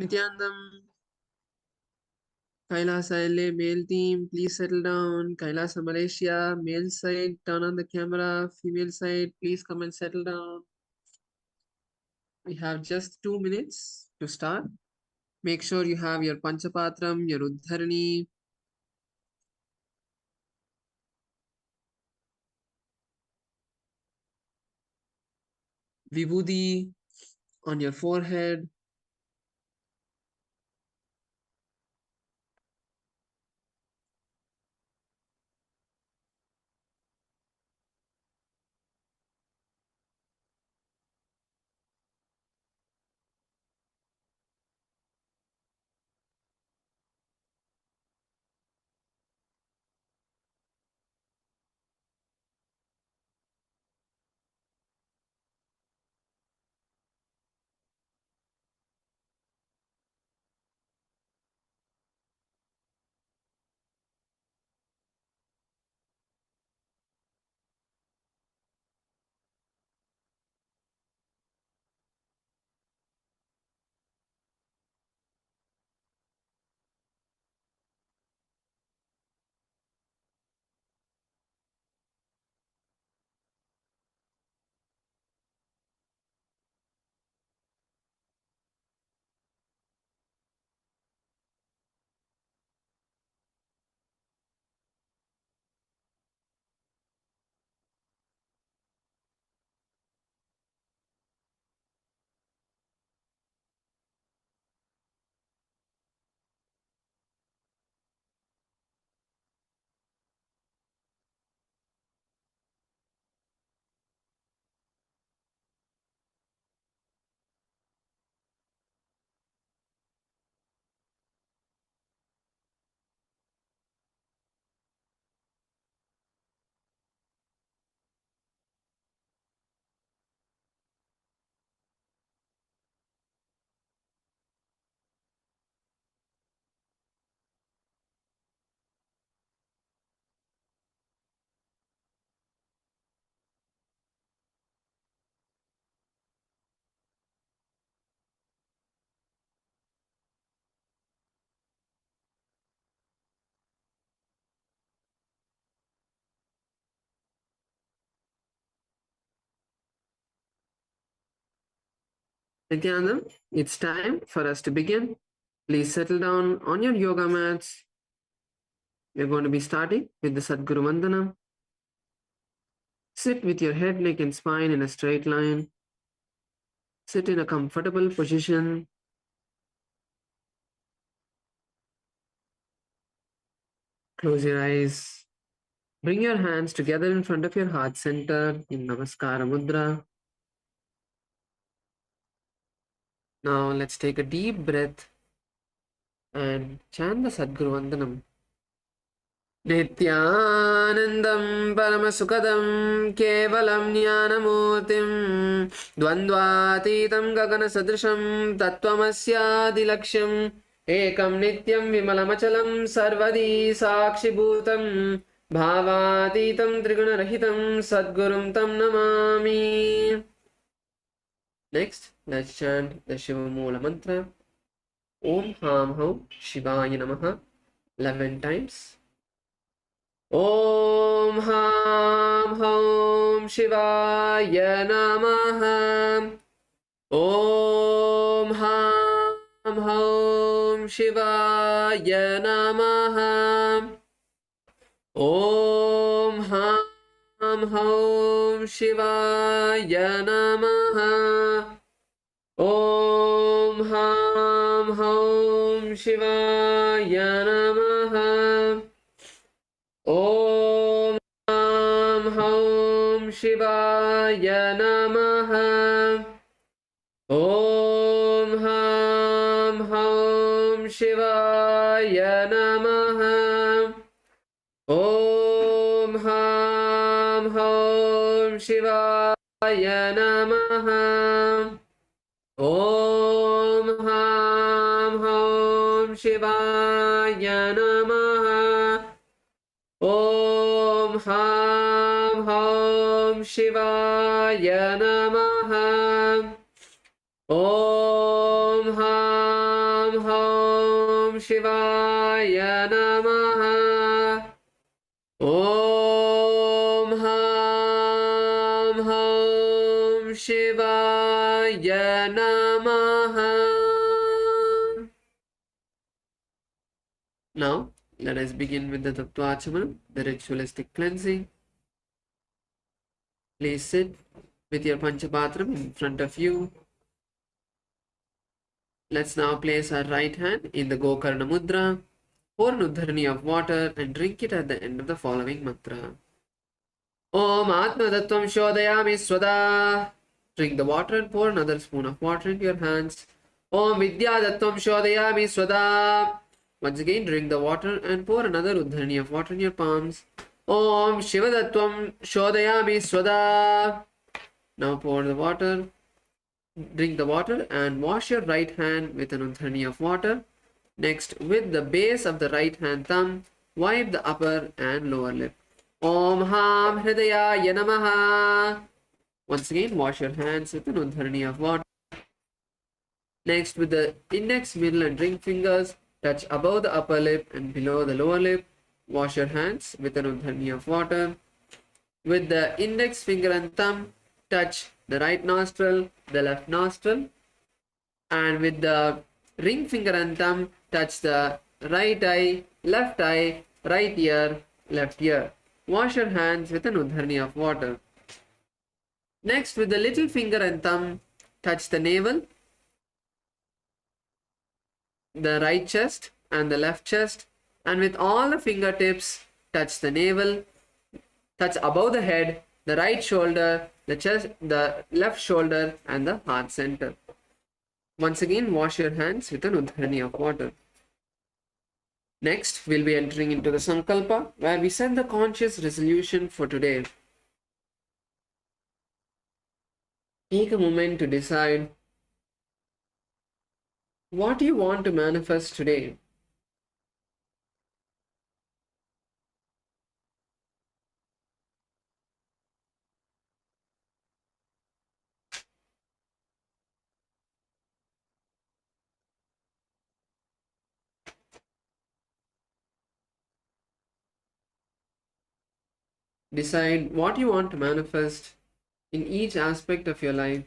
Nithyanandam, KAILASA LA male team, please settle down. KAILASA Malaysia, male side, turn on the camera. Female side, please come and settle down. We have just 2 minutes to start. Make sure you have your Panchapatram, your Uddharani. Vibhuti on your forehead. Nithyanandam, it's time for us to begin. Please settle down on your yoga mats. We're going to be starting with the Sadguru Vandanam. Sit with your head, neck and spine in a straight line. Sit in a comfortable position. Close your eyes. Bring your hands together in front of your heart center in Namaskara Mudra. Now let's take a deep breath and chant the Sadguru Vandanam. Nithyanandam Paramasukadam Kevalam Jnanamurtim Dvandvatitam Gagana Sadrisham Tattvamasya Ekam Nityam Vimalamachalam Sarvadi Sakshibhutam Bhavatitam Trigunarahitam Sadgurum Tam Namami. Next, let's chant the Shiva Moola Mantra. Om Ham Hum Shivaya Namaha 11 times. Om Ham Hum Shivaya Namaha. Om Ham Hum Shivaya Namaha. Om Ham Hum Shivaya Namaha. Om Ham Hum Shivaya Namaha. Om Ham Hum Shivaya Namaha. Om Ham Hum Shivaya Namaha. Om Ham Hum Shivaya Namaha. Om Ham Hum Shivaya Namaha. Om Ham Hum Shivaya Namaha. Om Ham Shivaya Namaha. Om Ham Ham Shivaya Namaha. Now, let us begin with the Tattvachamana, the ritualistic cleansing. Please sit with your Panchapatram in front of you. Let's now place our right hand in the Gokarna Mudra, pour an udharani of water and drink it at the end of the following mantra. Om Atma Tattvam Shodhayami Swada. Drink the water and pour another spoon of water into your hands. Om Vidya Tattvam Shodhayami Swada. Once again, drink the water and pour another udharani of water in your palms. Om Shiva Tattvam Shodhayami Swada. Now pour the water. Drink the water and wash your right hand with an udharani of water. Next, with the base of the right hand thumb, wipe the upper and lower lip. Om Ham Hridayaya Namaha. Once again, wash your hands with an udharani of water. Next, with the index, middle and ring fingers, touch above the upper lip and below the lower lip. Wash your hands with an udharani of water. With the index finger and thumb, touch the right nostril, the left nostril, and with the ring finger and thumb, touch the right eye, right ear, left ear. Wash your hands with an udharani of water. Next, with the little finger and thumb, touch the navel, the right chest and the left chest, and with all the fingertips, touch the navel, touch above the head, the right shoulder, the chest, the left shoulder, and the heart center. Once again, wash your hands with an udharani of water. Next, we'll be entering into the Sankalpa, where we set the conscious resolution for today. Take a moment to decide what you want to manifest today. Decide what you want to manifest in each aspect of your life.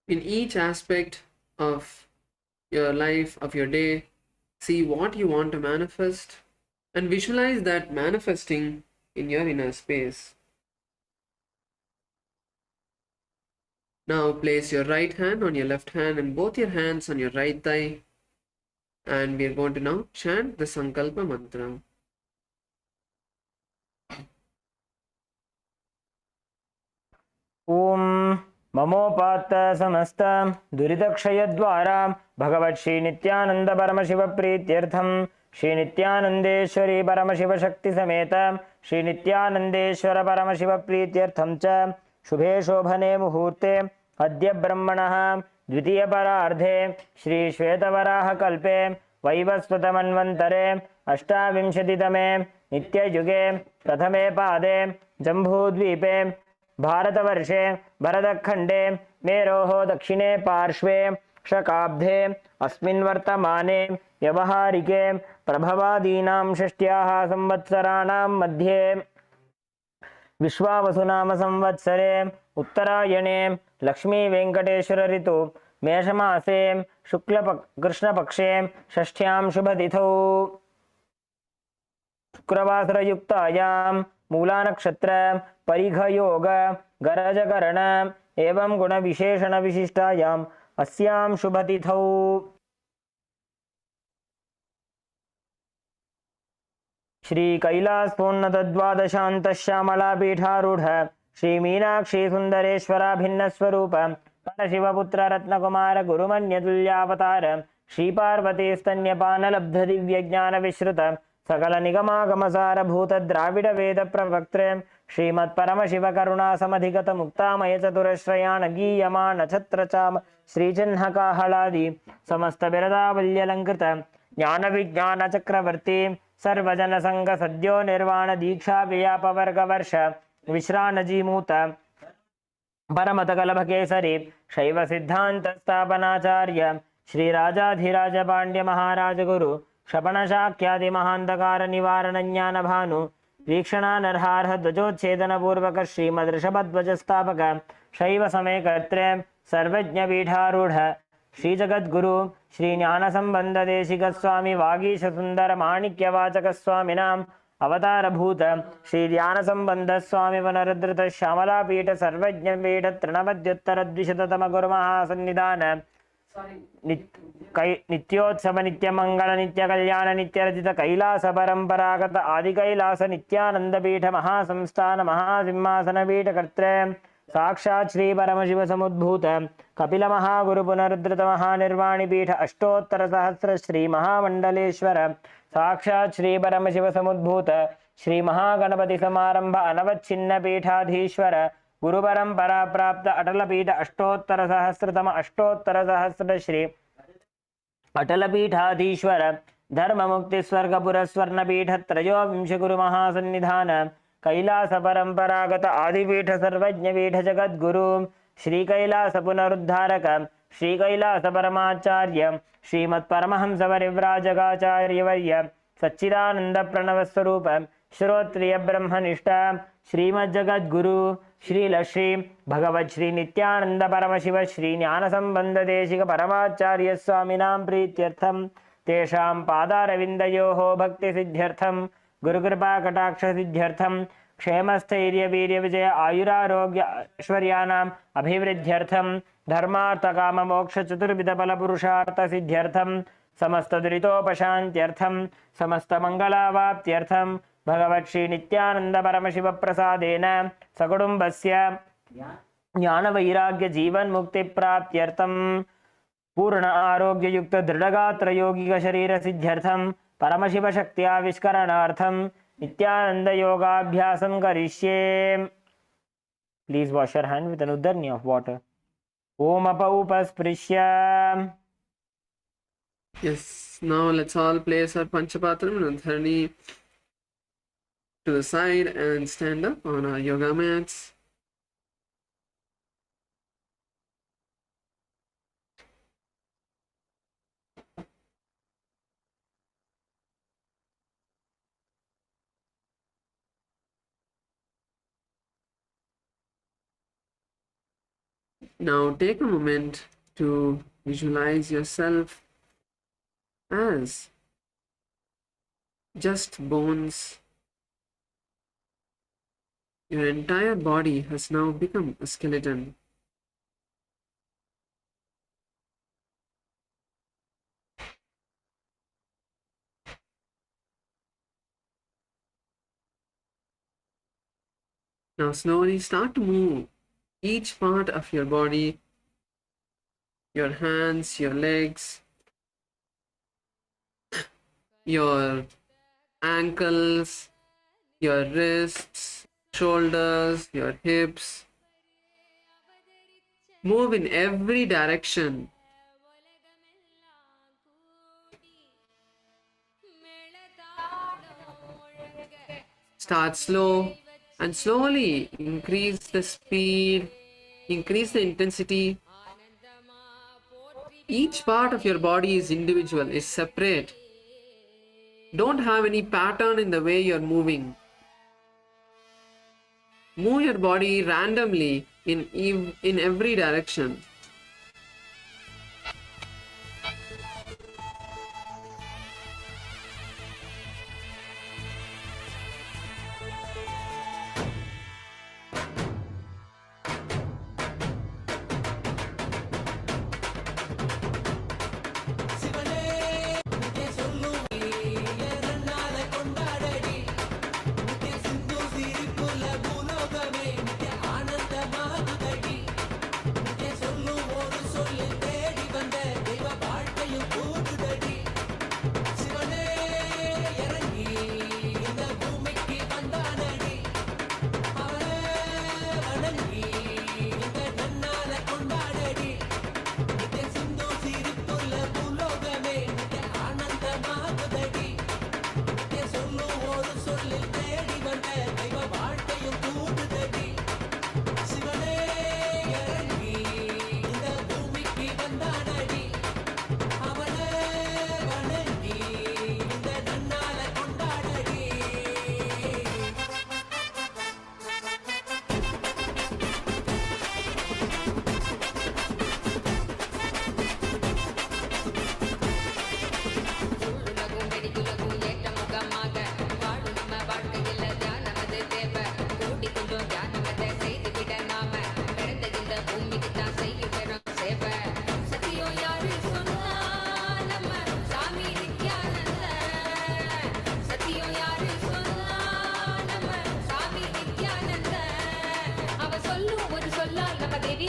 In each aspect of your life, of your day, see what you want to manifest and visualize that manifesting in your inner space. Now place your right hand on your left hand and both your hands on your right thigh, and we are going to now chant the Sankalpa mantra. ॐ ममोपात्त समस्त दुरितक्षयद्वारा भगवत् श्री नित्यानंद परमशिव प्रीत्यर्थम श्री नित्यानंदेश्वरी परमशिव शक्ति समेत श्री नित्यानंदेश्वर परमशिव प्रीत्यर्थम च शुभे शोभने मुहूर्ते अद्य ब्रह्मणः द्वितीय परार्धे श्री श्वेतवराह कल्पे वैवस्वतमन्वन्तरे अष्टाविंशतितमे नित्ययुगे प्रथमे पादे जम्बूद्वीपे भारतवर्षे भरतखण्डे मेरोः दक्षिणे पार्श्वे शकाब्धे अस्मिन् वर्तमाने व्यवहारिके प्रभवादीनां षष्ट्याः संवत्सराणां मध्ये विश्वावसुनाम संवत्सरे उत्तरायणे लक्ष्मी वेंकटेश्वर ऋतु मेषमासे कृष्णपक्षे षष्ठ्यां शुभतिथौ शुक्रवासरयुक्तायां मूलानक्षत्र परिघयोग गरजकरण एवं गुणविशेषण विशिष्टायाम् अस्यां शुभतिथौ श्री कैलासोन्नतद्वादशान्तः श्यामलापीठारूढ श्री मीनाक्षी सुन्दरेश्वराभिन्नस्वरूप परशिवपुत्र रत्नकुमार गुरुमन्यतुल्यावतार श्री पार्वतीस्तन्यपानलब्ध दिव्यज्ञानविश्रुत सकल निगमागमसारभूत द्राविड वेद प्रवक्त्रे श्रीमत्परमशिव करुणासमधिगत मुक्तामय चतुरश्रयाण गीयमाण छत्रचाम श्रीचिह्नकाहलादि समस्त बिरदावल्यलङ्कृत ज्ञान विज्ञान चक्रवर्ती सर्वजन संघ सद्यो निर्वाण दीक्षा व्यापवर्ग वर्ष विश्रानजीमूत परमत कलभ केसरी शैव सिद्धांत स्थापनाचार्य श्री राजाधिराज पांड्य महाराज गुरु क्षपण शाक्यादि महांधकार निवारण ज्ञान भानु वीक्षणानर्हार्ह ध्वजोच्छेदन पूर्वक श्रीमदृषभध्वज स्थापक शैव समय कर्त्रे सर्वज्ञ पीठारूढ़ श्री जगद्गुरु श्री ज्ञान संबंध देशिक स्वामी वागीश सुंदर माणिक्यवाचक स्वामिनाम अवतार भूत श्री ध्यान संबंध स्वामी वनरुद्रत श्यामला पीठ सर्वज्ञ पीठ तृणवद्युत्तर द्विशततम गुरु महासन्निधान नित्योत्सव नित्य मंगल नित्य कल्याण नित्य रचित कैलास परंपरागत आदि कैलास नित्यानंद पीठ महासंस्थान महासिंहासन पीठ कर्त्रे साक्षात् श्री परमशिव समुद्भूत कपिल महागुरु पुनरुद्रत महानिर्वाणी पीठ अष्टोत्तर सहस्र श्री महामंडलेश्वर साक्षात् श्री परमशिव समुद्भूत श्री महागणपति समारंभ अनवच्छिन्न पीठाधीश्वर गुरु परंपरा प्राप्त अटल पीठ अष्टोत्तर सहस्र श्री अटल पीठाधीश्वर धर्म मुक्ति स्वर्ग पुरस्वर्ण पीठ त्रयोविंश गुरु महासन्निधान कैलास परंपरागत आदिपीठ सर्वज्ञ पीठ जगद्गुरु श्री कैलास पुनरुद्धारक श्री कैलास परमाचार्य श्रीमत् परमहंस परिव्राजकाचार्य वर्य सच्चिदानंद प्रणव स्वरूप श्रोत्रिय ब्रह्मनिष्ठ श्रीमज्जगद्गुरु श्री भगवत श्री नित्यानंद परमशिव श्री ज्ञान संबंध देशिक परमाचार्य स्वामिनां प्रीत्यर्थम तेषां पादारविन्दयोः भक्ति सिद्ध्यर्थम गुरुकृपा कटाक्ष सिद्ध्यर्थम क्षेमस्थैर्य वीर्य विजय आयुरारोग्य ऐश्वर्यानाम् अभिवृद्ध्यर्थम धर्मार्थ काम मोक्ष चतुर्विध फल पुरुषार्थ सिद्ध्यर्थम समस्त दुरितोपशान्त्यर्थम समस्त मंगलावाप्त्यर्थम भगवत् श्री नित्यानंद परमशिव प्रसादेन सकुटुम्बस्य ज्ञान वैराग्य जीवन मुक्ति प्राप्त्यर्थम पूर्ण आरोग्य युक्त दृढ़गात्र यौगिक शरीर सिद्ध्यर्थम परमशिव शक्ति आविष्करणार्थम नित्यानंद योगाभ्यासं करिष्ये. Please wash your hand with an uddarni of water. Om upasprishya. Yes, now let's all place our Panchapatram and Dharani to the side and stand up on our yoga mats. Now take a moment to visualize yourself as just bones. Your entire body has now become a skeleton. Now slowly start to move each part of your body, your hands, your legs, your ankles, your wrists, shoulders, your hips. Move in every direction. Start slow and slowly increase the speed, increase the intensity. Each part of your body is individual, is separate. Don't have any pattern in the way you're moving. Move your body randomly in every direction.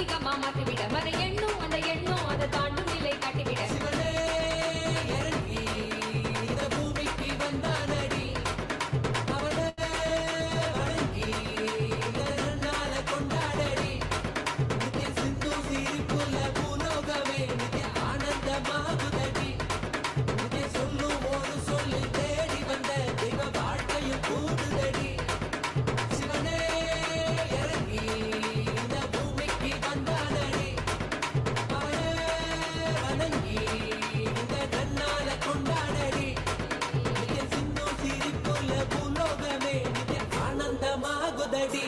ஆன்மீகமா மாற்றிவிட மன எண்ணும் அந்த எண்ணும் அதை தாண்டும் நிலை காட்டிவிட சிவனே இறங்கி இந்த பூமிக்கு வந்தானடி அவனே வணங்கி இந்த நன்னால கொண்டாடடி நித்திய சிந்து சிரிப்புள்ள பூலோகமே நித்திய ஆனந்தமாகுதடி நித்திய சொல்லும் ஒரு சொல்லி தேடி வந்த தெய்வ வாழ்க்கையும் கூடுதடி சிவனே இறங்கி இந்த பூமிக்கு வந்தானடி அவனே வணங்கி இந்த நன்னால கொண்டாடடி நித்திய சிந்து சிரிப்புள்ள பூலோகமே நித்திய ஆனந்தமாகுதடி.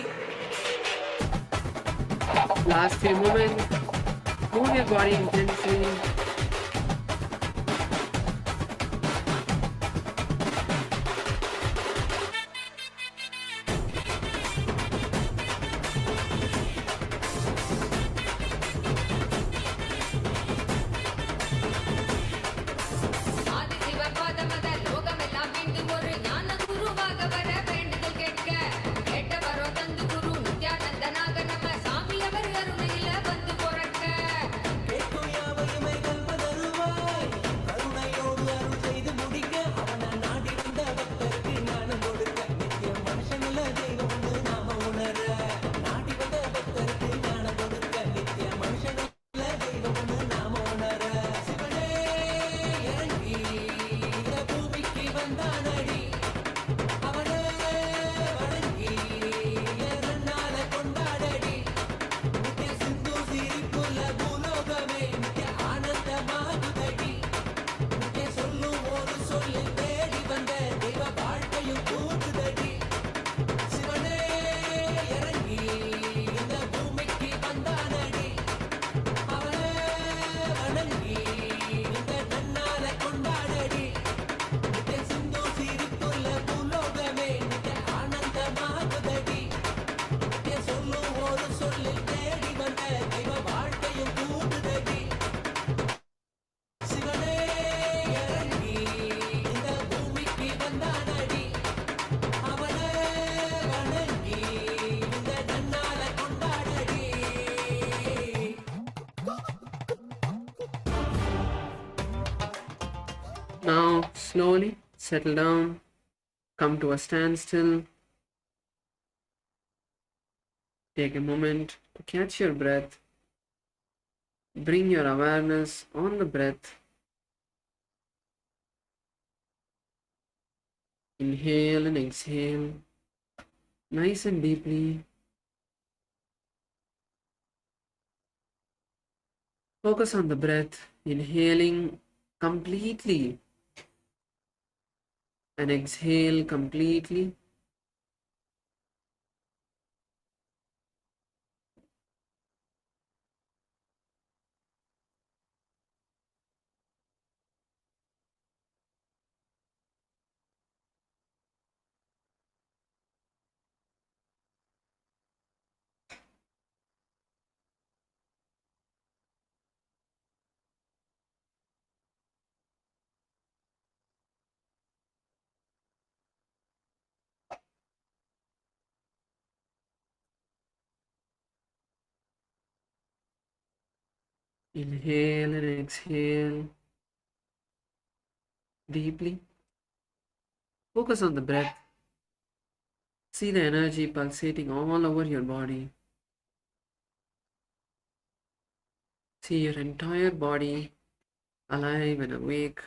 Last few moments. Move your body intensely. ஆதி சிவபாதமத லோகமெல்லாம் மீண்டும் ஒரு ஞான குருவாக வர வேண்டுதல் கேட்க கேட்ட வரம் தந்து குரு நித்யானந்தனாக நம்ம சாமி அவர் அருணையில வந்து பொறக்க கேட்கும் யாவையுமே கல்வதருவாய் கருணையோடு அருள் செய்து முடிக்க அவனை நாடி வந்த பக்தருக்கு ஞானம் கொடுக்க நித்திய மனுஷனில் தெய்வம் ஒன்று நாம உணர நாடி வந்த பக்தருக்கு ஞானம் கொடுக்க நித்திய மனுஷனில் தெய்வம் ஒன்று நாம உணர சிவனே இறங்கி இந்த பூமிக்கு வந்தானடி அவனே வணங்கி நன்னால கொண்டாடடி நித்திய சிந்து சிரிப்புள்ள பூலோகமே நித்திய ஆனந்தமாகுதடி நித்திய சொல்லும் ஒரு சொல்லி தேடி வந்த தெய்வ வாழ்க்கையும் கூடுதடி சிவனே இறங்கி இந்த பூமிக்கு வந்தானடி அவனே வணங்கி இந்த நன்னால கொண்டாடடி நித்திய சிந்து சிரிப்புள்ள பூலோகமே நித்திய ஆனந்தமாகுதடி நித்திய சொல்லும் ஒரு சொல்லி தேடி வந்த தெய்வ வாழ்க்கையும் கூடுதடி சிவனே இறங்கி இந்த பூமிக்கு வந்தானடி அவனே வணங்கி இந்த நன்னால கொண்டாடடி. Now, slowly settle down. Come to a standstill. Take a moment to catch your breath. Bring your awareness on the breath. Inhale and exhale, nice and deeply. Focus on the breath, inhaling completely and exhale completely. Inhale and exhale deeply. Focus on the breath. See the energy pulsating all over your body. See your entire body alive and awake.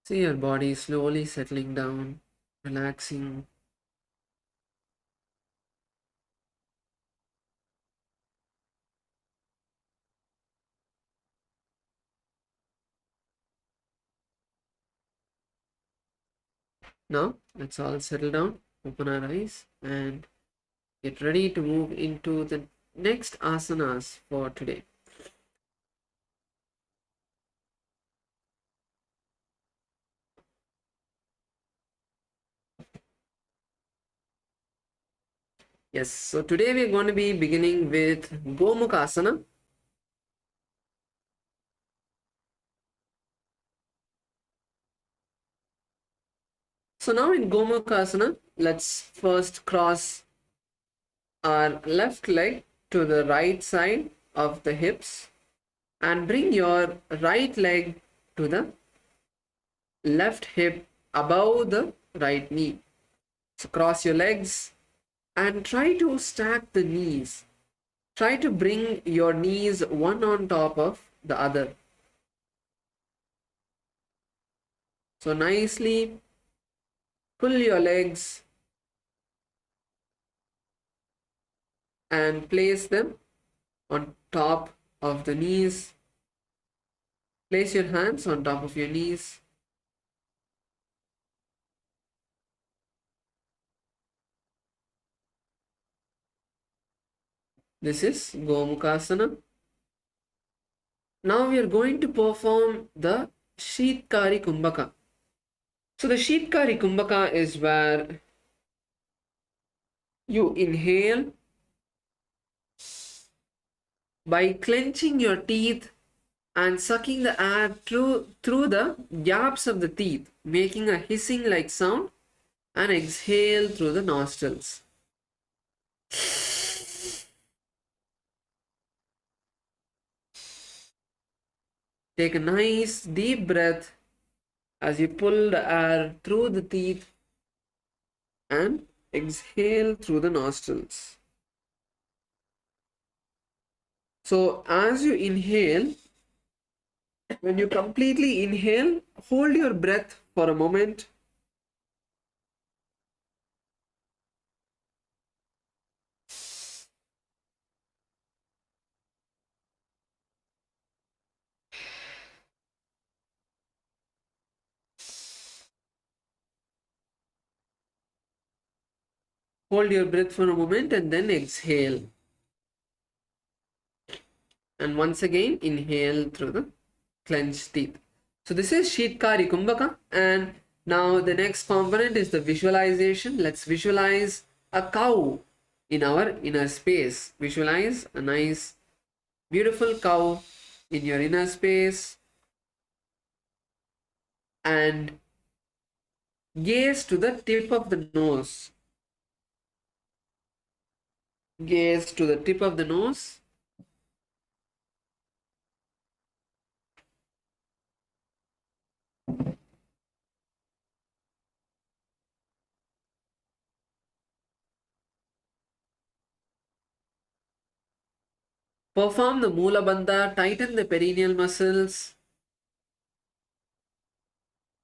See your body slowly settling down, relaxing. Now, let's all settle down. Open our eyes and get ready to move into the next asanas for today. Yes, so today we're going to be beginning with Gomukhasana. So now in Gomukhasana, let's first cross our left leg to the right side of the hips and bring your right leg to the left hip above the right knee. So cross your legs and try to stack the knees. Try to bring your knees one on top of the other. So nicely pull your legs and place them on top of the knees. Place your hands on top of your knees. This is Gomukhasana. Now we are going to perform the Sheetkari Kumbhaka. So the Sheetkari Kumbhaka is where you inhale by clenching your teeth and sucking the air through the gaps of the teeth, making a hissing like sound, and exhale through the nostrils. Take a nice deep breath as you pull the air through the teeth and exhale through the nostrils. So as you inhale, when you completely inhale, hold your breath for a moment. Hold your breath for a moment and then exhale. And once again, inhale through the clenched teeth. So this is Sheetkari Kumbhaka. And now the next component is the visualization. Let's visualize a cow in our inner space. Visualize a nice, beautiful cow in your inner space. And gaze to the tip of the nose. Gaze to the tip of the nose. Perform the Mula Bandha, tighten the perineal muscles.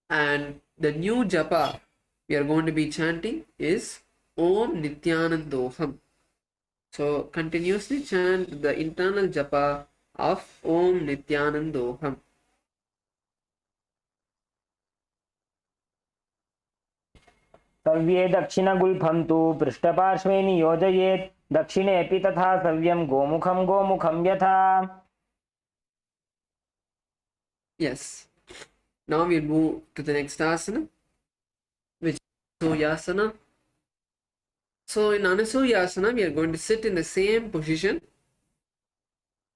And the new japa we are going to be chanting is Om Nithyanandoham. So continuously chant the internal japa of Om Nithyanandoham. सव्ये दक्षिणगुल्फं तु पृष्ठपार्श्वे नियोजयेत् दक्षिणेऽपि तथा सव्यं गोमुखं गोमुखं यथा. Yes. Now we'll move to the next asana, which is Anusuyasana. So in Anusuyasana, we are going to sit in the same position.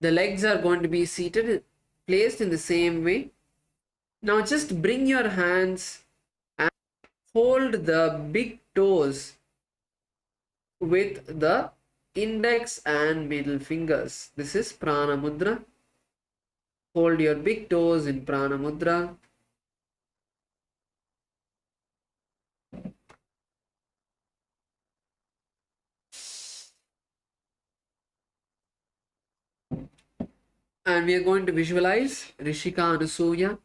The legs are going to be seated, placed in the same way. Now just bring your hands and hold the big toes with the index and middle fingers. This is Prana Mudra. Hold your big toes in Prana Mudra. And we are going to visualize Rishika Anusuya,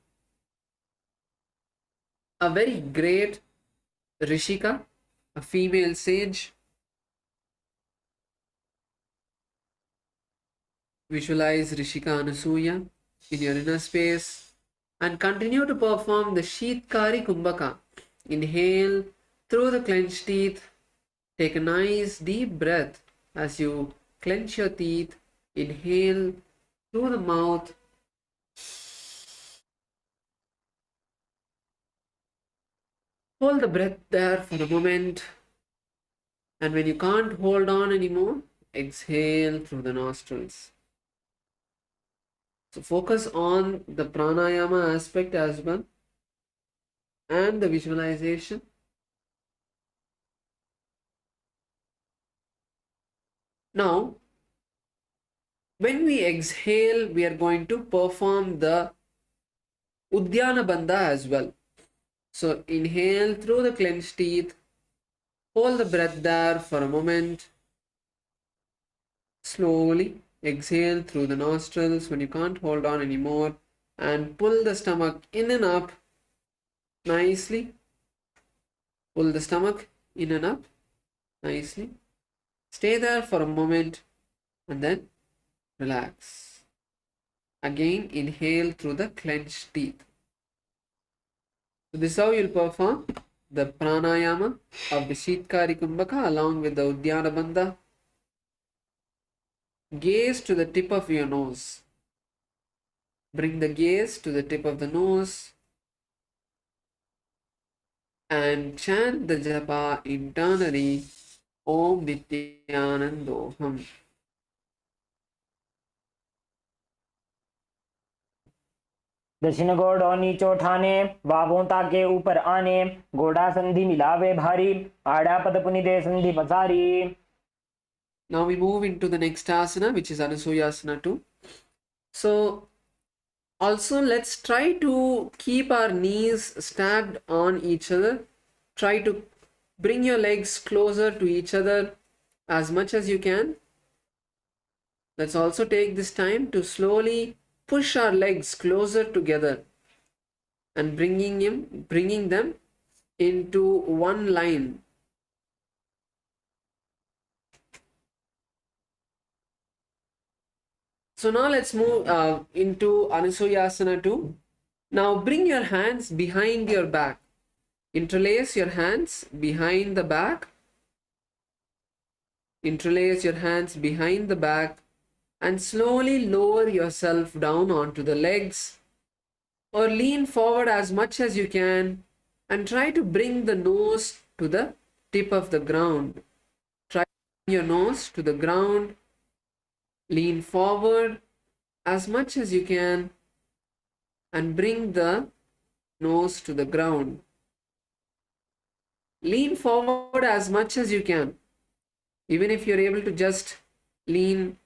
a very great Rishika, a female sage. Visualize Rishika Anusuya in your inner space and continue to perform the Sheetkari Kumbhaka. Inhale through the clenched teeth Take a nice deep breath as you clench your teeth. Inhale through the mouth. Hold the breath there for a moment. And when you can't hold on anymore, exhale through the nostrils. So focus on the pranayama aspect as well and the visualization. Now, when we exhale, we are going to perform the Uddiyana Bandha as well. So inhale through the clenched teeth, hold the breath there for a moment, slowly exhale through the nostrils when you can't hold on anymore, and pull the stomach in and up nicely. Pull the stomach in and up nicely. Stay there for a moment and then relax. Again, inhale through the clenched teeth. So this is how you'll perform the pranayama of the Shitkari Kumbhaka along with the Uddiyana Bandha. Gaze to the tip of your nose. Bring the gaze to the tip of the nose and chant the japa internally. Om Nithyanandoham. दक्षिण गोड़ और नीचो ठाने वागोंता के ऊपर आने गोड़ा संधि मिलावे भारी आड़ा पद पुनि दे संधि पसारी. Now we move into the next asana, which is Anusuyasana 2. So also let's try to keep our knees stacked on each other. Try to bring your legs closer to each other as much as you can. Let's also take this time to slowly push our legs closer together and bringing them into one line. So now let's move into Anusuyasana 2. Now bring your hands behind your back. Interlace your hands behind the back. Interlace your hands behind the back and slowly lower yourself down onto the legs or lean forward as much as you can and try to bring the nose to the tip of the ground. Try to bring your nose to the ground. Lean forward as much as you can and bring the nose to the ground. Lean forward as much as you can. Even if you're able to just lean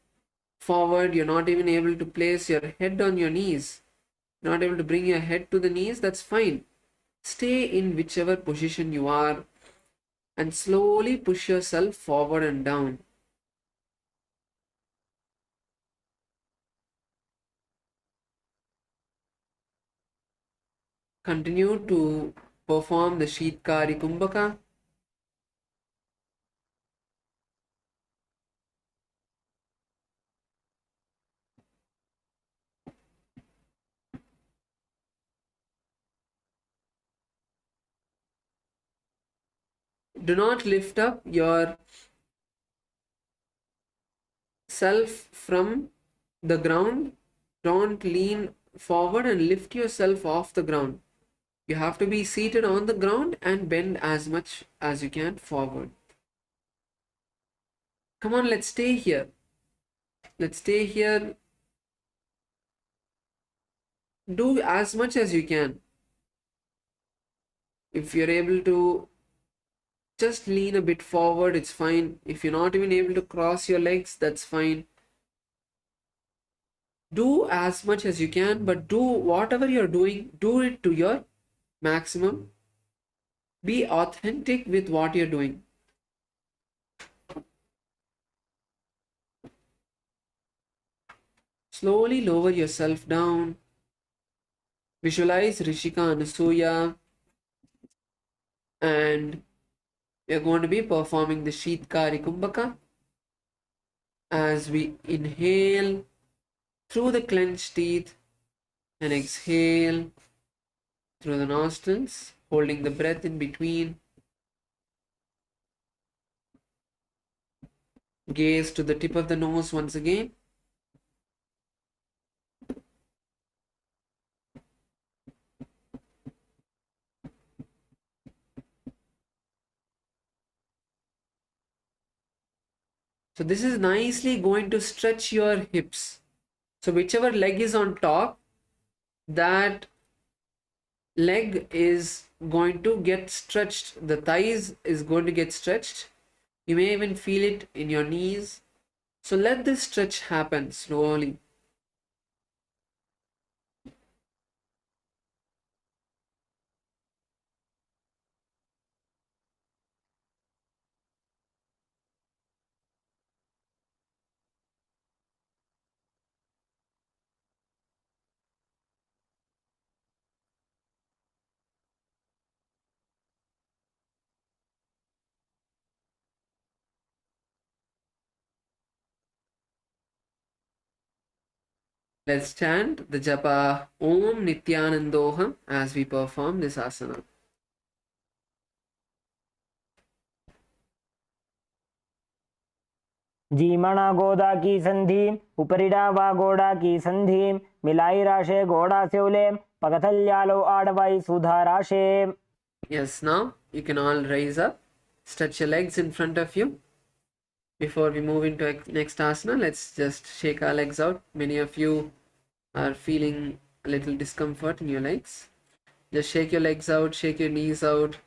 forward, you're not even able to place your head on your knees, not able to bring your head to the knees, that's fine. Stay in whichever position you are and slowly push yourself forward and down. Continue to perform the Shitkari Kumbhaka. Do not lift up your self from the ground. Don't lean forward and lift yourself off the ground. You have to be seated on the ground and bend as much as you can forward. Come on, let's stay here. Let's stay here. Do as much as you can. If you're able to just lean a bit forward, it's fine. If you're not even able to cross your legs, that's fine. Do as much as you can, but do whatever you're doing, do it to your maximum. Be authentic with what you're doing. Slowly lower yourself down. Visualize Rishika Anasuya. And we are going to be performing the Shitkari Kumbhaka. As we inhale through the clenched teeth and exhale through the nostrils, holding the breath in between. Gaze to the tip of the nose once again. So this is nicely going to stretch your hips. So whichever leg is on top, that leg is going to get stretched. The thighs is going to get stretched. You may even feel it in your knees. So let this stretch happen slowly. Let's chant the japa Om Nithyanandoham as we perform this asana. जीमणा गोदा की संधि उपरिडा वा गोड़ा की संधि मिलाई राशे गोड़ा सेवले पगथल्यालो आडवाई सुधा राशे. Yes, now you can all raise up. Stretch your legs in front of you. Before we move into next asana, let's just shake our legs out. Many of you are feeling a little discomfort in your legs. Just shake your legs out, shake your knees out.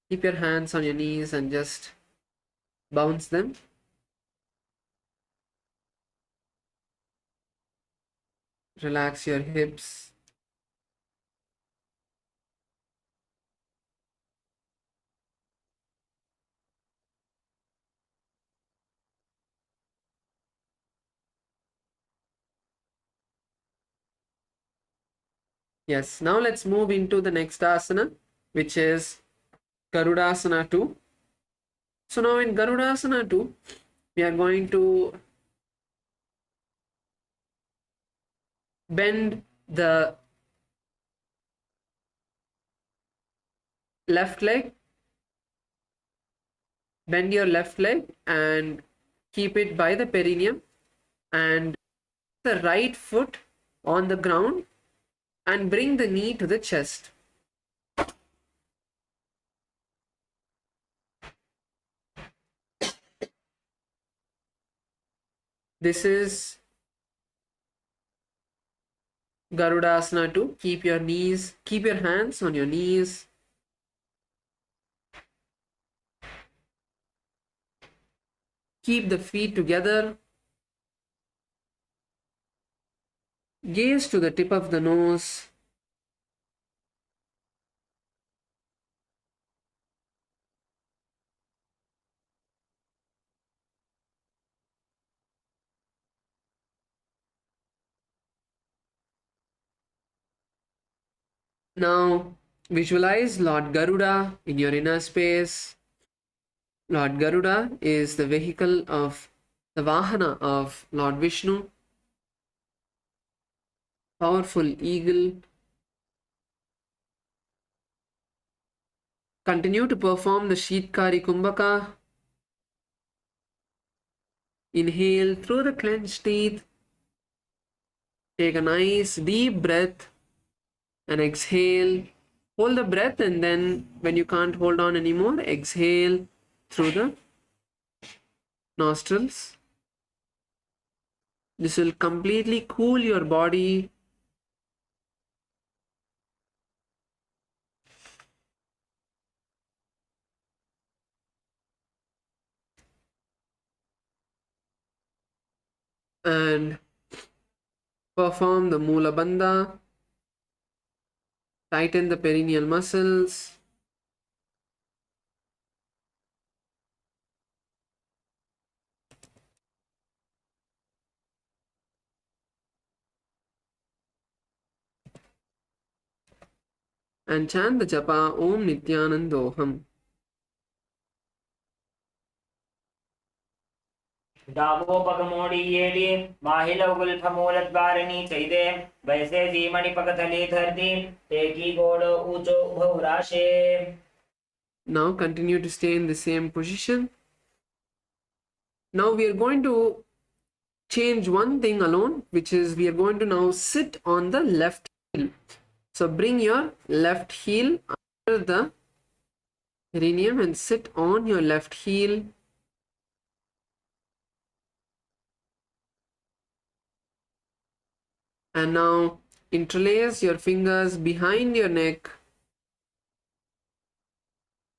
Keep your hands on your knees and just bounce them. Relax your hips. Yes, now let's move into the next asana, which is Garudasana 2. So now in Garudasana 2, we are going to bend the left leg, bend your left leg and keep it by the perineum, and the right foot on the ground and bring the knee to the chest. This is Garudasana 2. Keep your hands on your knees. Keep the feet together. Gaze to the tip of the nose. Now visualize Lord Garuda in your inner space. Lord Garuda is the vehicle of the Vahana of Lord Vishnu. Powerful eagle. Continue to perform the Sheetkari Kumbhaka. Inhale through the clenched teeth. Take a nice deep breath and exhale. Hold the breath, and then when you can't hold on anymore, exhale through the nostrils. This will completely cool your body. And perform the Mula Bandha. Tighten the perineal muscles. And chant the japa Om Nithyanandoham. डाबो पगमोड़ी येडी माहिलो गुल्फमूलद्वारिणी चैदे वैसे जीमणि पगथली धरती तेकी गोड़ो ऊंचो भौराशे. Now continue to stay in the same position. Now we are going to change one thing alone, which is we are going to now sit on the left heel. So bring your left heel under the perineum and sit on your left heel. And now interlace your fingers behind your neck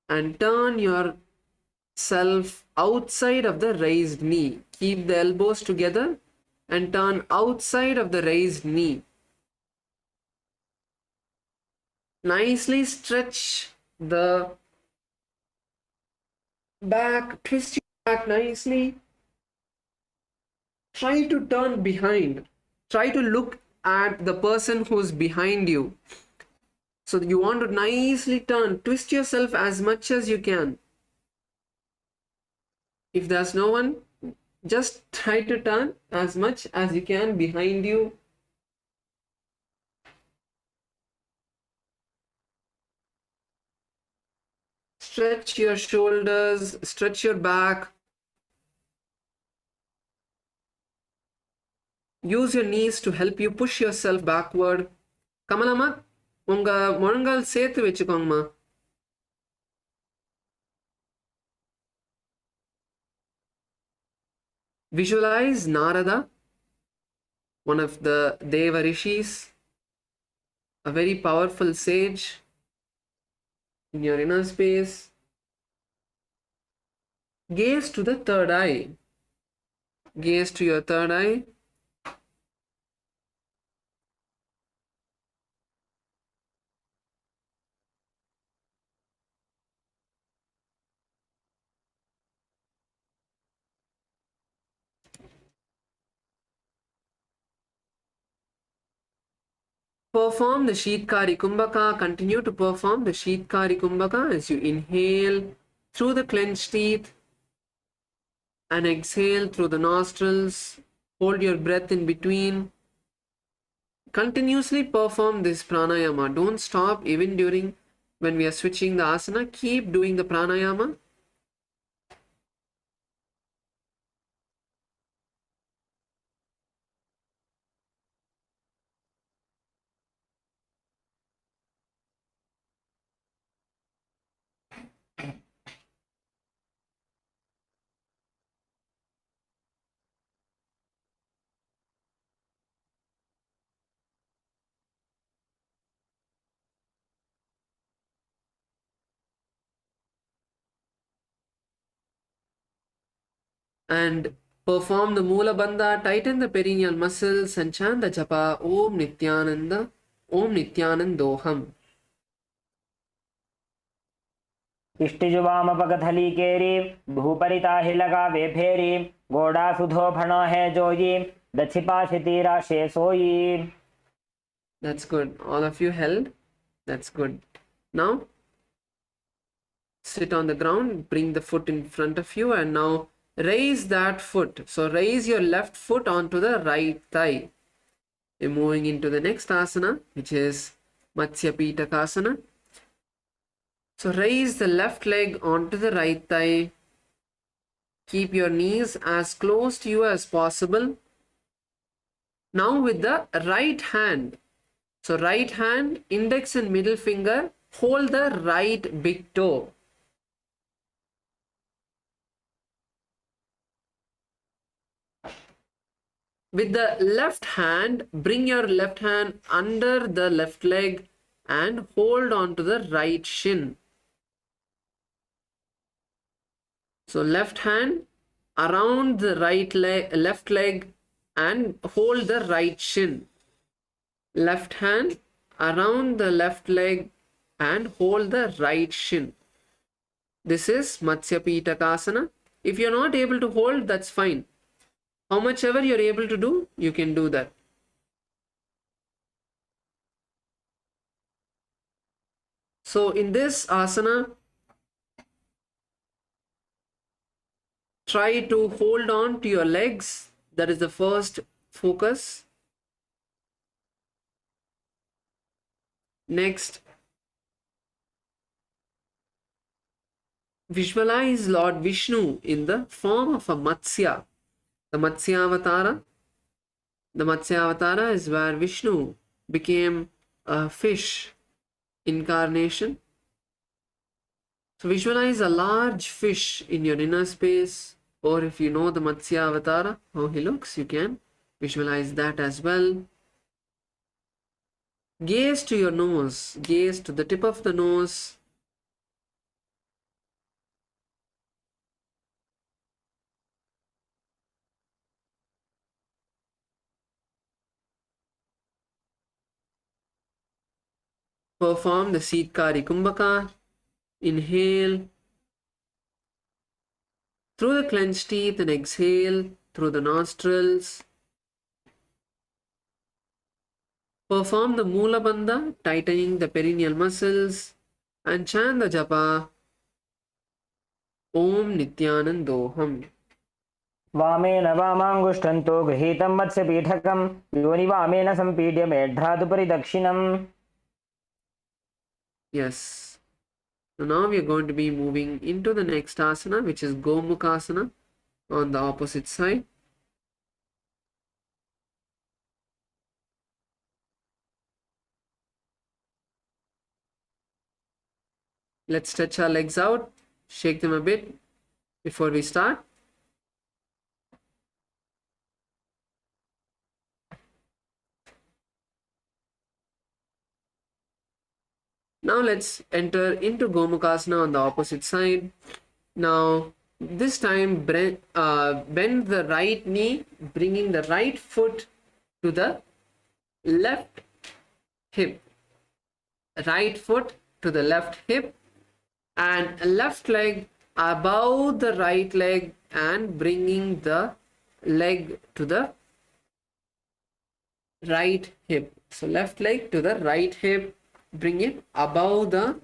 and turn yourself outside of the raised knee. Keep the elbows together and turn outside of the raised knee. Nicely stretch the back, twist your back nicely. Try to turn behind. Try to look at the person who's behind you. So you want to nicely turn, twist yourself as much as you can. If there's no one, just try to turn as much as you can behind you. Stretch your shoulders, stretch your back. Use your knees to help you push yourself backward. Kamalama, unga முழங்கால் சேர்த்து வச்சுக்கோங்கம்மா. Visualize Narada, one of the Deva Rishis, a very powerful sage in your inner space. Gaze to the third eye. Gaze to your third eye. Perform the Sheetkari Kumbhaka. Continue to perform the Sheetkari Kumbhaka as you inhale through the clenched teeth and exhale through the nostrils. Hold your breath in between. Continuously perform this pranayama. Don't stop even during when we are switching the asana. Keep doing the pranayama. And perform the Mula Bandha, tighten the perineal muscles and chant the japa Om Nithyananda, Om Nithyanandoham. इष्टिजुवामपकथली केरी भूपरिता ही लगावे फेरी गोड़ा सुधो भणो है जोई दछिपा शितीरा शे सोई. That's good. All of you held. That's good. Now sit on the ground, bring the foot in front of you, and now raise that foot. So raise your left foot onto the right thigh. We're moving into the next asana, which is Matsya Pitakasana. So raise the left leg onto the right thigh. Keep your knees as close to you as possible. Now with the right hand. So right hand, index and middle finger, hold the right big toe. With the left hand, bring your left hand under the left leg and hold on to the right shin. So left hand around the left leg and hold the right shin. Left hand around the left leg and hold the right shin. This is Matsya Pitakasana. If you're not able to hold, that's fine. How much ever you're able to do, you can do that. So in this asana, try to hold on to your legs. That is the first focus. Next, Visualize Lord Vishnu in the form of a Matsya. The Matsya Avatara. The Matsya Avatara is where Vishnu became a fish incarnation. So visualize a large fish in your inner space, or if you know the Matsya Avatara, how he looks, you can visualize that as well. Gaze to your nose, gaze to the tip of the nose. Perform the Sitkari Kumbhaka. Inhale through the clenched teeth and exhale through the nostrils. Perform the Mula Bandha, tightening the perineal muscles, and chant the japa Om Nithyanandoham. वामेन वामाङ्गुष्ठन्तो गृहीतं मत्स्यपीठकं योनिवामेन सम्पीड्य मेढ्रादुपरि दक्षिणम्. Yes. So now we are going to be moving into the next asana, which is Gomukhasana on the opposite side. Let's stretch our legs out, shake them a bit before we start. Now let's enter into Gomukhasana on the opposite side. Now this time bend the right knee, bringing the right foot to the left hip. Right foot to the left hip and left leg above the right leg and bringing the leg to the right hip. So left leg to the right hip, bring it above the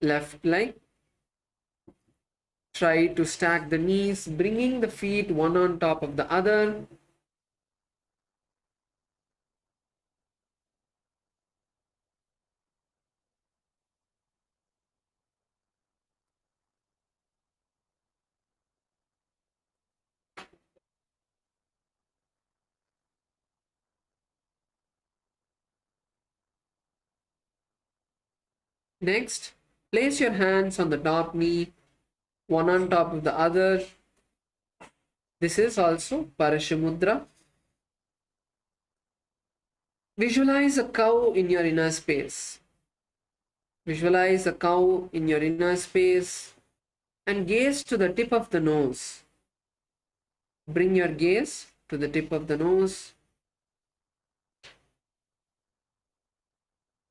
left leg. Try to stack the knees, bringing the feet one on top of the other. Next, place your hands on the top knee, one on top of the other. This is also Parashamudra. Visualize a cow in your inner space. Visualize a cow in your inner space and gaze to the tip of the nose. Bring your gaze to the tip of the nose.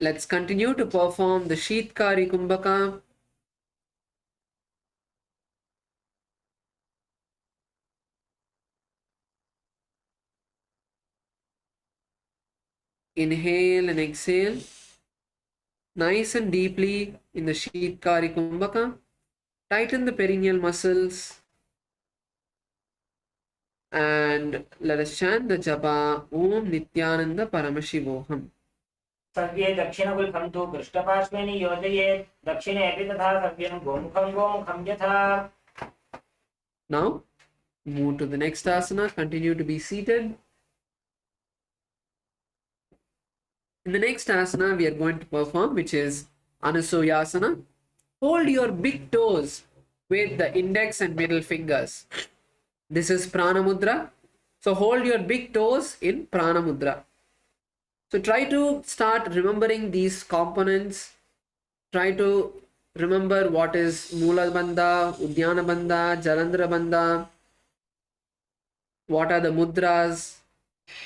Let's continue to perform the Sheetkari Kumbhaka. Inhale and exhale nice and deeply in the Sheetkari Kumbhaka. Tighten the perineal muscles and let us chant the japa Om Nithyananda Paramashivoham. सर्वे दक्षिणगुल्फं तु पृष्ठपार्श्वे नियोजयेत् दक्षिणेऽपि तथा सर्व्यं गोमुखं गोमुखं यथा. Now move to the next asana. Continue to be seated. In the next asana we are going to perform, which is Anusuyasana. Hold your big toes with the index and middle fingers. This is Prana Mudra. So hold your big toes in Prana Mudra. So try to start remembering these components. Try to remember what is Mula Bandha, Udyana Bandha, Jalandhara Bandha. What are the mudras,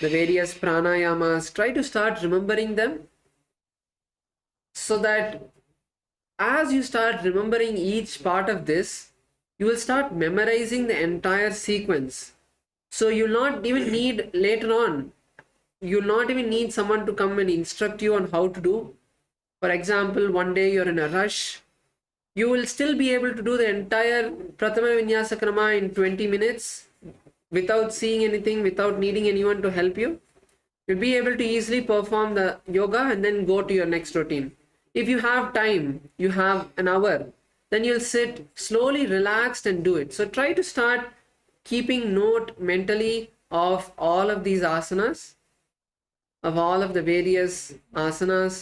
the various pranayamas. Try to start remembering them so that as you start remembering each part of this, you will start memorizing the entire sequence. So you'll not even need later on, you'll not even need someone to come and instruct you on how to do. For example, one day you're in a rush, you will still be able to do the entire Prathama Vinyasa Krama in 20 minutes without seeing anything, without needing anyone to help you. You'll be able to easily perform the yoga and then go to your next routine. If you have time, you have an hour, then you'll sit slowly relaxed and do it. So try to start keeping note mentally of all of these asanas, of all of the various asanas.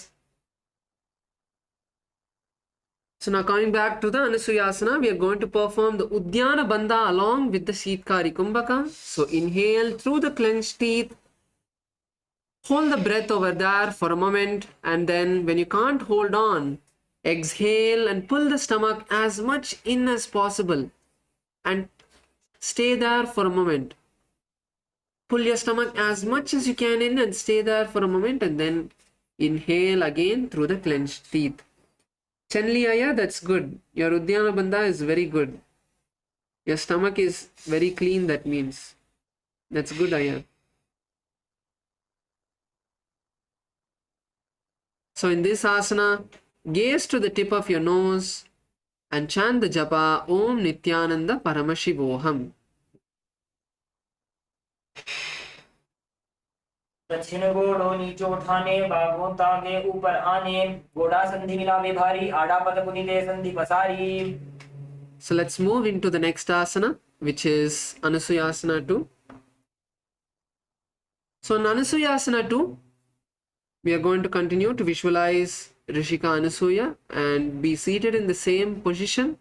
So now coming back to the Anusuyasana, we are going to perform the Udyana Bandha along with the Sheetkari Kumbhaka. So inhale through the clenched teeth, hold the breath over there for a moment, and then when you can't hold on, exhale and pull the stomach as much in as possible and stay there for a moment. Pull your stomach as much as you can in and stay there for a moment, and then inhale again through the clenched teeth. Chanli Aya, that's good. Your Udyana Bandha is very good. Your stomach is very clean, that means. That's good, Aya. So in this asana, gaze to the tip of your nose and chant the japa Om Nithyananda Paramashivoham. दक्षिण गोड़ो नीचो उठाने बाहों तागे ऊपर आने गोड़ा संधि मिलावे भारी आड़ा पद पुनि दे संधि पसारी. So let's move into the next asana, which is Anusuyasana 2. So in Anusuyasana 2, we are going to continue to visualize Rishika Anusuya and be seated in the same position.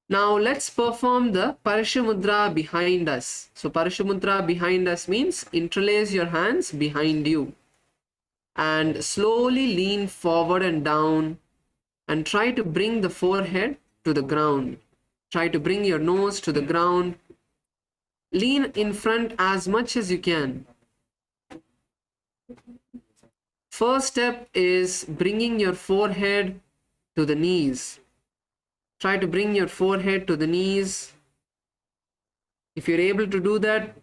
Now let's perform the Parashamudra behind us. So Parashamudra behind us means interlace your hands behind you and slowly lean forward and down and try to bring the forehead to the ground. Try to bring your nose to the ground. Lean in front as much as you can. First step is bringing your forehead to the knees. Try to bring your forehead to the knees. If you're able to do that,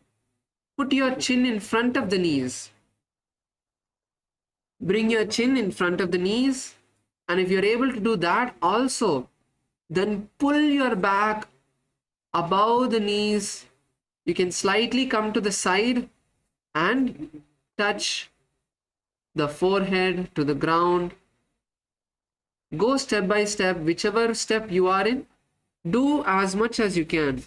put your chin in front of the knees. Bring your chin in front of the knees. And if you're able to do that also, then pull your back above the knees. You can slightly come to the side and touch the forehead to the ground. Go step by step, whichever step you are in, do as much as you can.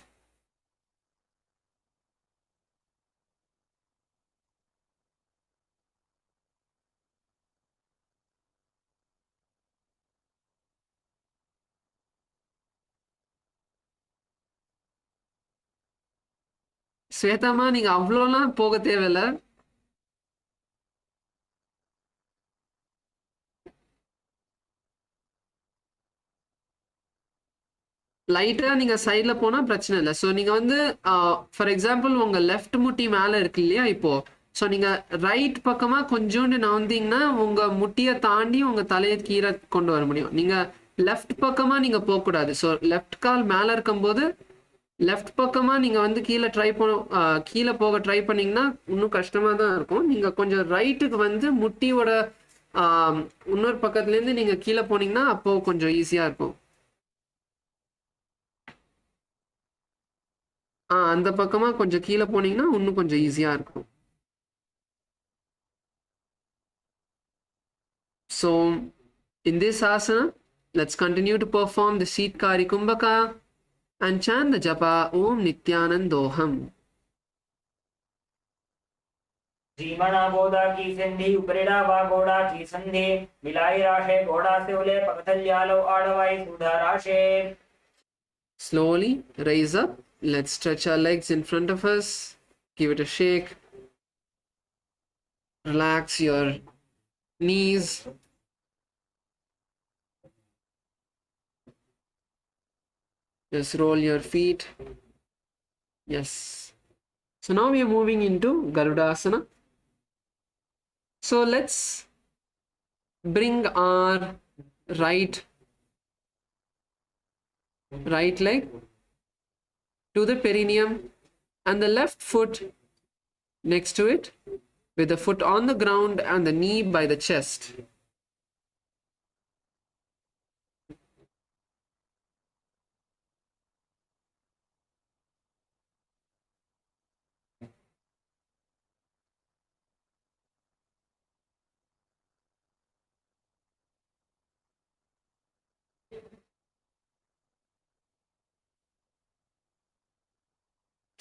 ஸ்வேதாமா நீங்க அவ்வளோலாம் போக தேவையில்ல. லைட்டா நீங்க சைட்ல போனா பிரச்சனை இல்லை. ஸோ நீங்க வந்து ஃபார் எக்ஸாம்பிள் உங்க லெஃப்ட் முட்டி மேல இருக்கு இல்லையா இப்போ, ஸோ நீங்க ரைட் பக்கமா கொஞ்சோண்டு நவுந்தீங்கன்னா உங்க முட்டியை தாண்டி உங்க தலையை கீழே கொண்டு வர முடியும். நீங்க லெஃப்ட் பக்கமா நீங்க போகக்கூடாது. ஸோ லெஃப்ட் கால் மேல இருக்கும்போது லெஃப்ட் பக்கமா நீங்க வந்து கீழே போக ட்ரை பண்ணீங்கன்னா இன்னும் கஷ்டமா தான் இருக்கும். நீங்க கொஞ்சம் ரைட்டுக்கு வந்து முட்டியோட இன்னொரு பக்கத்துல இருந்து நீங்க கீழே போனீங்கன்னா அப்போ கொஞ்சம் ஈஸியா இருக்கும். அந்த பக்கமா கொஞ்சம் கீழே போனீங்கன்னா இன்னும் கொஞ்சம் ஈஸியா இருக்கும். So in this asana, let's continue to perform the Sheetkari Kumbhaka and chant the japa Om Nithyanandoham. जीमणा गोदा की संधि उपरेड़ा वा गोड़ा की संधि मिलाई राशे गोड़ा से उले पकथल्यालो आड़वाई सुधा राशे. Slowly raise up. Let's stretch our legs in front of us. Give it a shake. Relax your knees. Just roll your feet. Yes. So now we are moving into Garudasana. So let's bring our right leg to the perineum and the left foot next to it, with the foot on the ground and the knee by the chest.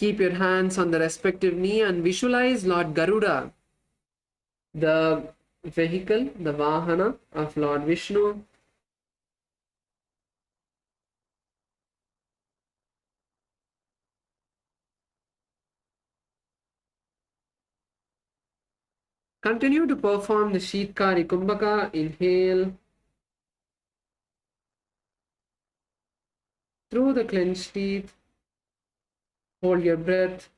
Keep your hands on the respective knee and visualize Lord Garuda, the vehicle, the Vahana of Lord Vishnu. Continue to perform the Sheetkari Kumbhaka. Inhale through the clenched teeth. Hold your breath.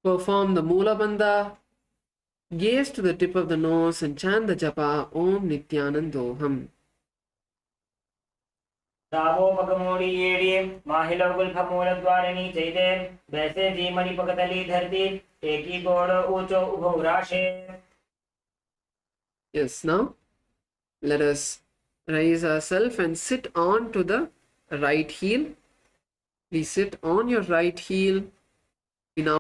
Perform the Mula Bandha. Gaze to the tip of the nose and chant the japa Om Nithyanandoham. दावोपगमोड़ी येड़ी माहिलो गुल्फमूल द्वारिणी चैते वैसे जी मणिपकतली धरती एकी गोड़ ऊंचो उभो राशे. Yes, now let us raise ourselves and sit on to the right heel. Please sit on your right heel. Now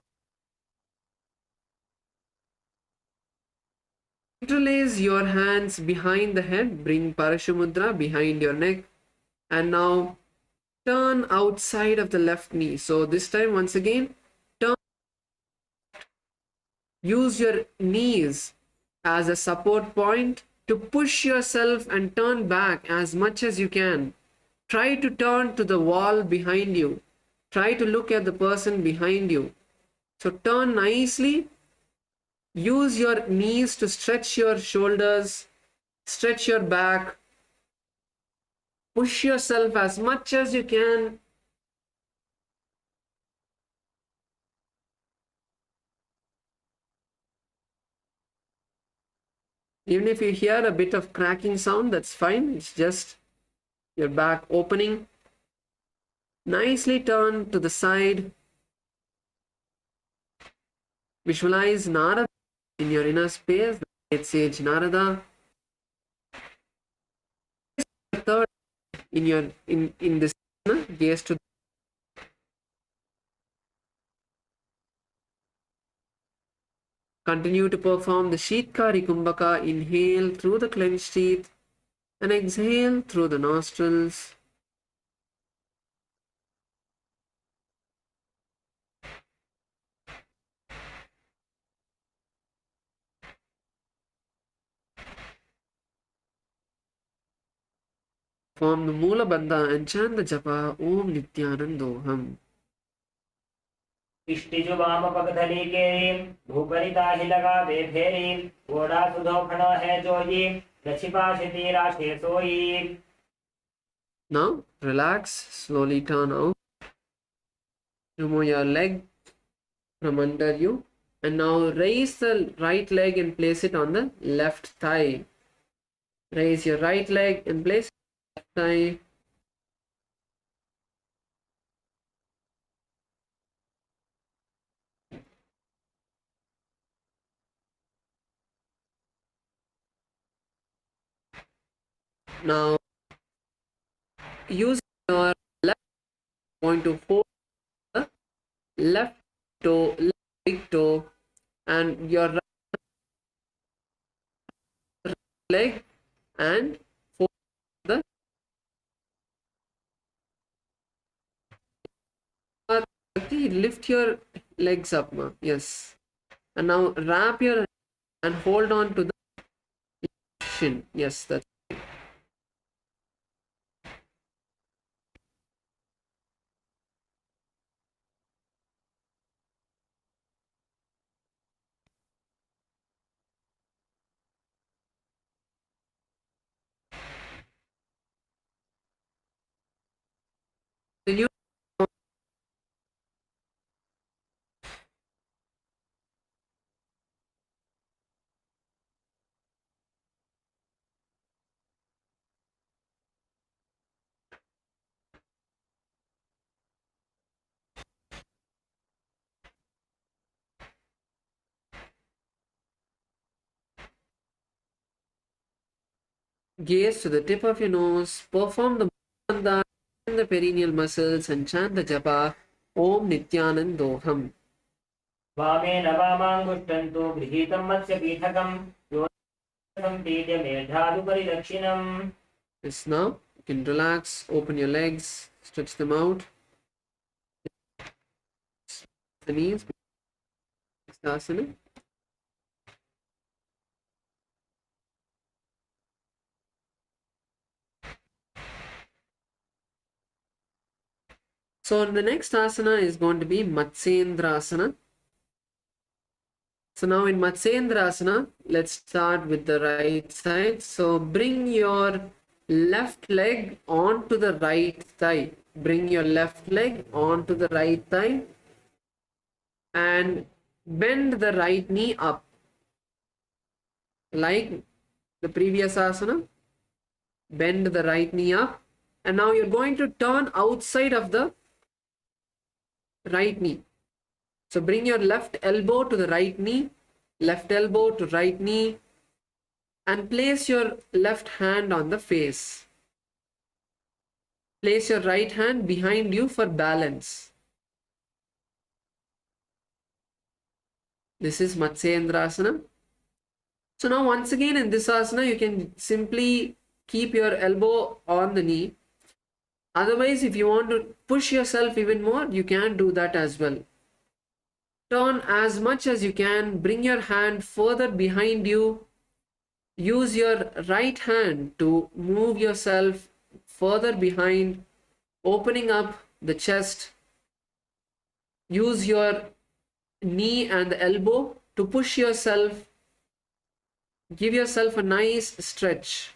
interlace your hands behind the head. Bring Parashamudra behind your neck. And now turn outside of the left knee. So this time once again, turn. Use your knees as a support point to push yourself and turn back as much as you can. Try to turn to the wall behind you. Try to look at the person behind you. So turn nicely. Use your knees to stretch your shoulders, stretch your back. Push yourself as much as you can. Even if you hear a bit of cracking sound, that's fine. It's just your back opening. Nicely turn to the side. Visualize Narada in your inner space, the great sage Narada. Third, in this gaze to continue to perform the Sheetkari Kumbhaka. Inhale through the clenched teeth and exhale through the nostrils. Form the Mula Bandha and chant the japa Om Nithyanandoham. इष्टिजु वाम पगधली केरी भूपरी ताहि लगा वे फेरी घोड़ा सुधो खड़ा है जोई दक्षिपा क्षिति राशे सोई. Now relax, slowly turn out. Remove your leg from under you. And now raise the right leg and place it on the left thigh. Raise your right leg and place it on the left thigh. Now use your left point to hold the left toe, left big toe, and your right leg and hold the lift your legs up, ma. Yes. And now wrap your and hold on to the shin. Yes, that's continue. Gaze to the tip of your nose. Perform the bandha in the perineal muscles and chant the japa Om Nithyanandoham. वामेन वामाङ्गुष्ठन्तु गृहीतं मत्स्य पीठकं योऽसं पीड्य मेधादुपरि दक्षिणम्. Yes, now you can relax, open your legs, stretch them out. The knees. Next asana. So the next asana is going to be Matsyendrasana. So now in Matsyendrasana, let's start with the right side. So bring your left leg onto the right thigh. Bring your left leg onto the right thigh and bend the right knee up. Like the previous asana, bend the right knee up. And now you're going to turn outside of the right knee. So bring your left elbow to the right knee, left elbow to right knee, and place your left hand on the face. Place your right hand behind you for balance. This is Matsyendrasana. So now once again in this asana, you can simply keep your elbow on the knee. Otherwise, if you want to push yourself even more, you can do that as well. Turn as much as you can. Bring your hand further behind you. Use your right hand to move yourself further behind, opening up the chest. Use your knee and the elbow to push yourself. Give yourself a nice stretch.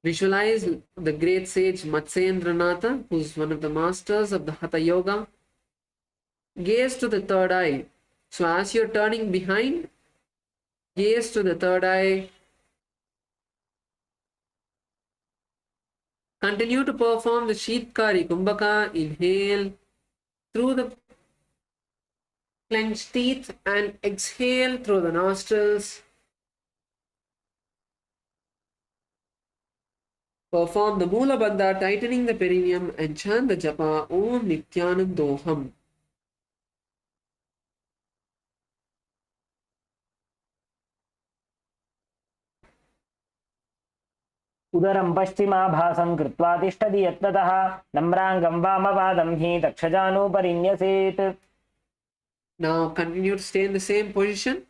Visualize the great sage Matsyendranatha, who is one of the masters of the Hatha Yoga. Gaze to the third eye. So as you're turning behind, gaze to the third eye. Continue to perform the Sheetkari Kumbhaka. Inhale through the clenched teeth and exhale through the nostrils. Perform the Mula Bandha, tightening the perineum, and chant the japa Om Nithyanandoham. उदरं पश्चिमाभासं कृत्वा तिष्ठति यत्नतः नम्राङ्गं वामपादं हि दक्षजानूपरि न्यसेत्. Now continue to stay in the same position.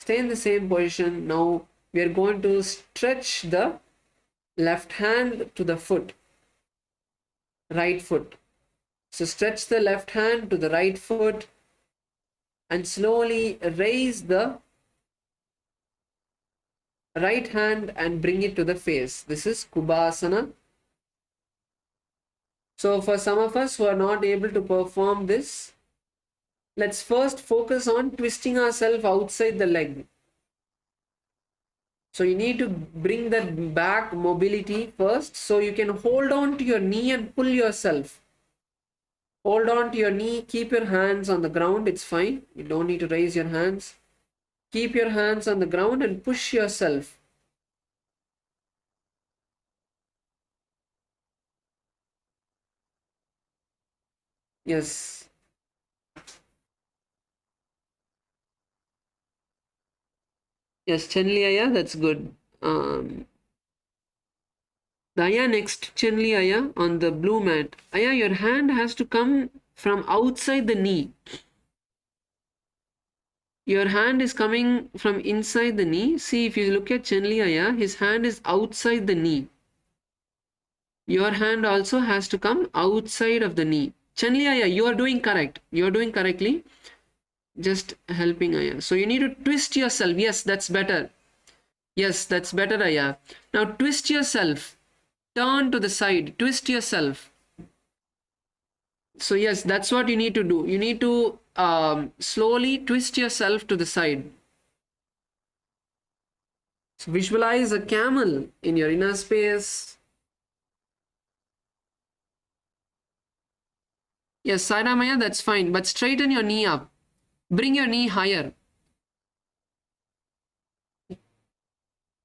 Stay in the same position. Now we are going to stretch the left hand to the foot, right foot. So stretch the left hand to the right foot and slowly raise the right hand and bring it to the face. This is Kubhasana. So for some of us who are not able to perform this, let's first focus on twisting ourselves outside the leg. So you need to bring that back mobility first, so you can hold on to your knee and pull yourself. Hold on to your knee, keep your hands on the ground, it's fine. You don't need to raise your hands. Keep your hands on the ground and push yourself. Yes. Yes, Chenli Aya, that's good. The Aya next, Chenli Aya on the blue mat. Aya, your hand has to come from outside the knee. Your hand is coming from inside the knee. See, if you look at Chenli Aya, his hand is outside the knee. Your hand also has to come outside of the knee. Chenli Aya, you are doing correct. You are doing correctly. Just helping Aya. So you need to twist yourself. Yes, that's better. Yes, that's better, Aya. Now twist yourself. Turn to the side. Twist yourself. So yes, that's what you need to do. You need to slowly twist yourself to the side. So visualize a camel in your inner space. Yes, Sairamaya, that's fine. But straighten your knee up. Bring your knee higher.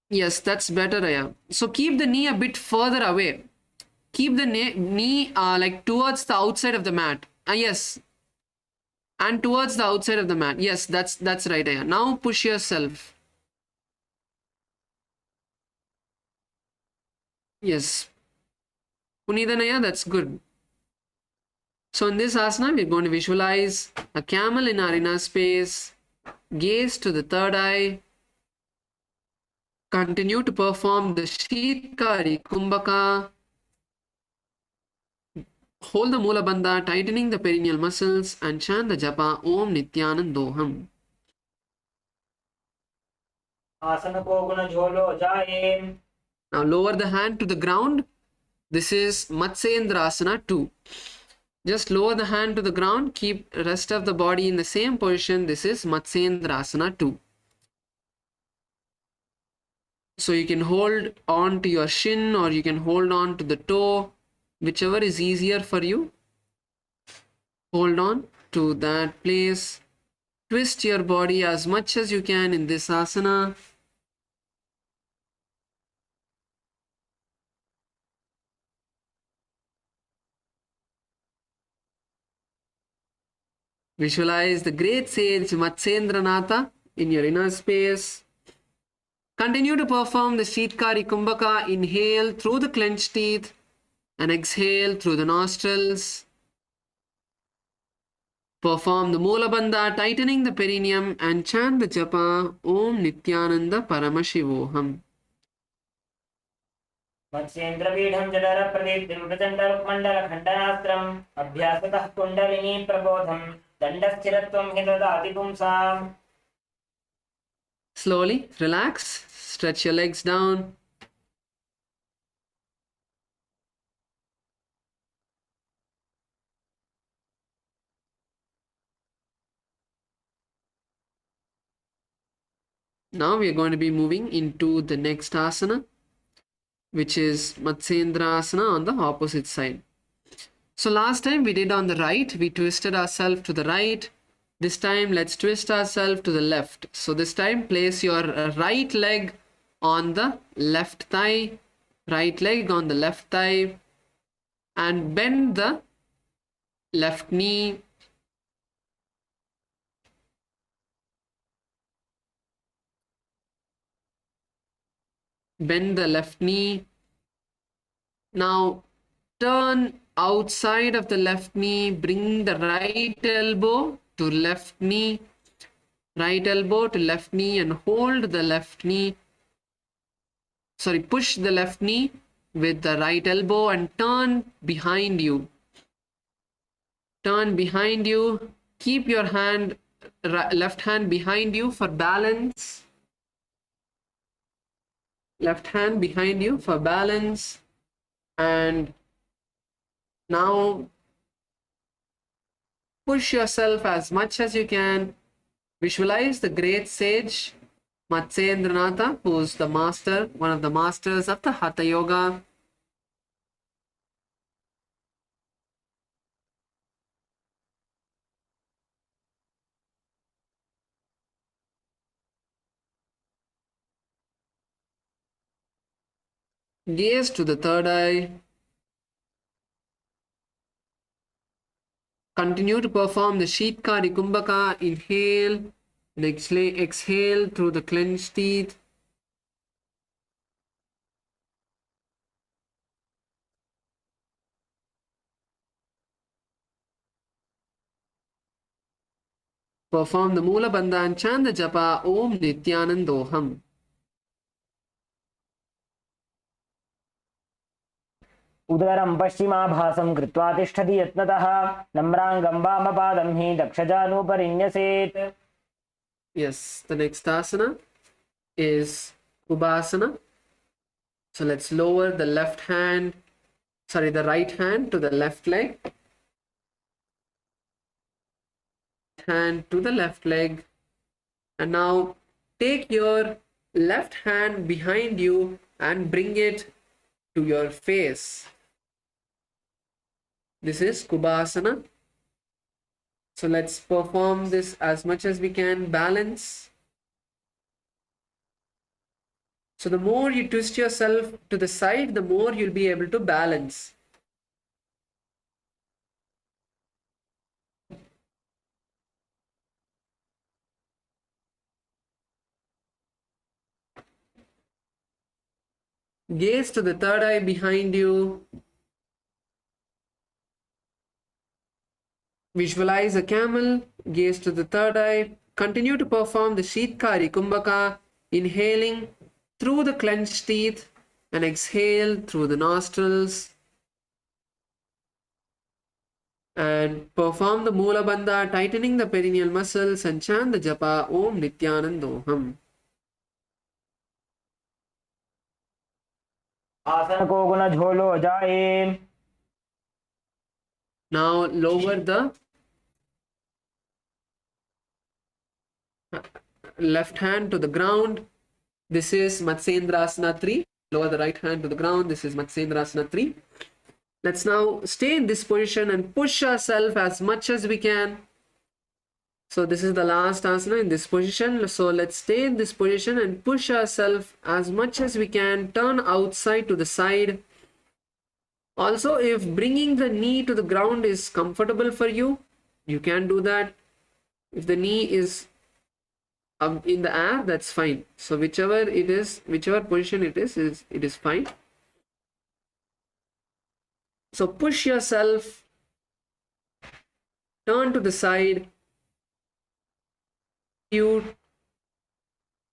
Yes, that's better, Aya. So keep the knee a bit further away. Keep the knee like towards the outside of the mat. Yes. And towards the outside of the mat. Yes, that's right, Aya. Now push yourself. Yes. Punidanaya, that's good. So in this asana, we're going to visualize a camel in our inner space. Gaze to the third eye. Continue to perform the Sheetkari Kumbhaka. Hold the Mula Bandha, tightening the perineal muscles, and chant the japa Om Nithyanandoham. आसन को गुण झोलो जाए. Now lower the hand to the ground. This is Matsyendrasana 2. Just lower the hand to the ground. Keep rest of the body in the same position. This is Matsyendrasana 2. So you can hold on to your shin or you can hold on to the toe, whichever is easier for you. Hold on to that place. Twist your body as much as you can in this asana. Visualize the great sage Matsyendranatha in your inner space. Continue to perform the Sheetkari Kumbhaka. Inhale through the clenched teeth and exhale through the nostrils. Perform the Mula Bandha, tightening the perineum, and chant the japa Om Nithyananda Paramashivoham. मत्स्येन्द्रपीठं जडर प्रदीप्तिं प्रचण्डमण्डलखण्डनास्त्रम् अभ्यासतः kundalini प्रबोधं दण्डस्थिरत्वं हि ददाति पुंसाम्. Slowly relax, stretch your legs down. Now we are going to be moving into the next asana, which is Matsyendrasana on the opposite side. So last time we did on the right, we twisted ourselves to the right. This time let's twist ourselves to the left. So this time place your right leg on the left thigh, right leg on the left thigh, and bend the left knee. Bend the left knee. Now turn outside of the left knee, bring the right elbow to left knee, right elbow to left knee, and hold the left knee. Sorry, push the left knee with the right elbow and turn behind you. Turn behind you. Keep your hand, left hand behind you for balance. Left hand behind you for balance. And now push yourself as much as you can. Visualize the great sage Matsyendranatha, who is the master, one of the masters of the Hatha Yoga. Gaze to the third eye. Continue to perform the Sheetkari Kumbhaka. Inhale and exhale through the clenched teeth. Perform the Mula Bandha and chant the japa Om Nithyanandoham. उदरं पश्चिमाभासं कृत्वा तिष्ठति यत्नतः नम्राङ्गं वामपादं हि दक्षजानुपरिन्यसेत्. Yes, the next asana is Ubhasana. So let's lower the the right hand to the left leg. Hand to the left leg. And now take your left hand behind you and bring it to your face. This is Kubhasana. So let's perform this as much as we can. Balance. So the more you twist yourself to the side, the more you'll be able to balance. Gaze to the third eye behind you. Visualize a camel. Gaze to the third eye. Continue to perform the Sheetkari Kumbhaka, inhaling through the clenched teeth and exhale through the nostrils. And perform the Mula Bandha, tightening the perineal muscles, and chant the japa Om Nithyanandoham. आसन को गुना झोलो जाए. Now lower the left hand to the ground. This is Matsyendrasana 3. Lower the right hand to the ground. This is Matsyendrasana 3. Let's now stay in this position and push ourselves as much as we can. So this is the last asana in this position. So let's stay in this position and push ourselves as much as we can. Turn outside to the side. Also, if bringing the knee to the ground is comfortable for you, you can do that. If the knee is up in the air, that's fine. So whichever it is, whichever position it is fine. So push yourself, turn to the side, you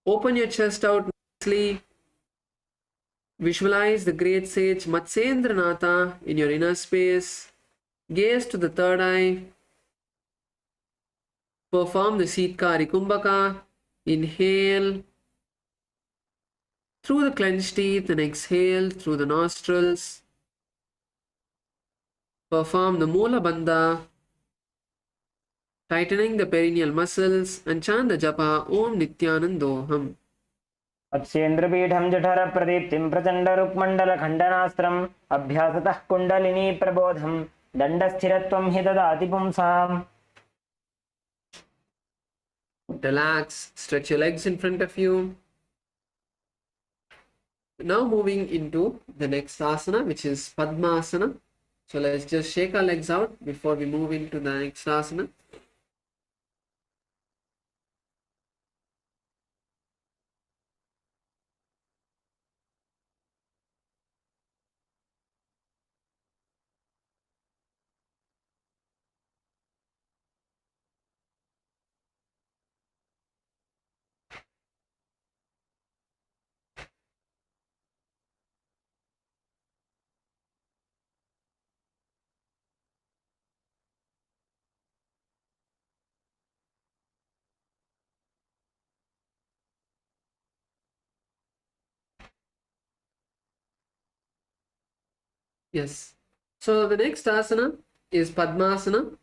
open your chest out nicely. Visualize the great sage Matsyendranatha in your inner space. Gaze to the third eye. Perform the Sheetkari Kumbhaka. Inhale through the clenched teeth and exhale through the nostrils. Perform the Mula Bandha, tightening the perineal muscles, and chant the japa Om Nithyanandoham. मत्स्येन्द्रपीठं जठर प्रदीप्तिं प्रचंड रुक्मंडल खंडनास्त्रम् अभ्यासतः कुंडलिनी प्रबोधं दंडस्थिरत्वं हि ददाति पुंसाम्. Relax, stretch your legs in front of you. Now moving into the next asana, which is Padmasana. So let's just shake our legs out before we move into the next asana. Yes. So the next asana is Padmasana.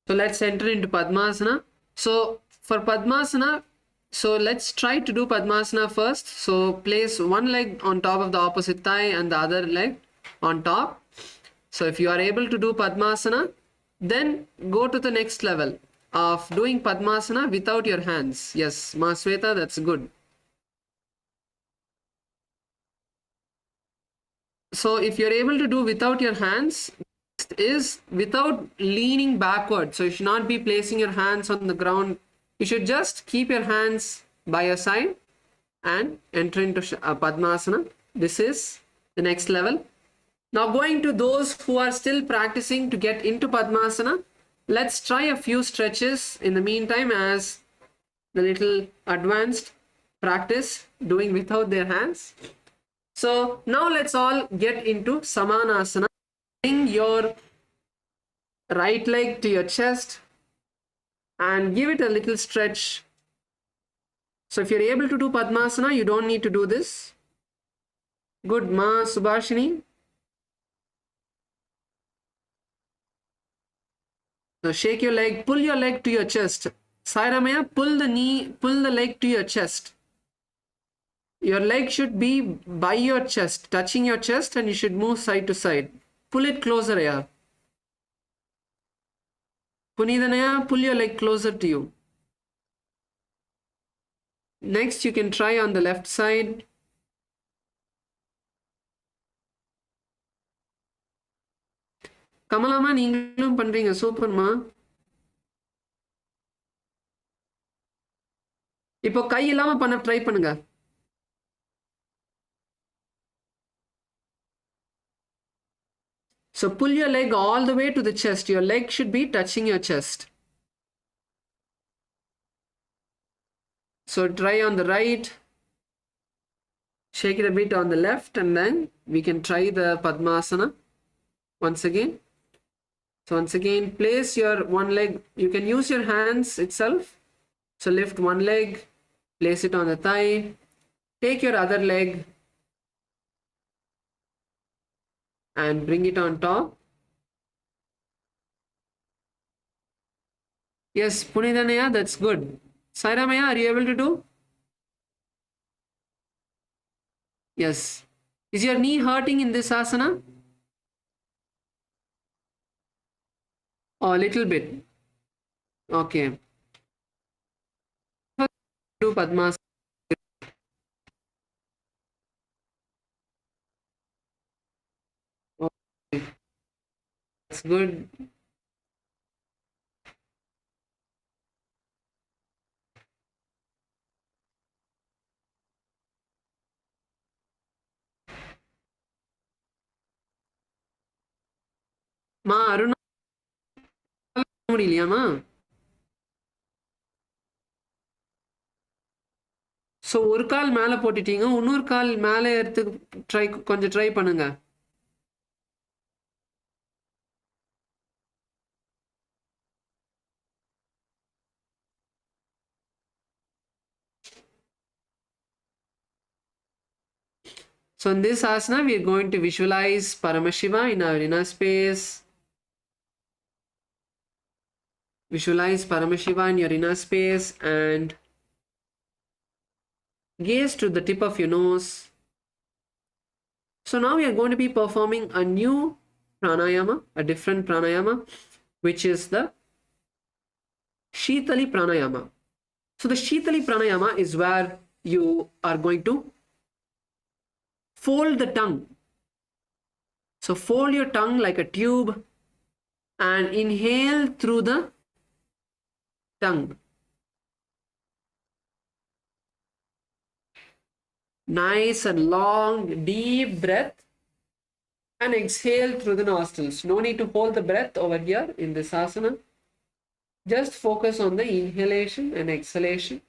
So let's enter into Padmasana. So for Padmasana, so let's try to do Padmasana first. So place one leg on top of the opposite thigh and the other leg on top. So if you are able to do Padmasana, then go to the next level of doing Padmasana without your hands. Yes, Masweta, that's good. So if you're able to do without your hands, is without leaning backward. So you should not be placing your hands on the ground. You should just keep your hands by your side and enter into Padmasana. This is the next level. Now going to those who are still practicing to get into Padmasana, let's try a few stretches in the meantime as the little advanced practice doing without their hands. So now let's all get into Samanasana. Bring your right leg to your chest and give it a little stretch. So if you're able to do Padmasana, you don't need to do this. Good, Ma Subhashini. So shake your leg, pull your leg to your chest. Sairamaya, pull the leg to your chest. Your leg should be by your chest, touching your chest, and you should move side to side. Pull it closer, yeah. Puneethanaya, pull your leg closer to you. Next, you can try on the left side. Kamalama, நீங்களும் பண்றீங்க சூப்பர்மா. இப்போ கை இல்லாம பண்ண try பண்ணுங்க. So pull your leg all the way to the chest. Your leg should be touching your chest. So try on the right. Shake it a bit on the left, and then we can try the Padmasana once again. So once again, place your one leg. You can use your hands itself. So lift one leg, place it on the thigh. Take your other leg and bring it on top. Yes, Punithanaya, that's good. Sairamaya, are you able to do? Yes. Is your knee hurting in this asana? Oh, a little bit. Okay. Do Padmasana. Okay. That's good. Ma Aruna முடியலையாமா? So ஒரு கால் மேலே போட்டுட்டீங்க, இன்னொரு கால் மேலே எடுத்து கொஞ்சம் try பண்ணுங்க. So in this asana, we are going to visualize Paramashiva in our inner space. Visualize Paramashiva in your inner space and gaze to the tip of your nose. So now we are going to be performing a new pranayama, a different pranayama, which is the Shitali pranayama. So the Shitali pranayama is where you are going to fold the tongue. So fold your tongue like a tube and inhale through the tongue. Nice and long, deep breath and exhale through the nostrils. No need to hold the breath over here in this asana. Just focus on the inhalation and exhalation.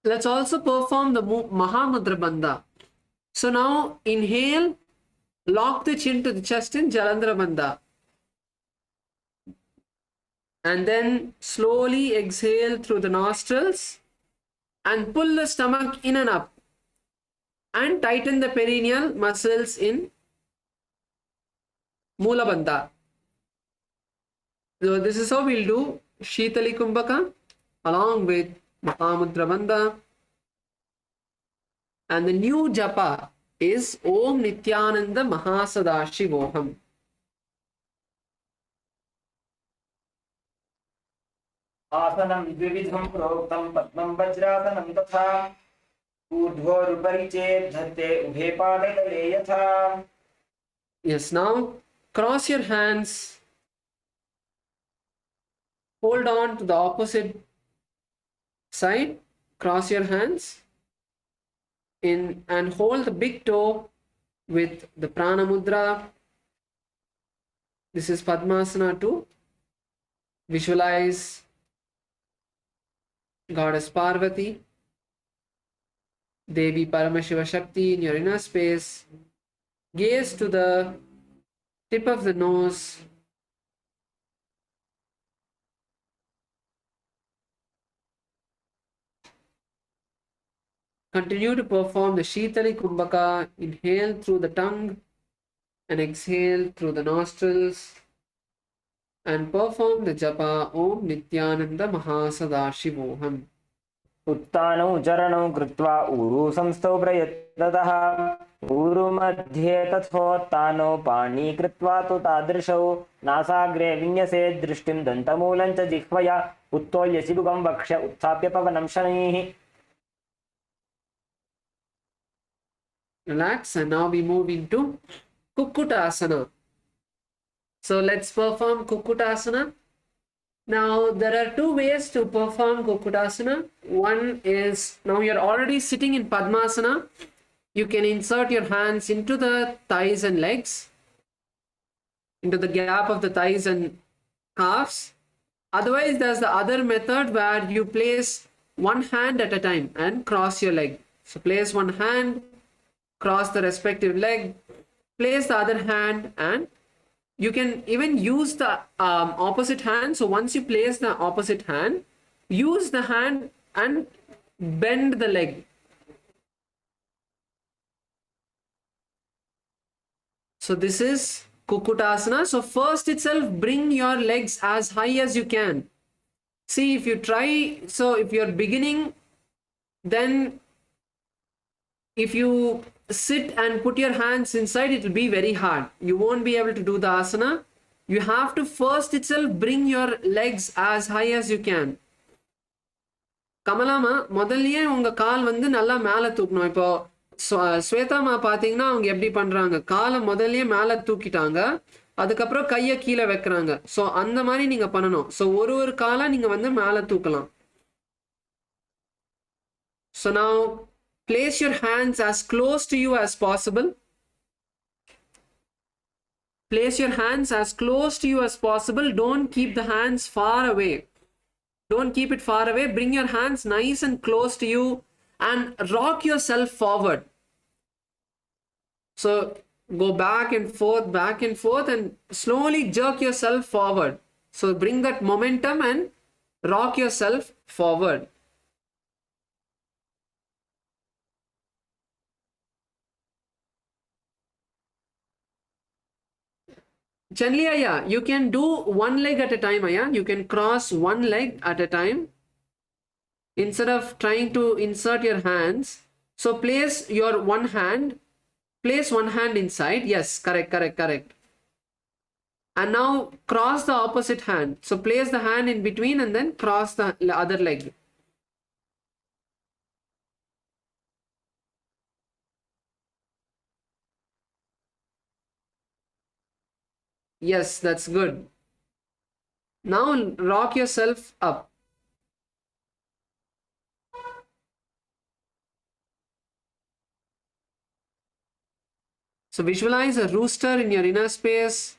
Let's also perform the Mahamudra Bandha. So now inhale, lock the chin to the chest in Jalandhara Bandha. And then slowly exhale through the nostrils and pull the stomach in and up. And tighten the perineal muscles in Mula Bandha. So this is how we'll do Shitali Kumbhaka along with Mahamudra Bandha. And the new japa is Om Nithyananda Mahasadashivoham. आसनं द्विविधं प्रोक्तं पद्मं वज्रासनं तथा ऊर्ध्वोरुपरि चेत् धत्ते उभे पादतले यथा. Yes, now cross your hands. Hold on to the opposite side. Cross your hands in and hold the big toe with the prana mudra. This is Padmasana 2. Visualize Goddess Parvati, Devi Paramashiva Shakti in your inner space. Gaze to the tip of the nose. Continue to perform the Shitali Kumbhaka. Inhale through the tongue and exhale through the nostrils. And perform the japa Om Nithyananda Mahasadashivoham. उत्तानौ चरणौ कृत्वा ऊरु संस्थौ प्रयत्नतः ऊरु मध्ये तथोत्तानौ पाणी कृत्वा तु तादृशौ नासाग्रे विन्यसेत् दृष्टिं दन्तमूलं च जिह्वया उत्तोल्य शिबुकं वक्ष उत्थाप्य पवनं शनैः. Relax, and now we move into Kukutasana. So let's perform Kukutasana. Now there are two ways to perform Kukutasana. One is, now you're already sitting in Padmasana. You can insert your hands into the thighs and legs, into the gap of the thighs and calves. Otherwise, there's the other method where you place one hand at a time and cross your leg. So place one hand, cross the respective leg, place the other hand, and you can even use the opposite hand. So once you place the opposite hand, use the hand and bend the leg. So this is Kukutasana. So first itself, bring your legs as high as you can. See, if you try, so if you're beginning, then if you sit and put your hands inside, it will be very hard. You won't be able to do the asana. You have to first itself bring your legs as high as you can. கமலாமா முதல்லயே உங்க கால் வந்து நல்லா மேலே தூக்கணும். இப்போ ஸ்வேதாமா பார்த்தீங்கன்னா அவங்க எப்படி பண்றாங்க, காலை முதல்லயே மேலே தூக்கிட்டாங்க, அதுக்கப்புறம் கையை கீழே வைக்கிறாங்க. ஸோ அந்த மாதிரி நீங்க பண்ணணும். ஸோ ஒரு காலை நீங்க வந்து மேலே தூக்கலாம். So now place your hands as close to you as possible. Place your hands as close to you as possible. Don't keep the hands far away. Don't keep it far away. Bring your hands nice and close to you and rock yourself forward. So go back and forth and slowly jerk yourself forward. So bring that momentum and rock yourself forward. Generally, Aya, you can do one leg at a time, Aya. You can cross one leg at a time instead of trying to insert your hands. So place your one hand inside. Yes, correct. And now cross the opposite hand. So place the hand in between and then cross the other leg. Yes, that's good. Now rock yourself up. So visualize a rooster in your inner space.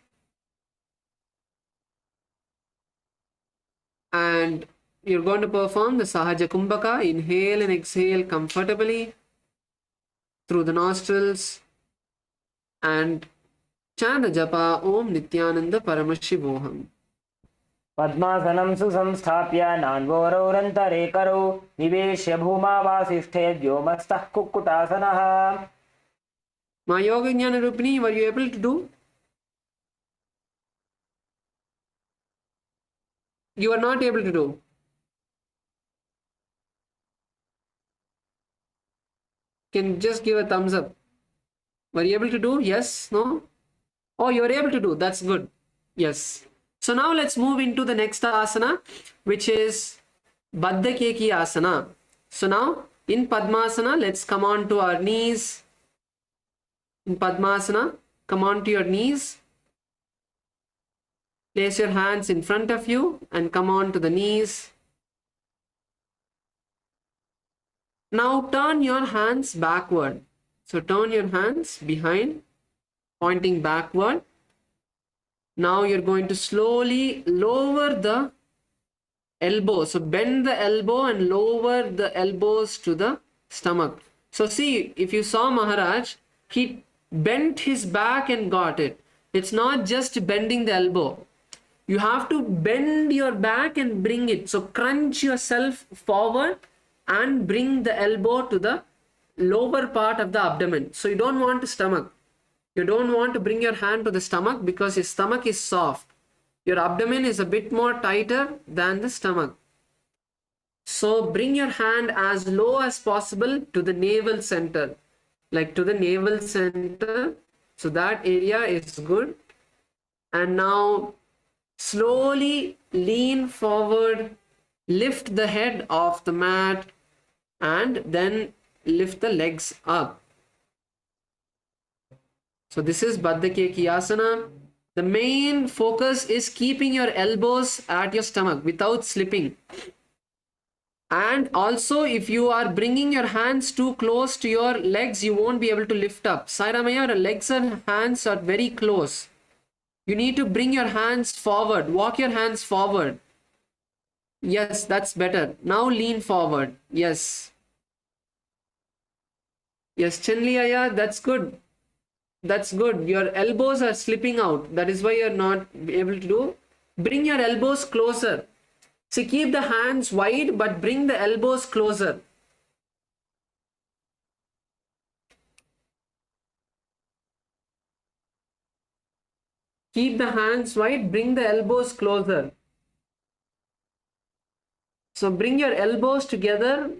And you're going to perform the Sahaja Kumbhaka. Inhale and exhale comfortably through the nostrils. And chant the japa Om Nithyananda Paramashivoham. पद्मासनं सुसंस्थाप्य नान्वोरौरन्तरेकरौ निवेश्य भूमावासिष्ठे व्योमस्थः कुक्कुटासनः. My Yoga Jnana Rupini, were you able to do? You are not able to do. Can just give a thumbs up. Were you able to do? Yes? No? Oh, you were able to do. That's good. Yes. So now let's move into the next asana, which is Baddha Keki Asana. So now in Padmasana, let's come on to our knees. In Padmasana, come on to your knees. Place your hands in front of you and come on to the knees. Now turn your hands backward. So turn your hands behind, pointing backward. Now you're going to slowly lower the elbow. So bend the elbow and lower the elbows to the stomach. So see, if you saw Maharaj, he bent his back and got it. It's not just bending the elbow. You have to bend your back and bring it. So crunch yourself forward and bring the elbow to the lower part of the abdomen. So you don't want the stomach. You don't want to bring your hand to the stomach because your stomach is soft. Your abdomen is a bit more tighter than the stomach. So bring your hand as low as possible to the navel center. Like to the navel center. So that area is good. And now slowly lean forward, lift the head off the mat, and then lift the legs up. So this is Baddha Kiyasana. The main focus is keeping your elbows at your stomach without slipping. And also, if you are bringing your hands too close to your legs, you won't be able to lift up. Sairamaya, your legs and hands are very close. You need to bring your hands forward. Walk your hands forward. Yes, that's better. Now lean forward. Yes. Yes, Chenliaya, that's good. That's good. Your elbows are slipping out. That is why you're not able to do. Bring your elbows closer. See, keep the hands wide, but bring the elbows closer. Keep the hands wide, bring the elbows closer. So bring your elbows together.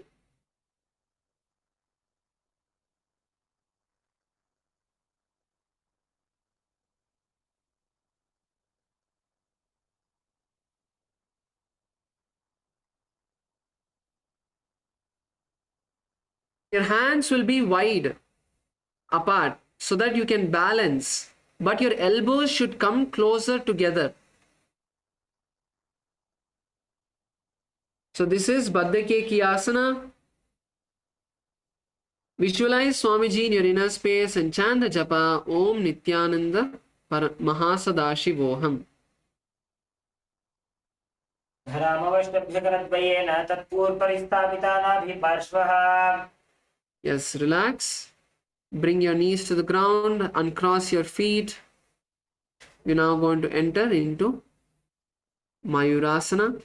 Your hands will be wide apart so that you can balance, but your elbows should come closer together. So this is Baddha Kiyasana. Visualize Swamiji in your inner space and chant the japa Om Nithyananda Mahasadashivoham. धरामवष्टभ्यकरद्वयेन तत्पूर्वपरिस्थापितानाभिपार्श्वः. Yes, relax. Bring your knees to the ground, uncross your feet. You're now going to enter into Mayurasana.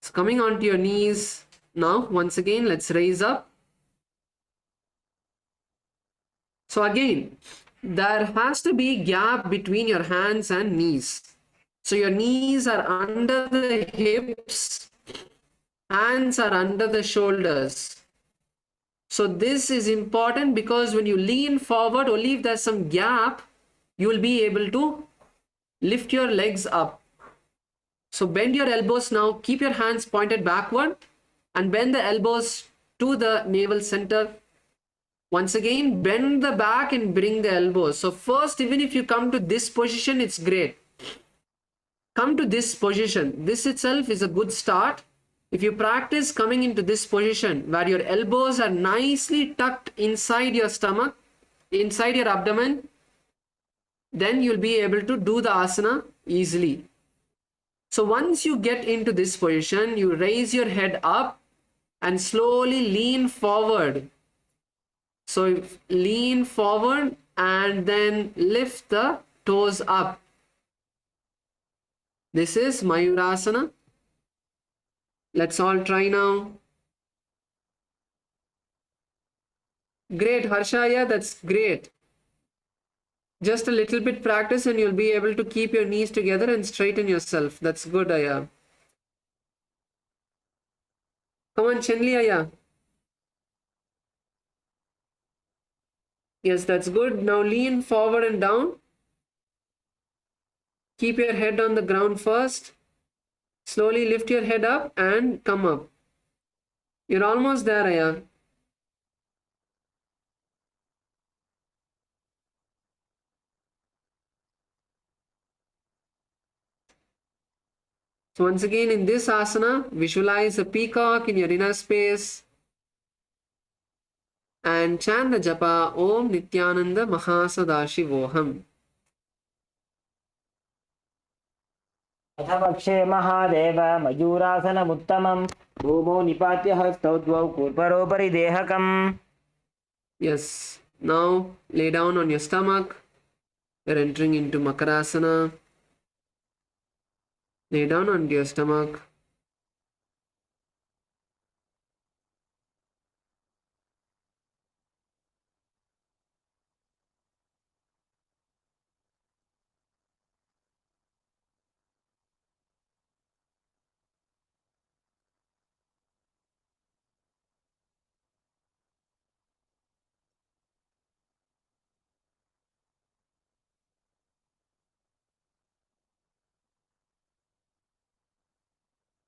So coming onto your knees. Now, once again, let's raise up. So again, there has to be gap between your hands and knees. So your knees are under the hips, hands are under the shoulders. So this is important because when you lean forward, only if there's some gap, you will be able to lift your legs up. So bend your elbows now, keep your hands pointed backward and bend the elbows to the navel center. Once again, bend the back and bring the elbows. So first, even if you come to this position, it's great. Come to this position. This itself is a good start. If you practice coming into this position where your elbows are nicely tucked inside your stomach, inside your abdomen, then you'll be able to do the asana easily. So once you get into this position, you raise your head up and slowly lean forward. So lean forward and then lift the toes up. This is Mayurasana. Let's all try now. Great, Harshaya, that's great. Just a little bit practice and you'll be able to keep your knees together and straighten yourself. That's good, Aya. Come on, Chenli, Aya. Yes, that's good. Now lean forward and down. Keep your head on the ground first. Slowly lift your head up and come up. You're almost there, Aya. So once again, in this asana, visualize a peacock in your inner space and chant the japa Om Nithyananda Mahasadashivoham. अथ पक्षे महादेव मयूरासनमुत्तमं भूमौ निपात्य हस्तौ द्वौ कूर्परोपरि देहकम्. Yes. Now lay down on your stomach. You're entering into Makarasana. Lay down on your stomach.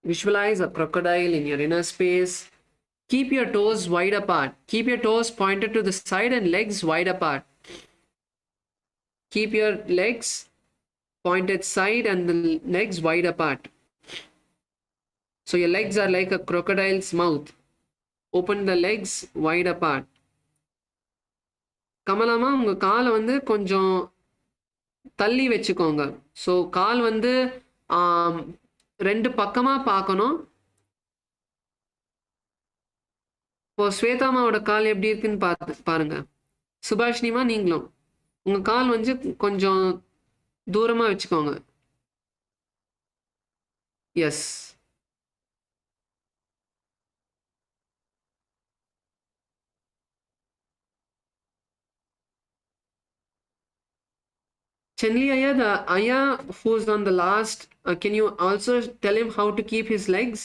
Visualize a crocodile in your inner space. Keep your toes wide apart. Keep your toes pointed to the side and legs wide apart. Keep your legs pointed side and the legs wide apart. So your legs are like a crocodile's mouth. Open the legs wide apart. கமலமா உங்க காலை வந்து கொஞ்சம் தள்ளி வச்சுக்கோங்க. So கால் வந்து ரெண்டு பக்கமா பார்க்கணும். இப்போ ஸ்வேதாமாவோட கால் எப்படி இருக்குன்னு பாருங்க. சுபாஷினிமா நீங்களும் உங்க கால் வந்து கொஞ்சம் தூரமா வச்சுக்கோங்க. S. Chenli Aya, the Aya who's on the last, can you also tell him how to keep his legs?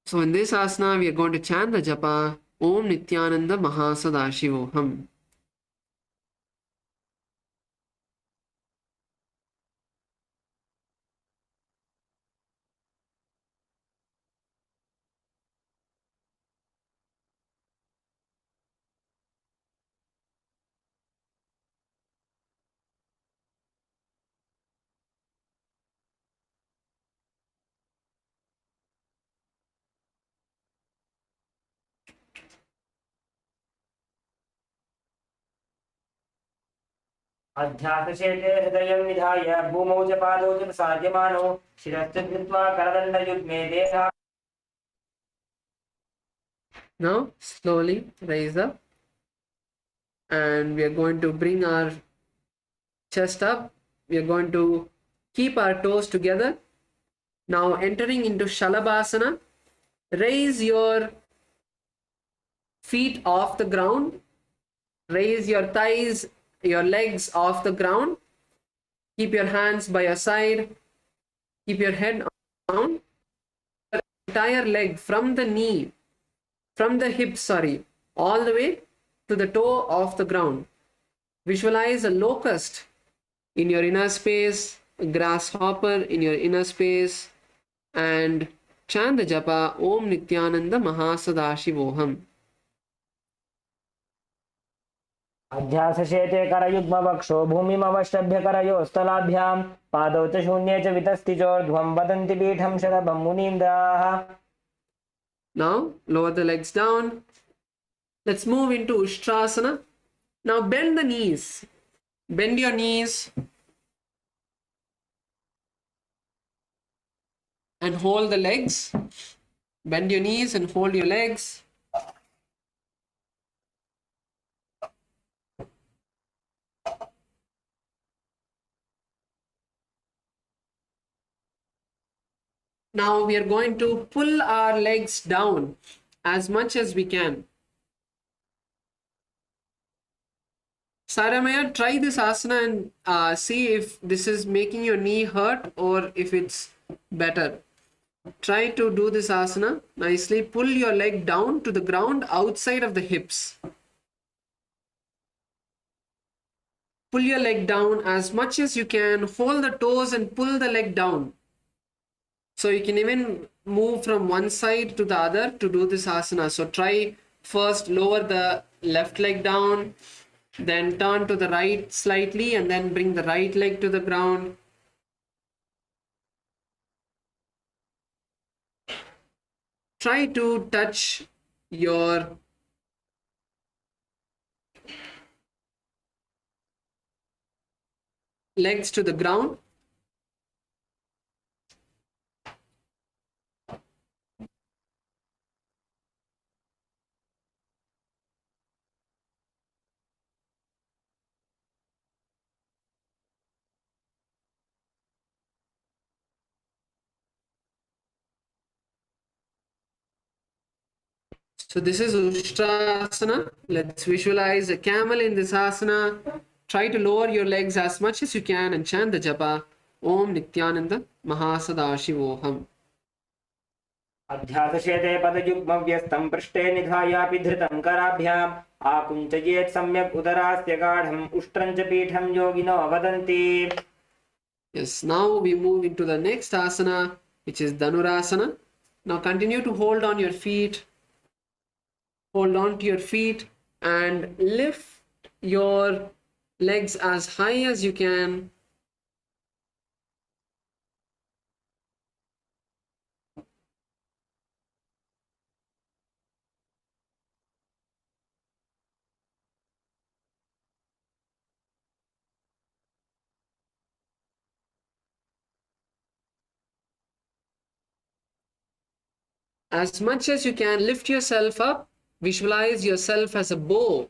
So in this asana, we are going to chant the japa, Om Nithyananda Mahasadashivoham. अध्यासशेते हृदयं निधाय भूमौ च पादौ च प्रसाद्यमानौ शिरश्च धृत्वा करदण्डयुग्मे देहा. Now slowly raise up and we are going to bring our chest up. We are going to keep our toes together. Now entering into Shalabhasana. Raise your feet off the ground. Raise your thighs, your legs off the ground. Keep your hands by your side. Keep your head down. Your entire leg from the knee, from the hip, all the way to the toe off the ground. Visualize a locust in your inner space, a grasshopper in your inner space, and chant the japa Om Nithyananda Mahasadashivoham. अध्यासशेते करयुग्मवक्षो भूमिमवष्टभ्य करयोस्तलाभ्यां पादौ च शून्ये च वितस्तिचोर्ध्वं वदन्ति पीठं शरभं मुनीन्द्राः. Now lower the legs down. Let's move into Ushtrasana. Now bend the knees. Bend your knees and hold the legs. Bend your knees and hold your legs. Now we are going to pull our legs down as much as we can. Saramaya, try this asana and see if this is making your knee hurt or if it's better. Try to do this asana nicely. Pull your leg down to the ground outside of the hips. Pull your leg down as much as you can. Hold the toes and pull the leg down. So you can even move from one side to the other to do this asana. So try first lower the left leg down Then turn to the right slightly and then bring the right leg to the ground. Try to touch your legs to the ground. So this is Ushtrasana. Let's visualize a camel in this asana. Try to lower your legs as much as you can and chant the japa. Om Nithyananda Mahasadashivoham. अध्यासशेते पदयुग्मव्यस्तं पृष्ठे निधायापि धृतं कराभ्याम् आकुञ्चयेत् सम्यक् उदरास्य गाढम् उष्ट्रं च पीठं योगिनो वदन्ति. Yes, now we move into the next asana, which is Dhanurasana. Now continue to hold on your feet. Hold on to your feet and lift your legs as high as you can. As much as you can, lift yourself up. Visualize yourself as a bow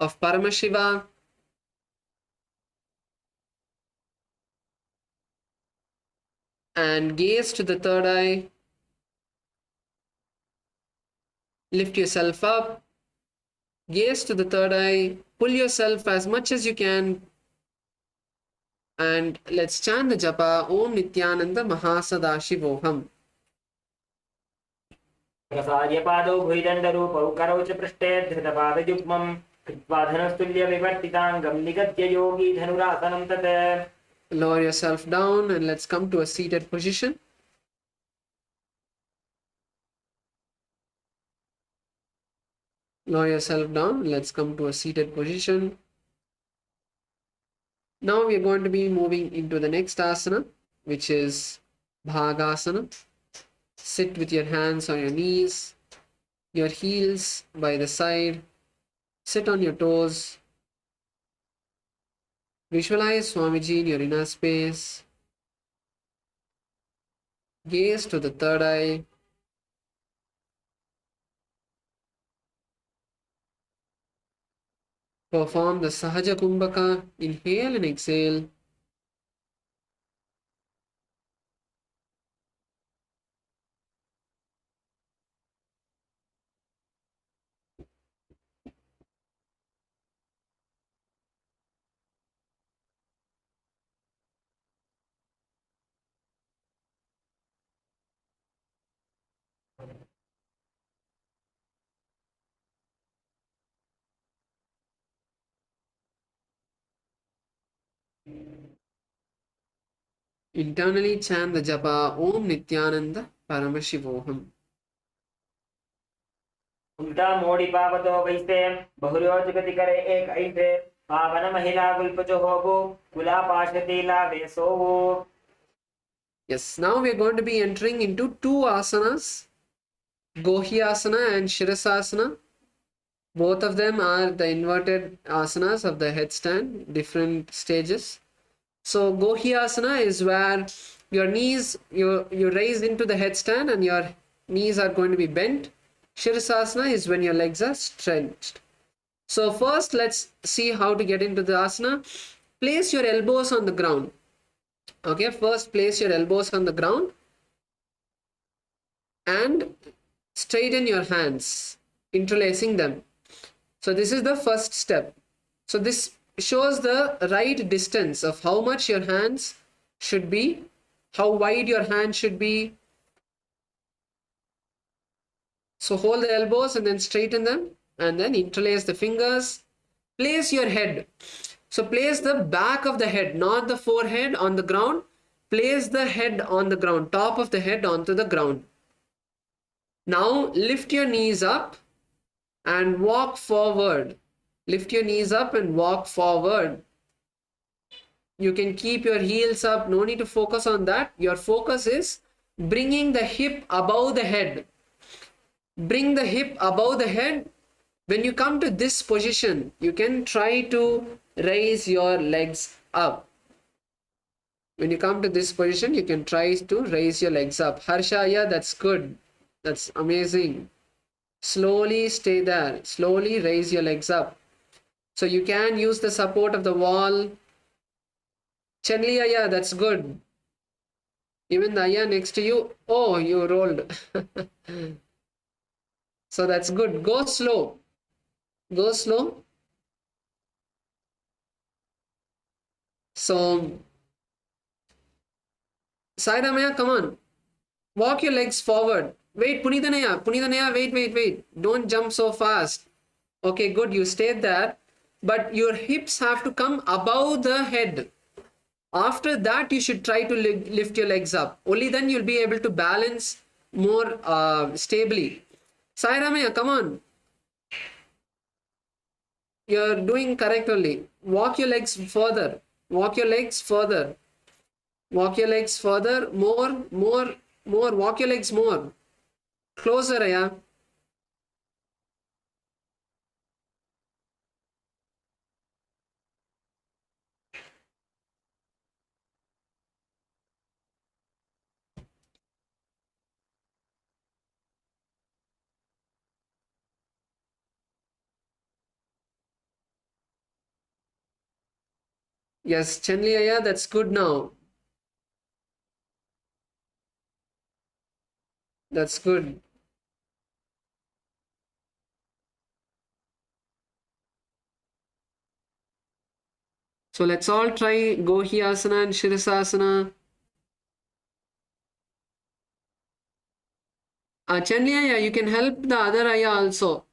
of Paramashiva. And gaze to the third eye. Lift yourself up. Gaze to the third eye. Pull yourself as much as you can. And let's chant the japa. Om Nithyananda Mahasadashivoham. प्रसार्य पादौ भुजदण्डरूपौ करौ च पृष्ठे धृतपादयुग्मं कृत्वा धनुस्तुल्यविवर्तिताङ्गं निगद्य योगी धनुरासनं तत्. Lower yourself down and let's come to a seated position. Lower yourself down. Let's come to a seated position. Now we are going to be moving into the next asana, which is Bhagasana. Sit with your hands on your knees, your heels by the side. Sit on your toes. Visualize Swamiji in your inner space. Gaze to the third eye. Perform the Sahaja Kumbhaka. Inhale and exhale. Internally chant the japa Om Nithyananda Paramashivoham. उल्टा मोड़ी पावतो वैसे बहुरोचकति करे एक ऐसे पावन महिला गुल्पचो होगो कुला पाशतीला वेसोवो. Yes, now we are going to be entering into two asanas, Gohyasana and Shirasasana. Both of them are the inverted asanas of the headstand, different stages. So Gohyasana is where your knees, you raise into the headstand and your knees are going to be bent. Shirasasana is when your legs are stretched. So first let's see how to get into the asana. Place your elbows on the ground. Okay, first place your elbows on the ground and straighten your hands, interlacing them. So this is the first step. So this shows the right distance of how much your hands should be, how wide your hand should be. So hold the elbows and then straighten them and then interlace the fingers. Place your head. So place the back of the head, not the forehead, on the ground. Place the head on the ground, top of the head onto the ground. Now lift your knees up and walk forward Lift your knees up and walk forward. You can keep your heels up. No need to focus on that. Your focus is bringing the hip above the head. Bring the hip above the head. When you come to this position, you can try to raise your legs up. When you come to this position, you can try to raise your legs up. Harsha, yeah, that's good. That's amazing. Slowly stay there. Slowly raise your legs up. So you can use the support of the wall. Chenliya, yeah, that's good. Even the ayah next to you, oh, you rolled. So that's good. Go slow. Go slow. So, Sairamaya, come on. Walk your legs forward. Wait, Punithanaya, wait. Don't jump so fast. Okay, good. You stayed there. But your hips have to come above the head. After that, you should try to lift your legs up. Only then you'll be able to balance more stably. Sairamaya, come on. You're doing correct only. Walk your legs further. Walk your legs further. Walk your legs further. More. Walk your legs more. Closer, Aya. Yes, Chenli, Aya, that's good now. That's good. So let's all try Gohyasana and Shirasasana. Chenli, Aya, you can help the other Aya also.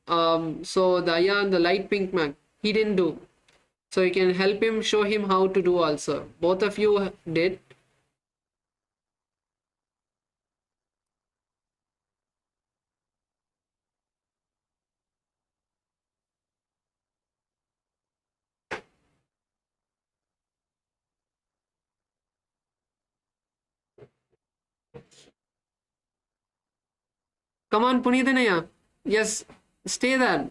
So the Aya on the light pink mat, he didn't do. So you can help him, show him how to do also. Both of you did. Come on, Punithanaya. Yes, stay there.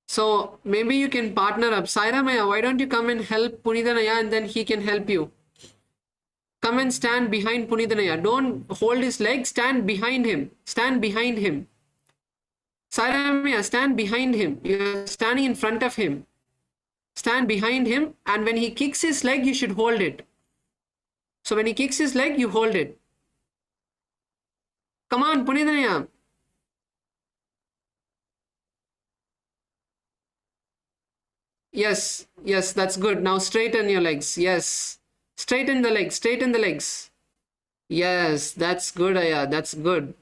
So maybe you can partner up. Sairamaya, why don't you come and help Punithanaya and then he can help you. Come and stand behind Punithanaya. Don't hold his leg. Stand behind him. Stand behind him. Sairamaya, stand behind him. You're standing in front of him. Stand behind him, and when he kicks his leg, you should hold it. So when he kicks his leg, you hold it. Come on, Punithanaya. Yes, that's good. Now straighten your legs. Yes. Straighten the legs. Straighten the legs. Yes, that's good, Aya. That's good.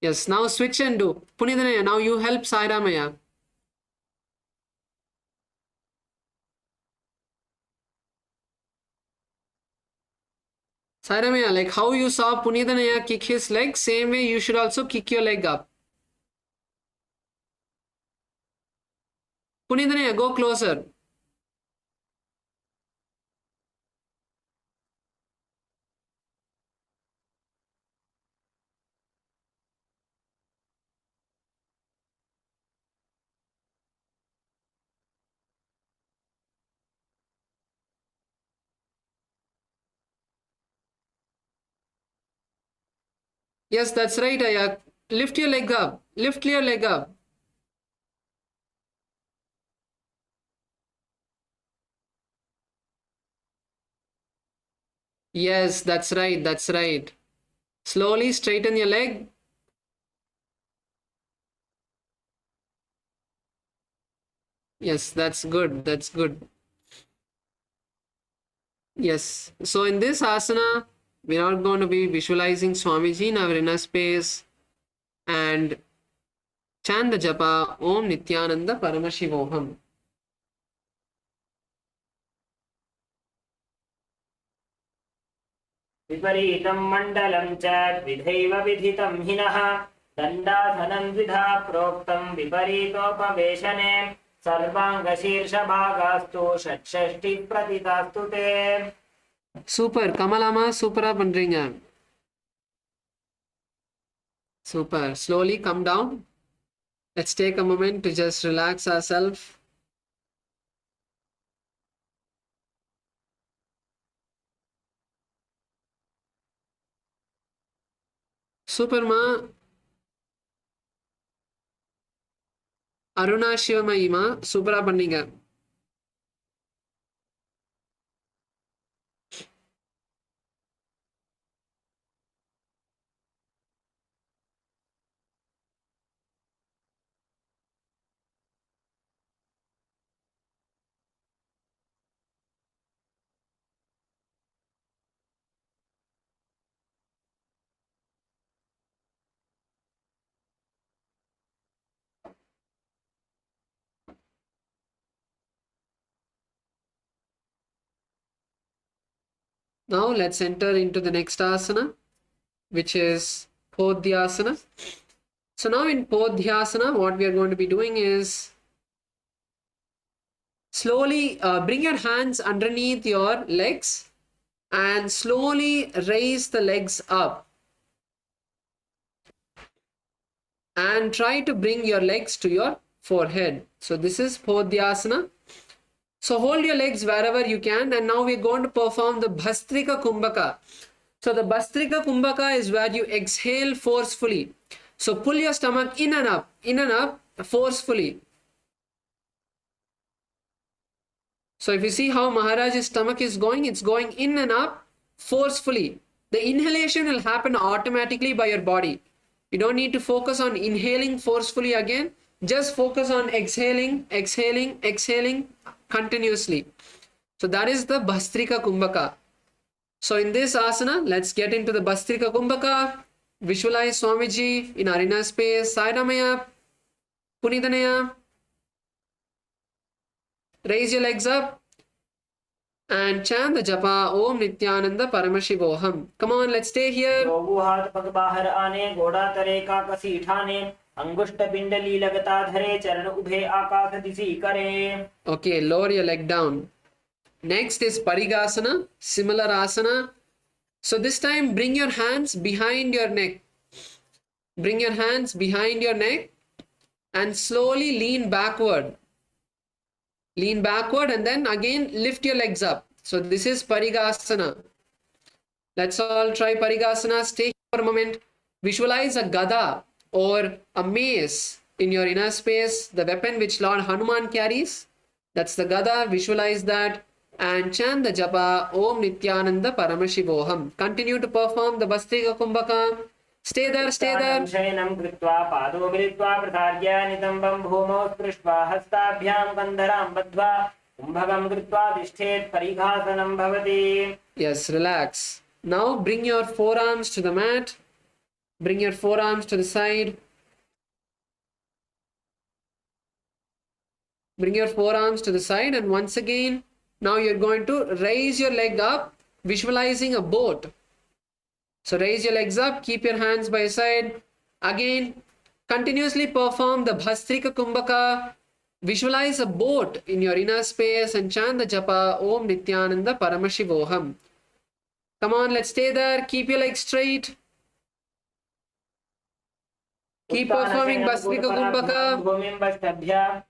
Yes, now switch and do. Punithanaya, now you help Sairamaya. Sairamaya, like how you saw Punithanaya kick his leg, same way you should also kick your leg up. Punithanaya, go closer. Yes, that's right, Aya. Lift your leg up. Lift your leg up. Yes, that's right. That's right. Slowly straighten your leg. Yes, that's good. That's good. Yes. So in this asana, we're not going to be visualizing Swamiji in our inner space and Chant the japa Om Nithyananda Paramashivoham. विपरीतं मण्डलं च द्विधैव विधितं हिनः दण्डाधनं द्विधा प्रोक्तं विपरीतोपवेशने सर्वाङ्गशीर्षभागास्तु षट्षष्टिप्रतितास्तु ते. Super. Kamalama, supera பண்றீங்க. Super. Slowly come down. Let's take a moment to just relax ourselves. Superma. Aruna Shivamaima, supera பண்ணீங்க. Now let's enter into the next asana, which is Podhyasana. So now in Podhyasana, what we are going to be doing is slowly bring your hands underneath your legs and slowly raise the legs up. And try to bring your legs to your forehead. So this is Podhyasana. So hold your legs wherever you can, and now we're going to perform the Bhastrika Kumbhaka. So the Bhastrika Kumbhaka is where you exhale forcefully. So pull your stomach in and up forcefully. So if you see how Maharaj's stomach is going, it's going in and up forcefully. The inhalation will happen automatically by your body. You don't need to focus on inhaling forcefully again. Just focus on exhaling, exhaling, exhaling continuously. So that is the Bhastrika Kumbhaka. So in this asana, let's get into the Bhastrika Kumbhaka. Visualize Swamiji in our inner space. Saidamaya, Punidanaya. Raise your legs up and chant the japa Om Nithyananda Paramashivoham. Come on, let's stay here. Dogu हाथ पग बाहर आने गोड़ा तरे का कसी ठाने अंगुष्ठ पिंडली लगता धरे चरण उभे आकाश दिशि करे. Okay, lower your leg down. Next is Parigasana, similar asana. So this time bring your hands behind your neck. Bring your hands behind your neck and slowly lean backward. Lean backward and then again lift your legs up. So this is Parigasana. Let's all try Parigasana. Stay for a moment. Visualize a gada or a mace in your inner space, the weapon which Lord Hanuman carries. That's the gada. Visualize that and chant the japa Om Nithyananda Paramashivoham. Continue to perform the Bhastrika Kumbhaka. Stay there, stay there. शयनं कृत्वा पादो मिलित्वा प्रसार्य नितम्बं भूमौ स्पृष्ट्वा हस्ताभ्यां कन्धरां बद्ध्वा कुम्भकं कृत्वा तिष्ठेत् परिघासनं भवति. Yes, relax. Now bring your forearms to the mat. Bring your forearms to the side. Bring your forearms to the side and once again, now you're going to raise your leg up, visualizing a boat. So raise your legs up, keep your hands by your side. Again, continuously perform the Bhastrika Kumbhaka. Visualize a boat in your inner space and chant the japa Om Nithyananda Paramashivoham. Come on, let's stay there. Keep your legs straight. Keep performing Bhastrika Kumbhaka. भूमिं बष्टभ्य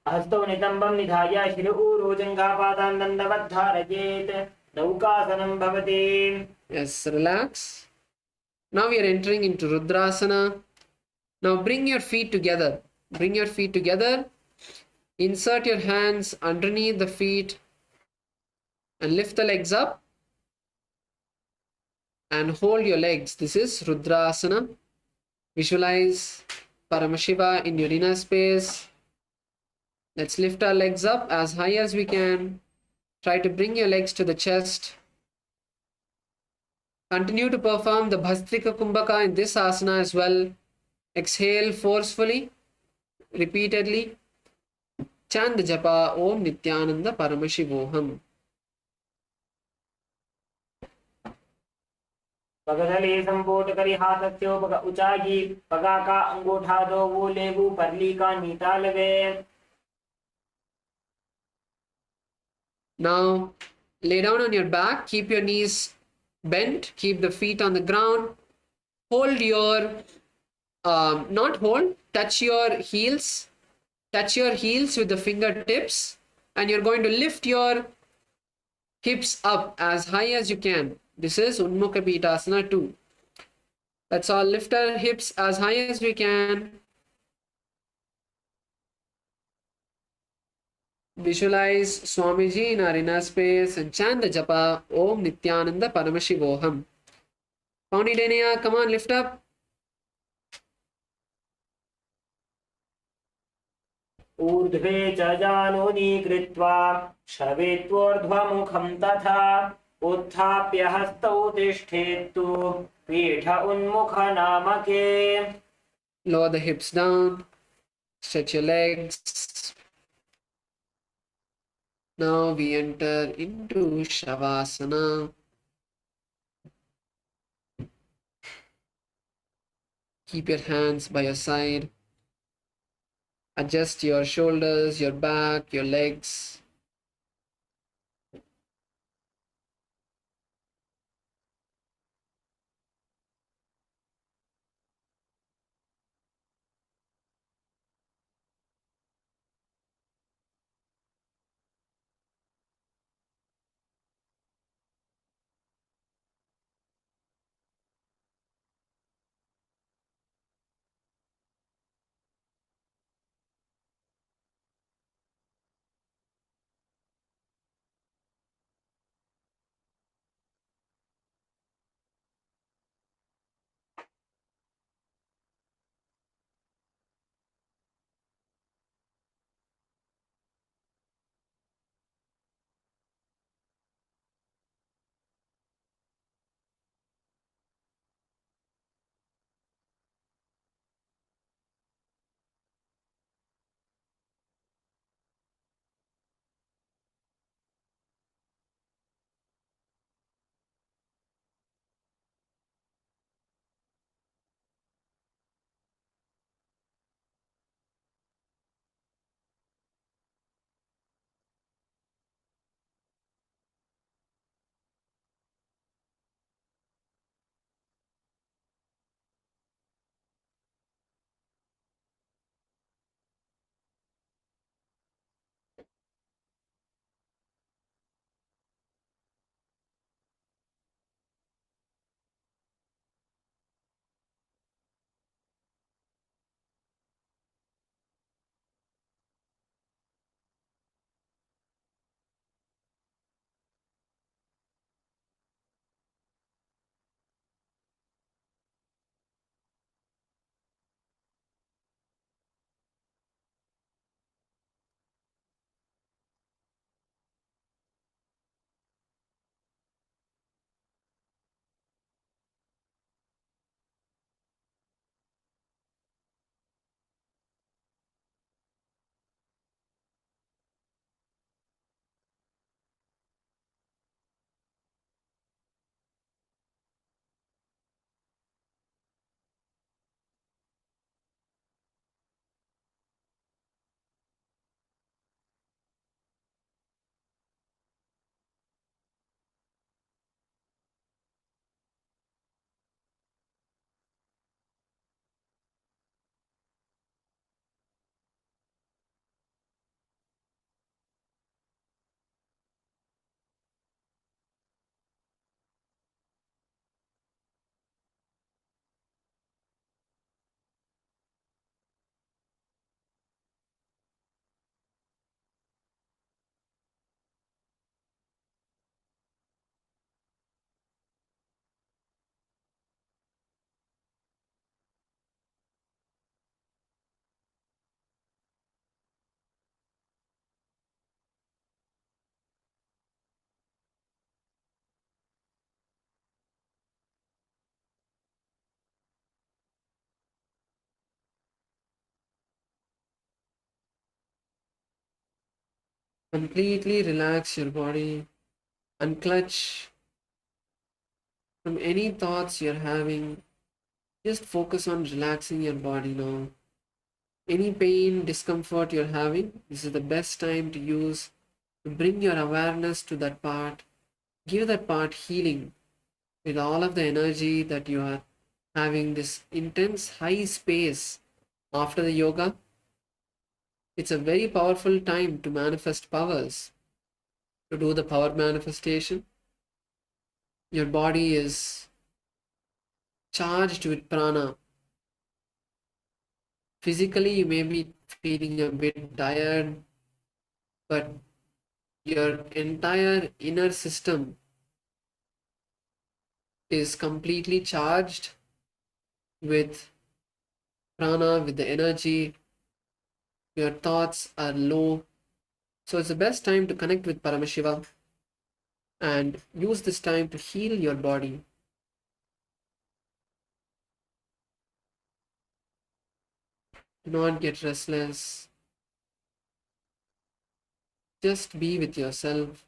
हस्तौ नितम्बं निधाय शिरोजङ्घापादान् दण्डवद्धारयेत् नौकासनं भवति. Yes, relax. Now we are entering into Rudrasana. Now bring your feet together. Bring your feet together. Insert your hands underneath the feet and lift the legs up and hold your legs. This is Rudrasana. Visualize Paramashiva in your inner space. Let's lift our legs up as high as we can. Try to bring your legs to the chest. Continue to perform the Bhastrika Kumbhaka in this asana as well. Exhale forcefully, repeatedly. Chant the japa Om Nithyananda Paramashivoham. पगधले संपोट करी हाथस्यो पग उचागी पगा का अंगूठा दो वो लेबू परली का नीता लगे. Now lay down on your back, keep your knees bent, keep the feet on the ground. Hold your, not hold, touch your heels. Touch your heels with the fingertips, and you're going to lift your hips up as high as you can. This is Unmukha Pitasana 2. Let's all lift our hips as high as we can. Visualize Swamiji in our inner space and chant the japa Om Nithyananda Paramashivoham. Paunidenia, come on, lift up. ऊर्ध्वे च जानुनी कृत्वा श्रवेत्वोर्ध्वमुखं तथा उत्थाप्य हस्तौ तिष्ठेत्तु पीठ उन्मुख नामके. Lower the hips down. Stretch your legs. Now we enter into Shavasana. Keep your hands by your side. Adjust your shoulders, your back, your legs. Completely relax your body, unclutch from any thoughts you're having. Just focus on relaxing your body now. Any pain, discomfort you're having, this is the best time to use to bring your awareness to that part. Give that part healing with all of the energy that you are having this intense high space after the yoga. It's a very powerful time to manifest powers, to do the power manifestation. Your body is charged with prana. Physically, you may be feeling a bit tired, but your entire inner system is completely charged with prana, with the energy. Your thoughts are low. So it's the best time to connect with Paramashiva and use this time to heal your body. Do not get restless. Just be with yourself.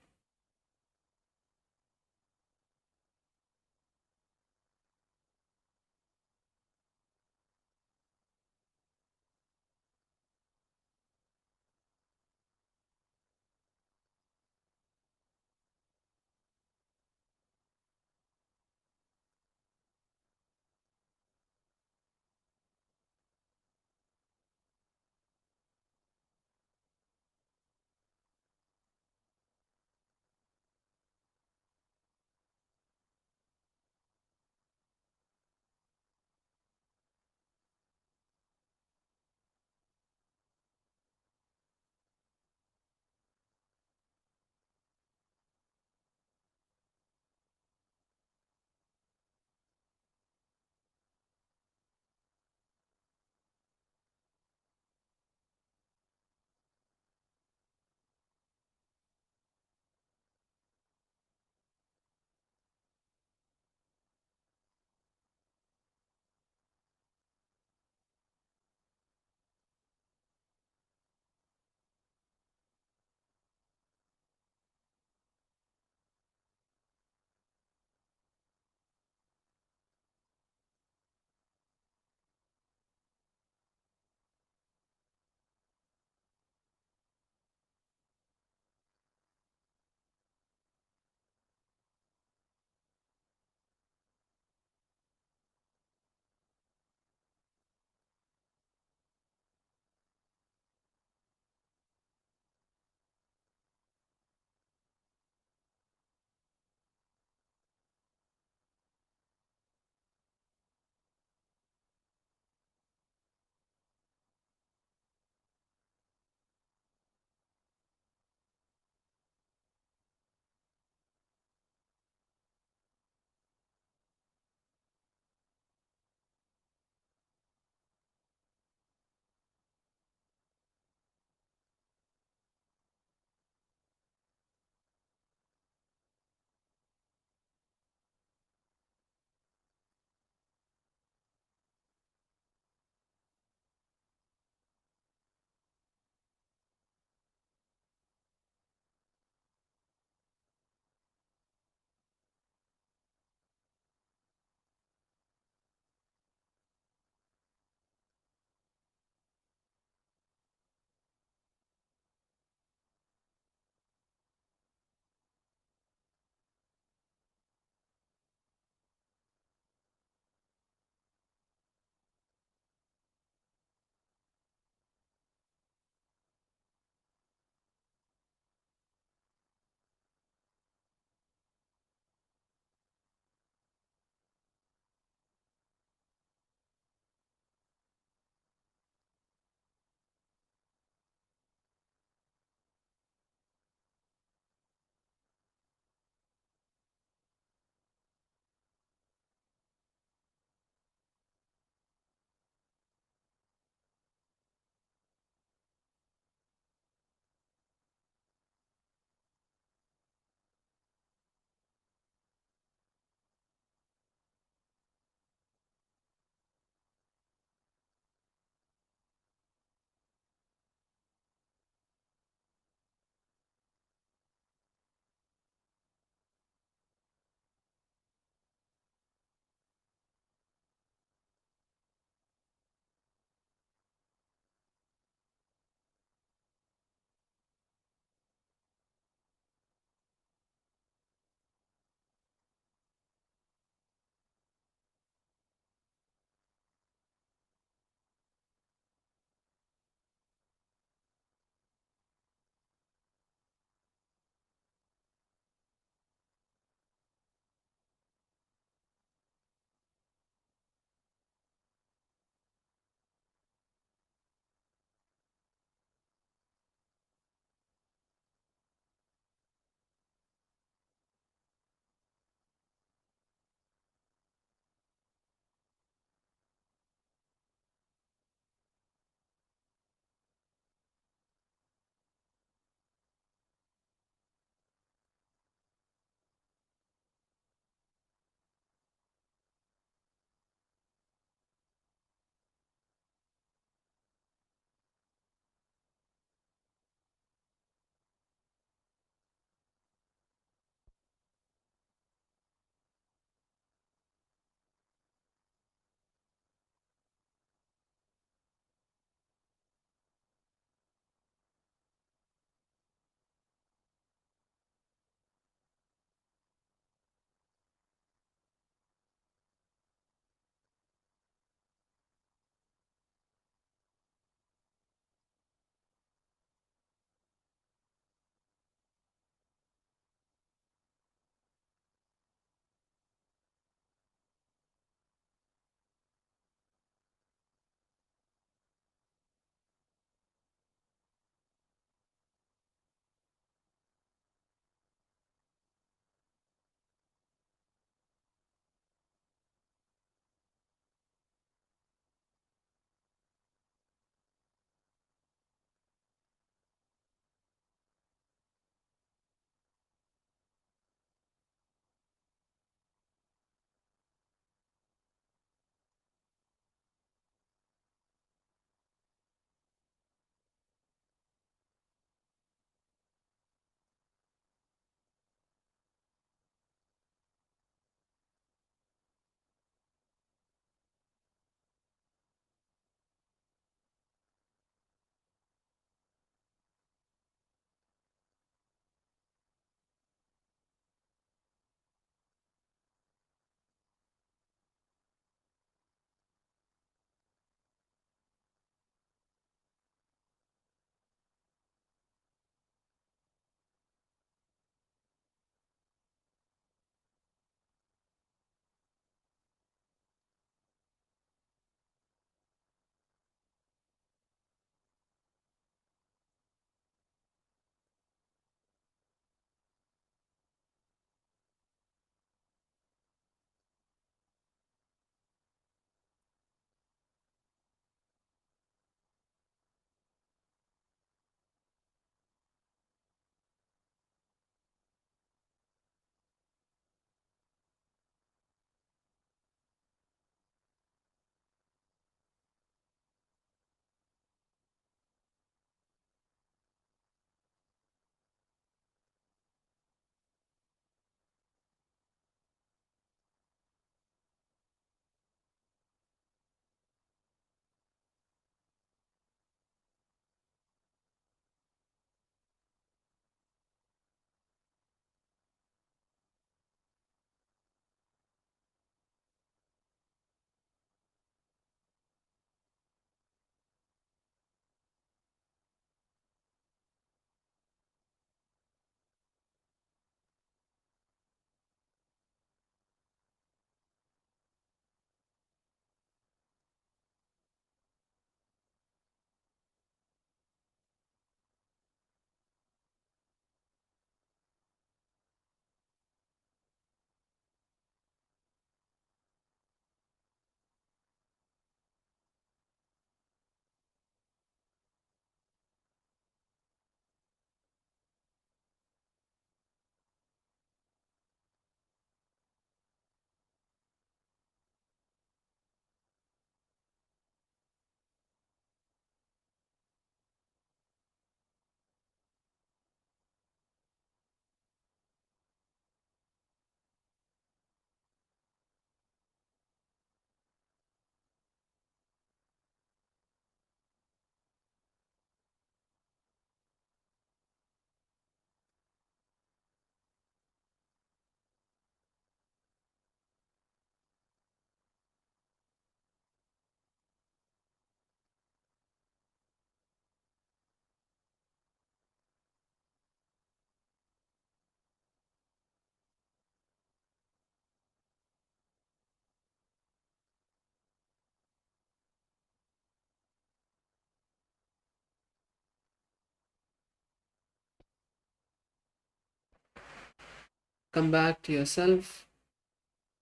Come back to yourself.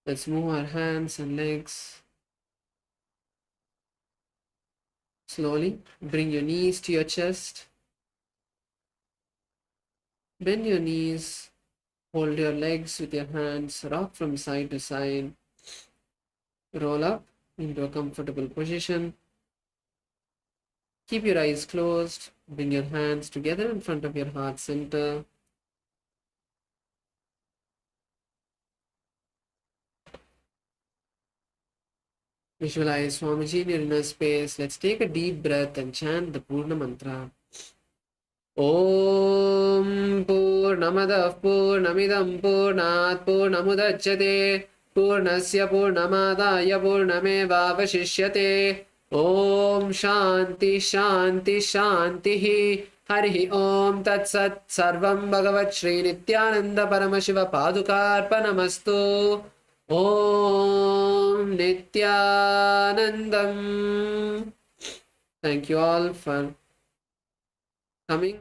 Let's move our hands and legs. Slowly bring your knees to your chest. Bend your knees. Hold your legs with your hands. Rock from side to side. Roll up into a comfortable position. Keep your eyes closed. Bring your hands together in front of your heart center. Visualize Swamiji in your inner space. Let's take a deep breath and chant the Purna mantra. Om Purnamadah Purnamidam Purnat Purnamudachyate Purnasya Purnamadaya Purnamevavashishyate Om Shanti Shanti Shantihi Harihi Om Tat Sat Sarvam Bhagavat Shri Nithyananda Paramashiva Padukarpanamastu Om Nithyanandam. Thank you all for coming.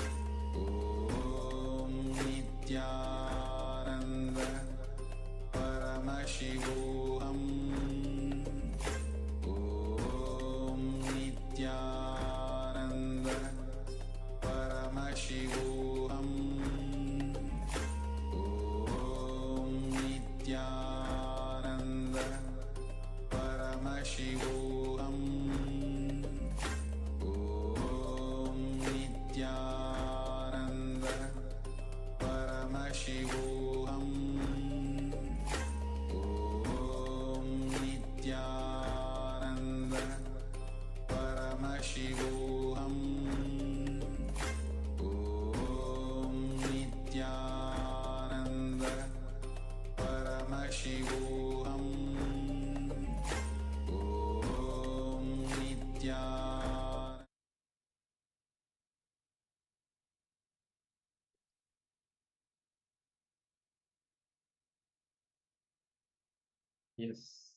Yes.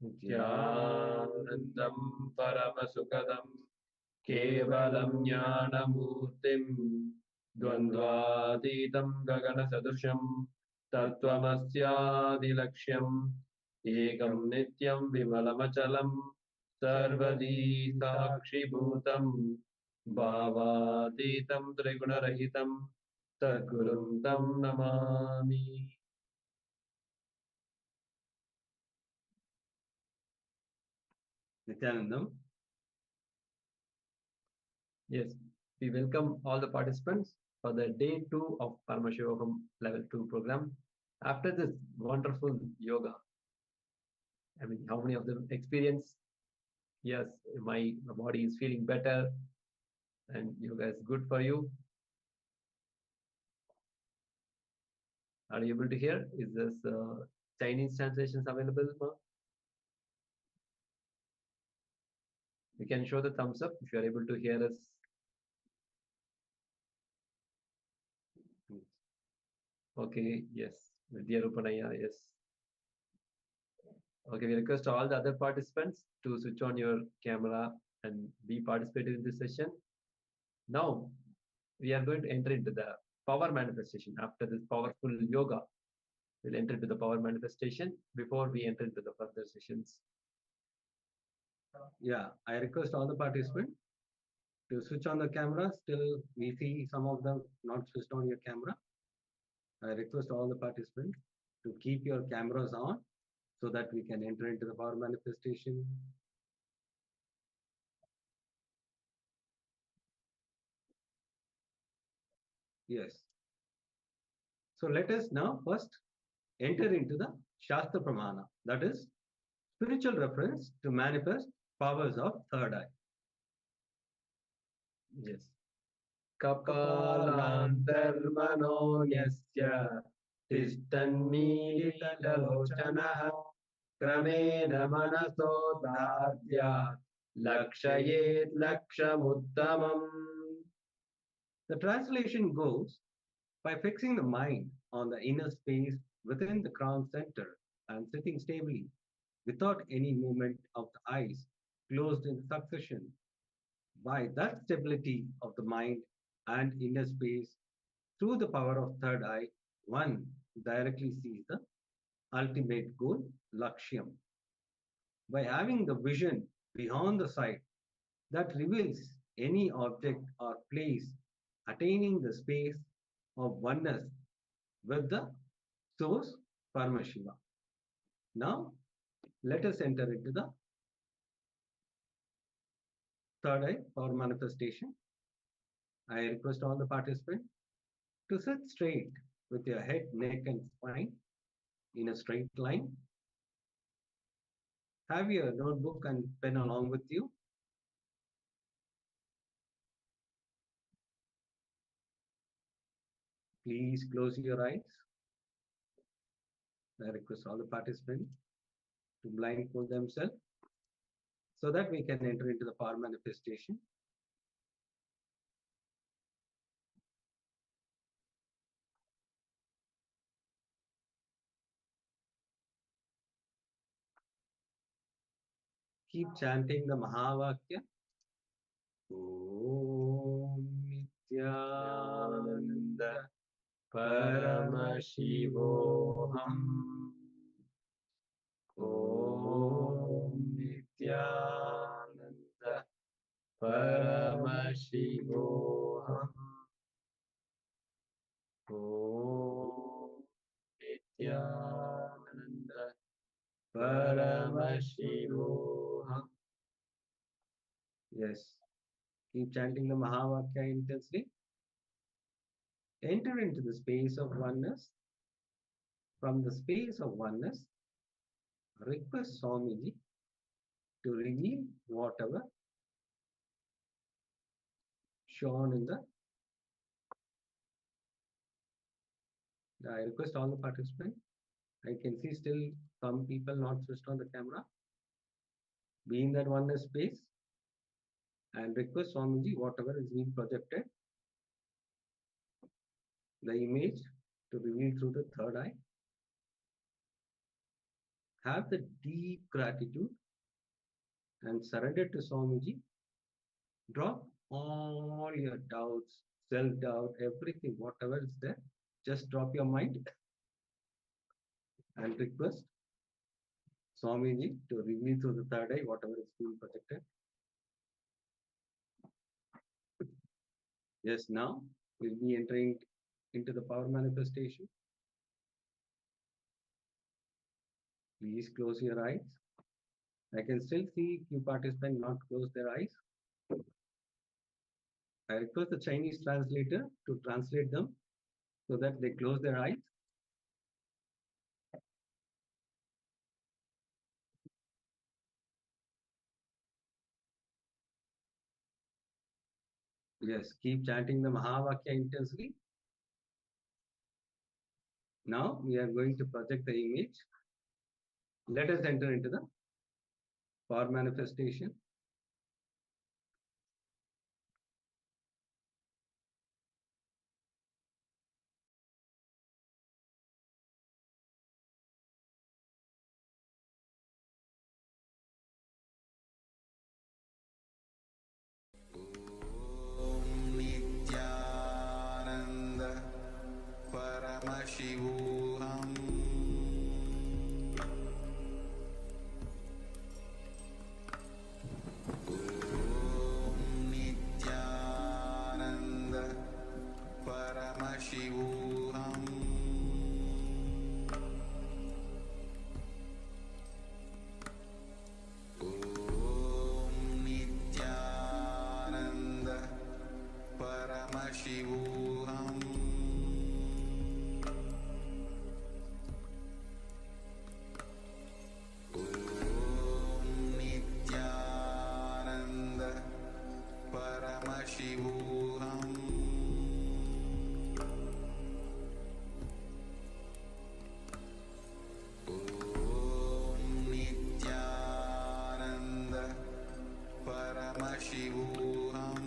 Nithyanandam Paramasukadam Kevalam Jnanamurtim Dvandvatitam Gagana Sadusham Tattvamasyaadilaksham Ekam Nityam Vimalamachalam Sarvadi Sakshi Bhutam Bhavatitam Trigunarahitam Sadgurum Tam Namami. Nithyanandam. Yes, we welcome all the participants for the day 2 of Paramashivoham Level 2 program. After this wonderful yoga, I mean, how many of them experience? Yes, my body is feeling better and yoga is good for you. Are you able to hear? Is this Chinese translations available? You can show the thumbs up if you are able to hear us. Okay, yes. Vidya Rupanaya, yes. Okay, we request all the other participants to switch on your camera and be participating in this session. Now, we are going to enter into the power manifestation. After this powerful yoga, we'll enter into the power manifestation before we enter into the further sessions. Yeah, I request all the participants to switch on the camera. Still, we see some of them not switched on your camera. I request all the participants to keep your cameras on so that we can enter into the power manifestation. Yes. So let us now first enter into the Shastra Pramana, that is spiritual reference to manifest powers of third eye. Yes. Kapalantarmanonyasya tishtannilitalochanaha kramena manaso dadhyat lakshayet lakshamuttamam. The translation goes, by fixing the mind on the inner space within the crown center and sitting stably, without any movement of the eyes closed in succession, by that stability of the mind and inner space, through the power of third eye, one directly sees the ultimate goal, Lakshyam. By having the vision beyond the sight that reveals any object or place, attaining the space of oneness with the source Paramashiva. Now, let us enter into the third eye power manifestation. I request all the participants to sit straight with your head, neck, and spine in a straight line. Have your notebook and pen along with you. Please close your eyes. I request all the participants to blindfold themselves so that we can enter into the power manifestation. Keep chanting the Mahavakya. Om Nithyananda Paramashivoham. Om Nithyananda Paramashivoham. Om Nithyananda Paramashivoham. Yes. Keep chanting the Mahavakya intensely. Enter into the space of oneness. From the space of oneness, request Swamiji to reveal whatever shown in the. I request all the participants. I can see still some people not switched on the camera. Be in that oneness space and request Swamiji whatever is being projected, the image to reveal through the third eye. have the deep gratitude and surrender to Swamiji. Drop all your doubts, self-doubt, everything, whatever is there. Just drop your mind and request Swamiji to reveal through the third eye whatever is being projected. Yes, now we'll be entering into the power manifestation. Please close your eyes. I can still see few participants not close their eyes. I request the Chinese translator to translate them so that they close their eyes. Yes, keep chanting the Mahavakya intensely. Now we are going to project the image. Let us enter into the power manifestation. Nithyananda Paramashivoham Nithyananda Paramashivoham Nithyananda Paramashivoham Nithyananda Paramashivoham Nithyananda Paramashivoham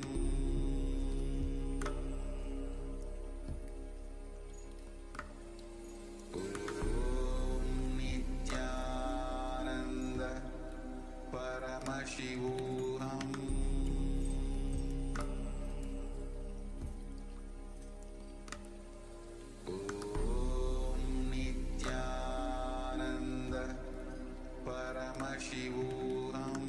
Nithyananda Paramashivoham Nithyananda Paramashivoham Nithyananda Paramashivoham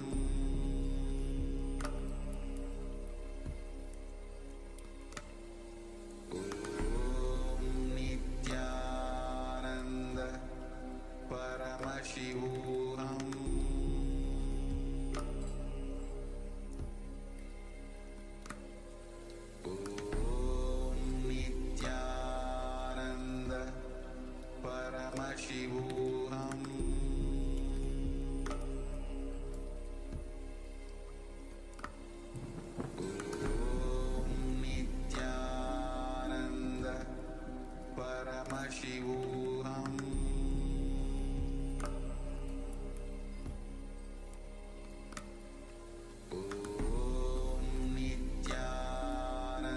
Nithyananda Paramashivoham Nithyananda Paramashivoham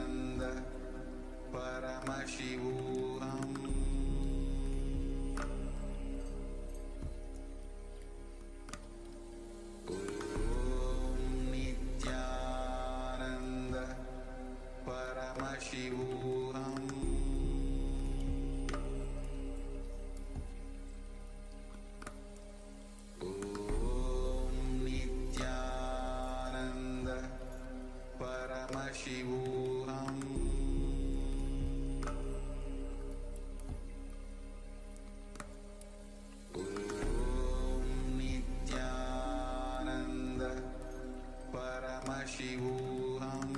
Nithyananda Paramashivoham Nithyananda Paramashivoham Nithyananda Paramashivoham Nithyananda Paramashivoham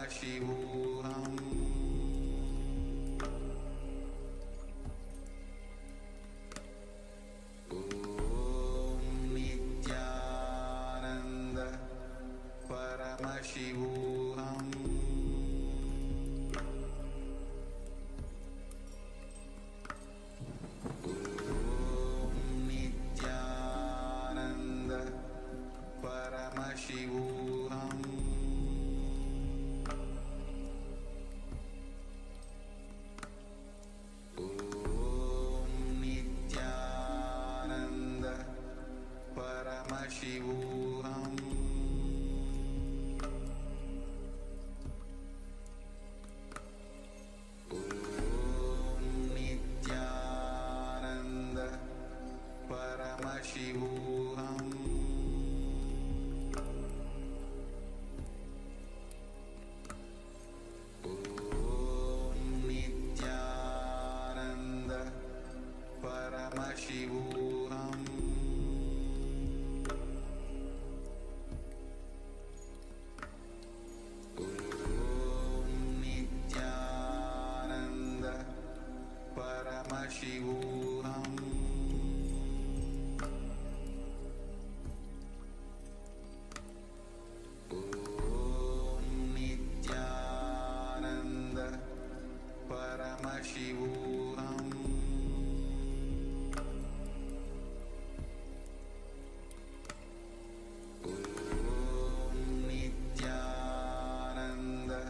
Paramashivoham Om Nithyananda Paramashivoham Om Nithyananda Paramashivoham Om Nithyananda Paramashivoham Om Nithyananda Paramashivoham Om Nithyananda Paramashivoham Om Nithyananda Paramashivoham Om Nithyananda Paramashivoham Om Nithyananda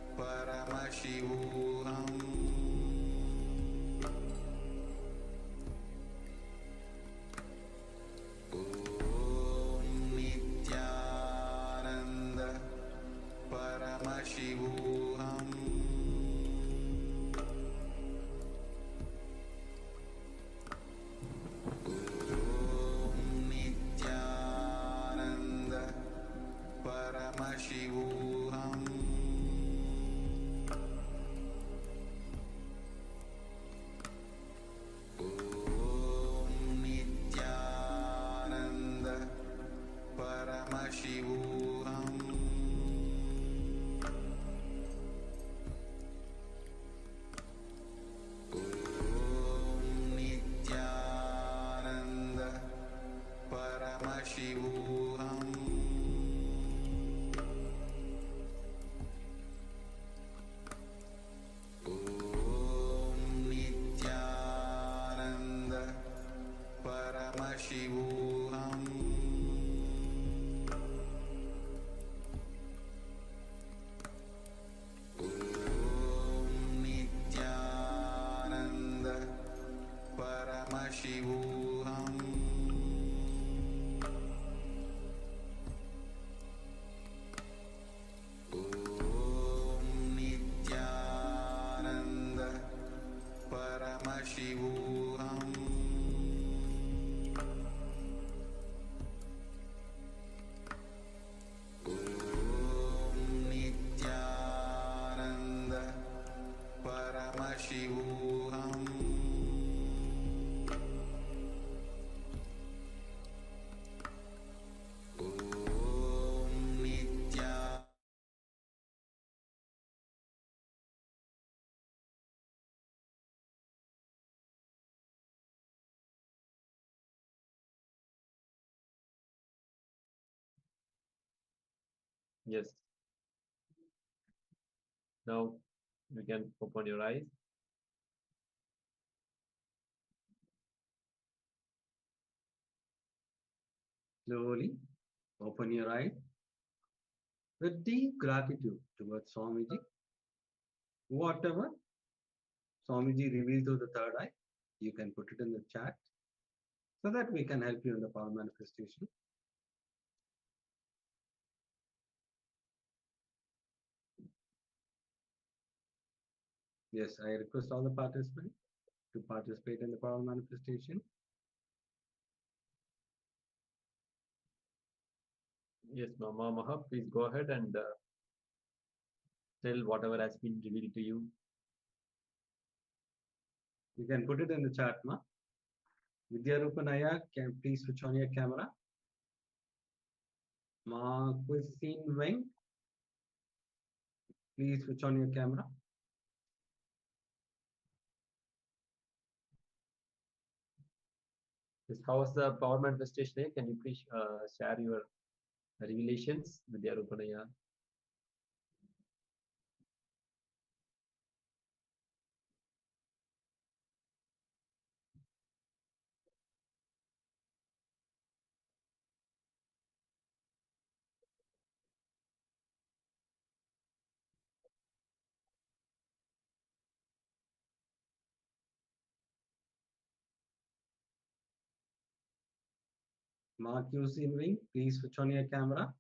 Paramashivoham Om Nithyananda Paramashivoham Om Nithyananda Paramashivoham Om Nithyananda Paramashivoham Om Nithyananda Paramashivoham Om Nithyananda Paramashivoham Om Nithyananda Paramashivoham Om Nithyananda Paramashivoham Om Nithyananda Paramashivoham Om Nithyananda Yes. Now you can open your eyes. Slowly open your eyes with deep gratitude towards Swamiji. Whatever Swamiji revealed to the third eye, you can put it in the chat so that we can help you in the power manifestation. Yes, I request all the participants to participate in the power manifestation. Yes, Mama Maha, please go ahead and tell whatever has been revealed to you. You can put it in the chat, Ma. Vidyarupanaya, can please switch on your camera. Ma Cuisine Wing, please switch on your camera. Yes, how's the power manifestation? Can you please share your revelations with your Upanaya? Mark using wing, please switch on your camera.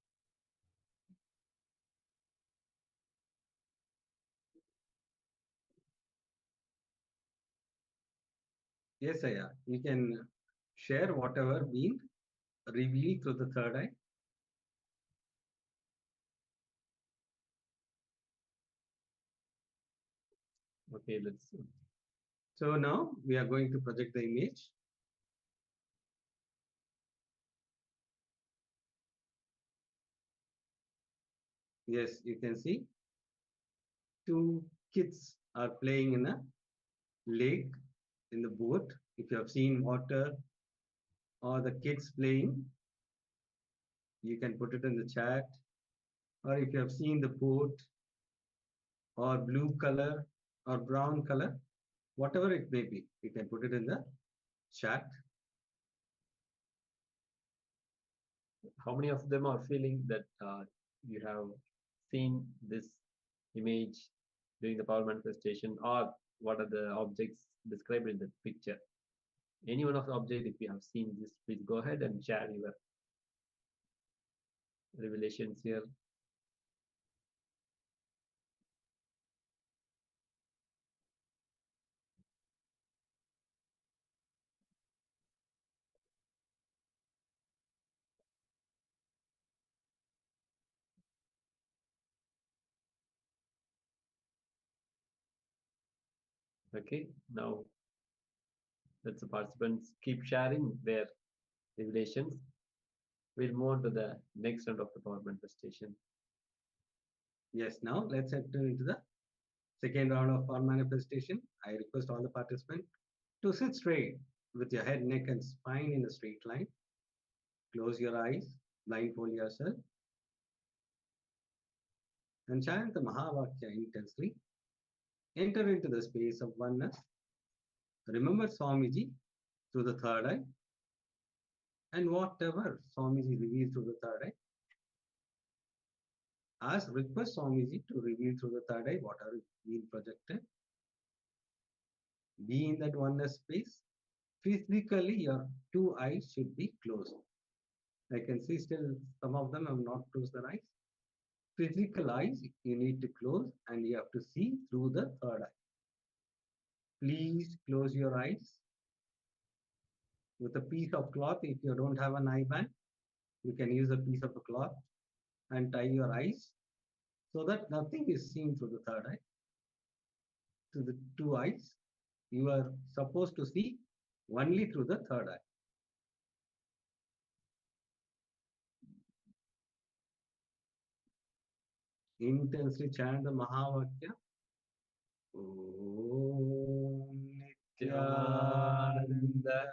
Yes, Aya, you can share whatever been revealed through the third eye. Okay, let's see. So now we are going to project the image. Yes, you can see two kids are playing in a lake in the boat. If you have seen water or the kids playing, you can put it in the chat. Or if you have seen the boat or blue color or brown color, whatever it may be, you can put it in the chat. How many of them are feeling that you have seen this image during the power manifestation, or what are the objects described in the picture? Any one of the objects, if you have seen this, please go ahead and share your revelations here. Okay, now let the participants keep sharing their revelations. We'll move on to the next round of the power manifestation. Yes, now let's enter into the second round of power manifestation. I request all the participants to sit straight with your head, neck, and spine in a straight line. Close your eyes, blindfold yourself, and chant the Mahavakya intensely. Enter into the space of oneness. Remember Swamiji through the third eye, and whatever Swamiji reveals through the third eye, request Swamiji to reveal through the third eye whatever is being projected. Be in that oneness space. Physically, your two eyes should be closed. I can see still some of them have not closed their eyes. Physical eyes you need to close, and you have to see through the third eye. Please close your eyes with a piece of cloth. If you don't have an eye band, you can use a piece of a cloth and tie your eyes so that nothing is seen through the third eye. To the two eyes, you are supposed to see only through the third eye. Intensely chant the Mahavakya. Om Nithyananda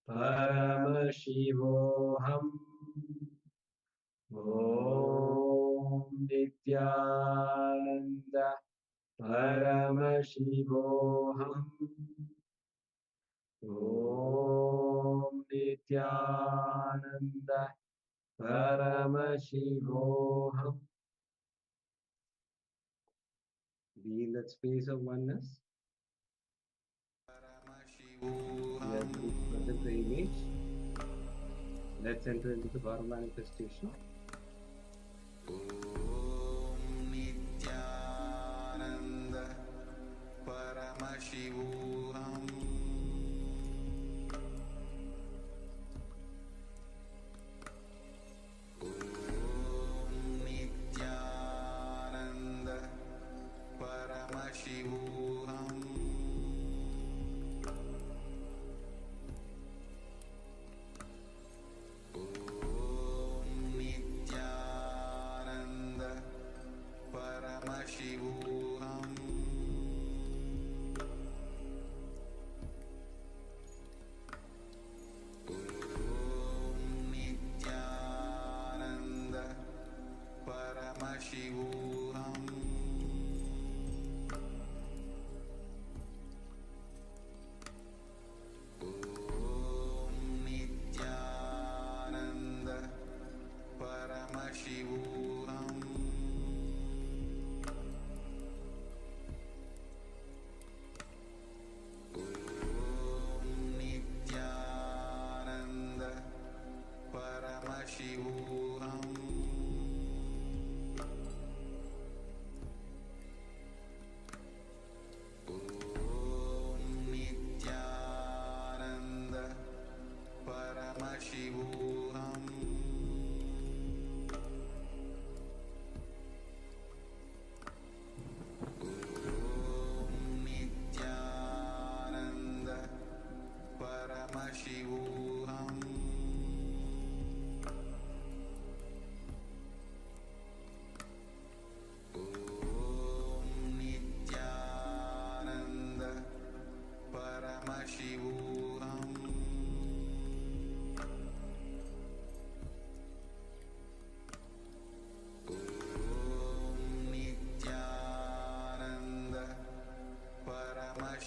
Paramashivoham. Om Nithyananda Paramashivoham. Om Nithyananda Paramashivoham. Be in that space of oneness. Yes, please project the image. Let's enter into the power manifestation. Om Nithyananda Paramashivoham. Om Nithyananda Paramashivoham. Om Nithyananda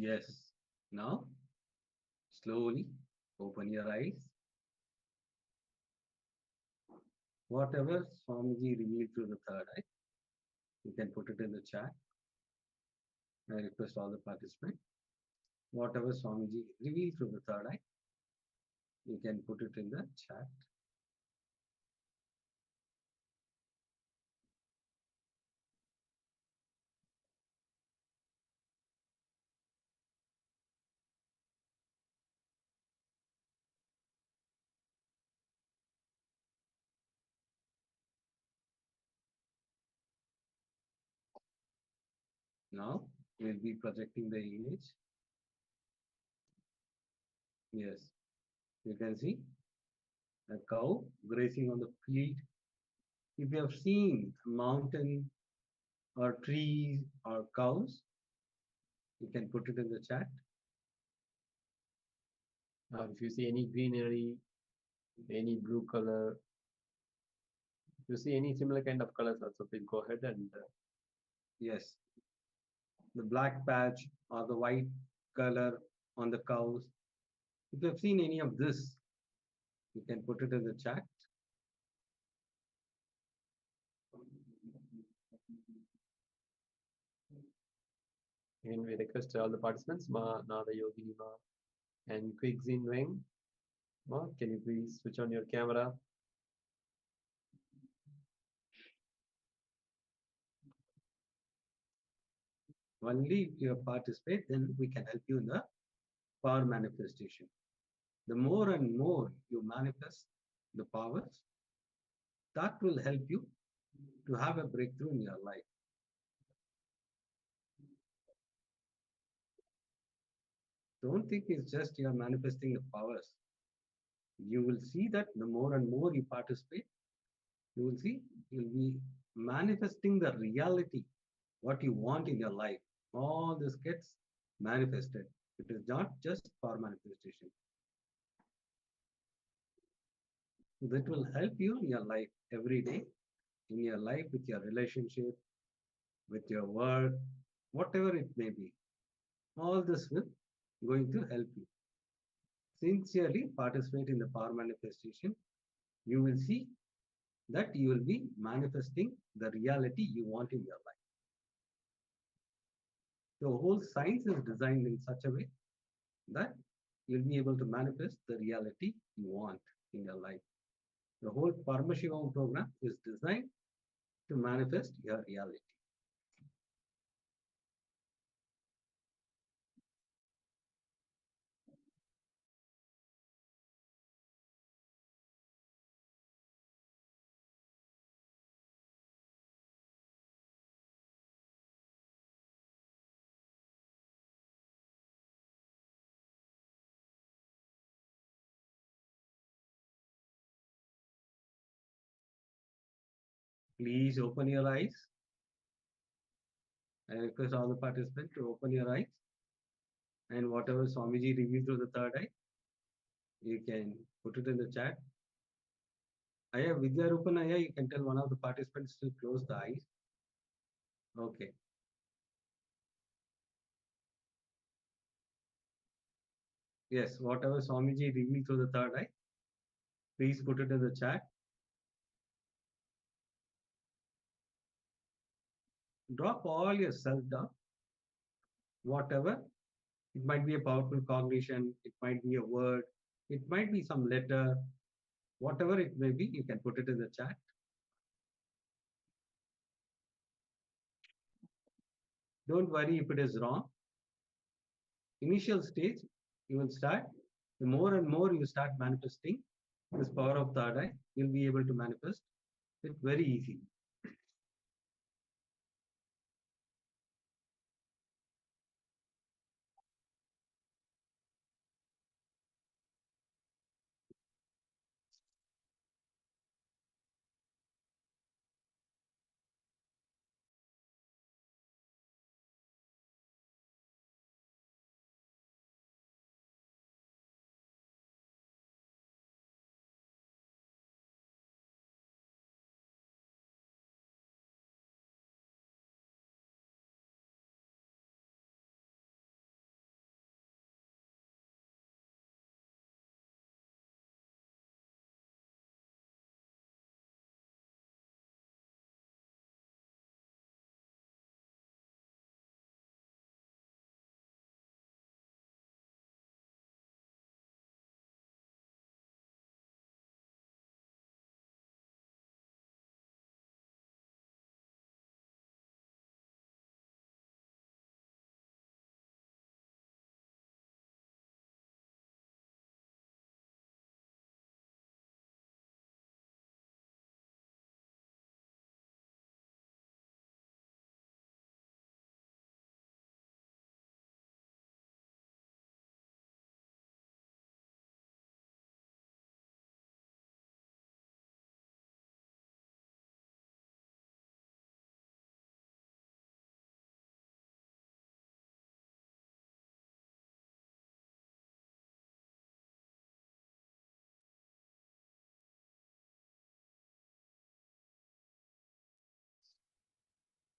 Yes. Now, slowly open your eyes. Whatever Swamiji revealed through the third eye, you can put it in the chat. I request all the participants. Whatever Swamiji revealed through the third eye, you can put it in the chat. Now, we'll be projecting the image. Yes, you can see a cow grazing on the field. If you have seen a mountain or trees or cows, you can put it in the chat. If you see any greenery, any blue color, if you see any similar kind of colors also, please go ahead and Yes, the black patch or the white color on the cows. If you have seen any of this, you can put it in the chat. and we request all the participants, Ma, Nada Yogini Ma, and Quick Zin Weng. Ma, can you please switch on your camera? Only if you participate, then we can help you in the power manifestation. The more and more you manifest the powers, that will help you to have a breakthrough in your life. Don't think it's just you're manifesting the powers. You will see that the more and more you participate, you will see you'll be manifesting the reality, what you want in your life. All this gets manifested. It is not just power manifestation. That will help you in your life every day, in your life, with your relationship, with your work, whatever it may be. All this will going to help you. Sincerely participate in the power manifestation. You will see that you will be manifesting the reality you want in your life. The whole science is designed in such a way that you'll be able to manifest the reality you want in your life. The whole Paramashivoham program is designed to manifest your reality. Please open your eyes. I request all the participants to open your eyes. And whatever Swamiji revealed through the third eye, you can put it in the chat. Aya, Vidyarupanaya, you can tell one of the participants to close the eyes. Okay. Yes, whatever Swamiji revealed through the third eye, please put it in the chat. Drop all your self down. Whatever, it might be a powerful cognition, it might be a word, it might be some letter, whatever it may be, you can put it in the chat. Don't worry if it is wrong. Initial stage, you will start. The more and more you start manifesting this power of third eye, you'll be able to manifest it very easy.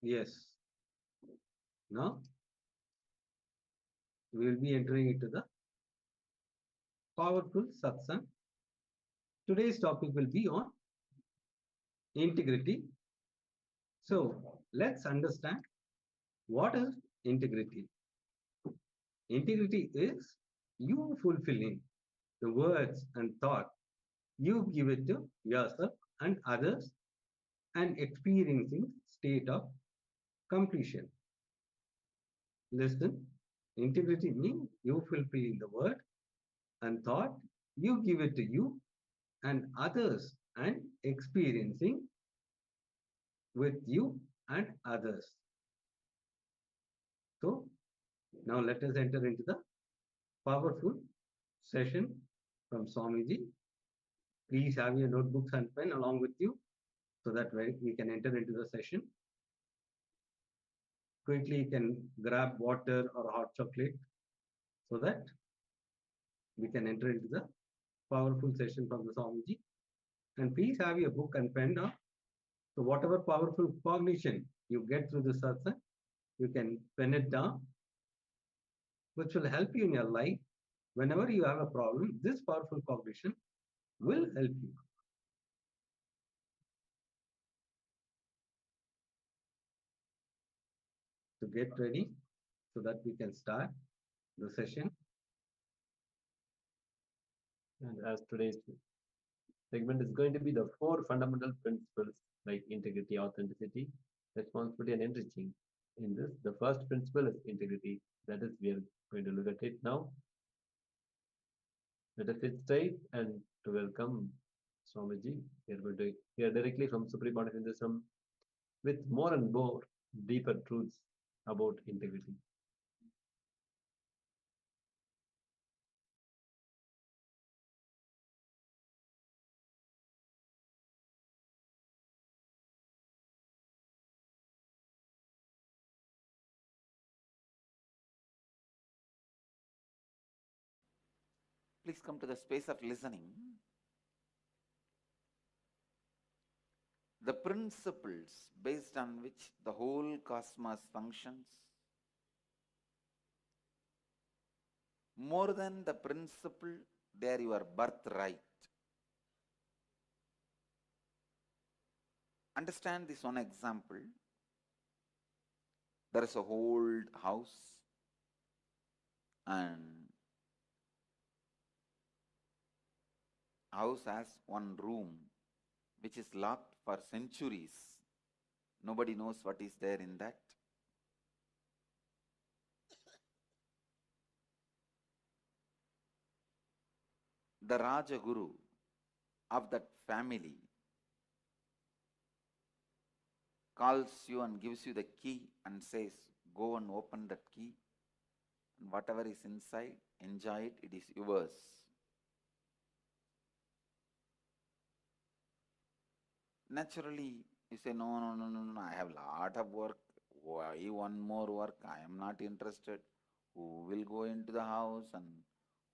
Yes. Now we will be entering into the powerful satsang. Today's topic will be on integrity. So let's understand what is integrity. Integrity is you fulfilling the words and thought you give it to yourself and others and experiencing state of completion. Listen, integrity means you fulfilling the word and thought you give it to you and others and experiencing with you and others. So now let us enter into the powerful session from Swamiji. Please have your notebooks and pen along with you so that we can enter into the session. Quickly you can grab water or hot chocolate so that we can enter into the powerful session from the Swamiji. And please have your book and pen now. So whatever powerful cognition you get through the satsang, you can pen it down, which will help you in your life. Whenever you have a problem, this powerful cognition will help you. To get ready so that we can start the session. And as today's segment is going to be the 4 fundamental principles like integrity, authenticity, responsibility, and enriching. In this, the first principle is integrity. That is, we are going to look at it now. Let us sit straight and to welcome Swamiji. We are going to hear directly from Supreme Point of Hinduism with more and more deeper truths about integrity. Please come to the space of listening. The principles based on which the whole cosmos functions, more than the principle, they are your birthright. Understand this one example. There is a old house and house has one room which is locked for centuries. Nobody knows what is there in that. The Rajaguru of that family calls you and gives you the key and says, go and open that key, and whatever is inside, enjoy it, it is yours. Naturally, you say, no, I have a lot of work. Why one more work? I am not interested. Who will go into the house and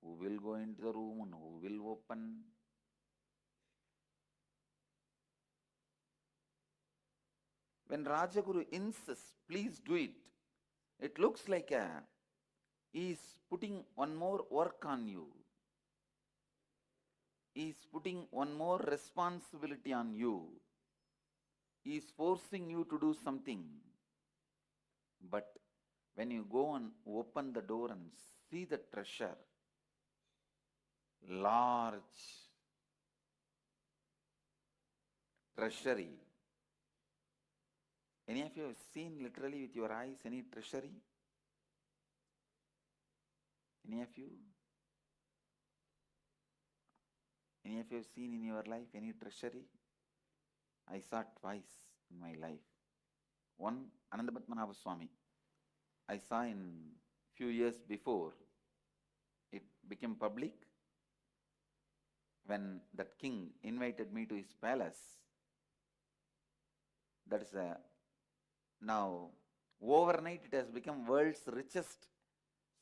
who will go into the room and who will open? When Rajaguru insists, please do it, it looks like he is putting one more work on you. He is putting one more responsibility on you. He is forcing you to do something. But when you go and open the door and see the treasure, large treasury. Any of you have seen literally with your eyes any treasury? Any of you? Any of you have seen in your life any treasury? I saw twice in my life. One, Anandapadmanabha Swami. I saw in few years before it became public when that king invited me to his palace. That is now overnight it has become world's richest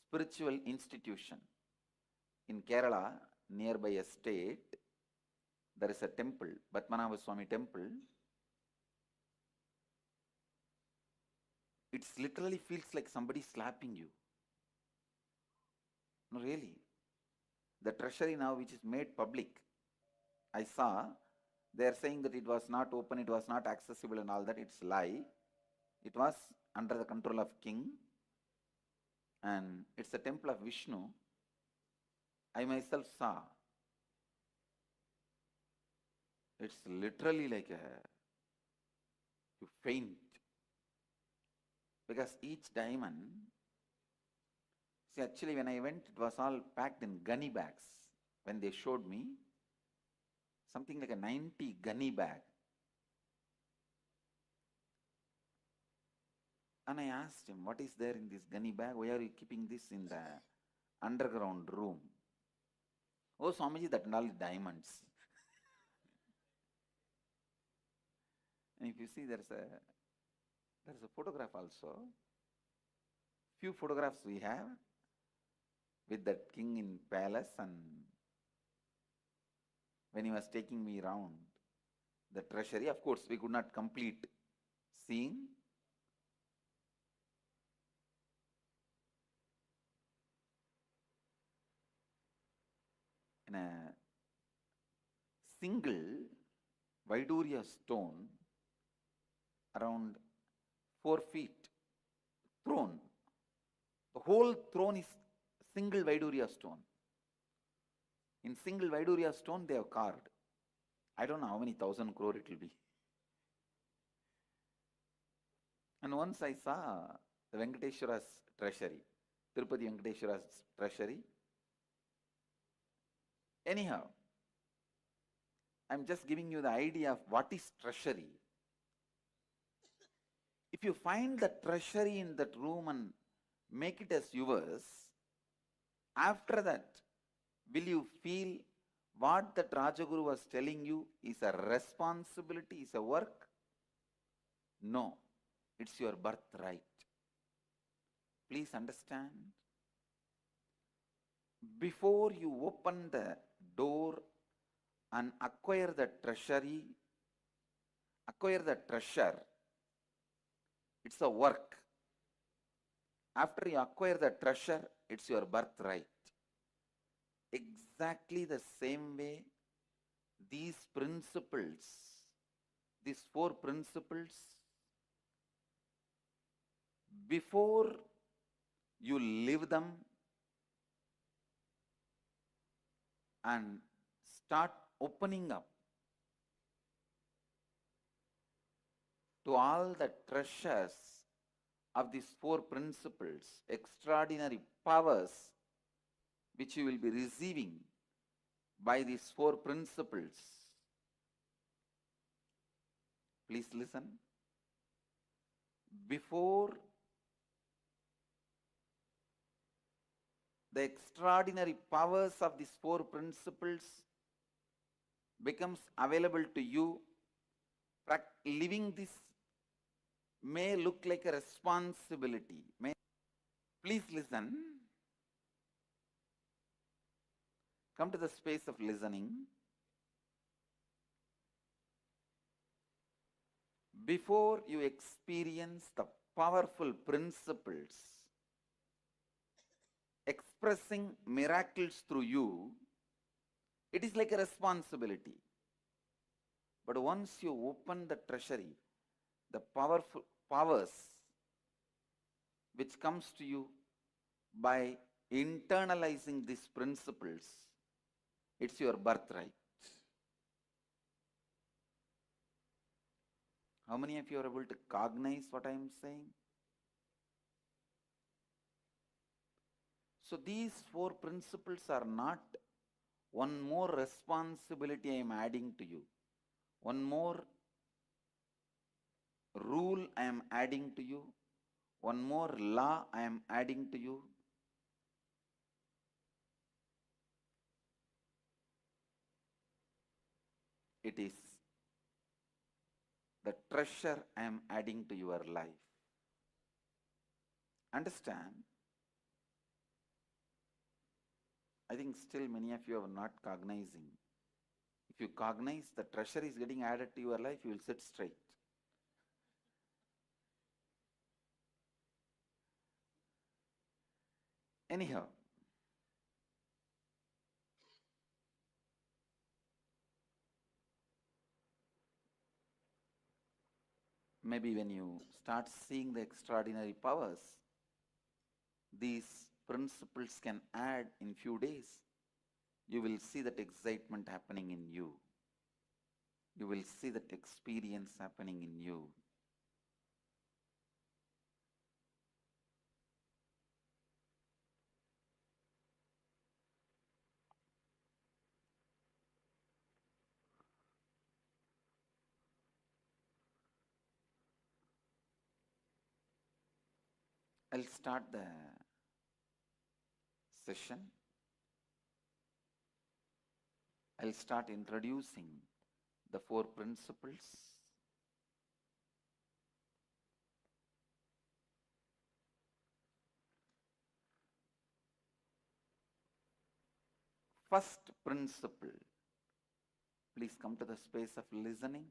spiritual institution. In Kerala, nearby a state, there is a temple, Padmanabha Swami temple. it literally feels like somebody slapping you. No, really. The treasury now, which is made public, I saw, they are saying that it was not open, it was not accessible and all that. It's lie. It was under the control of king, and it's a temple of Vishnu. I myself saw. It's literally like you faint. Because each diamond, see, actually when I went, it was all packed in gunny bags. When they showed me, something like a 90 gunny bag. And I asked him, what is there in this gunny bag? Why are you keeping this in the underground room? Oh, Swamiji, that and all diamonds. And if you see, there's a photograph also. Few photographs we have with that king in palace, and when he was taking me around the treasury, of course, we could not complete seeing. In a single Vaidurya stone, around 4 feet, throne. The whole throne is single Vaidurya stone. In single Vaidurya stone, they have carved. I don't know how many 1,000 crore it will be. And once I saw the Venkateshwara's treasury, Tirupati Venkateshwara's treasury. Anyhow, I'm just giving you the idea of what is treasury. If you find the treasury in that room and make it as yours, after that, will you feel what that Rajaguru was telling you is a responsibility, is a work? No, it's your birthright. Please understand. Before you open the door and acquire the treasury, acquire the treasure, it's a work. After you acquire the treasure, it's your birthright. Exactly the same way, these principles, these 4 principles, before you live them and start opening up to all the treasures of these 4 principles, extraordinary powers which you will be receiving by these 4 principles. Please listen. Before the extraordinary powers of these 4 principles becomes available to you, living this may look like a responsibility. Please listen. Come to the space of listening. Before you experience the powerful principles expressing miracles through you, it is like a responsibility. But once you open the treasury, the powerful powers which comes to you by internalizing these principles, it's your birthright. How many of you are able to cognize what I am saying? So these 4 principles are not one more responsibility I am adding to you, one more rule I am adding to you, one more law I am adding to you. It is the treasure I am adding to your life. Understand? I think still many of you are not cognizing. If you cognize the treasure is getting added to your life, you will sit straight. Anyhow, maybe when you start seeing the extraordinary powers, these principles can add in few days. You will see that excitement happening in you. You will see that experience happening in you. I'll start the session. I'll start introducing the 4 principles. First principle, please come to the space of listening.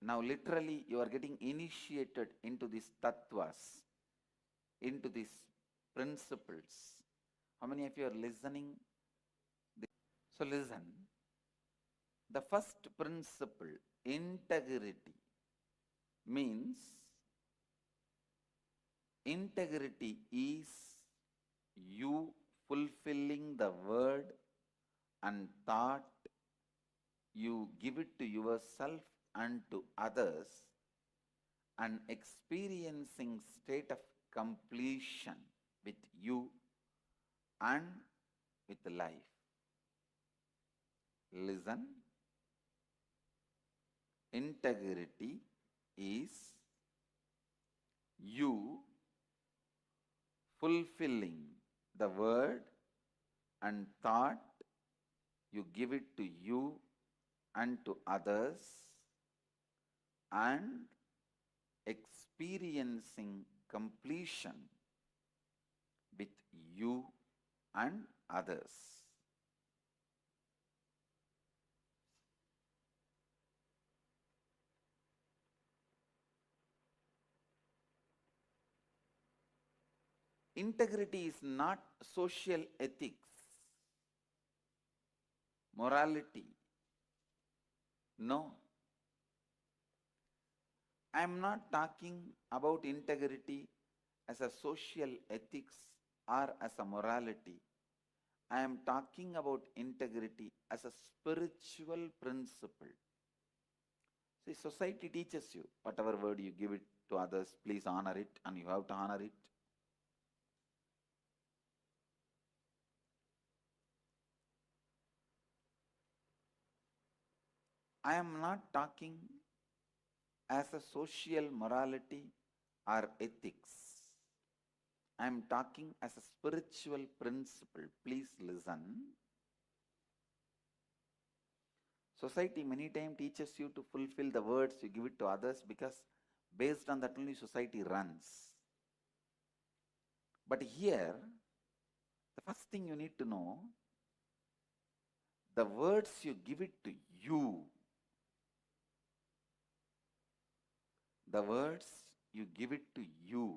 Now literally you are getting initiated into these tattvas, into these principles. How many of you are listening? So listen. The first principle, integrity, means integrity is you fulfilling the word and thought you give it to yourself and to others and experiencing state of completion with you and with life. Listen. Integrity is you fulfilling the word and thought you give it to you and to others and experiencing completion with you and others. Integrity is not social ethics, morality. No. I am not talking about integrity as a social ethics or as a morality. I am talking about integrity as a spiritual principle. See, society teaches you, whatever word you give it to others, please honor it, and you have to honor it. I am not talking as a social morality or ethics. I am talking as a spiritual principle. Please listen. Society many times teaches you to fulfill the words you give it to others because based on that only society runs. But here, the first thing you need to know, the words you give it to you, the words you give it to you,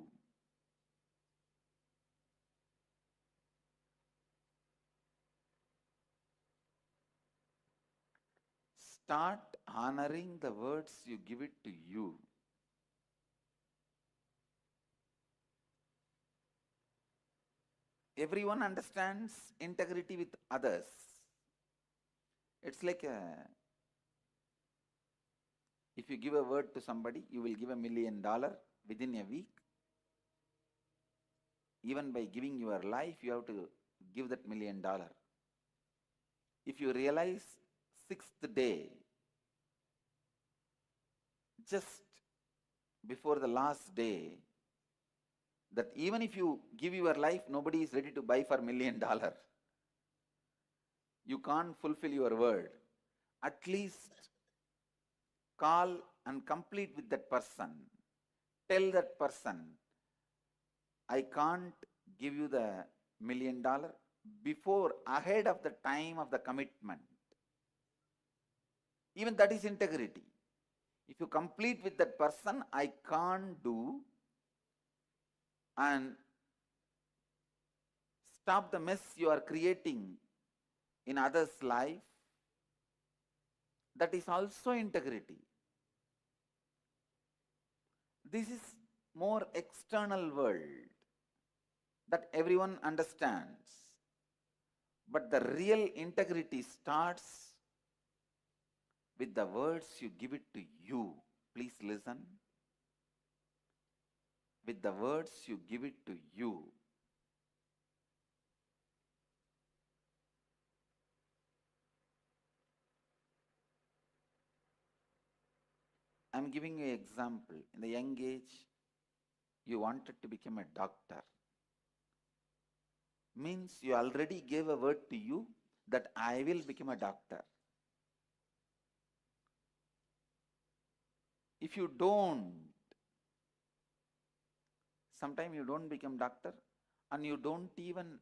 start honoring the words you give it to you. Everyone understands integrity with others. It's like if you give a word to somebody, you will give $1 million within a week. Even by giving your life, you have to give that $1 million. If you realize 6th day, just before the last day, that even if you give your life, nobody is ready to buy for $1 million. You can't fulfill your word. At least call and complete with that person. Tell that person, I can't give you the $1 million before, ahead of the time of the commitment. Even that is integrity. If you complete with that person, I can't do and stop the mess you are creating in others' life, that is also integrity. This is more external world that everyone understands. But the real integrity starts with the words you give it to you. Please listen. With the words you give it to you. I am giving you an example. In the young age, you wanted to become a doctor. Means you already gave a word to you that I will become a doctor. If you don't, sometimes you don't become doctor and you don't even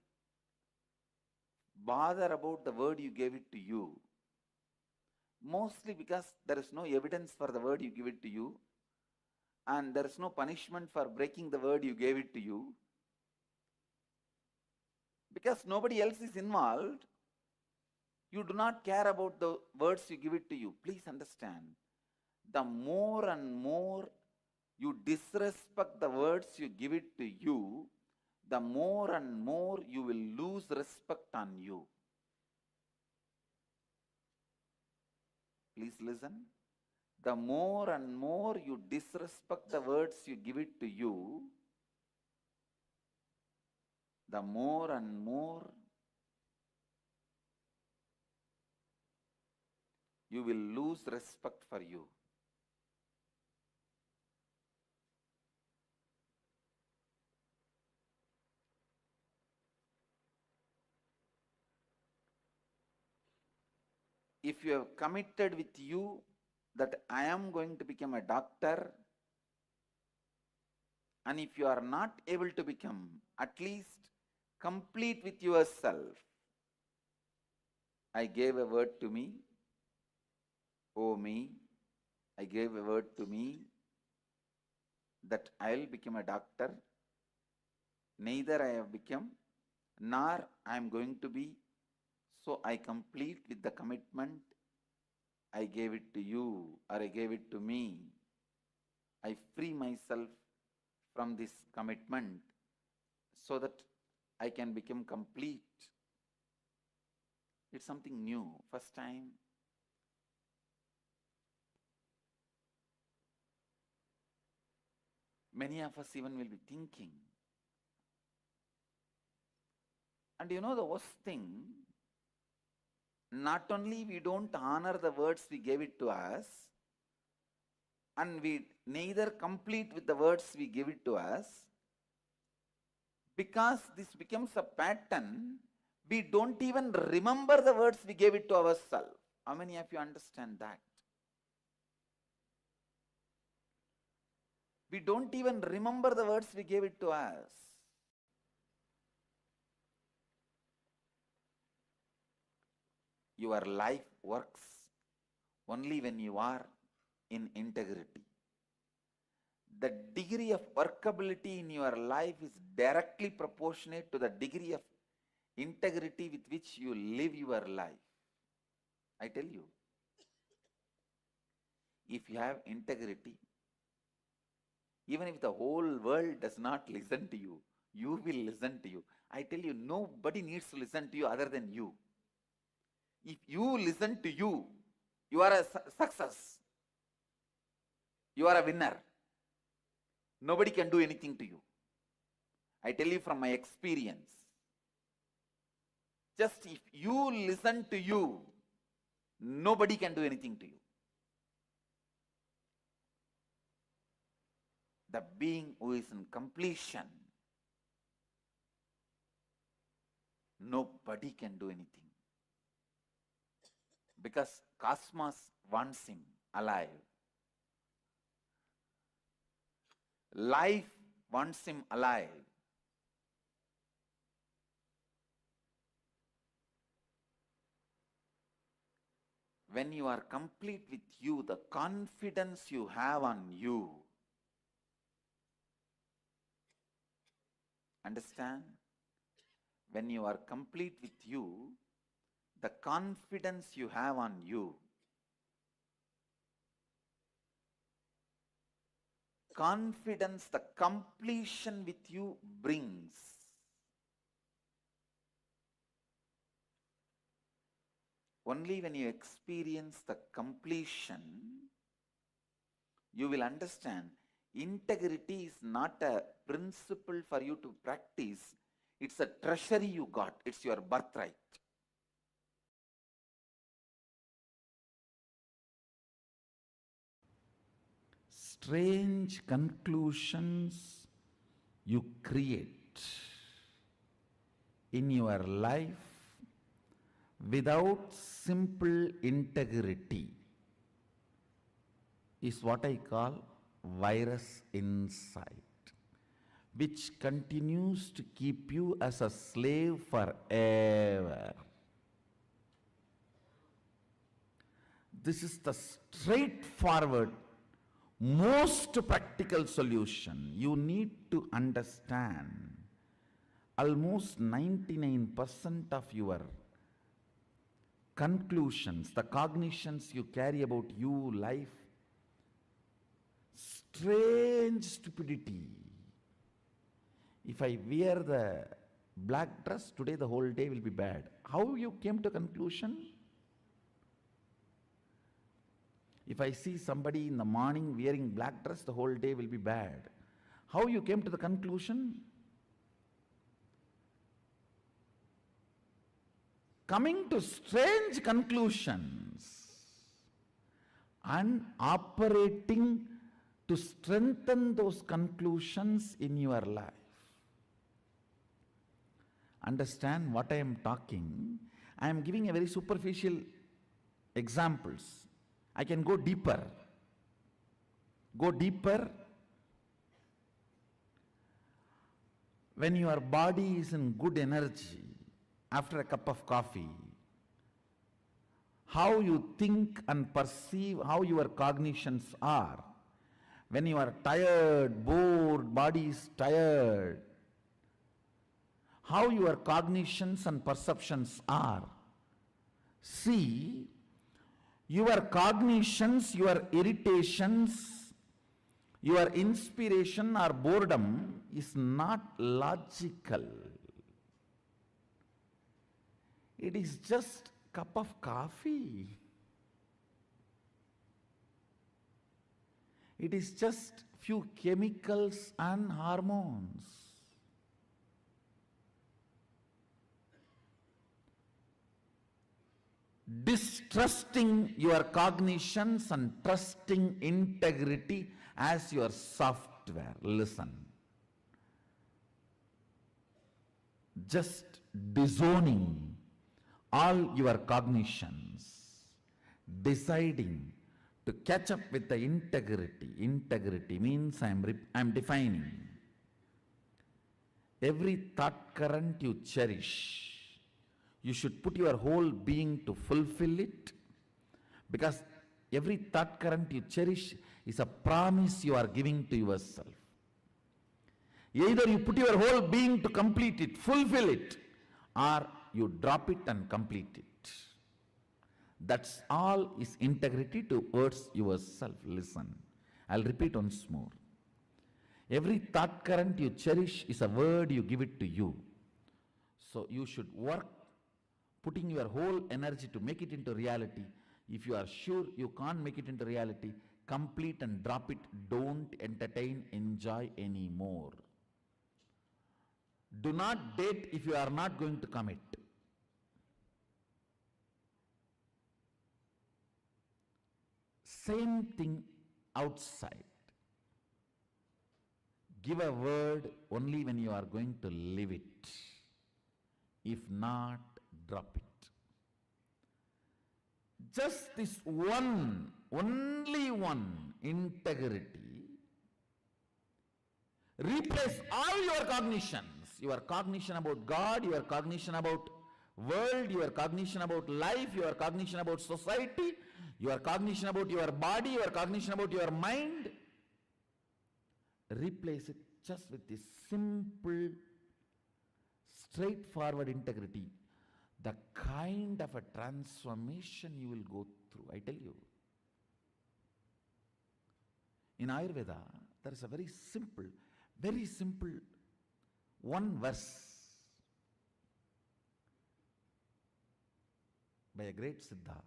bother about the word you gave it to you. Mostly because there is no evidence for the word you give it to you, and there is no punishment for breaking the word you gave it to you. Because nobody else is involved, you do not care about the words you give it to you. Please understand, the more and more you disrespect the words you give it to you, the more and more you will lose respect on you. Please listen. The more and more you disrespect the words you give it to you, the more and more you will lose respect for you. If you have committed with you that I am going to become a doctor, and if you are not able to become, at least complete with yourself. I gave a word to me, oh me, I gave a word to me that I will become a doctor. Neither I have become, nor I am going to be. So I complete with the commitment. I gave it to you, or I gave it to me. I free myself from this commitment so that I can become complete. It's something new, first time. Many of us even will be thinking. And you know the worst thing, not only we don't honor the words we gave it to us, and we neither complete with the words we give it to us, because this becomes a pattern, we don't even remember the words we gave it to ourselves. How many of you understand that? We don't even remember the words we gave it to us. Your life works only when you are in integrity. The degree of workability in your life is directly proportionate to the degree of integrity with which you live your life. I tell you, if you have integrity, even if the whole world does not listen to you, you will listen to you. I tell you, nobody needs to listen to you other than you. If you listen to you, you are a success. You are a winner. Nobody can do anything to you. I tell you from my experience. Just if you listen to you, nobody can do anything to you. The being who is in completion, nobody can do anything. Because cosmos wants him alive. Life wants him alive. When you are complete with you, the confidence you have on you, Understand? When you are complete with you, the confidence you have on you, confidence the completion with you brings. Only when you experience the completion, you will understand integrity is not a principle for you to practice. It's a treasury you got. It's your birthright. Strange conclusions you create in your life without simple integrity is what I call virus inside, which continues to keep you as a slave forever. This is the straightforward, most practical solution. You need to understand almost 99% of your conclusions, the cognitions you carry about you, life, strange stupidity. If I wear the black dress, today the whole day will be bad. How you came to conclusion? If I see somebody in the morning wearing black dress, the whole day will be bad. How you came to the conclusion? Coming to strange conclusions and operating to strengthen those conclusions in your life. Understand what I am talking. I am giving a very superficial examples. I can go deeper. Go deeper. When your body is in good energy, after a cup of coffee, how you think and perceive, how your cognitions are. When you are tired, bored, body is tired, how your cognitions and perceptions are. See, your cognitions, your irritations, your inspiration or boredom is not logical. It is just a cup of coffee. It is just few chemicals and hormones. Distrusting your cognitions and trusting integrity as your software. Listen. Just disowning all your cognitions, deciding to catch up with the integrity. Integrity means I am defining. Every thought current you cherish, you should put your whole being to fulfill it, because every thought current you cherish is a promise you are giving to yourself. Either you put your whole being to complete it, fulfill it, or you drop it and complete it. That's all is integrity towards yourself. Listen, I'll repeat once more. Every thought current you cherish is a word you give it to you. So you should work putting your whole energy to make it into reality. If you are sure you can't make it into reality, complete and drop it. Don't entertain, enjoy anymore. Do not date if you are not going to commit. Same thing outside. Give a word only when you are going to live it. If not, drop it. Just this one, only one, integrity, replace all your cognitions. Your cognition about God, your cognition about world, your cognition about life, your cognition about society, your cognition about your body, your cognition about your mind. Replace it just with this simple straightforward integrity, the kind of a transformation you will go through, I tell you. In Ayurveda, there is a very simple one verse by a great Siddha.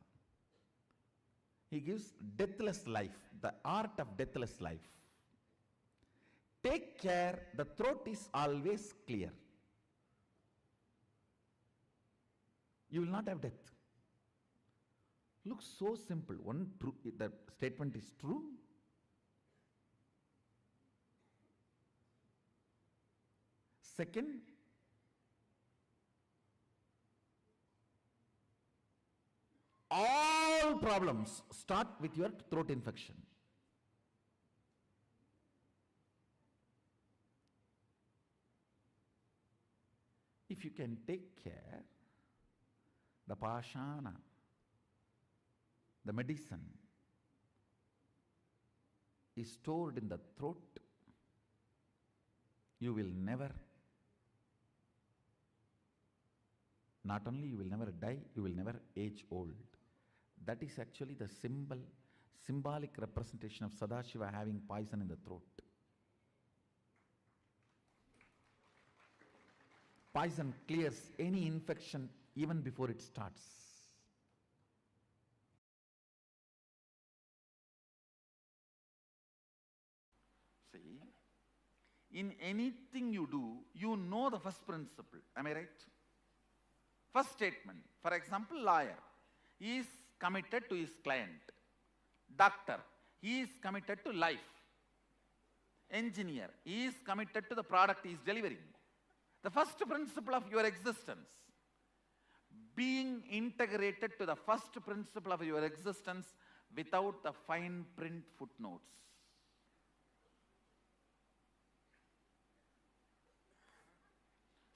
He gives deathless life, the art of deathless life. Take care, the throat is always clear. You will not have death. Looks so simple. One true, the statement is true. Second, all problems start with your throat infection. If you can take care, the pashana, the medicine, is stored in the throat, you will never, not only you will never die, you will never age old. That is actually the symbolic representation of Sadashiva having poison in the throat. Poison clears any infection even before it starts. See, in anything you do, you know the first principle. Am I right? First statement. For example, lawyer. He is committed to his client. Doctor. He is committed to life. Engineer. He is committed to the product he is delivering. The first principle of your existence. Being integrated to the first principle of your existence without the fine print footnotes.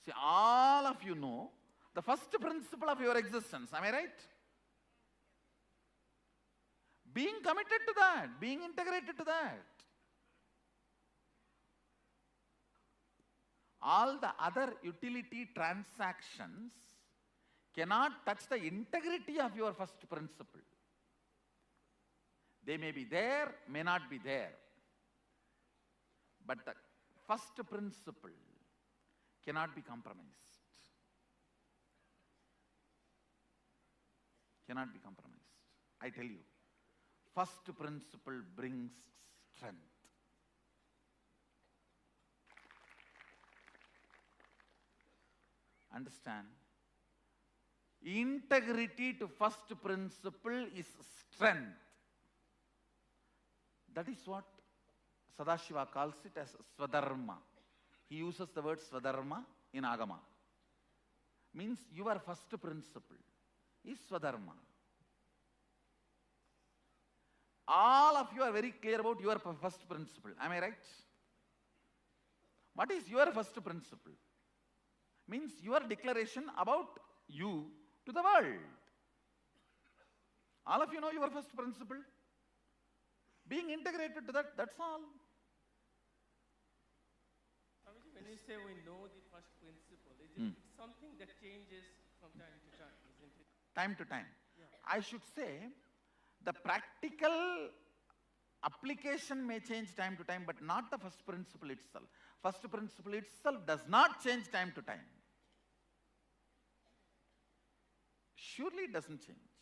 See, all of you know the first principle of your existence. Am I right? Being committed to that, being integrated to that. All the other utility transactions cannot touch the integrity of your first principle. They may be there, may not be there. But the first principle cannot be compromised. Cannot be compromised. I tell you, first principle brings strength. Understand? Integrity to first principle is strength. That is what Sadashiva calls it as Swadharma. He uses the word Swadharma in Agama. Means your first principle is Swadharma. All of you are very clear about your first principle. Am I right? What is your first principle? Means your declaration about you to the world. All of you know your first principle. Being integrated to that, that's all. Swamiji, when you say we know the first principle, is it something that changes from time to time, isn't it? Time to time. Yeah. I should say, the practical application may change time to time, but not the first principle itself. First principle itself does not change time to time. Surely it doesn't change.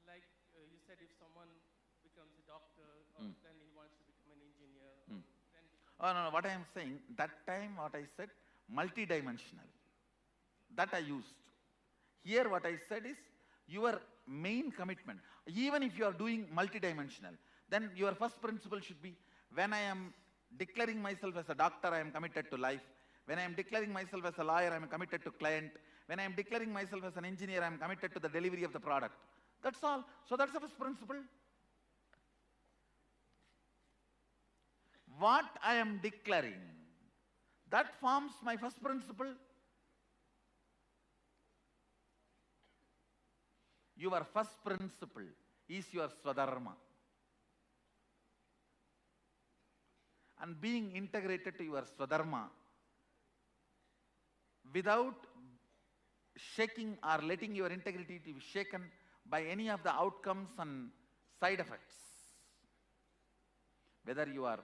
Like you said, if someone becomes a doctor, or then he wants to become an engineer, then Oh, no, what I am saying, that time what I said, multidimensional. That I used. Here what I said is, your main commitment. Even if you are doing multidimensional, then your first principle should be, when I am declaring myself as a doctor, I am committed to life. When I am declaring myself as a lawyer, I am committed to client. When I am declaring myself as an engineer, I am committed to the delivery of the product. That's all. So that's the first principle. What I am declaring, that forms my first principle. Your first principle is your Swadharma. And being integrated to your Swadharma without shaking or letting your integrity to be shaken by any of the outcomes and side effects. Whether you are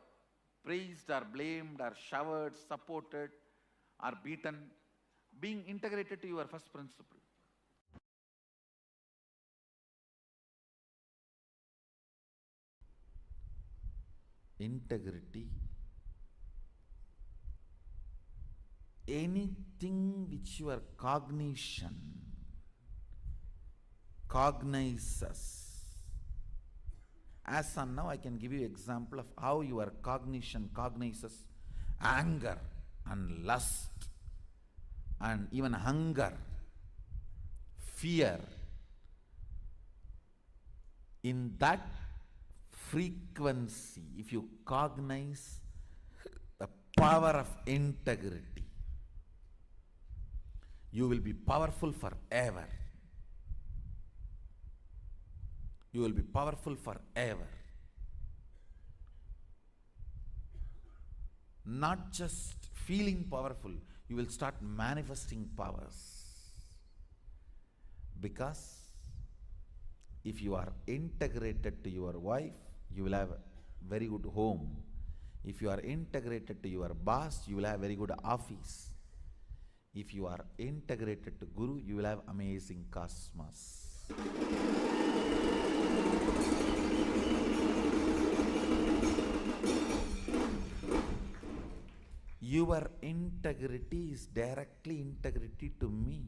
praised or blamed or showered, supported or beaten, being integrated to your first principle. Integrity, anything which your cognition cognizes. As on now, I can give you example of how your cognition cognizes anger and lust and even hunger, fear. In that frequency, if you cognize the power of integrity, you will be powerful forever. You will be powerful forever. Not just feeling powerful, you will start manifesting powers. Because if you are integrated to your wife, you will have a very good home. If you are integrated to your boss, you will have very good office. If you are integrated to Guru, you will have amazing cosmos. Your integrity is directly integrity to me.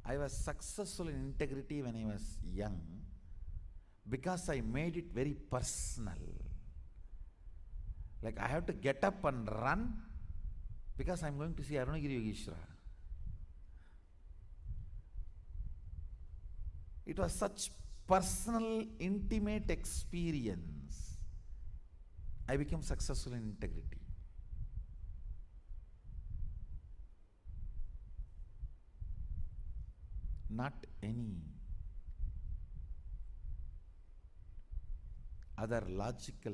I was successful in integrity when I was young because I made it very personal. Like I have to get up and run because I'm going to see Arunagiri Yogeshwara. It was such personal, intimate experience. I became successful in integrity. Not any other logical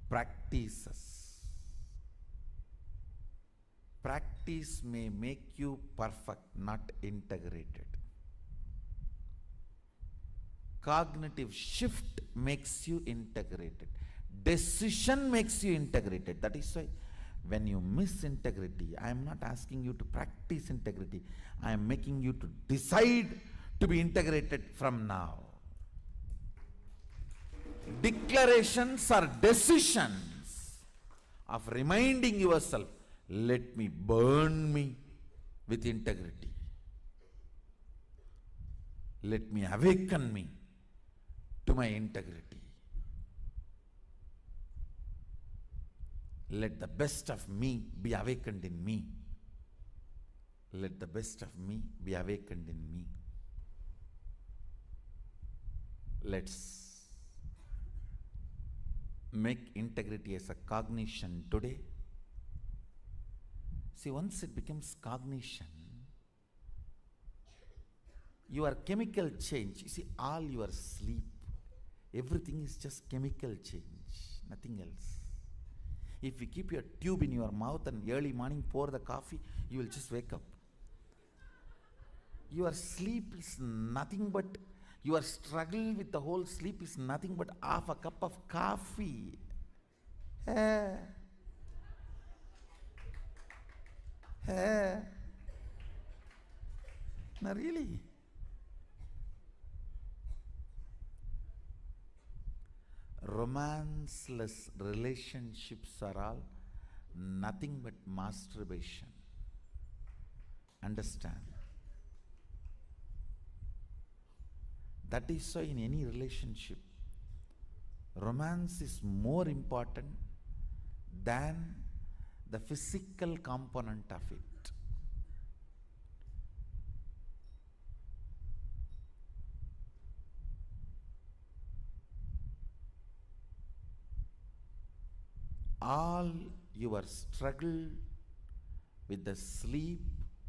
practices. Practice may make you perfect, not integrated. Cognitive shift makes you integrated. Decision makes you integrated. That is why when you miss integrity, I am not asking you to practice integrity. I am making you to decide to be integrated from now. Declarations are decisions of reminding yourself, let me burn me with integrity. Let me awaken me to my integrity. Let the best of me be awakened in me. Let the best of me be awakened in me. Let's make integrity as a cognition today. See, once it becomes cognition, your chemical change, you see, all your sleep, everything is just chemical change, nothing else. If you keep your tube in your mouth and early morning pour the coffee, you will just wake up. Your sleep is nothing but, your struggle with the whole sleep is nothing but half a cup of coffee. No, really. Romanceless relationships are all nothing but masturbation. Understand? That is why in any relationship, romance is more important than the physical component of it. All your struggle with the sleep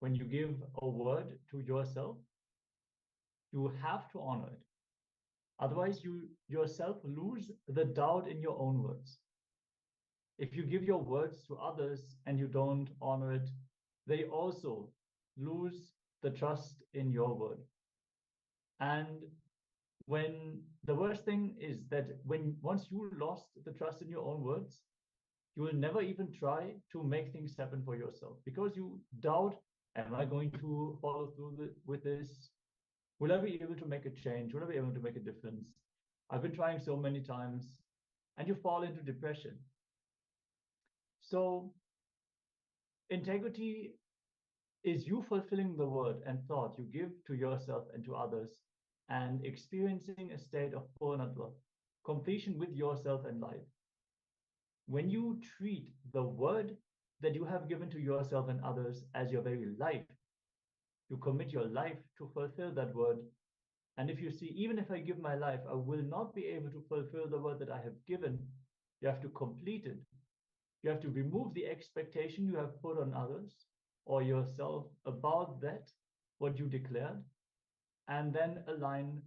when you give a word to yourself, you have to honor it. Otherwise, you yourself lose the doubt in your own words. If you give your words to others and you don't honor it, they also lose the trust in your word. And when the worst thing is that once you lost the trust in your own words, you will never even try to make things happen for yourself because you doubt, am I going to follow through with this? Will I be able to make a change? Will I be able to make a difference? I've been trying so many times, and you fall into depression. So integrity is you fulfilling the word and thought you give to yourself and to others and experiencing a state of purnatva, completion with yourself and life. When you treat the word that you have given to yourself and others as your very life, you commit your life to fulfill that word. And if you see, even if I give my life, I will not be able to fulfill the word that I have given, you have to complete it. You have to remove the expectation you have put on others or yourself about that, what you declared, and then align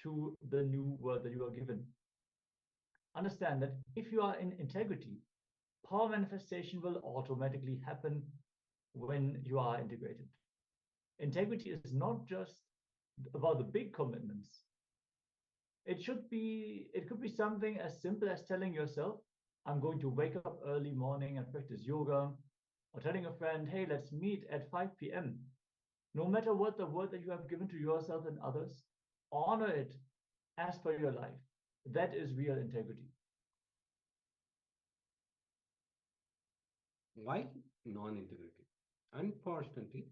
to the new word that you are given. Understand that if you are in integrity, power manifestation will automatically happen when you are integrated. Integrity is not just about the big commitments. It could be something as simple as telling yourself, I'm going to wake up early morning and practice yoga, or telling a friend, hey, let's meet at 5 p.m. No matter what the word that you have given to yourself and others, honor it as per your life. That is real integrity. Why non-integrity? Unfortunately,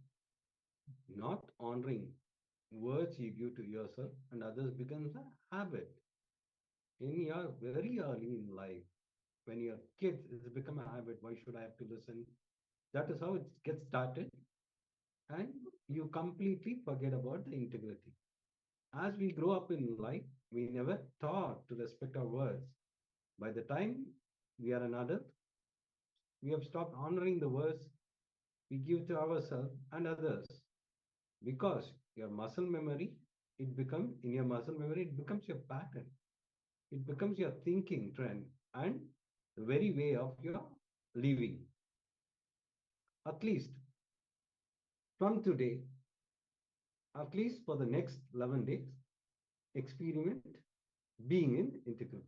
not honoring words you give to yourself and others becomes a habit. In your very early in life, when you're kids, it's become a habit. Why should I have to listen? That is how it gets started. And you completely forget about the integrity. As we grow up in life, we never taught to respect our words. By the time we are an adult, we have stopped honoring the words we give to ourselves and others. Because your muscle memory, it becomes your pattern. It becomes your thinking trend and the very way of your living. At least from today, at least for the next 11 days, experiment being in integrity.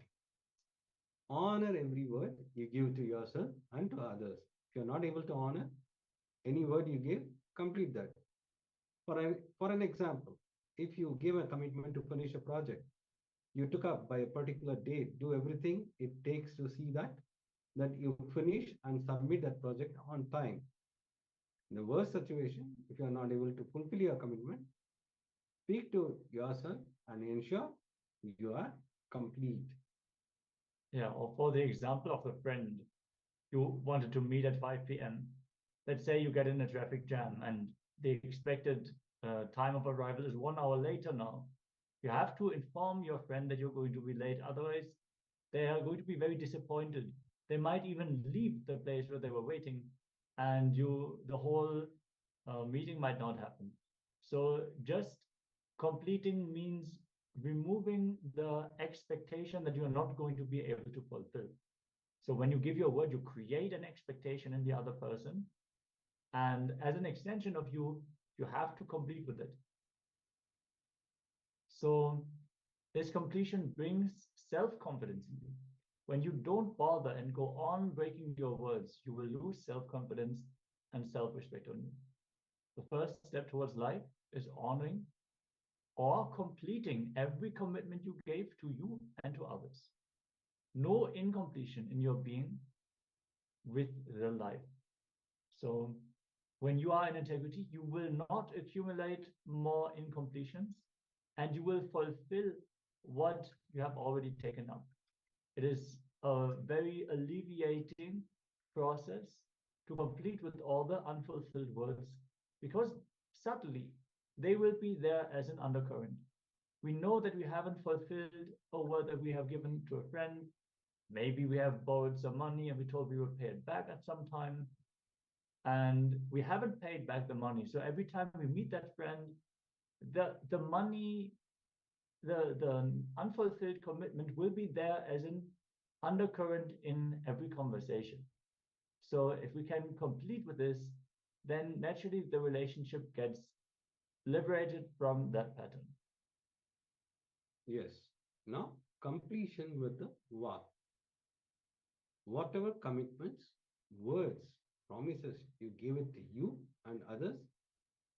Honor every word you give to yourself and to others. If you're not able to honor any word you give, complete that. For an example, if you give a commitment to finish a project, you took up by a particular date, do everything it takes to see that you finish and submit that project on time. In the worst situation, if you are not able to fulfill your commitment, speak to yourself and ensure you are complete. Yeah, or for the example of the friend, you wanted to meet at 5 p.m. Let's say you get in a traffic jam and the expected time of arrival is 1 hour later now. You have to inform your friend that you're going to be late. Otherwise, they are going to be very disappointed. They might even leave the place where they were waiting, and the whole meeting might not happen. So just completing means removing the expectation that you're not going to be able to fulfill. So when you give your word, you create an expectation in the other person. And as an extension of you, you have to complete with it. So this completion brings self-confidence in you. When you don't bother and go on breaking your words, you will lose self-confidence and self-respect on you. The first step towards life is honoring or completing every commitment you gave to you and to others. No incompletion in your being with the life. So when you are in integrity, you will not accumulate more incompletions and you will fulfill what you have already taken up. It is a very alleviating process to complete with all the unfulfilled words, because subtly they will be there as an undercurrent. We know that we haven't fulfilled a word that we have given to a friend. Maybe we have borrowed some money and we told we would pay it back at some time. and we haven't paid back the money. So every time we meet that friend, the money, the unfulfilled commitment will be there as an undercurrent in every conversation. So if we can complete with this, then naturally the relationship gets liberated from that pattern. Yes. Now, completion with the vow. Whatever commitments, words, promises you gave it to you and others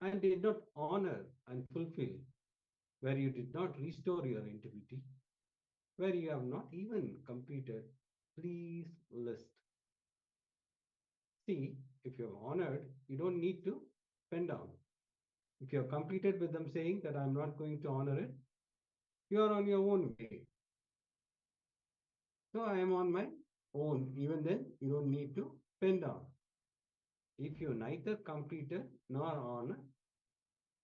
and did not honor and fulfill, where you did not restore your integrity, where you have not even completed, please list. See, if you have honored, you don't need to pen down. If you have completed with them saying that I'm not going to honor it, you are on your own way. So I am on my own. Even then, you don't need to pen down. If you neither completed nor honor,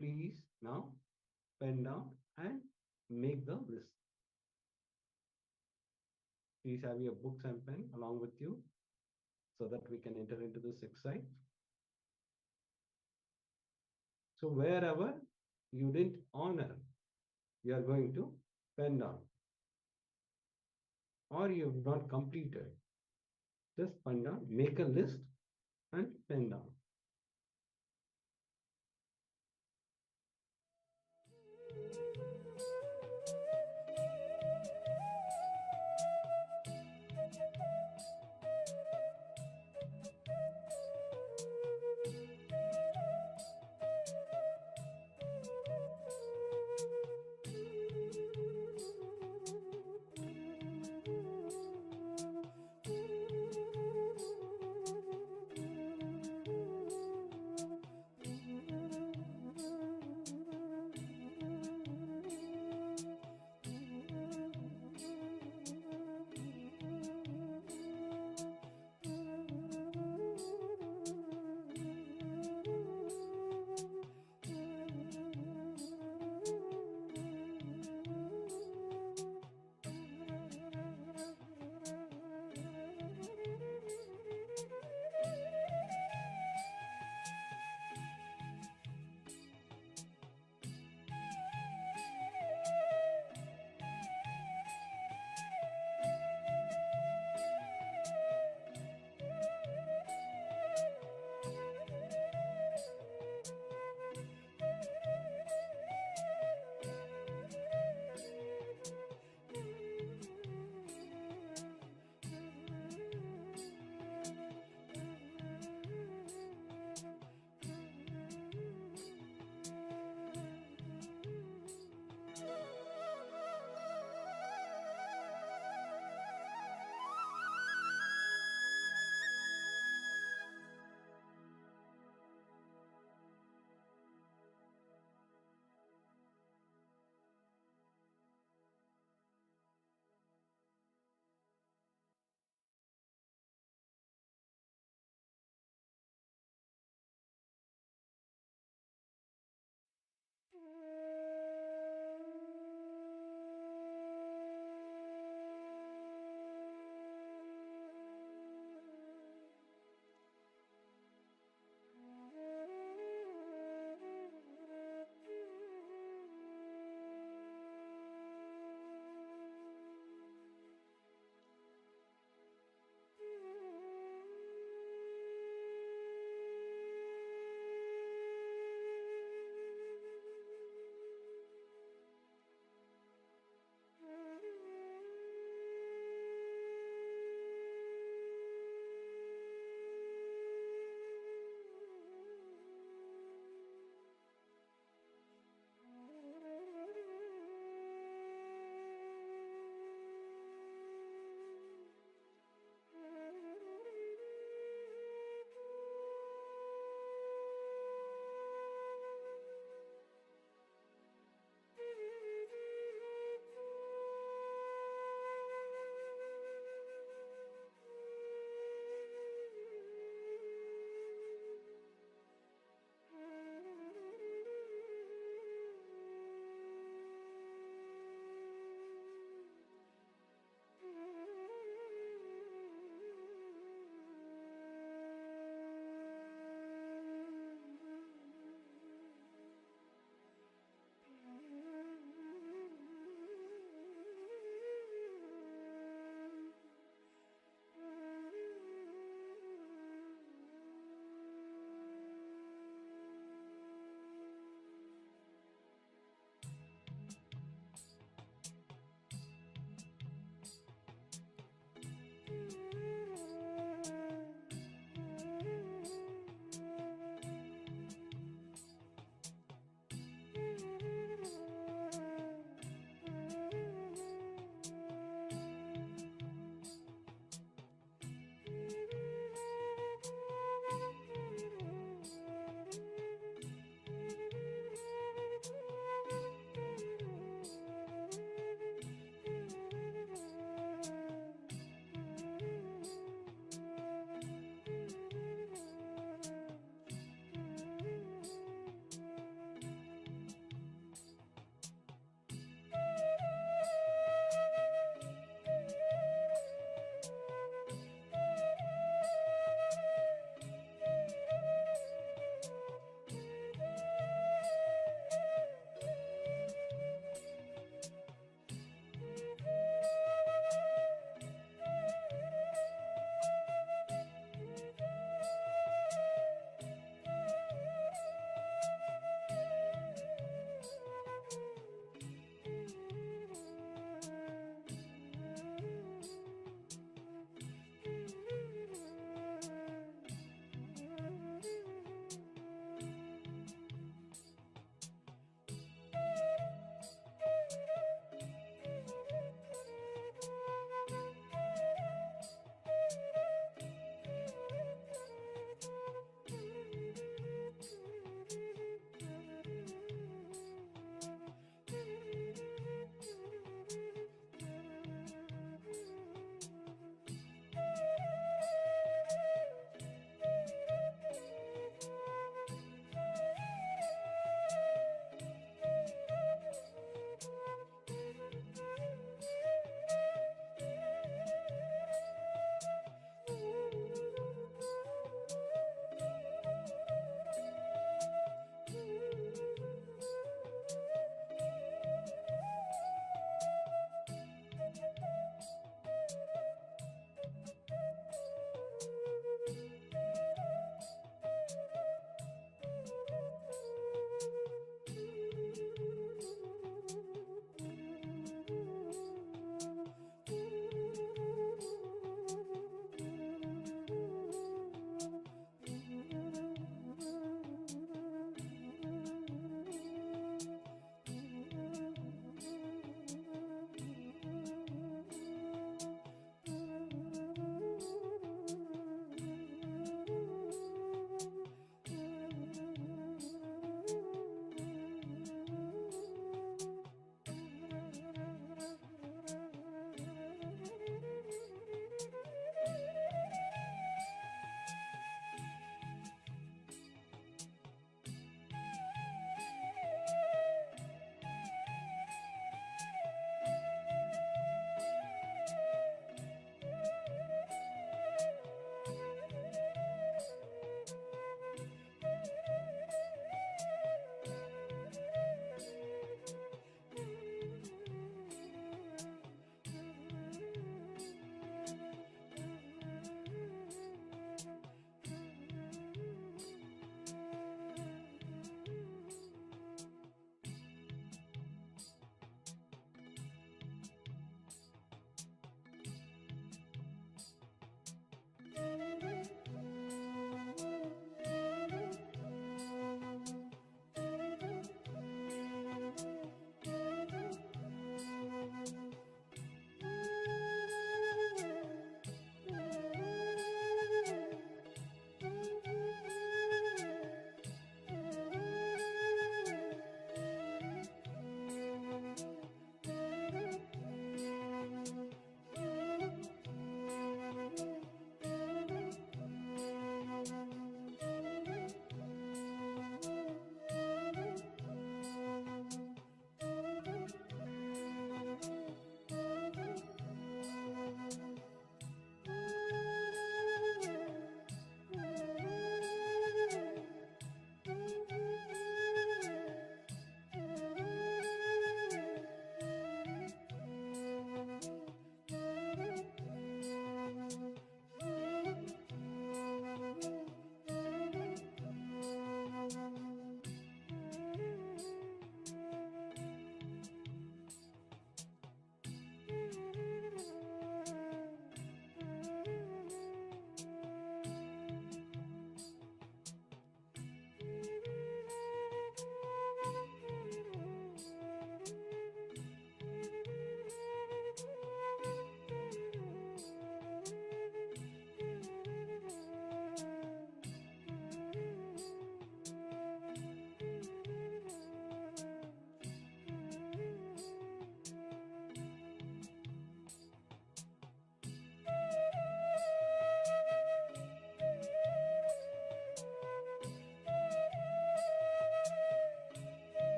please now pen down and make the list. Please have your books and pen along with you so that we can enter into this exercise. So wherever you didn't honor, you are going to pen down. Or you have not completed, just pen down, make a list and pen down.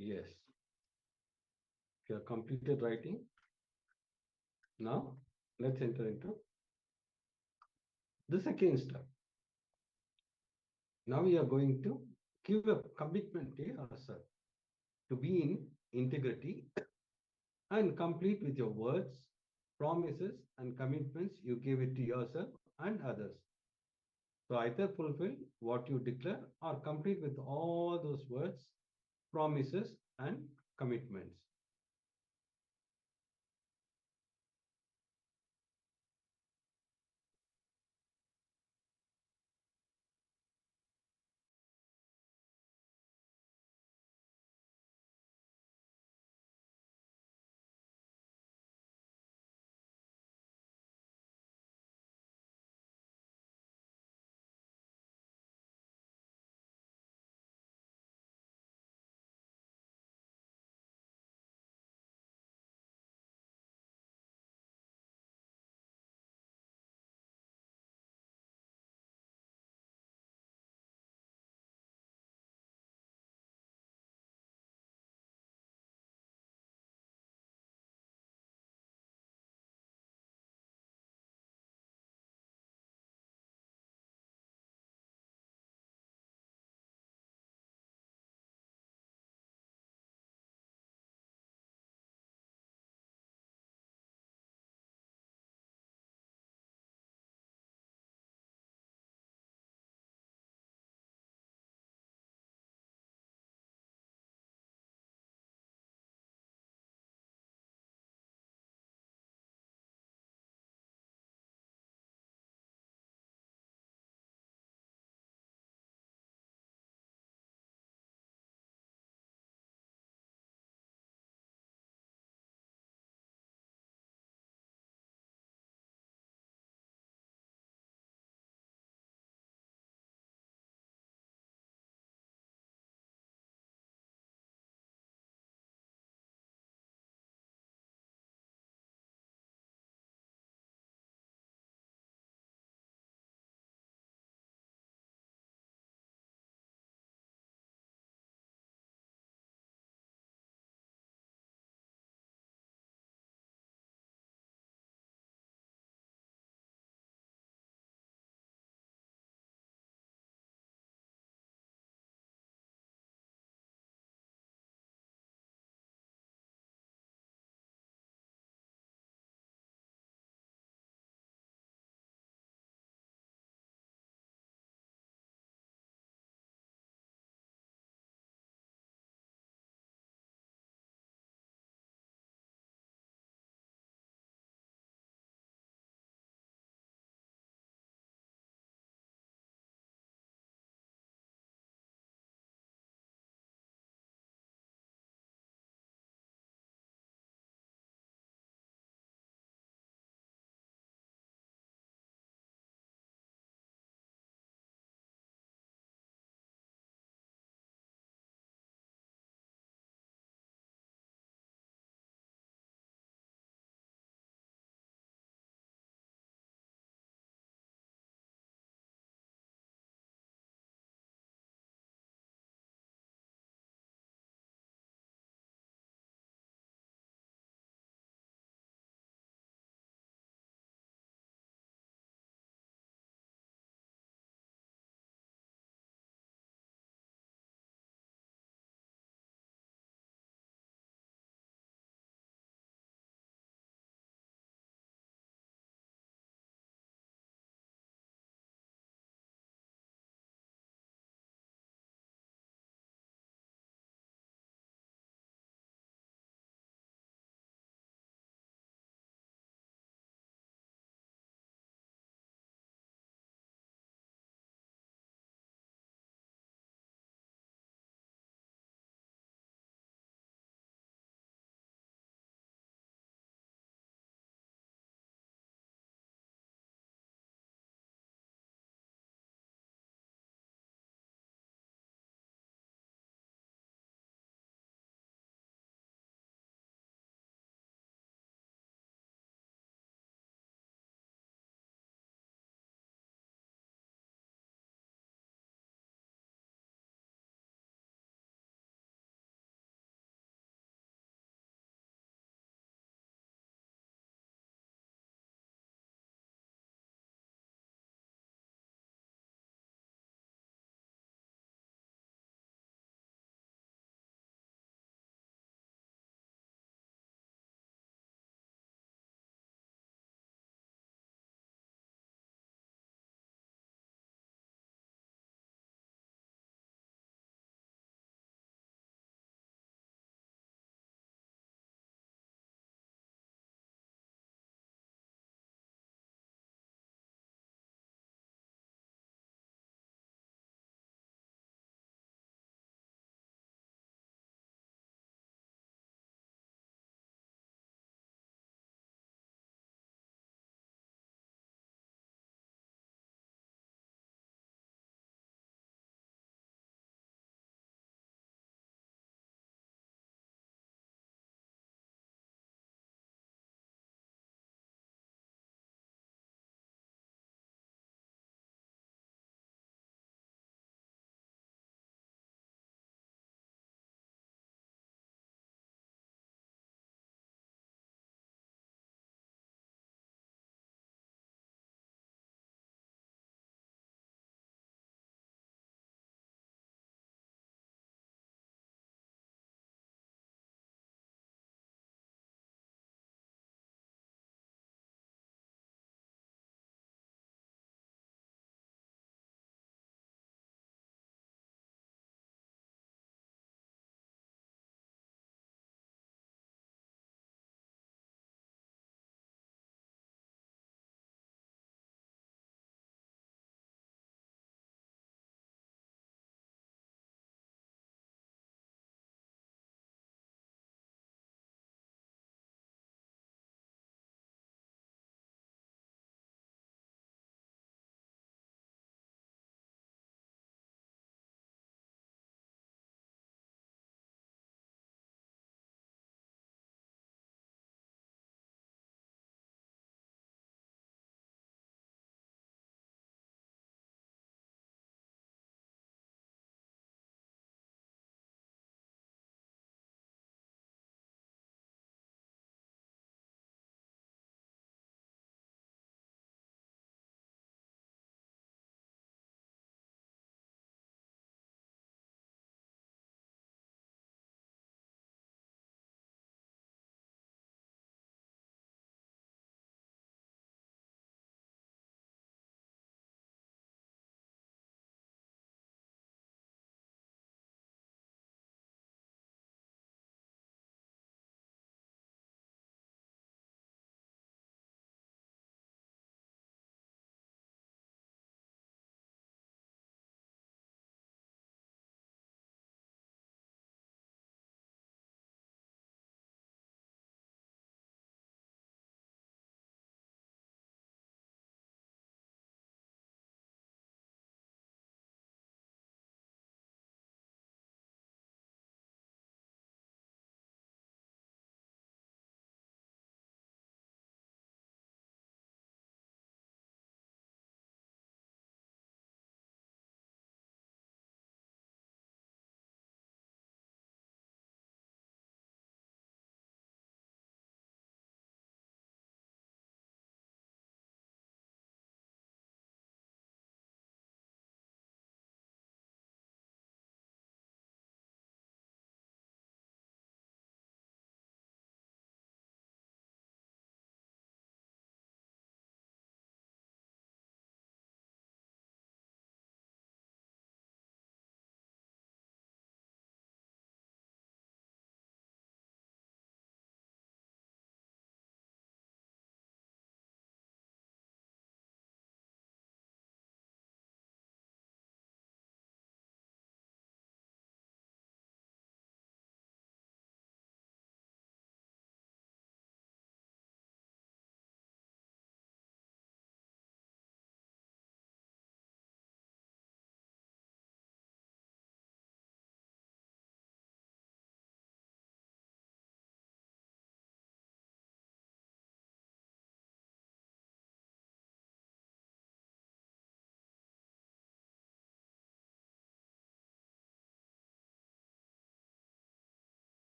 Yes. If you have completed writing, now let's enter into the second step. Now we are going to give a commitment to yourself to be in integrity and complete with your words, promises, and commitments you give it to yourself and others. So either fulfill what you declare or complete with all those words, promises, and commitments.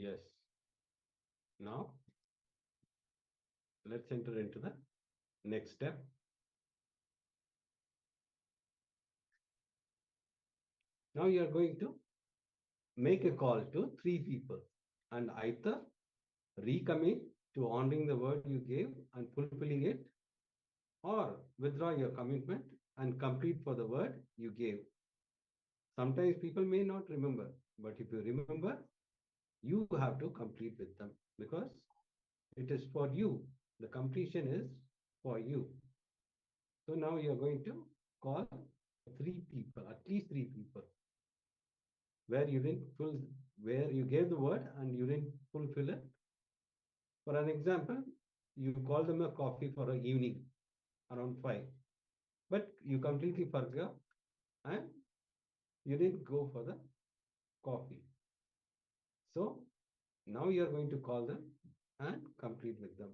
Yes. Now, let's enter into the next step. Now you are going to make a call to 3 people and either recommit to honoring the word you gave and fulfilling it, or withdraw your commitment and complete for the word you gave. Sometimes people may not remember, but if you remember, you have to complete with them because it is for you. The completion is for you. So now you are going to call 3 people, at least 3 people, where you gave the word and you didn't fulfill it. For an example, you call them a coffee for an evening around 5, but you completely forgot and you didn't go for the coffee. So now you are going to call them and complete with them.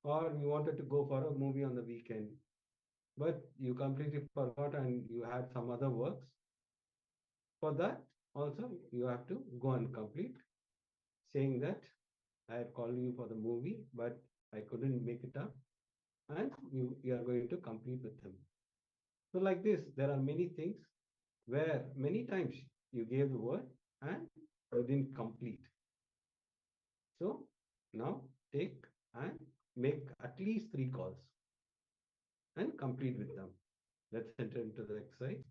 Or you wanted to go for a movie on the weekend, but you completely forgot and you had some other works. For that, also you have to go and complete, saying that I had called you for the movie, but I couldn't make it up, and you are going to complete with them. So like this, there are many things where many times you gave the word and you didn't complete. So now take and make at least 3 calls and complete with them. Let's enter into the exercise.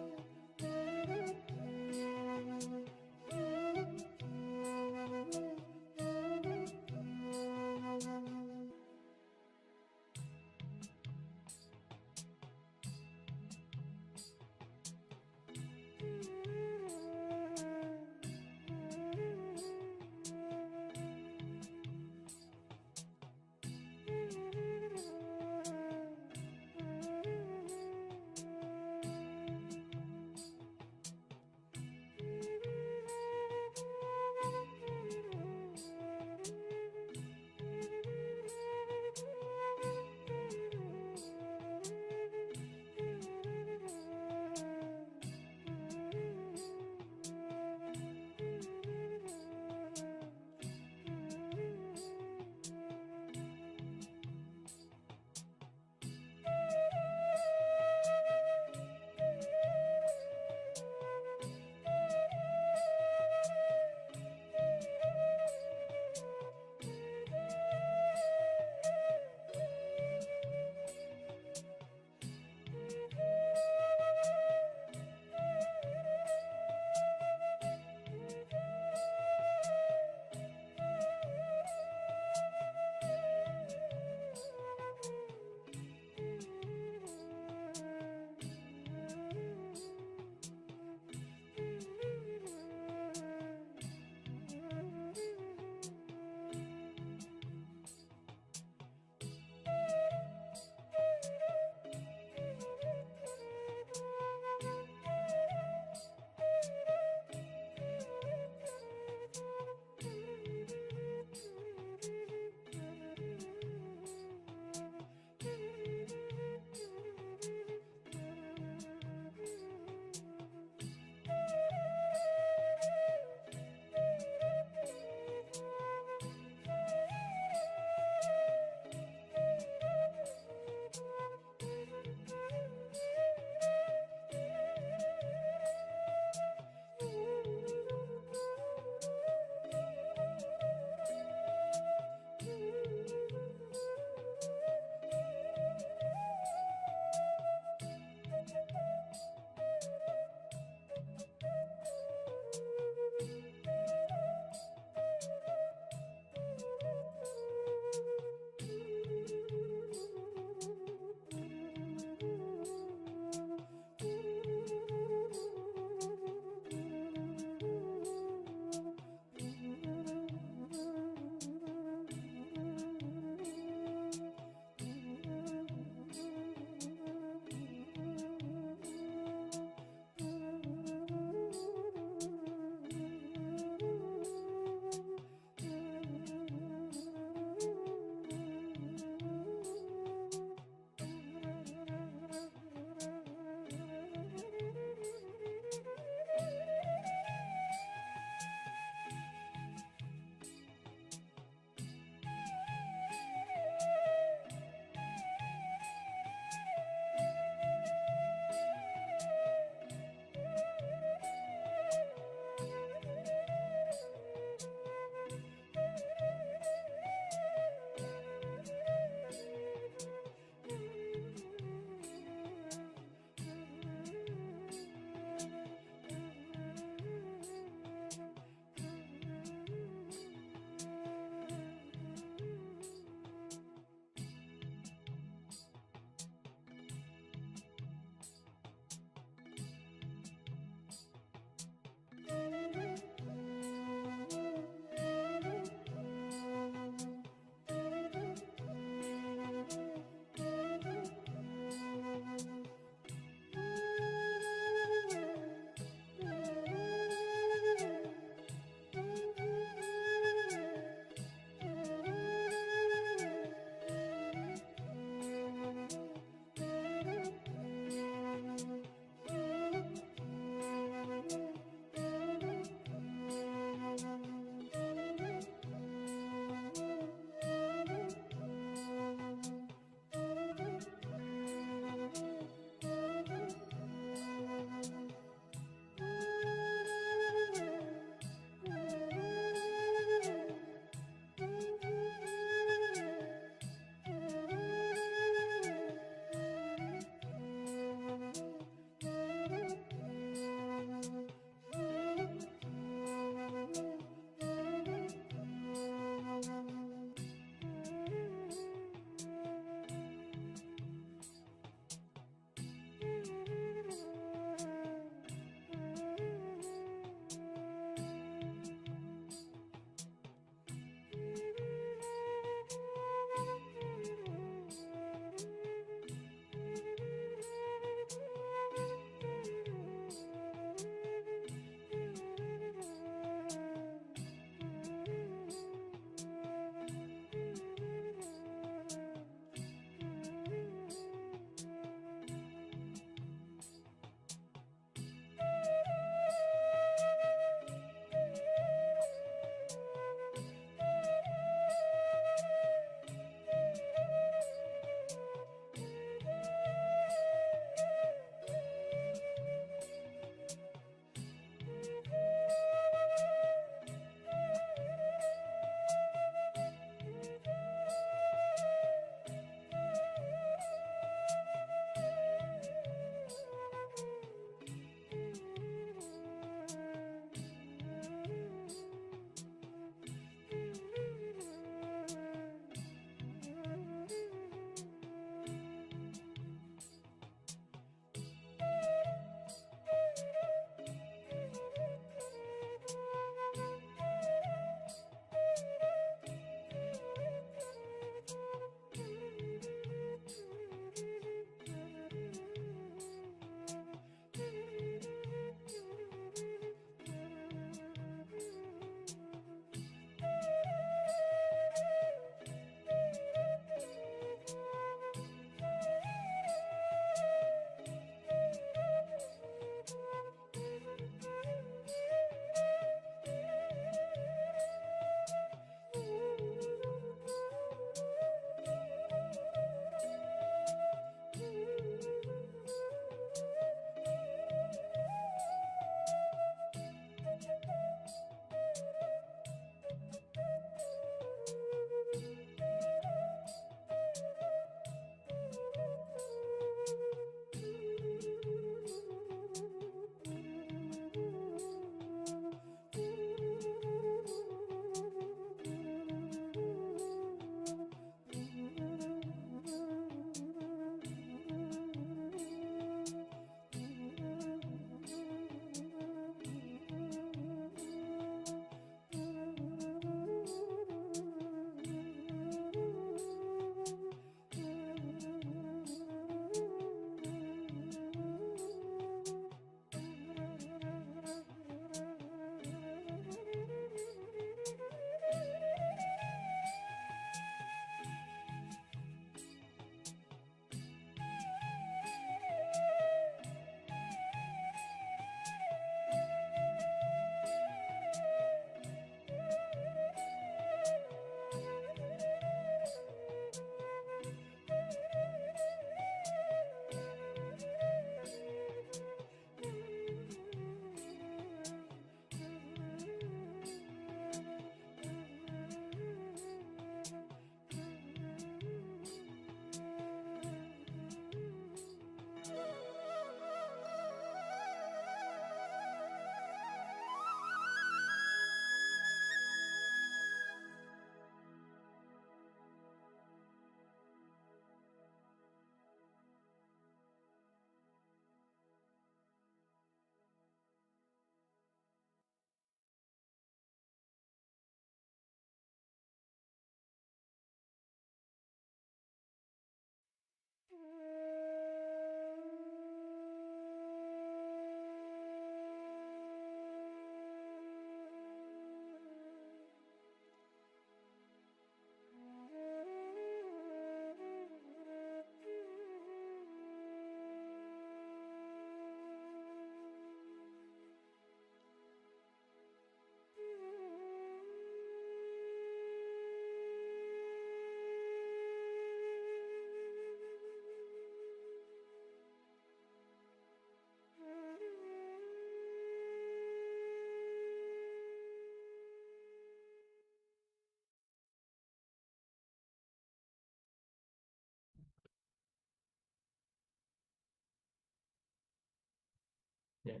Yes.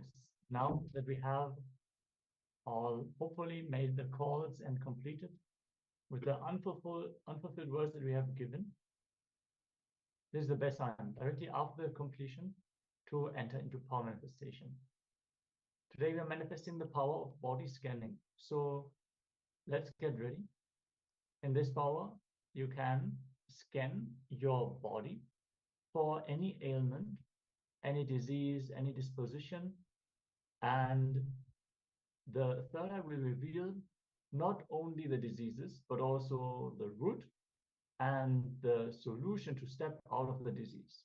Now that we have all hopefully made the calls and completed with the unfulfilled words that we have given, this is the best time, directly after the completion, to enter into power manifestation. Today we are manifesting the power of body scanning. So let's get ready. In this power, you can scan your body for any ailment, any disease, any disposition, and the third eye will reveal not only the diseases, but also the root and the solution to step out of the disease.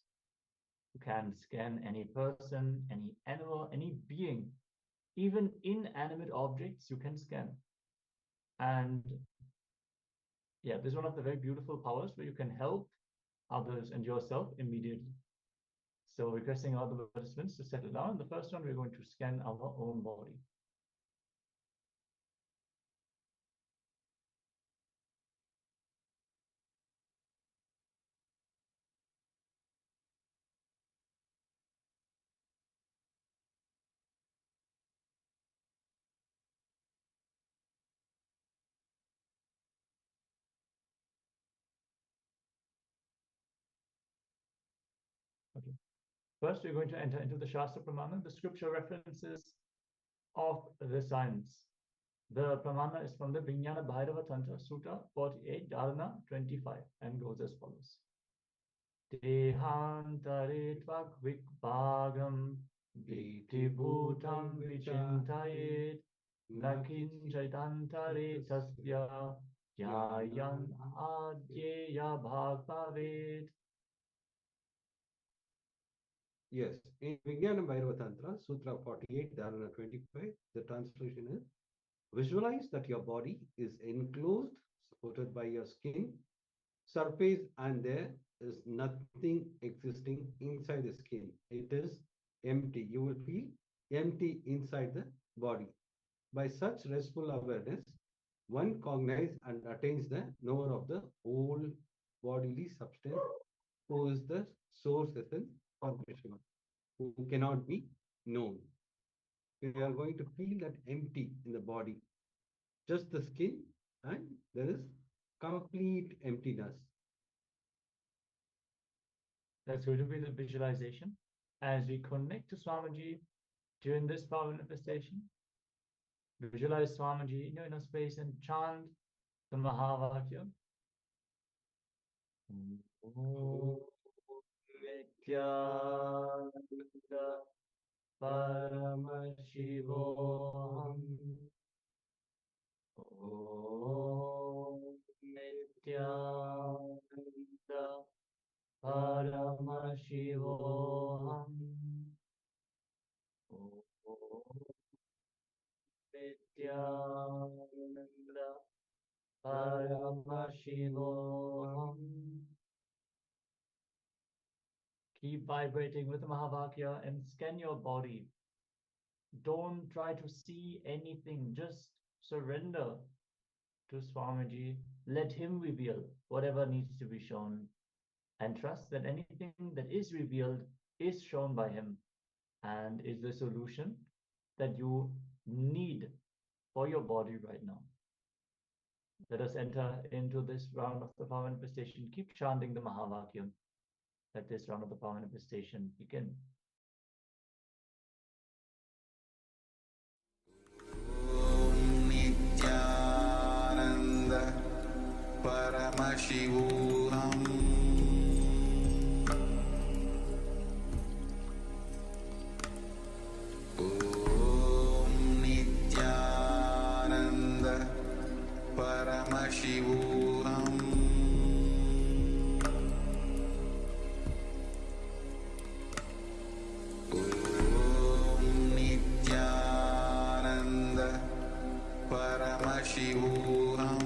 You can scan any person, any animal, any being, even inanimate objects you can scan. And yeah, this is one of the very beautiful powers where you can help others and yourself immediately. So requesting all the participants to settle down. The first one, we're going to scan our own body. Okay. First, we're going to enter into the Shastra Pramana, the scripture references of the science. The Pramana is from the Vijnana Bhairava Tantra, Sutta 48, Dharana 25, and goes as follows. Dehantare tvak vikbhagam vitibhutam vichintayet nakin chaitantare tasya yayan adyeya bhagavavet. Yes, in Vijnana Bhairava Tantra, Sutra 48, Dharana 25, the translation is: visualize that your body is enclosed, supported by your skin, surface, and there is nothing existing inside the skin. It is empty. You will feel empty inside the body. By such restful awareness, one cognizes and attains the knower of the whole bodily substance, who is the source essence of Krishna, who cannot be known. We are going to feel that empty in the body, just the skin, and there is complete emptiness. That's going to be the visualization. As we connect to Swamiji during this power manifestation, visualize Swamiji in your inner space and chant the Mahavakya. Om Nithyananda Paramashivoham. Om Nithyananda Paramashivoham. Om Nithyananda Paramashivoham. Keep vibrating with the Mahavakya and scan your body. Don't try to see anything. Just surrender to Swamiji. Let him reveal whatever needs to be shown. And trust that anything that is revealed is shown by him and is the solution that you need for your body right now. Let us enter into this round of the power manifestation. Keep chanting the Mahavakya. Let this round of the power manifestation begin. Nithyananda Paramashivoham Om Nithyananda Paramashivoham Om Nithyananda Paramashivoham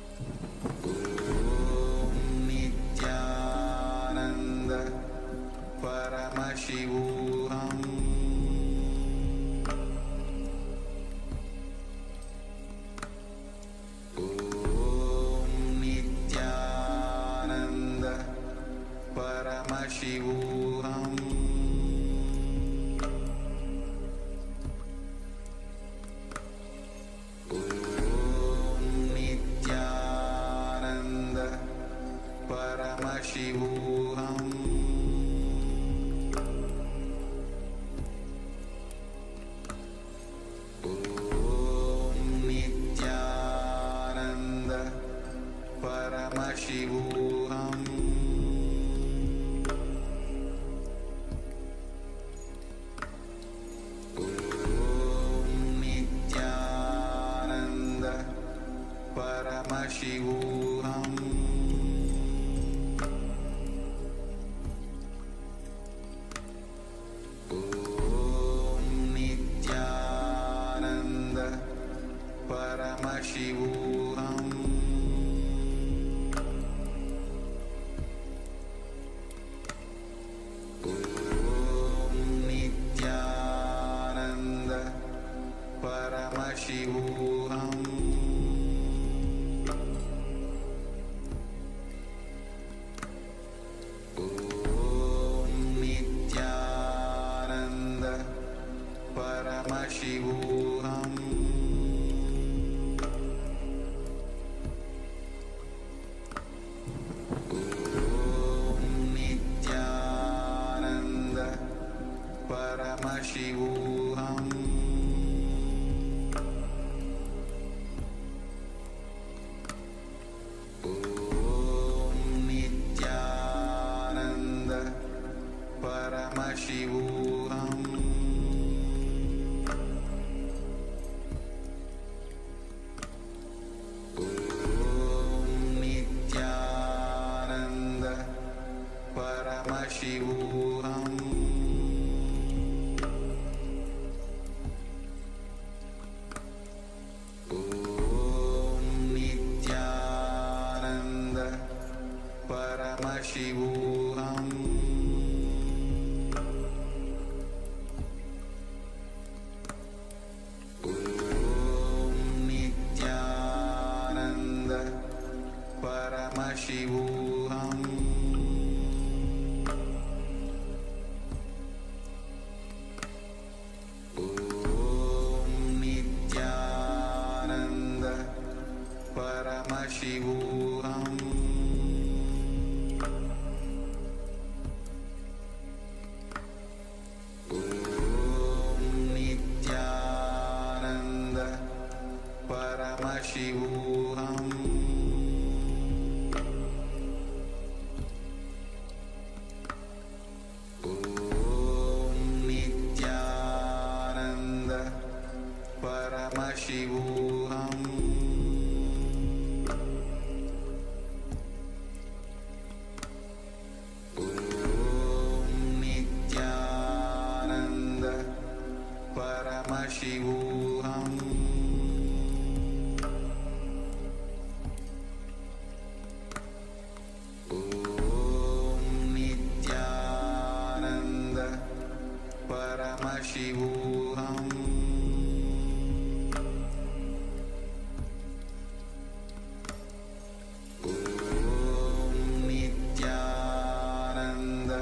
Paramashivoham Om Nithyananda Paramashivoham Om Nithyananda Paramashivoham Om Nithyananda Paramashivoham Om Nithyananda Paramashivoham Om Nithyananda Paramashivoham Om Nithyananda Paramashivoham Om Nithyananda Paramashivoham Om Nithyananda Paramashivoham Om Nithyananda Paramashivoham Om Nithyananda Paramashivoham Om Nithyananda Paramashivoham Om Nithyananda Paramashivoham Om Nithyananda Paramashivoham Om Nithyananda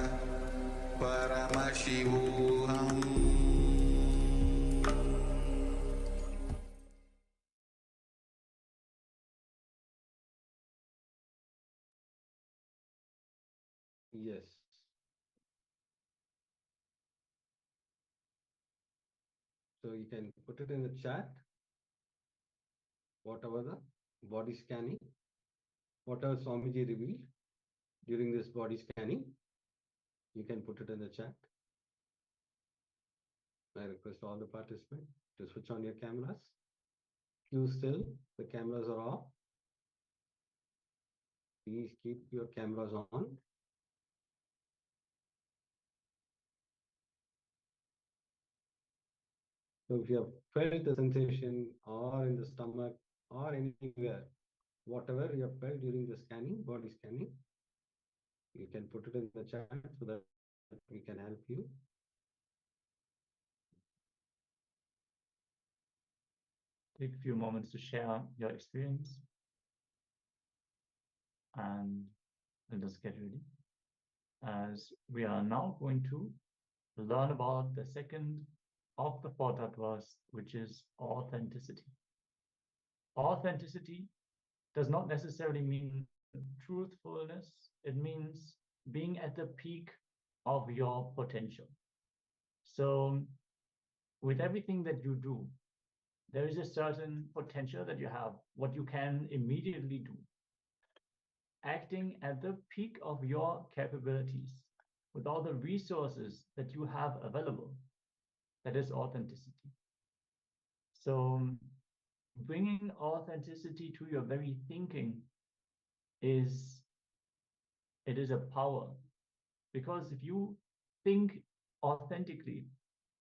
Paramashivoham Yes. So you can put it in the chat, whatever the body scanning, whatever Swamiji revealed during this body scanning, you can put it in the chat. I request all the participants to switch on your cameras. Queue still, the cameras are off. Please keep your cameras on. So if you have felt the sensation or in the stomach or anywhere, whatever you have felt during the scanning, body scanning, you can put it in the chat so that we can help you. Take a few moments to share your experience and let us get ready, as we are now going to learn about the second of the four tattvas, which is authenticity. Authenticity does not necessarily mean truthfulness. It means being at the peak of your potential. So with everything that you do, there is a certain potential that you have, what you can immediately do. Acting at the peak of your capabilities, with all the resources that you have available, that is authenticity. So bringing authenticity to your very thinking is a power. Because if you think authentically,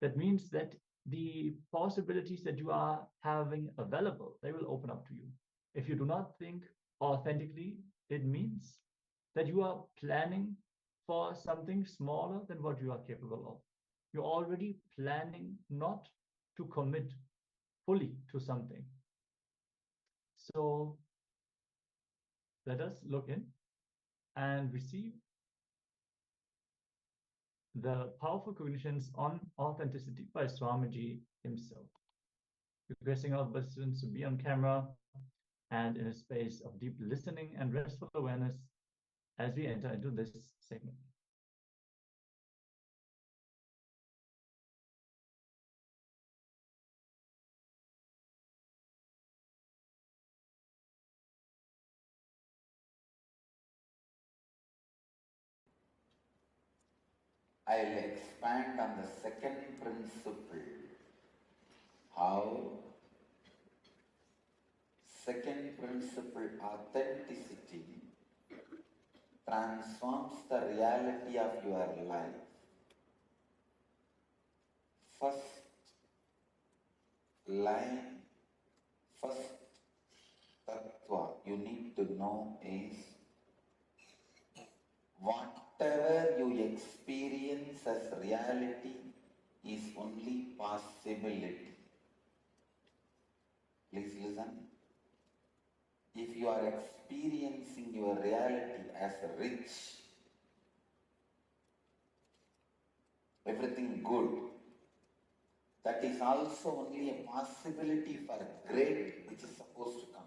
that means that the possibilities that you are having available, they will open up to you. If you do not think authentically, it means that you are planning for something smaller than what you are capable of. You're already planning not to commit fully to something. So let us look in and receive the powerful cognitions on authenticity by Swamiji himself. Requesting all participants to be on camera and in a space of deep listening and restful awareness as we enter into this segment. I'll expand on the second principle. How? Second principle, authenticity, transforms the reality of your life. First line, first tattva you need to know is whatever you experience as reality is only possibility. Please listen. If you are experiencing your reality as rich, everything good, that is also only a possibility for great which is supposed to come.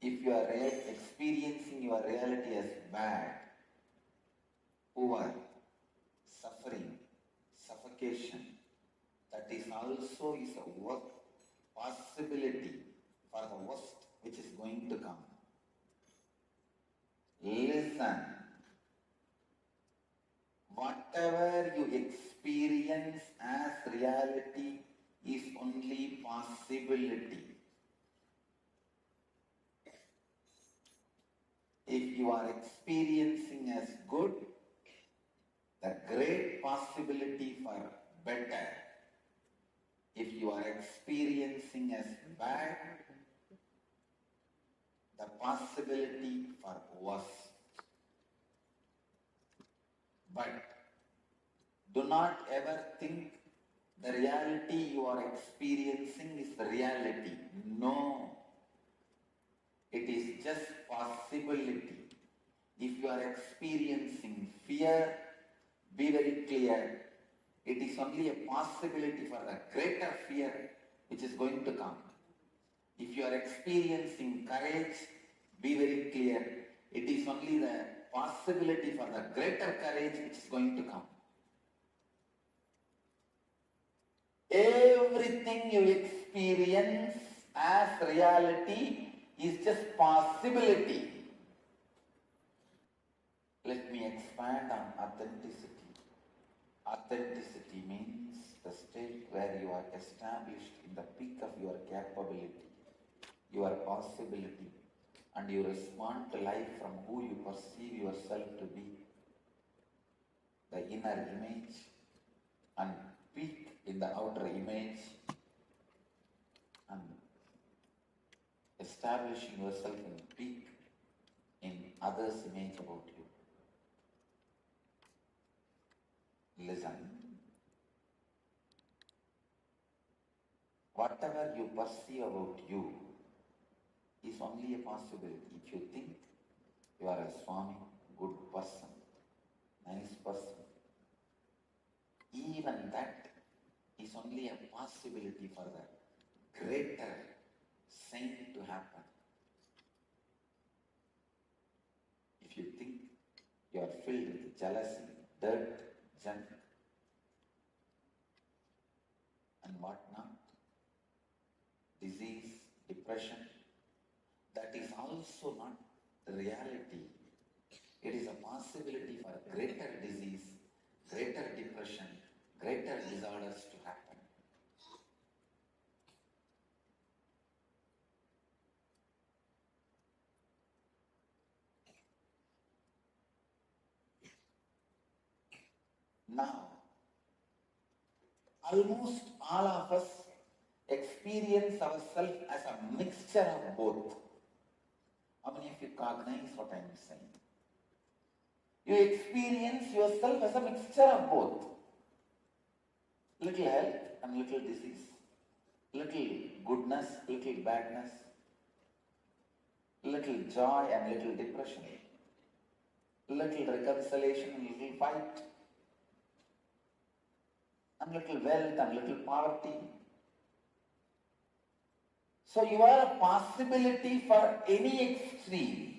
If you are experiencing your reality as bad, poor, suffering, suffocation, that is also is a possibility for the worst which is going to come. Listen. Whatever you experience as reality is only possibility. If you are experiencing as good, the great possibility for better. If you are experiencing as bad, the possibility for worse. But do not ever think the reality you are experiencing is the reality. No. It is just possibility. If you are experiencing fear, be very clear. It is only a possibility for the greater fear which is going to come. If you are experiencing courage, be very clear. It is only the possibility for the greater courage which is going to come. Everything you experience as reality is just possibility. Let me expand on authenticity. Authenticity means the state where you are established in the peak of your capability, your possibility, and you respond to life from who you perceive yourself to be. The inner image and peak in the outer image, and establishing yourself in peak in others' image about you. Listen. Whatever you perceive about you is only a possibility. If you think you are a Swami, good person, nice person, even that is only a possibility for the greater saint to happen. If you think you are filled with jealousy, dirt, junk, and whatnot, disease, depression, that is also not the reality. It is a possibility for greater disease, greater depression, greater disorders to happen. Now, almost all of us experience ourselves as a mixture of both. How many of you cognize what I am saying? You experience yourself as a mixture of both. Little health and little disease. Little goodness, little badness. Little joy and little depression. Little reconciliation and little fight. And little wealth and little poverty. So you are a possibility for any extreme.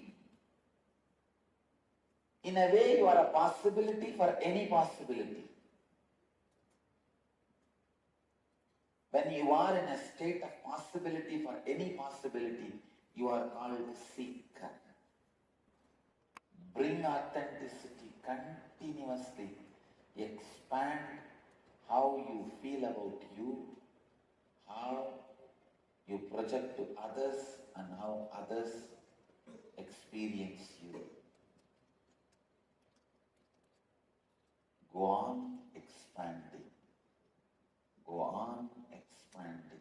In a way, you are a possibility for any possibility. When you are in a state of possibility for any possibility, you are called seeker. Bring authenticity continuously. Expand how you feel about you, how you project to others, and how others experience you. Go on expanding. Go on expanding.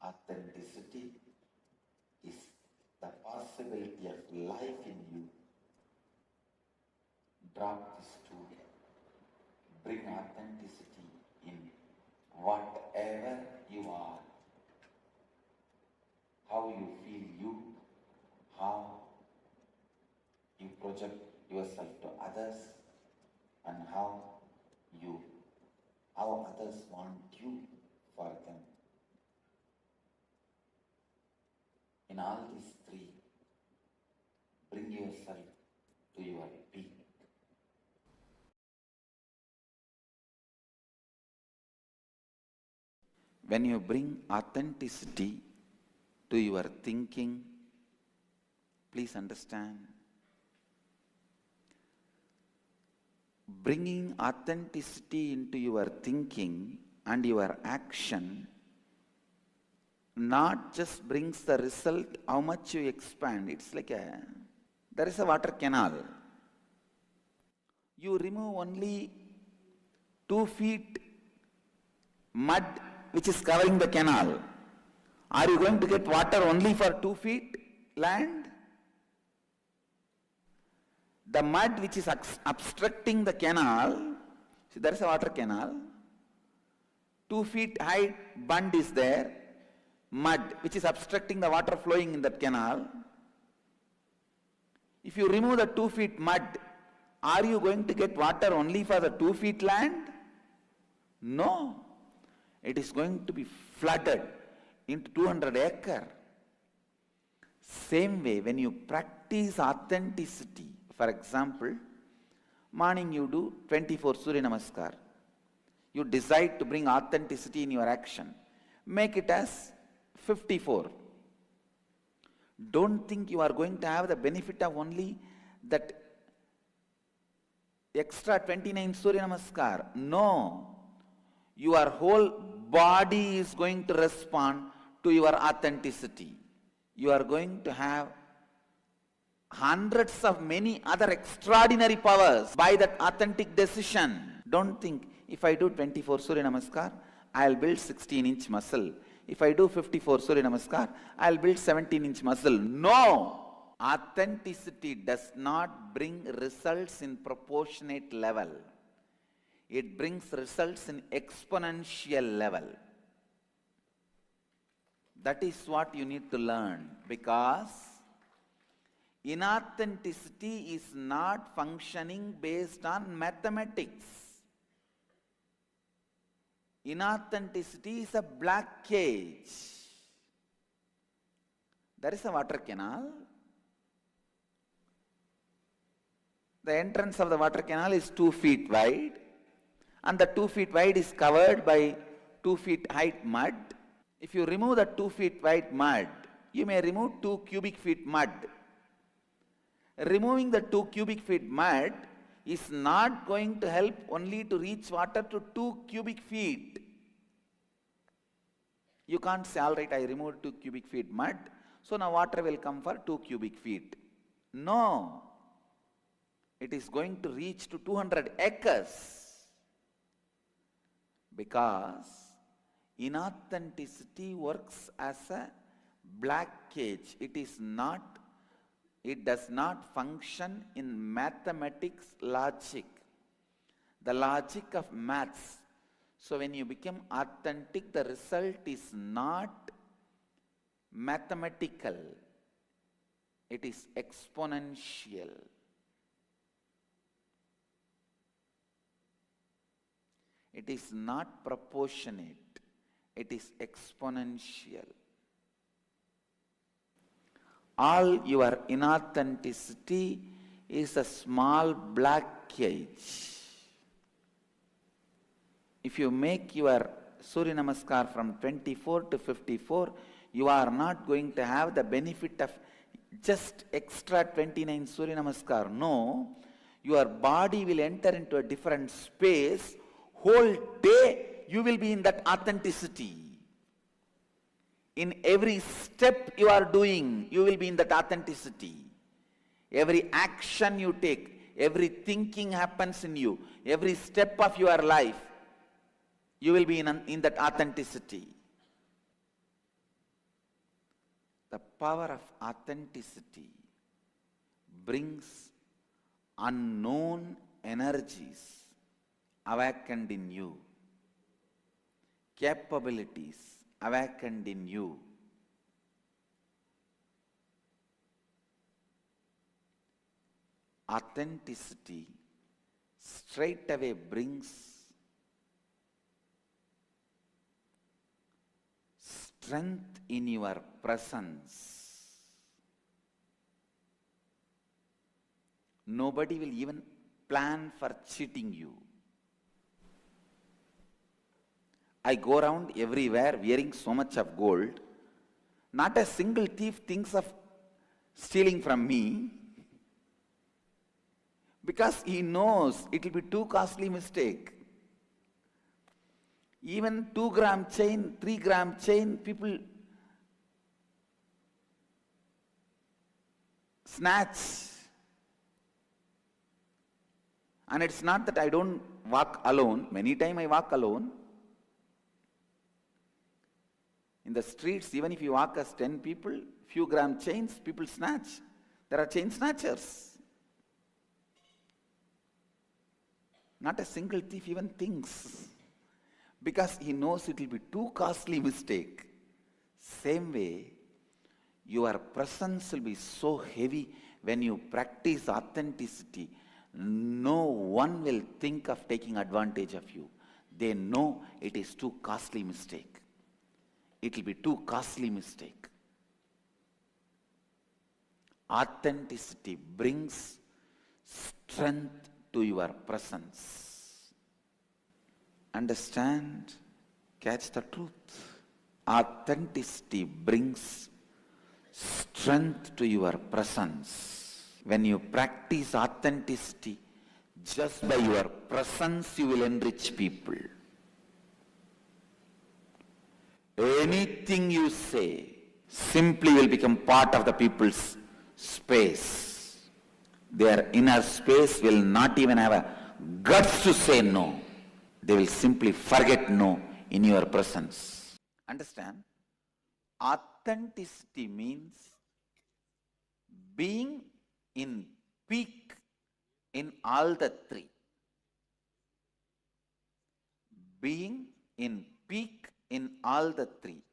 Authenticity is the possibility of life in you. Drop this tool. Bring authenticity in whatever you are. How you feel you, how you project yourself to others, and how others want you for them. In all these three, bring yourself to your peak. When you bring authenticity to your thinking, please understand, bringing authenticity into your thinking and your action not just brings the result how much you expand. It's like there is a water canal. You remove only 2 feet mud which is covering the canal. Are you going to get water only for 2 feet land? The mud which is obstructing the canal, see, there is a water canal, 2 feet high bund is there, mud which is obstructing the water flowing in that canal. If you remove the 2 feet mud, are you going to get water only for the 2 feet land? No. It is going to be flooded into 200 acre. Same way, when you practice authenticity, for example, morning you do 24 Surya Namaskar. You decide to bring authenticity in your action. Make it as 54. Don't think you are going to have the benefit of only that extra 29 Surya Namaskar. No. Your whole body is going to respond to your authenticity. You are going to have hundreds of many other extraordinary powers by that authentic decision. Don't think, if I do 24 Surya Namaskar, I'll build 16-inch muscle. If I do 54 Surya Namaskar, I'll build 17-inch muscle. No! Authenticity does not bring results in proportionate level. It brings results in exponential level. That is what you need to learn, because inauthenticity is not functioning based on mathematics. Inauthenticity is a black cage. There is a water canal. The entrance of the water canal is 2 feet wide, and the 2 feet wide is covered by 2 feet height mud. If you remove the 2 feet wide mud, you may remove 2 cubic feet mud. Removing the 2 cubic feet mud is not going to help only to reach water to 2 cubic feet. You can't say, all right, I removed 2 cubic feet mud, so now water will come for 2 cubic feet. No. it is going to reach to 200 acres, because inauthenticity works as a black cage. It does not function in mathematics logic, the logic of maths. So when you become authentic, the result is not mathematical, it is exponential. It is not proportionate, it is exponential. All your inauthenticity is a small black cage. If you make your Surya Namaskar from 24 to 54, you are not going to have the benefit of just extra 29 Surya Namaskar. No, your body will enter into a different space. Whole day you will be in that authenticity. In every step you are doing, you will be in that authenticity. Every action you take, every thinking happens in you, every step of your life, you will be in that authenticity. The power of authenticity brings unknown energies awakened in you, capabilities awakened in you. Authenticity straight away brings strength in your presence. Nobody will even plan for cheating you. I go around everywhere wearing so much of gold. Not a single thief thinks of stealing from me, because he knows it will be too costly mistake. Even 2-gram chain, 3-gram chain, people snatch. And it's not that I don't walk alone. Many times I walk alone. In the streets, even if you walk as 10 people, few gram chains, people snatch. There are chain snatchers. Not a single thief even thinks, because he knows it will be too costly mistake. Same way, your presence will be so heavy when you practice authenticity. No one will think of taking advantage of you. They know it is too costly mistake. It will be too costly mistake. Authenticity brings strength to your presence. Understand? Catch the truth. Authenticity brings strength to your presence. When you practice authenticity, just by your presence you will enrich people. Anything you say simply will become part of the people's space. Their inner space will not even have a guts to say no. They will simply forget no in your presence. Understand? Authenticity means being in peak in all the three. Being in peak in all the three.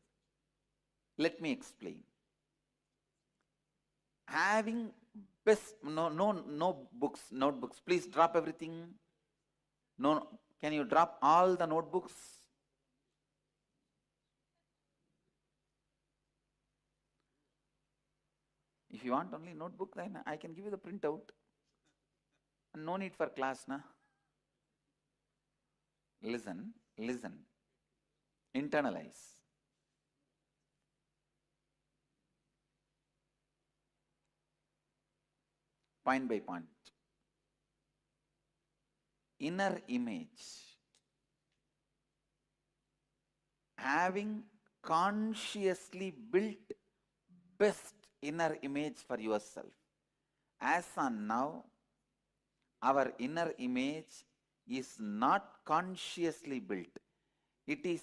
Let me explain. Having best, no books, notebooks. Please drop everything. No, can you drop all the notebooks? If you want only notebook, then I can give you the printout. No need for class, na? Listen, listen. Internalize. Point by point. Inner image. Having consciously built best inner image for yourself. As on now, our inner image is not consciously built. It is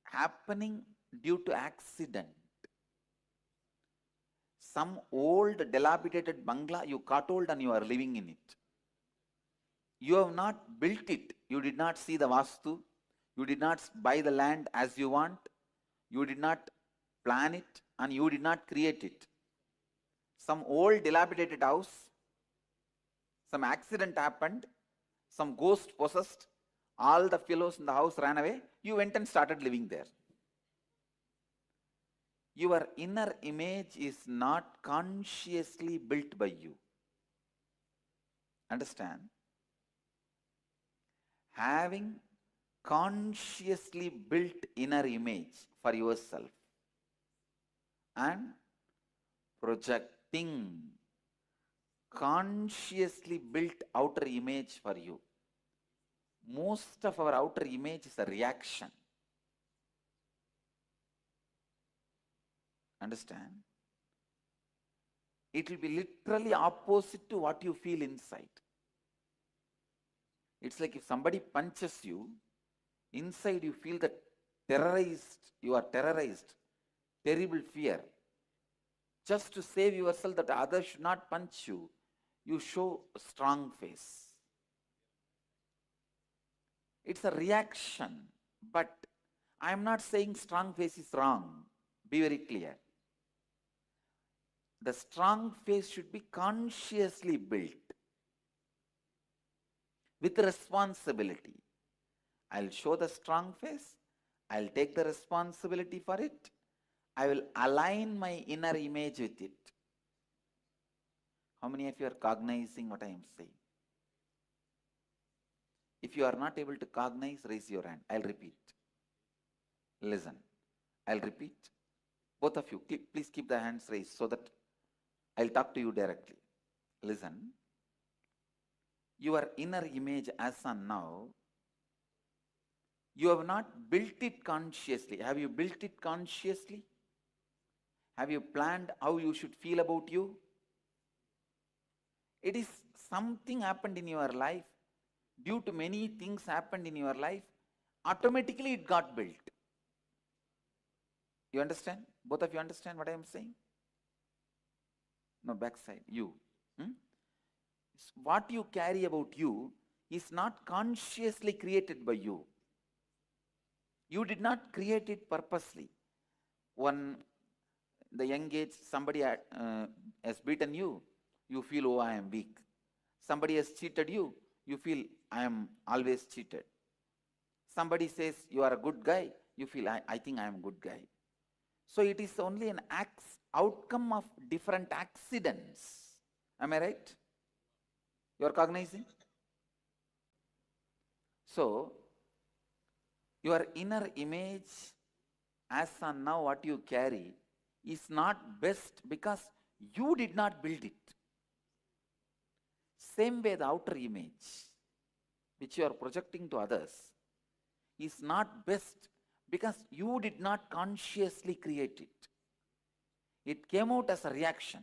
happening due to accident. Some old dilapidated bungalow you caught hold and you are living in it. You have not built it. You did not see the vastu. You did not buy the land as you want. You did not plan it and you did not create it. Some old dilapidated house, some accident happened, some ghost possessed, all the fellows in the house ran away, you went and started living there. Your inner image is not consciously built by you. Understand? Having consciously built inner image for yourself and projecting consciously built outer image for you. Most of our outer image is a reaction. Understand? It will be literally opposite to what you feel inside. It's like if somebody punches you, inside you feel that terrorized, you are terrorized, terrible fear. Just to save yourself that others should not punch you, you show a strong face. It's a reaction, but I am not saying strong face is wrong. Be very clear. The strong face should be consciously built with responsibility. I'll show the strong face. I'll take the responsibility for it. I will align my inner image with it. How many of you are cognizing what I am saying? If you are not able to cognize, raise your hand. I'll repeat. Listen. I'll repeat. Both of you, please keep the hands raised so that I'll talk to you directly. Listen. Your inner image as on now, you have not built it consciously. Have you built it consciously? Have you planned how you should feel about you? It is something happened in your life. Due to many things happened in your life, automatically it got built. You understand? Both of you understand what I am saying? No, backside, you. What you carry about you is not consciously created by you. You did not create it purposely. When the young age, somebody has beaten you, you feel, oh, I am weak. Somebody has cheated you, you feel, I am always cheated. Somebody says, you are a good guy, you feel, I think I am a good guy. So it is only an outcome of different accidents. Am I right? You are cognizing? So, your inner image, as on now what you carry, is not best because you did not build it. Same way the outer image, which you are projecting to others, is not best because you did not consciously create it. It came out as a reaction.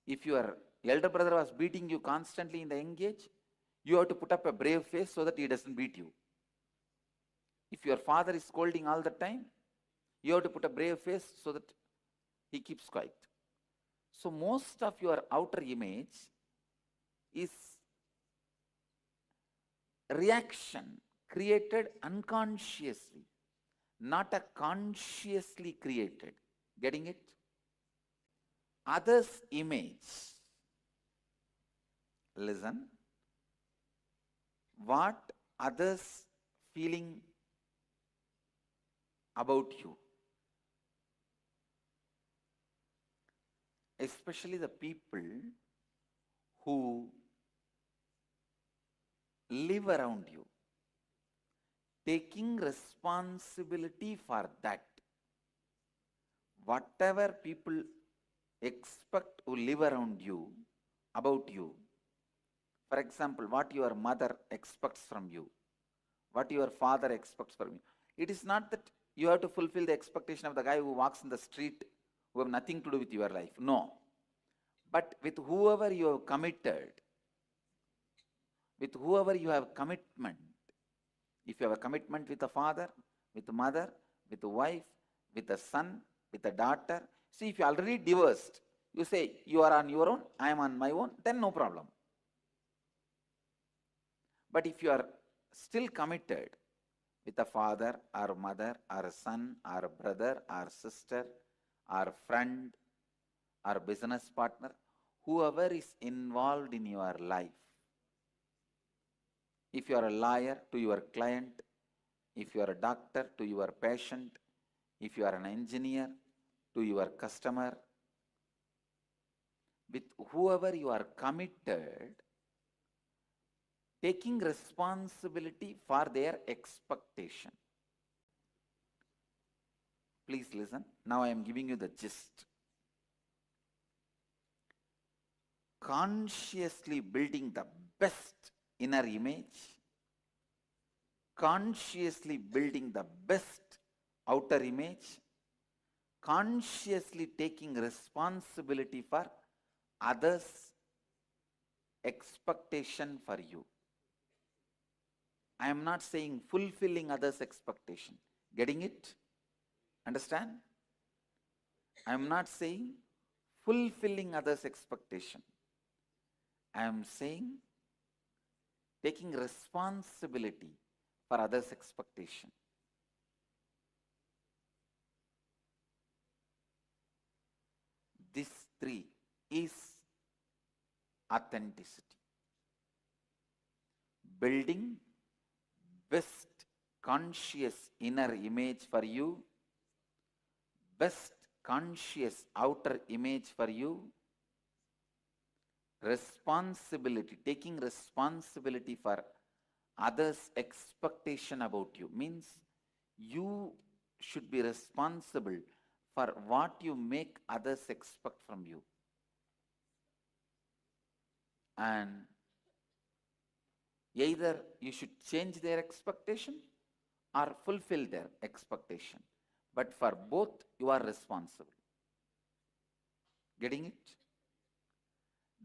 If your elder brother was beating you constantly in the young age, you have to put up a brave face so that he doesn't beat you. If your father is scolding all the time, you have to put a brave face so that he keeps quiet. So most of your outer image is reaction created unconsciously, not a consciously created. Getting it? Others' image. Listen. What others feeling about you, especially the people who live around you, taking responsibility for that. Whatever people expect who live around you, about you, for example, what your mother expects from you, what your father expects from you, it is not that you have to fulfill the expectation of the guy who walks in the street who have nothing to do with your life. No. But with whoever you have committed, with whoever you have commitment. If you have a commitment with a father, with a mother, with a wife, with a son, with a daughter, see, if you are already divorced, you say you are on your own, I am on my own, then no problem. But if you are still committed with a father or mother or a son or a brother or sister or friend or business partner, whoever is involved in your life, if you are a lawyer to your client, if you are a doctor to your patient, if you are an engineer to your customer, with whoever you are committed, taking responsibility for their expectation. Please listen. Now I am giving you the gist. Consciously building the best inner image, consciously building the best outer image, consciously taking responsibility for others' expectation for you. I am not saying fulfilling others' expectation. Getting it? Understand? I am not saying fulfilling others' expectation. I am saying taking responsibility for others' expectation. This three is authenticity. Building best conscious inner image for you, best conscious outer image for you, responsibility, taking responsibility for others' expectation about you, means you should be responsible for what you make others expect from you. And either you should change their expectation or fulfill their expectation. But for both, you are responsible. Getting it?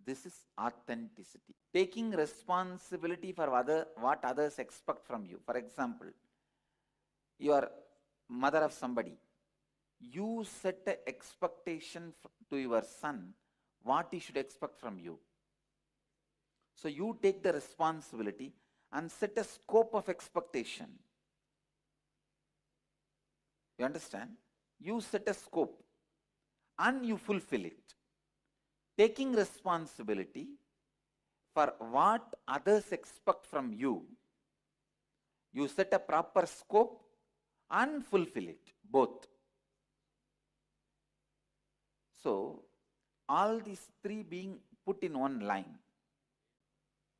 This is authenticity. Taking responsibility for what others expect from you. For example, you are mother of somebody. You set an expectation to your son what he should expect from you. So you take the responsibility and set a scope of expectation. You understand? You set a scope and you fulfill it. Taking responsibility for what others expect from you, you set a proper scope and fulfill it, both. So, all these three being put in one line.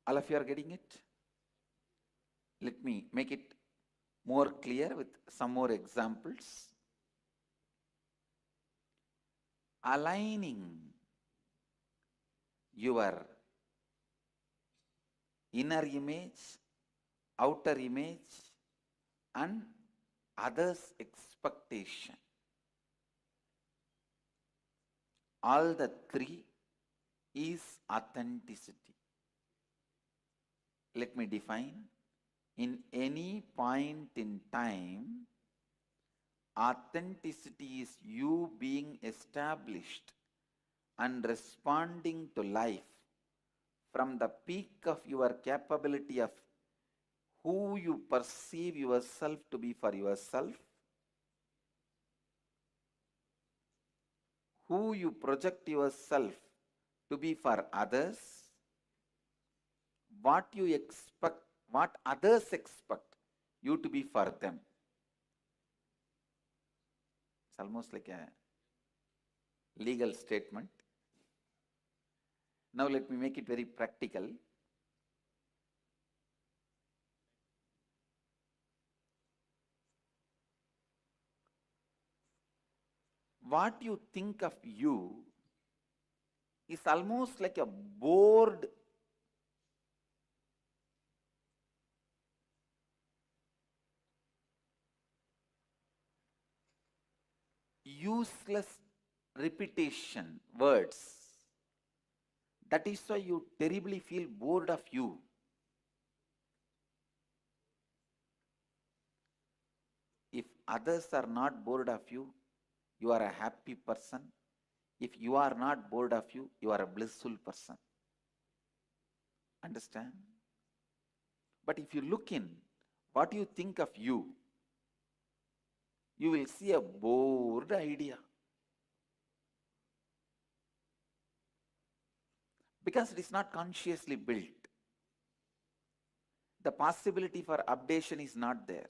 All of you are getting it? Let me make it more clear with some more examples. Aligning your inner image, outer image, and others' expectation. All the three is authenticity. Let me define. In any point in time, authenticity is you being established and responding to life from the peak of your capability of who you perceive yourself to be for yourself, who you project yourself to be for others, what you expect, what others expect you to be for them. It's almost like a legal statement. Now let me make it very practical. What you think of you is almost like a bored useless repetition words. That is why you terribly feel bored of you. others are not bored of you, you are a happy person. If you are not bored of you, you are a blissful person. Understand? But if you look in what you think of you, you will see a bored idea. Because it is not consciously built. The possibility for updation is not there.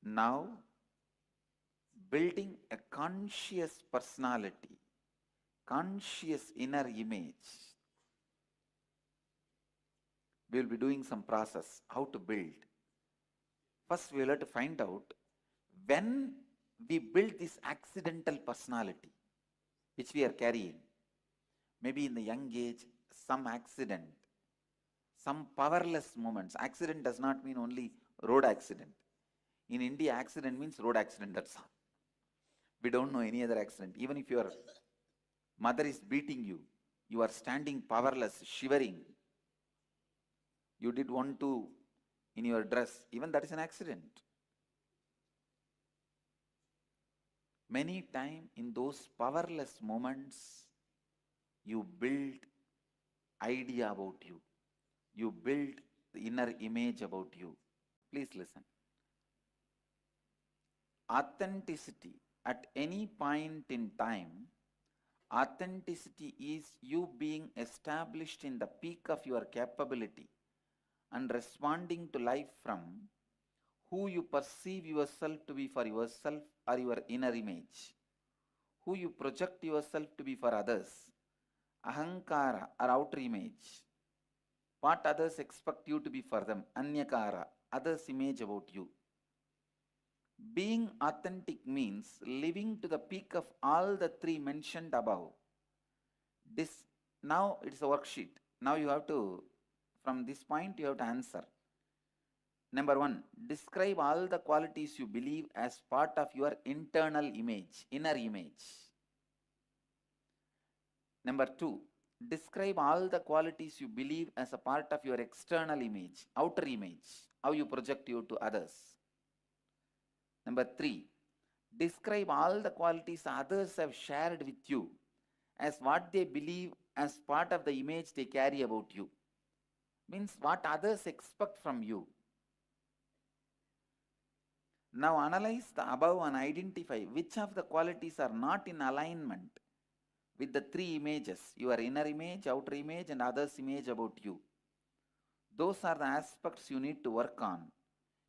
Now, building a conscious personality, conscious inner image, we will be doing some process, how to build. First, we will have to find out when we build this accidental personality, which we are carrying. Maybe in the young age, some accident, some powerless moments. Accident does not mean only road accident. In India, accident means road accident, that's all. We don't know any other accident. Even if your mother is beating you, you are standing powerless, shivering. You did 1-2 in your dress, even that is an accident. Many times in those powerless moments, you build idea about you. You build the inner image about you. Please listen. Authenticity at any point in time, authenticity is you being established in the peak of your capability and responding to life from who you perceive yourself to be for yourself or your inner image, who you project yourself to be for others, ahankara or outer image, what others expect you to be for them, anyakara, others' image about you. Being authentic means living to the peak of all the three mentioned above. Now it's a worksheet. Now you have to, from this point you have to answer. Number 1, describe all the qualities you believe as part of your internal image, inner image. Number 2, describe all the qualities you believe as a part of your external image, outer image, how you project you to others. Number 3, describe all the qualities others have shared with you as what they believe as part of the image they carry about you. Means what others expect from you. Now analyze the above and identify which of the qualities are not in alignment with the three images, your inner image, outer image and others' image about you. Those are the aspects you need to work on.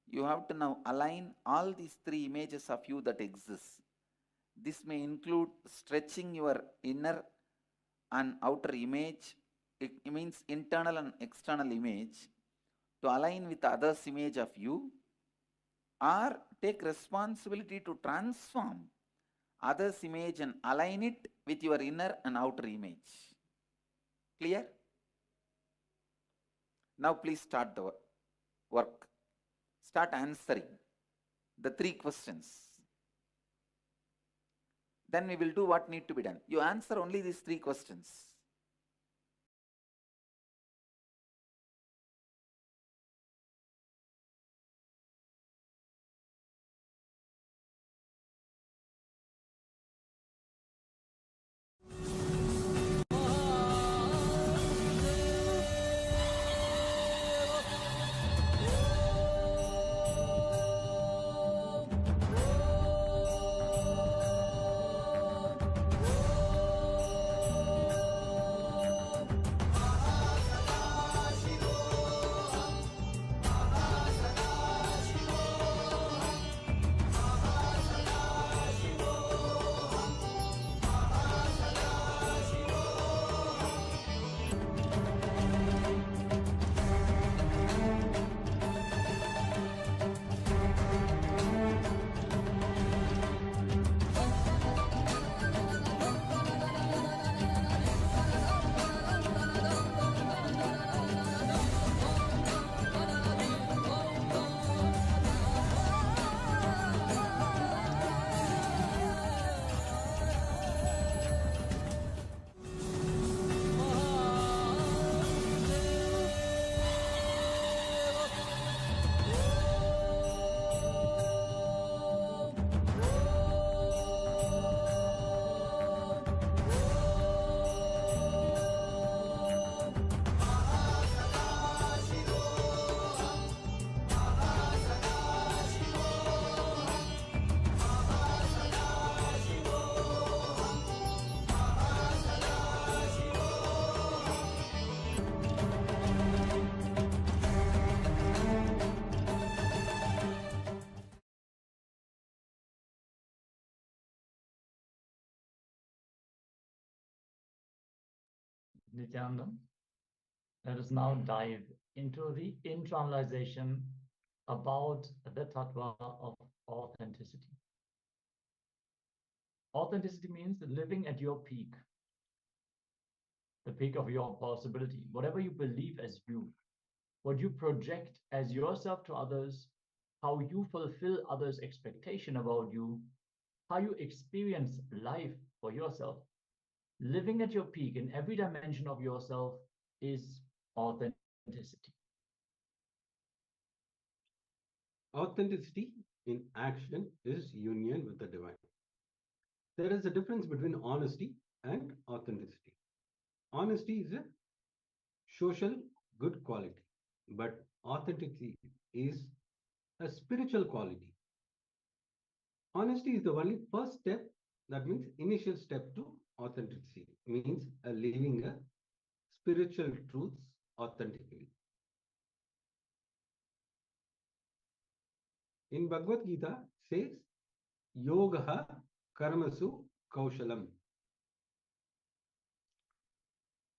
You have to now align all these three images of you that exist. This may include stretching your inner and outer image, it means internal and external image, to align with others' image of you, or take responsibility to transform others' image and align it with your inner and outer image. Clear? Now please start the work. Start answering the 3 questions. Then we will do what need to be done. You answer only these 3 questions. Nithyananda. Let us now dive into the internalization about the tattva of authenticity. Authenticity means living at your peak, the peak of your possibility, whatever you believe as you, what you project as yourself to others, how you fulfill others' expectation about you, how you experience life for yourself. Living at your peak in every dimension of yourself is authenticity. Authenticity in action is union with the divine. There is a difference between honesty and authenticity. Honesty is a social good quality, but authenticity is a spiritual quality. Honesty is the only first step, that means initial step to authenticity, means living a spiritual truths authentically. In Bhagavad Gita says, Yogaha Karmasu Kaushalam.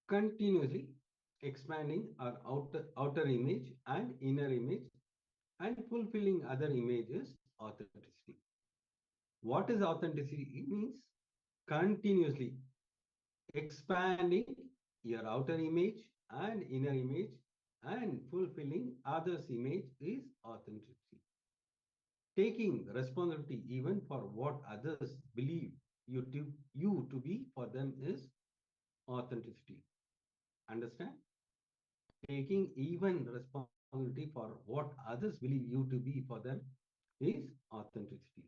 Continuously expanding our outer image and inner image and fulfilling other images, authenticity. What is authenticity? It means continuously expanding your outer image and inner image and fulfilling others' image is authenticity. Taking responsibility even for what others believe you to be for them is authenticity. Understand? Taking even responsibility for what others believe you to be for them is authenticity.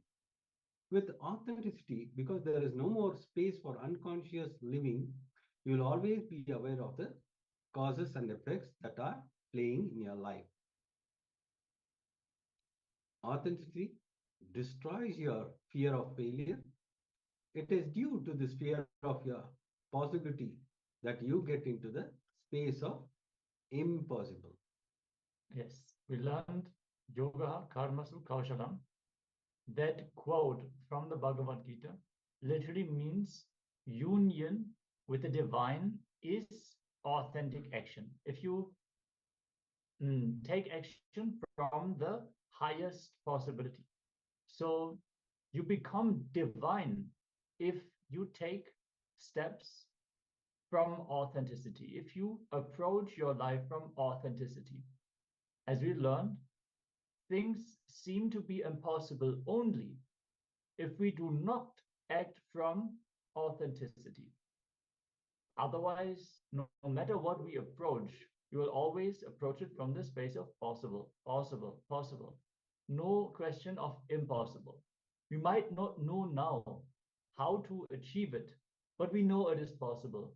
With authenticity, because there is no more space for unconscious living, you will always be aware of the causes and effects that are playing in your life. Authenticity destroys your fear of failure. It is due to this fear of your possibility that you get into the space of impossible. Yes, we learned Yoga Karmasu Kaushalam. That quote from the Bhagavad Gita literally means union with the divine is authentic action. If you take action from the highest possibility, so you become divine if you take steps from authenticity, if you approach your life from authenticity. As we learned, things seem to be impossible only if we do not act from authenticity. Otherwise, no matter what we approach, we will always approach it from the space of possible, possible, possible. No question of impossible. We might not know now how to achieve it, but we know it is possible.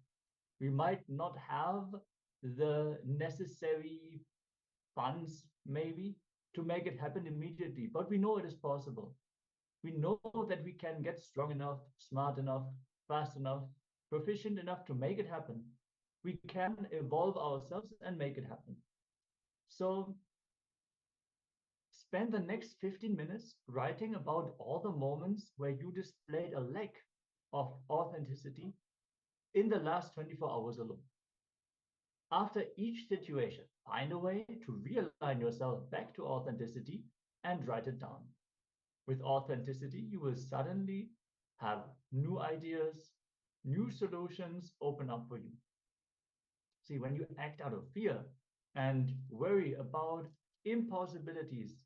We might not have the necessary funds, maybe, to make it happen immediately, but we know it is possible. We know that we can get strong enough, smart enough, fast enough, proficient enough to make it happen. We can evolve ourselves and make it happen. So spend the next 15 minutes writing about all the moments where you displayed a lack of authenticity in the last 24 hours alone. After each situation, find a way to realign yourself back to authenticity and write it down. With authenticity, you will suddenly have new ideas, new solutions open up for you. See, when you act out of fear and worry about impossibilities,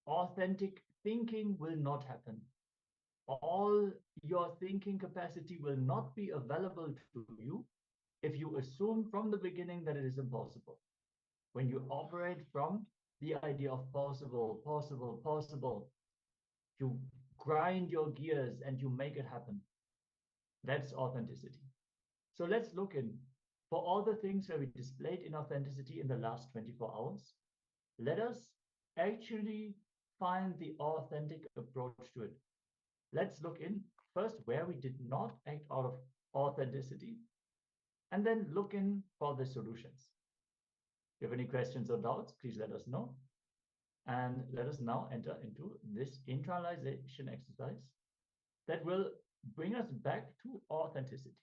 authentic thinking will not happen. All your thinking capacity will not be available to you if you assume from the beginning that it is impossible. When you operate from the idea of possible, possible, possible, you grind your gears and you make it happen. That's authenticity. So let's look in for all the things where we displayed inauthenticity in the last 24 hours. Let us actually find the authentic approach to it. Let's look in first where we did not act out of authenticity, and then look in for the solutions. If you have any questions or doubts, please let us know. And let us now enter into this internalization exercise that will bring us back to authenticity.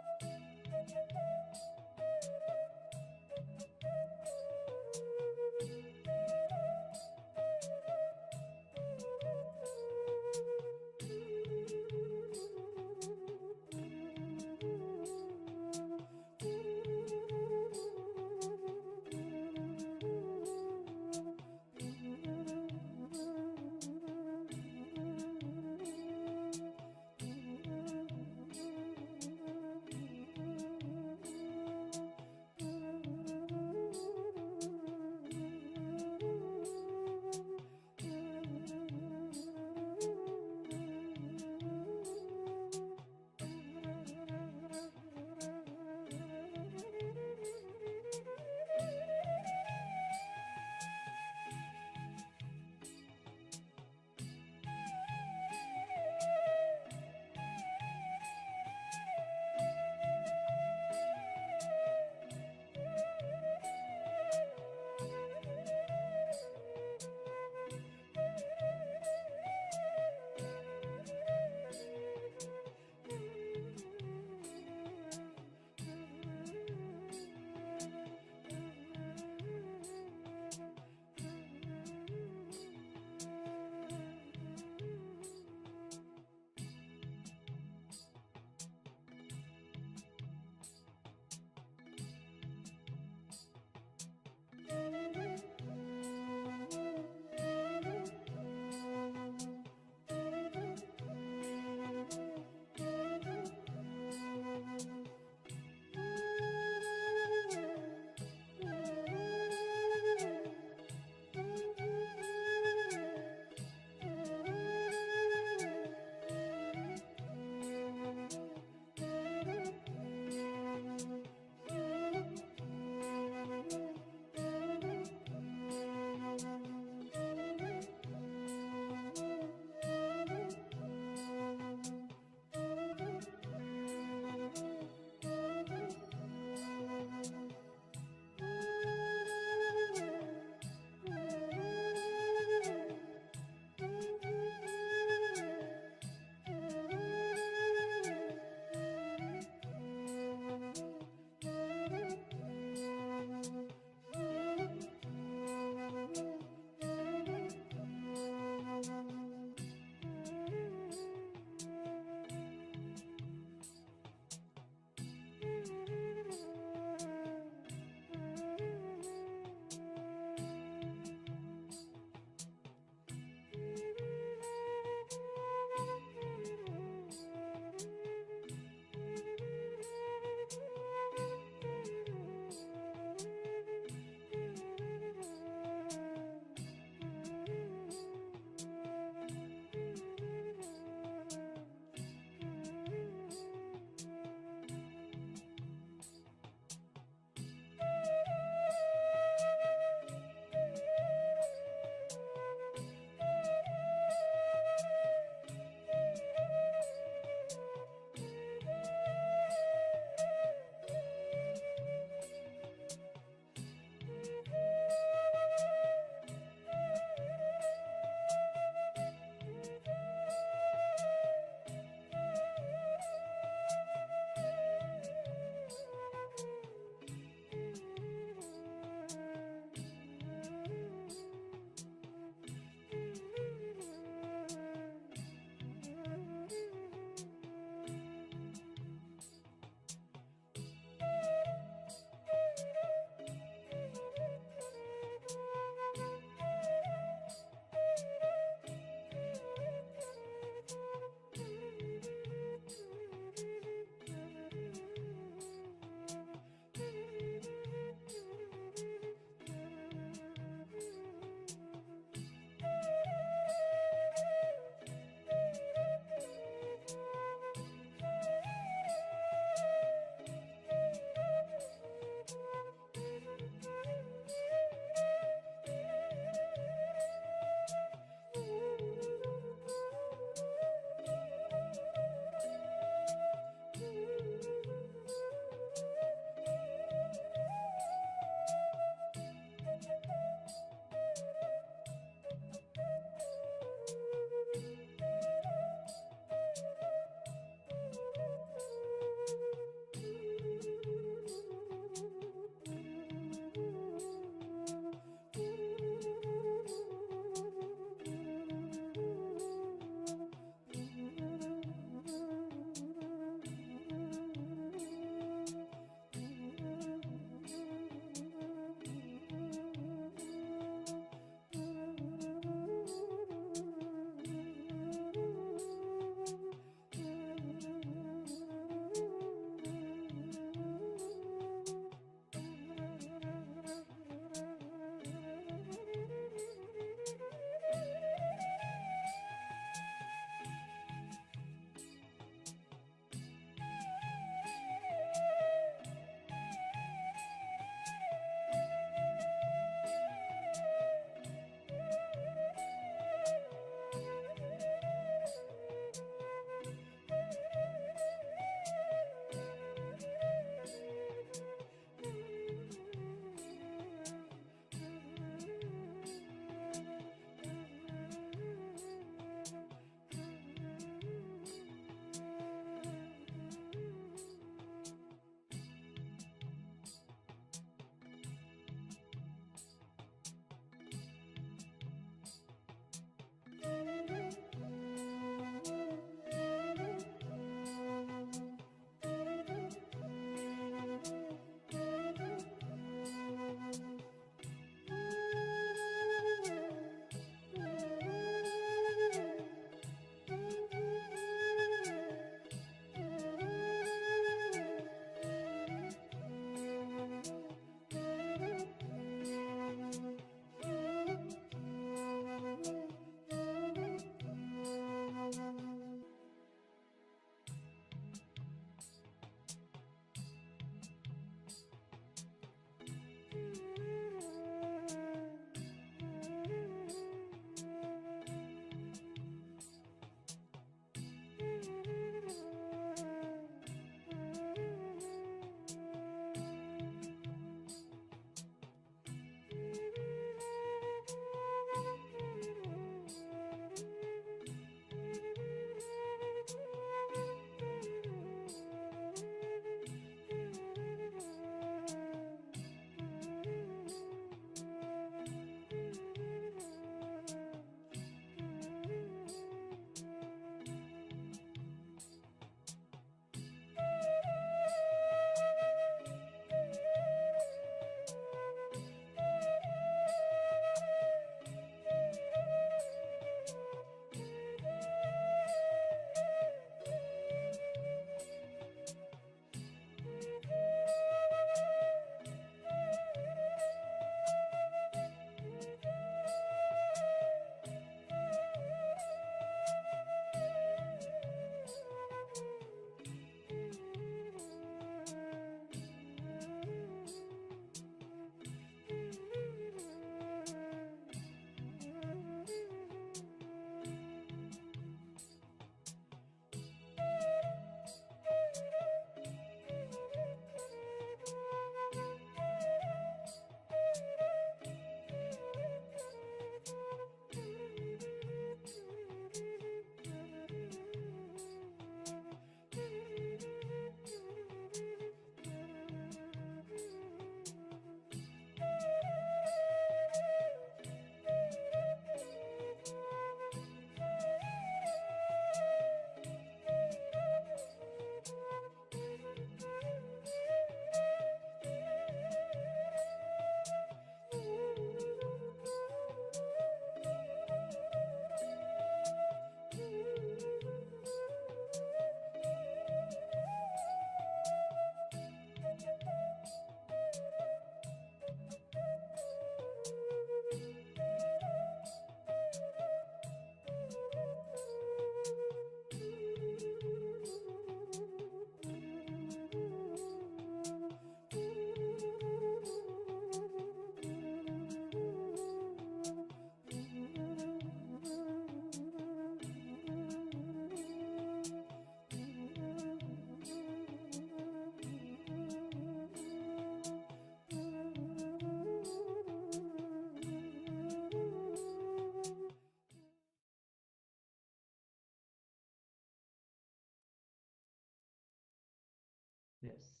Yes.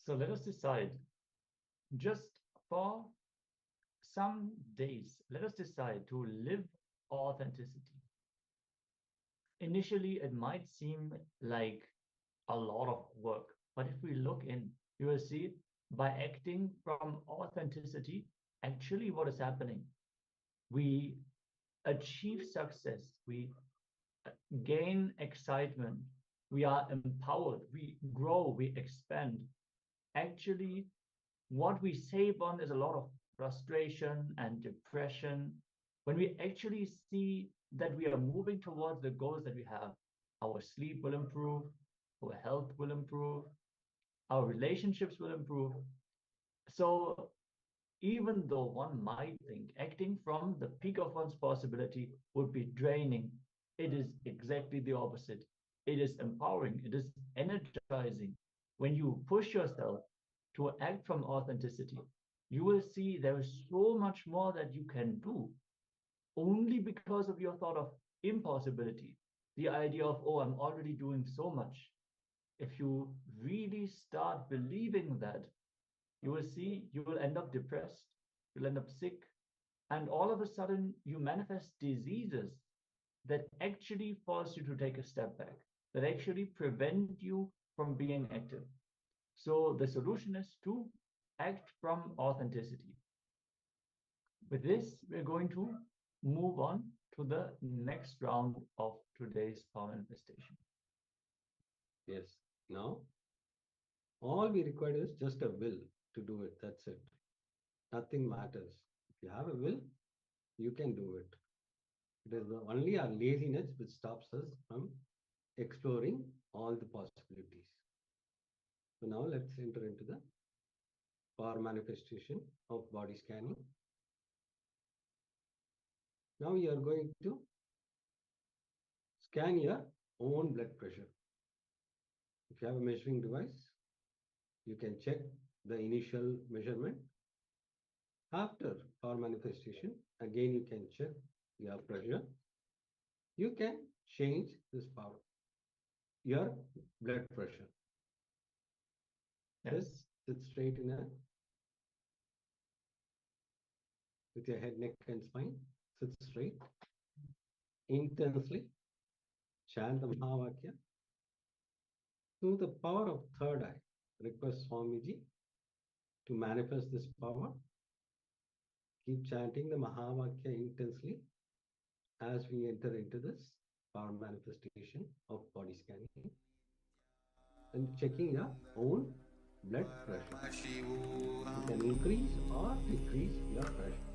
So let us decide, just for some days, let us decide to live authenticity. Initially, it might seem like a lot of work, but if we look in, you will see by acting from authenticity, actually what is happening, we achieve success, we gain excitement, we are empowered, we grow, we expand. Actually, what we save on is a lot of frustration and depression. When we actually see that we are moving towards the goals that we have, our sleep will improve, our health will improve, our relationships will improve. So even though one might think acting from the peak of one's possibility would be draining, it is exactly the opposite. It is empowering, it is energizing. When you push yourself to act from authenticity, you will see there is so much more that you can do only because of your thought of impossibility. The idea of, oh, I'm already doing so much. If you really start believing that, you will see you will end up depressed, you'll end up sick, and all of a sudden you manifest diseases that actually force you to take a step back, that actually prevent you from being active. So the solution is to act from authenticity. With this, we're going to move on to the next round of today's power manifestation. Yes. Now, all we require is just a will to do it. That's it. Nothing matters. If you have a will, you can do it. It is only our laziness which stops us from exploring all the possibilities. So now let's enter into the power manifestation of body scanning. Now you are going to scan your own blood pressure. If you have a measuring device, you can check the initial measurement. After power manifestation, again you can check your pressure. You can change this power, your blood pressure. Yes. Just sit straight in a, with your head, neck, and spine. Sit straight. Intensely chant the Mahavakya. Through the power of third eye, request Swamiji to manifest this power. Keep chanting the Mahavakya intensely as we enter into this power manifestation of body scanning and checking your own blood pressure. You can increase or decrease your pressure.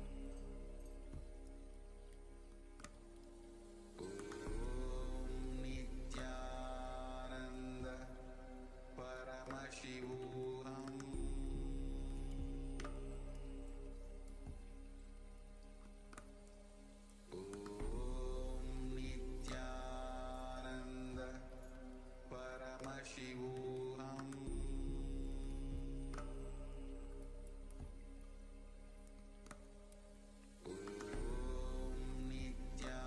Nithyananda Paramashivoham Nithyananda Paramashivoham Nithyananda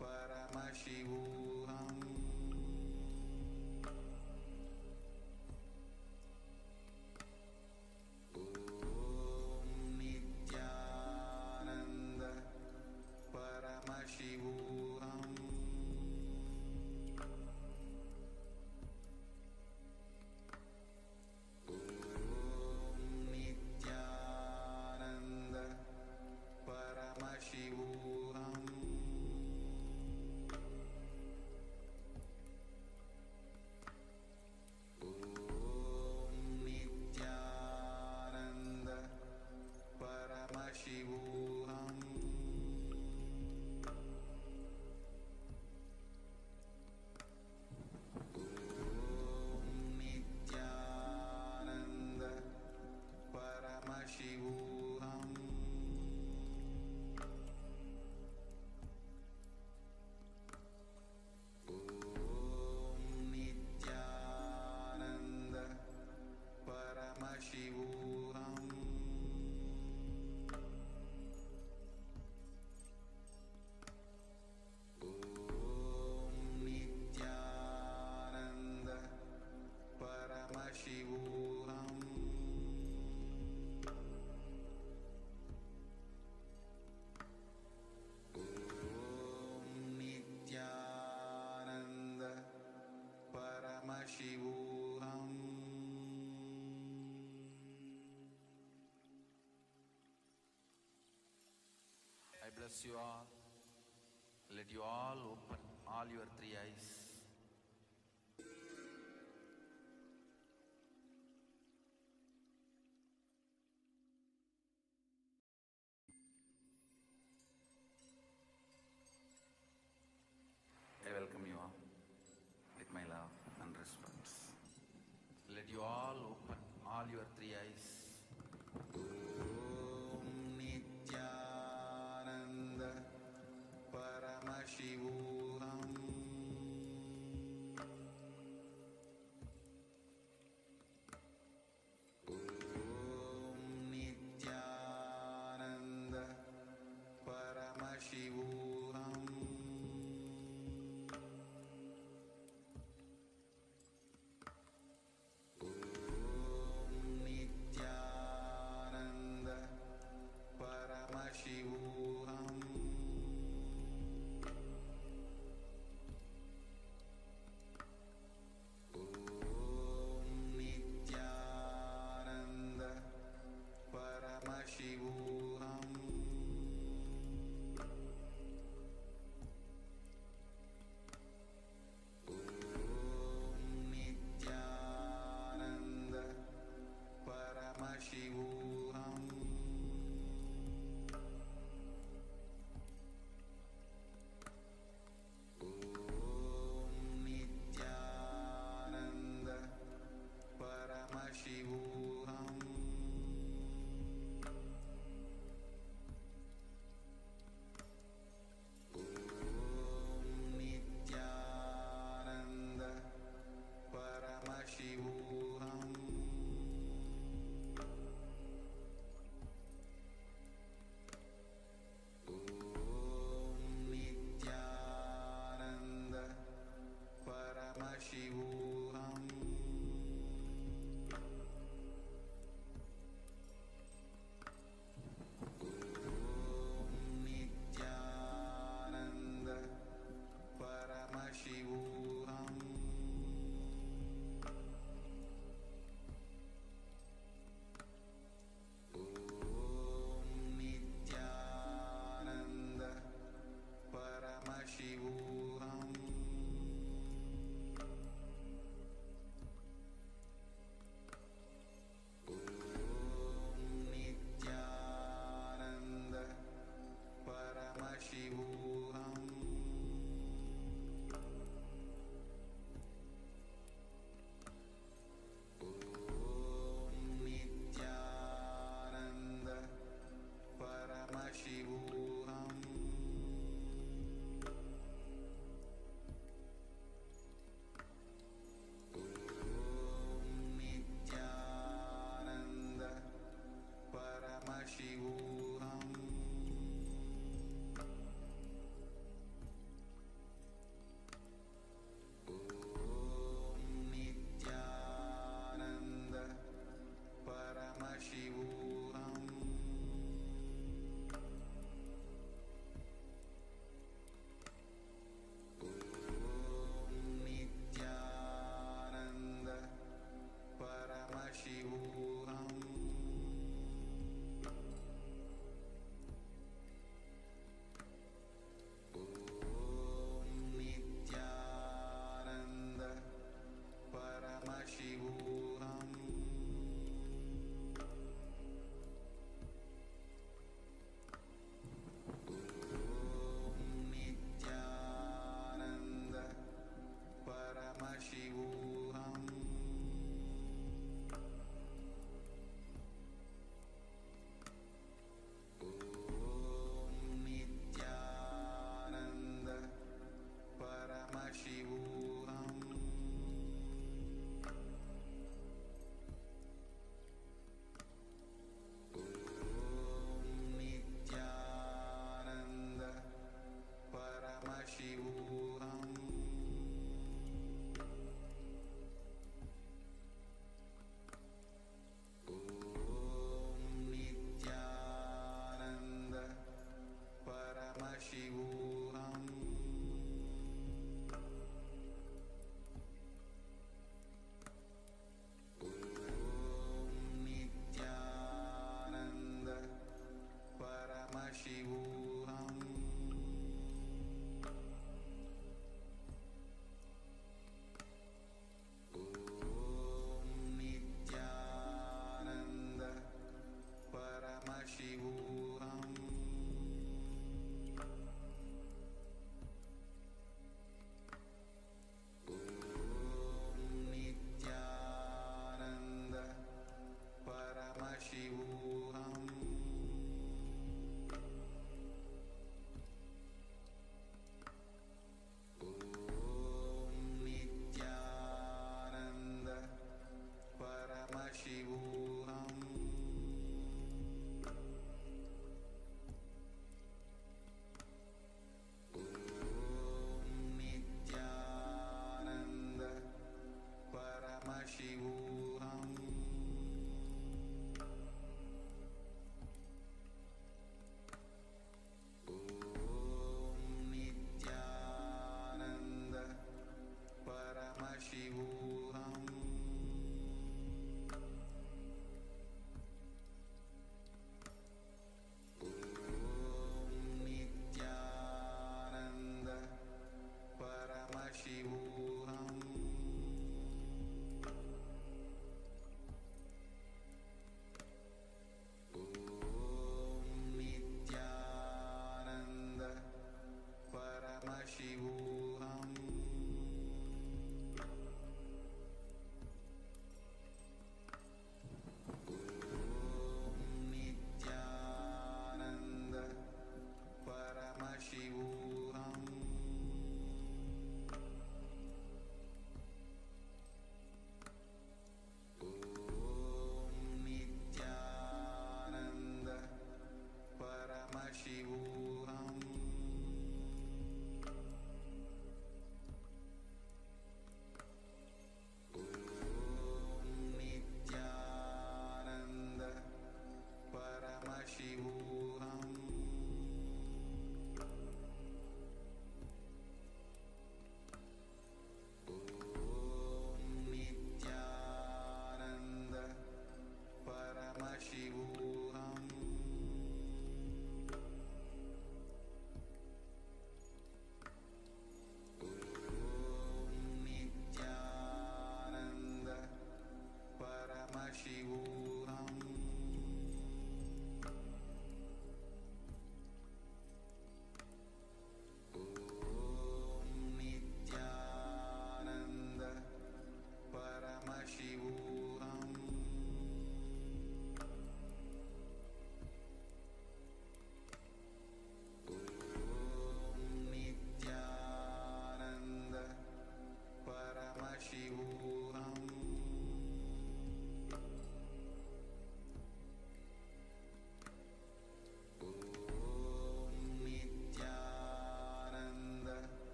Paramashivoham Nithyananda Paramashivoham Nithyananda Paramashivoham Nithyananda Paramashivoham Nithyananda Paramashivoham Nithyananda Paramashivoham bless you all. Let you all open all your three eyes. I welcome you all with my love and respect. Let you all open all your three eyes. Om Nithyananda Paramashivoham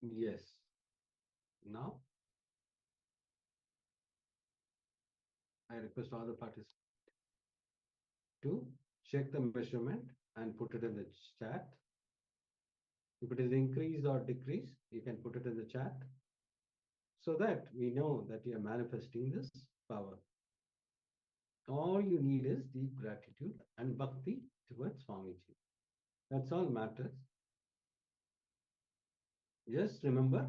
Yes. Now, I request all the participants to check the measurement and put it in the chat. If it is increase or decrease, you can put it in the chat so that we know that you are manifesting this power. All you need is deep gratitude and bhakti towards Swamiji. That's all matters. Just remember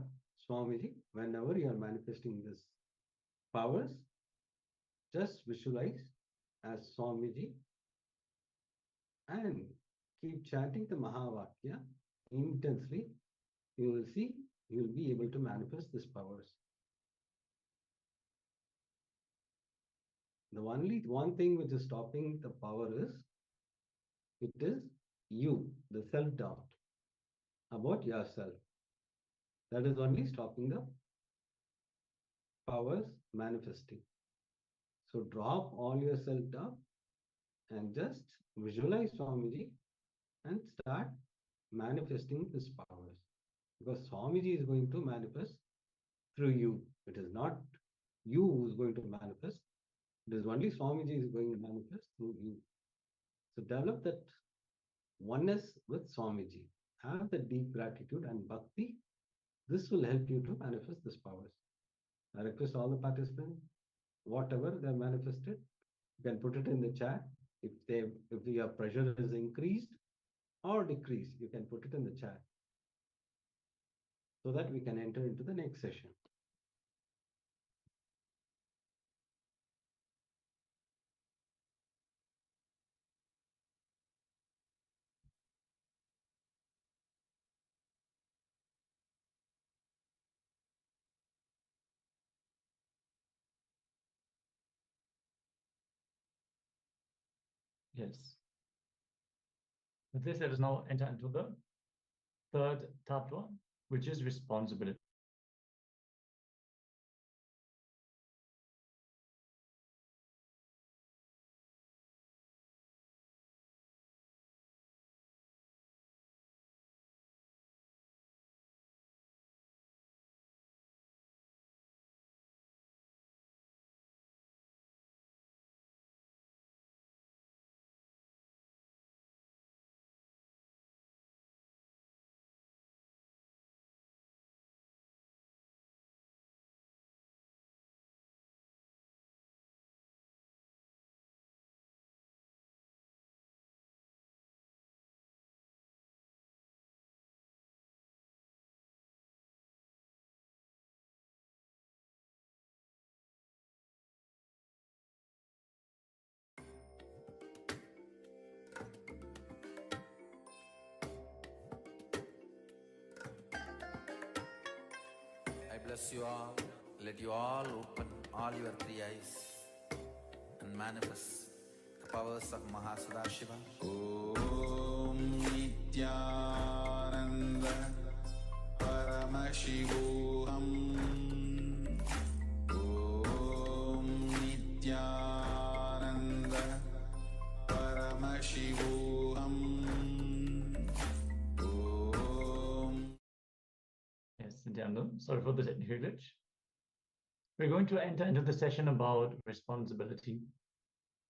Swamiji whenever you are manifesting this powers. Just visualize as Swamiji and keep chanting the Mahavakya intensely. You will see, you will be able to manifest these powers. The only one thing which is stopping the power is, it is you, the self-doubt about yourself. That is only stopping the powers manifesting. So drop all your self-doubt and just visualize Swamiji and start manifesting these powers. Because Swamiji is going to manifest through you. It is not you who is going to manifest. It is only Swamiji is going to manifest through you. So develop that oneness with Swamiji. Have the deep gratitude and bhakti. This will help you to manifest these powers. I request all the participants, whatever they have manifested, you can put it in the chat. If your pressure is increased or decreased, you can put it in the chat so that we can enter into the next session. Yes. With this, let us now enter into the third tattva, which is responsibility. I bless you all. Let you all open all your three eyes and manifest the powers of Mahasadashiva. Om Nithyananda Paramashivoham. Om Nithyananda Paramashivoham. Yes, Nithyananda. Sorry for the technical glitch. We're going to enter into the session about responsibility,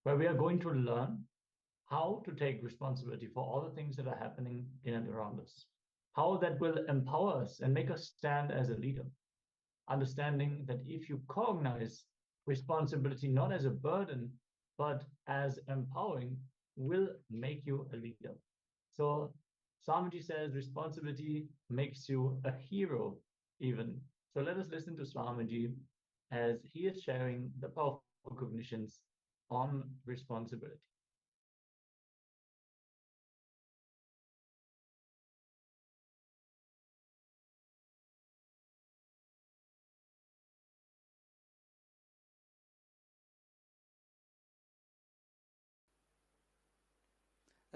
where we are going to learn how to take responsibility for all the things that are happening in and around us, how that will empower us and make us stand as a leader, understanding that if you cognize responsibility not as a burden, but as empowering, will make you a leader. So Swamiji says responsibility makes you a hero even. So let us listen to Swamiji as he is sharing the powerful cognitions on responsibility.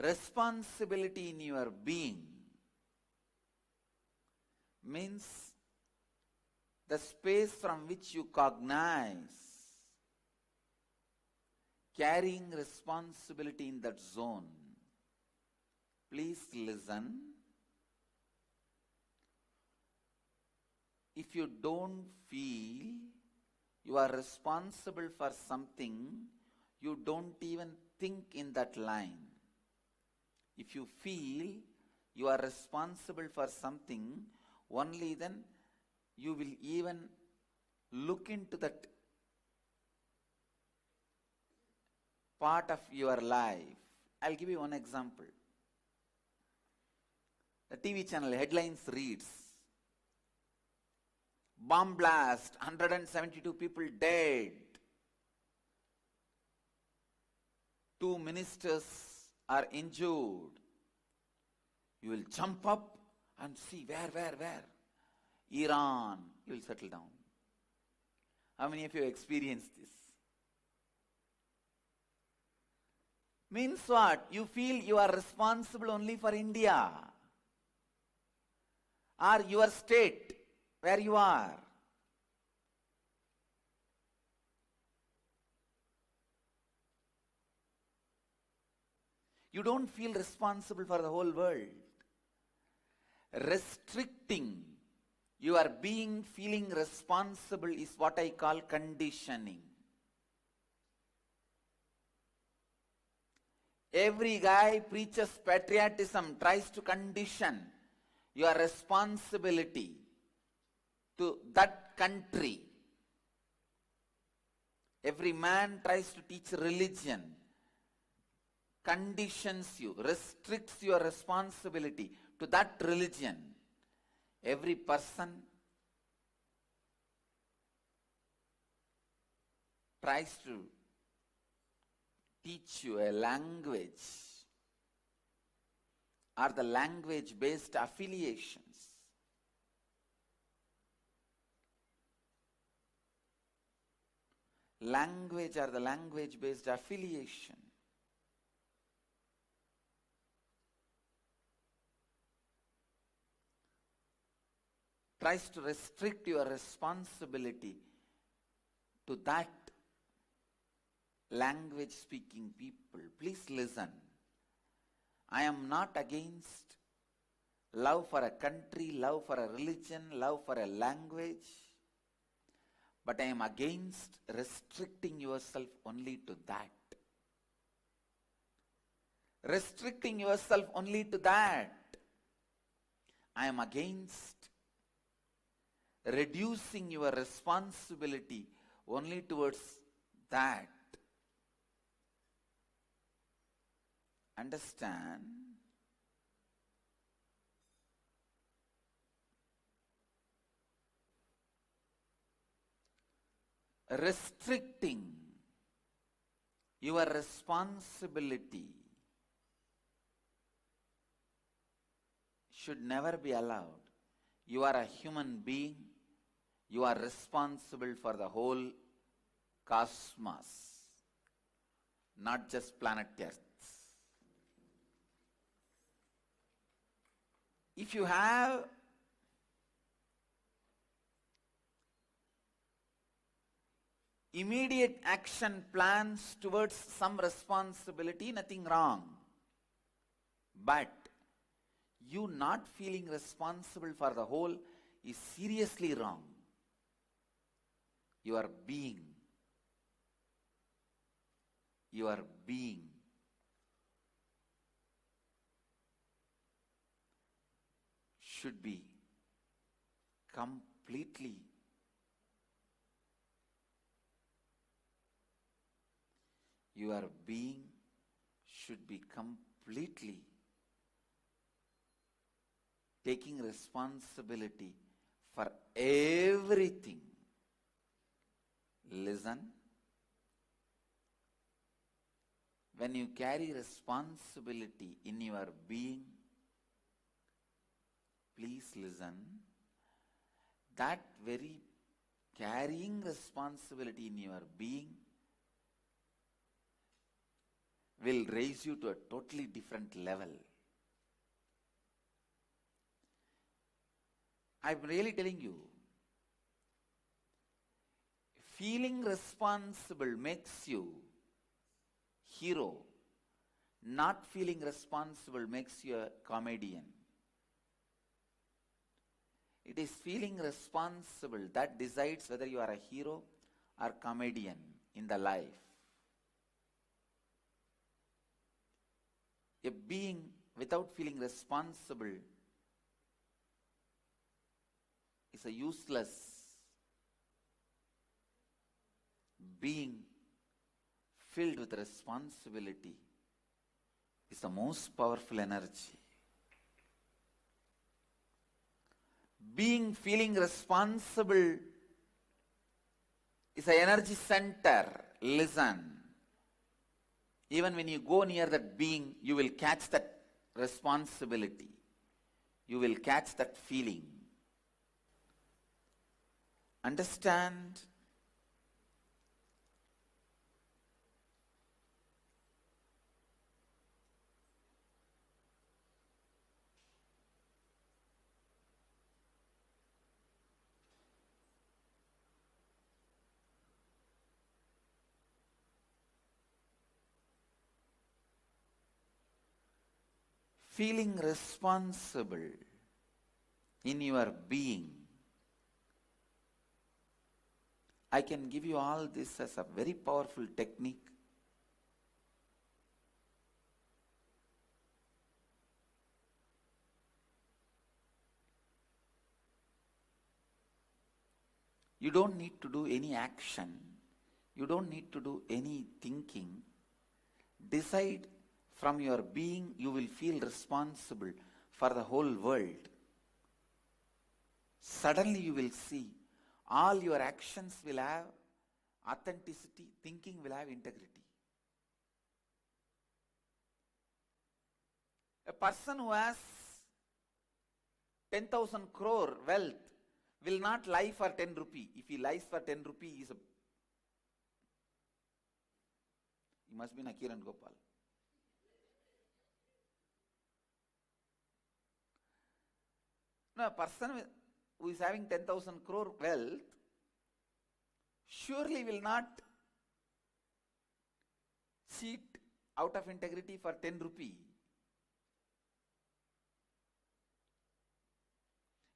Responsibility in your being means the space from which you cognize, carrying responsibility in that zone. Please listen. if you don't feel you are responsible for something, you don't even think in that line. If you feel you are responsible for something, only then you will even look into that part of your life. I'll give you one example. The TV channel headlines reads, bomb blast, 172 people dead. 2 ministers are injured. You will jump up and see where? Iran. You will settle down. How many of you experienced this? Means what? You feel you are responsible only for India or your state where you are. You don't feel responsible for the whole world. Restricting your being feeling responsible is what I call conditioning. Every guy preaches patriotism, tries to condition your responsibility to that country. Every man tries to teach religion, conditions you, restricts your responsibility to that religion. Every person tries to teach you a language or the language-based affiliations. Language or the language-based affiliation. Tries to restrict your responsibility to that language speaking people. Please listen. I am not against love for a country, love for a religion, love for a language, but I am against restricting yourself only to that. Restricting yourself only to that. I am against reducing your responsibility only towards that. Understand? Restricting your responsibility should never be allowed. You are a human being. You are responsible for the whole cosmos, not just planet Earth. If you have immediate action plans towards some responsibility, nothing wrong. But you not feeling responsible for the whole is seriously wrong. Your being should be completely taking responsibility for everything. Listen. When you carry responsibility in your being, please listen. That very carrying responsibility in your being will raise you to a totally different level. I'm really telling you, feeling responsible makes you hero. Not feeling responsible makes you a comedian. It is feeling responsible that decides whether you are a hero or comedian in the life. A being without feeling responsible is a useless being. Filled with responsibility is the most powerful energy. Being feeling responsible is an energy center. Listen. Even when you go near that being, you will catch that responsibility. You will catch that feeling. Understand? Feeling responsible in your being. I can give you all this as a very powerful technique. You don't need to do any action. You don't need to do any thinking. Decide from your being, you will feel responsible for the whole world. Suddenly you will see all your actions will have authenticity, thinking will have integrity. A person who has 10,000 crore wealth will not lie for 10 rupee. If he lies for 10 rupee, he must be Nakiran Gopal. No, a person who is having 10,000 crore wealth surely will not cheat out of integrity for 10 rupee.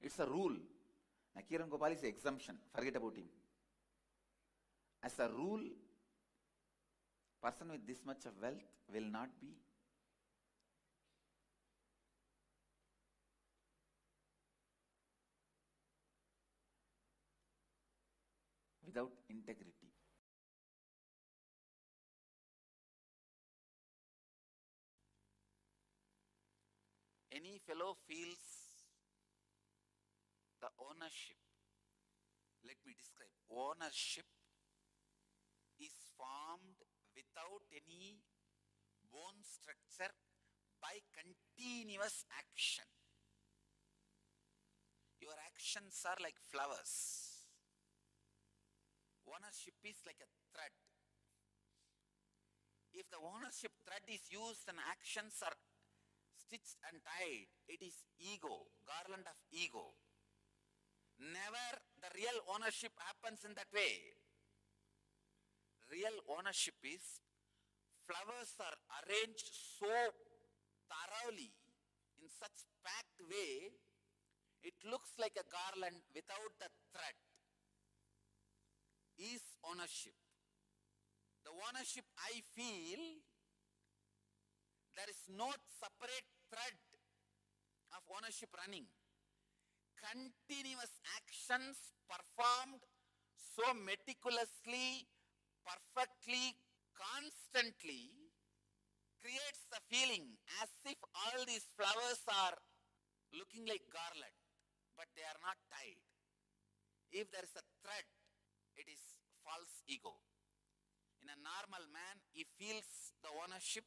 It's a rule. Nakiran Gopal is an exemption. Forget about him. As a rule, person with this much of wealth will not be without integrity. Any fellow feels the ownership. Let me describe. Ownership is formed without any bone structure by continuous action. Your actions are like flowers. Ownership is like a thread. If the ownership thread is used and actions are stitched and tied, it is ego, garland of ego. Never the real ownership happens in that way. Real ownership is flowers are arranged so thoroughly in such packed way, it looks like a garland without the thread. Is ownership. The ownership I feel, there is no separate thread of ownership running. Continuous actions performed so meticulously, perfectly, constantly creates the feeling as if all these flowers are looking like garland, but they are not tied. If there is a thread, it is false ego. In a normal man, he feels the ownership,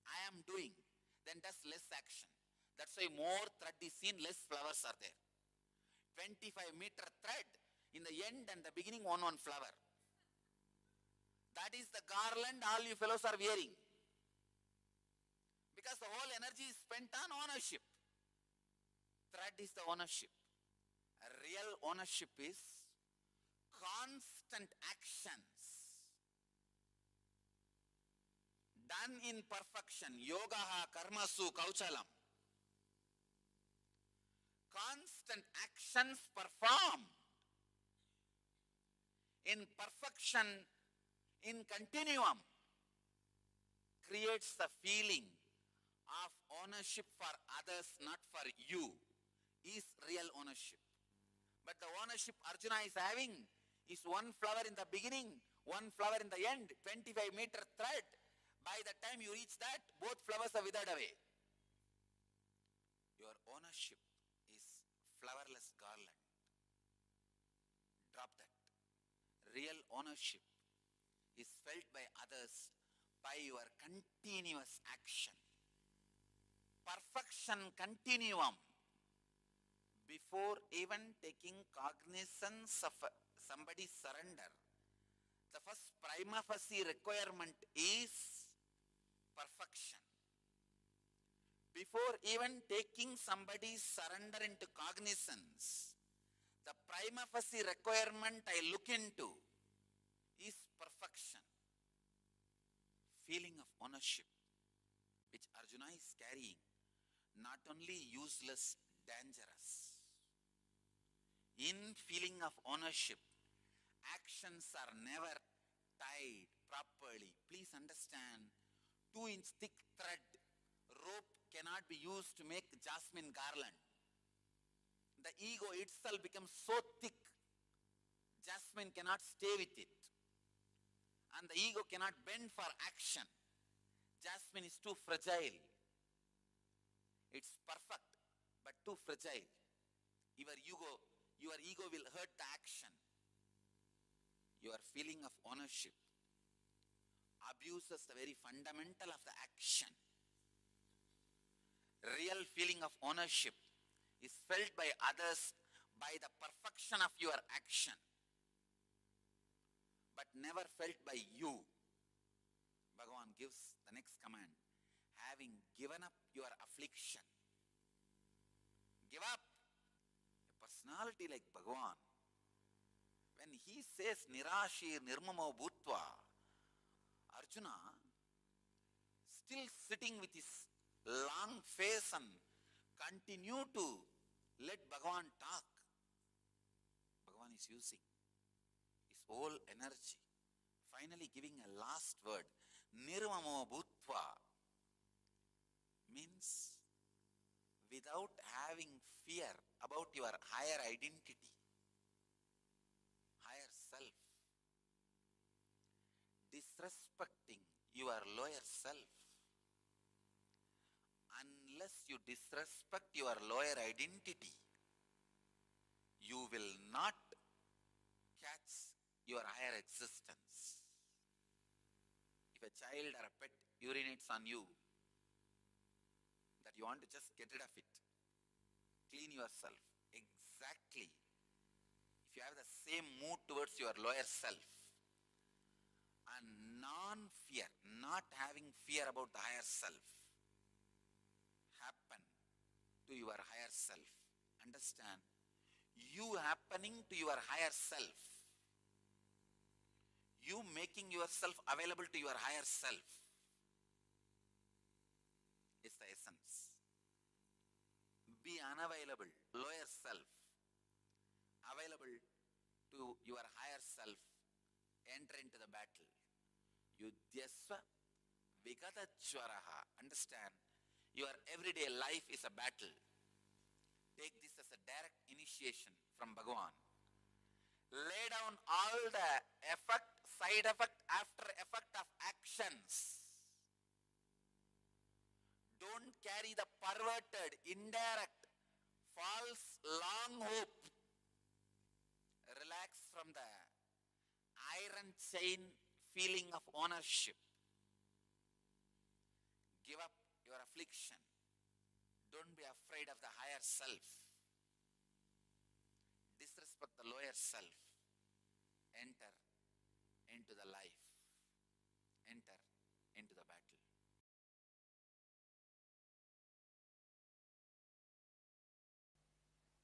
I am doing, then does less action. That's why more thread is seen, less flowers are there. 25-meter thread, in the end and the beginning, one flower. That is the garland all you fellows are wearing. Because the whole energy is spent on ownership. Thread is the ownership. A real ownership is constant actions done in perfection. Yogaha karmasu kauchalam. constant actions performed in perfection, in continuum, creates the feeling of ownership for others, not for you, is real ownership. But the ownership Arjuna is having is one flower in the beginning, one flower in the end, 25-meter thread. By the time you reach that, both flowers are withered away. Your ownership is flowerless garland. Drop that. Real ownership is felt by others by your continuous action. Perfection continuum. Before even taking cognizance of somebody's surrender, the first prima facie requirement is perfection. Before even taking somebody's surrender into cognizance, the prima facie requirement I look into is perfection. Feeling of ownership, which Arjuna is carrying, not only useless, dangerous. In feeling of ownership, actions are never tied properly. Please understand, 2-inch thick thread, rope cannot be used to make jasmine garland. The ego itself becomes so thick, jasmine cannot stay with it. And the ego cannot bend for action. Jasmine is too fragile. It's perfect, but too fragile. Your ego will hurt the action. Your feeling of ownership abuses the very fundamental of the action. Real feeling of ownership is felt by others by the perfection of your action, but never felt by you. Bhagavan gives the next command. Having given up your affliction, give up. A personality like Bhagavan, when he says Nirashir Nirmamo Bhutva, Arjuna, still sitting with his long face and continue to let Bhagavan talk. Bhagavan is using his whole energy, finally giving a last word. Nirmamo Bhutva means without having fear about your higher identity, higher self, disrespecting your lower self. Unless you disrespect your lower identity, you will not catch your higher existence. If a child or a pet urinates on you, that you want to just get rid of it, clean yourself. Exactly. If you have the same mood towards your lower self, and non-fear, not having fear about the higher self, happen to your higher self. Understand, you happening to your higher self, you making yourself available to your higher self is the essence. Be unavailable, lower self, available to your higher self, enter into the battle. Yudhyasva Vigatachwaraha. Understand, your everyday life is a battle. Take this as a direct initiation from Bhagavan. Lay down all the effect, side effect, after effect of actions. Don't carry the perverted, indirect, false, long hope. Relax from the iron chain feeling of ownership. Give up your affliction. Don't be afraid of the higher self. Disrespect the lower self. Enter into the life. Enter into the battle.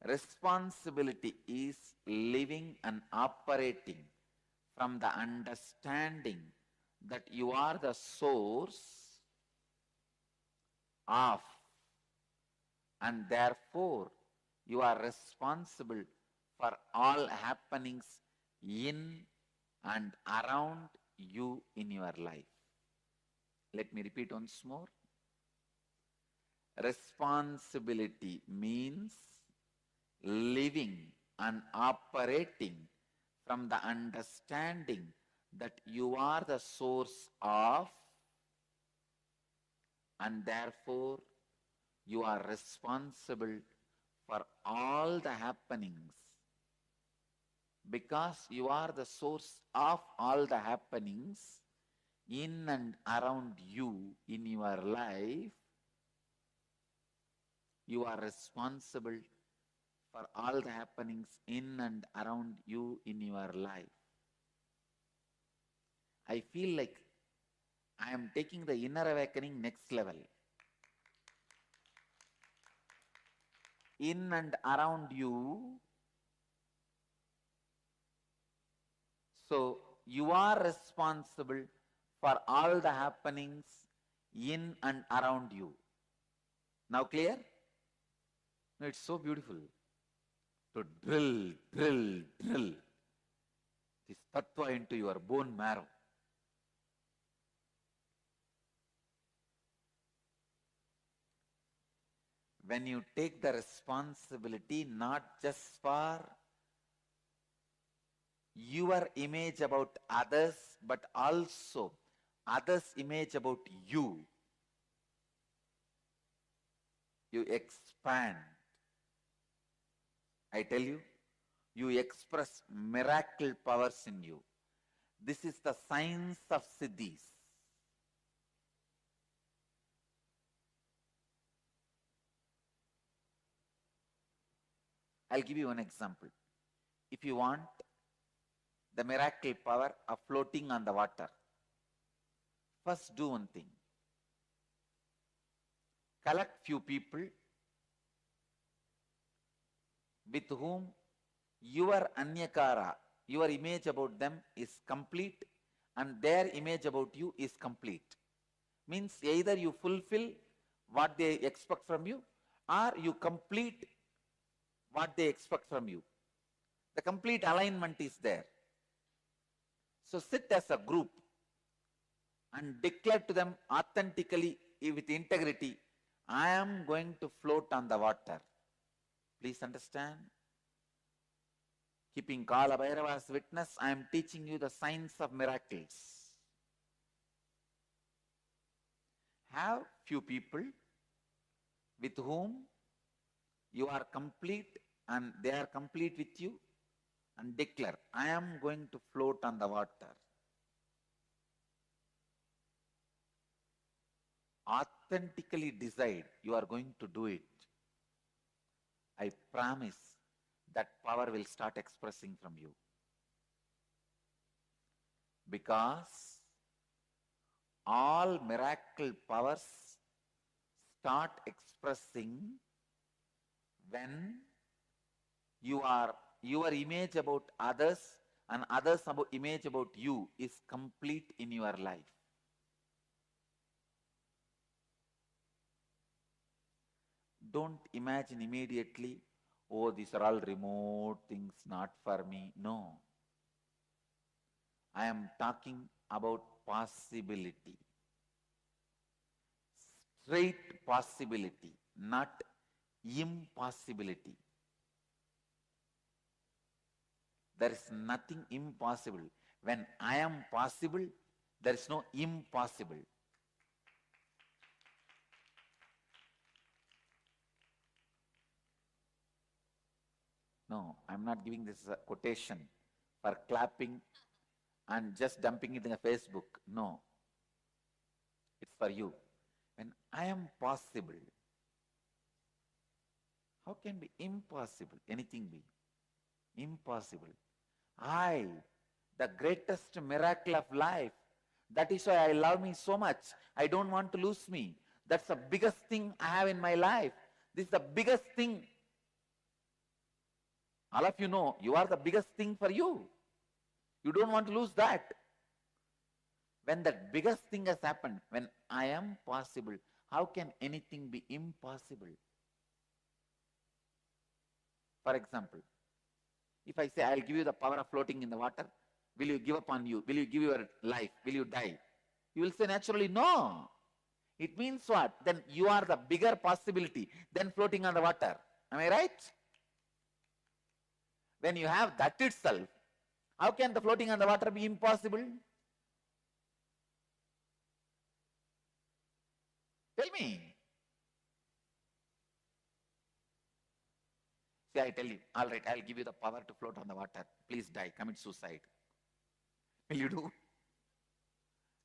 Responsibility is living and operating from the understanding that you are the source of, and therefore You are responsible for all happenings in and around you in your life. Let me repeat once more. Responsibility means living and operating from the understanding that you are the source of, and therefore you are responsible for all the happenings. Because you are the source of all the happenings in and around you in your life, you are responsible for all the happenings in and around you in your life. I feel like I am taking the inner awakening next level. In and around you. So you are responsible for all the happenings in and around you. Now clear? No, it's so beautiful to drill this tattva into your bone marrow. When you take the responsibility not just for your image about others, but also others' image about you, you expand. I tell you, you express miracle powers in you. This is the science of siddhis. I'll give you one example. If you want the miracle power of floating on the water, first do one thing. Collect few people with whom your anyakara, your image about them is complete and their image about you is complete. Means either you fulfill what they expect from you or you complete what they expect from you. The complete alignment is there. So sit as a group and declare to them authentically with integrity, I am going to float on the water. Please understand. Keeping Kala Bhairava as witness, I am teaching you the science of miracles. Have few people with whom you are complete and they are complete with you, and declare, I am going to float on the water. Authentically decide you are going to do it. I promise that power will start expressing from you. Because all miracle powers start expressing when your image about others and others' image about you is complete in your life. Don't imagine immediately, oh, these are all remote things, not for me. No. I am talking about possibility. Straight possibility, not impossibility. There is nothing impossible. When I am possible, there is no impossible. No, I'm not giving this as a quotation for clapping and just dumping it in a Facebook. No. It's for you. When I am possible, how can be impossible? Anything be impossible. The greatest miracle of life. That is why I love me so much. I don't want to lose me. That's the biggest thing I have in my life. This is the biggest thing. All of you know, you are the biggest thing for you. You don't want to lose that. When that biggest thing has happened, when I am possible, how can anything be impossible? For example, if I say I'll give you the power of floating in the water, will you give up on you? Will you give your life? Will you die? You will say naturally no. It means what? Then you are the bigger possibility than floating on the water. Am I right? When you have that itself, how can the floating on the water be impossible? Tell me. See, I tell you, all right, I'll give you the power to float on the water. Please die, commit suicide. Will you do?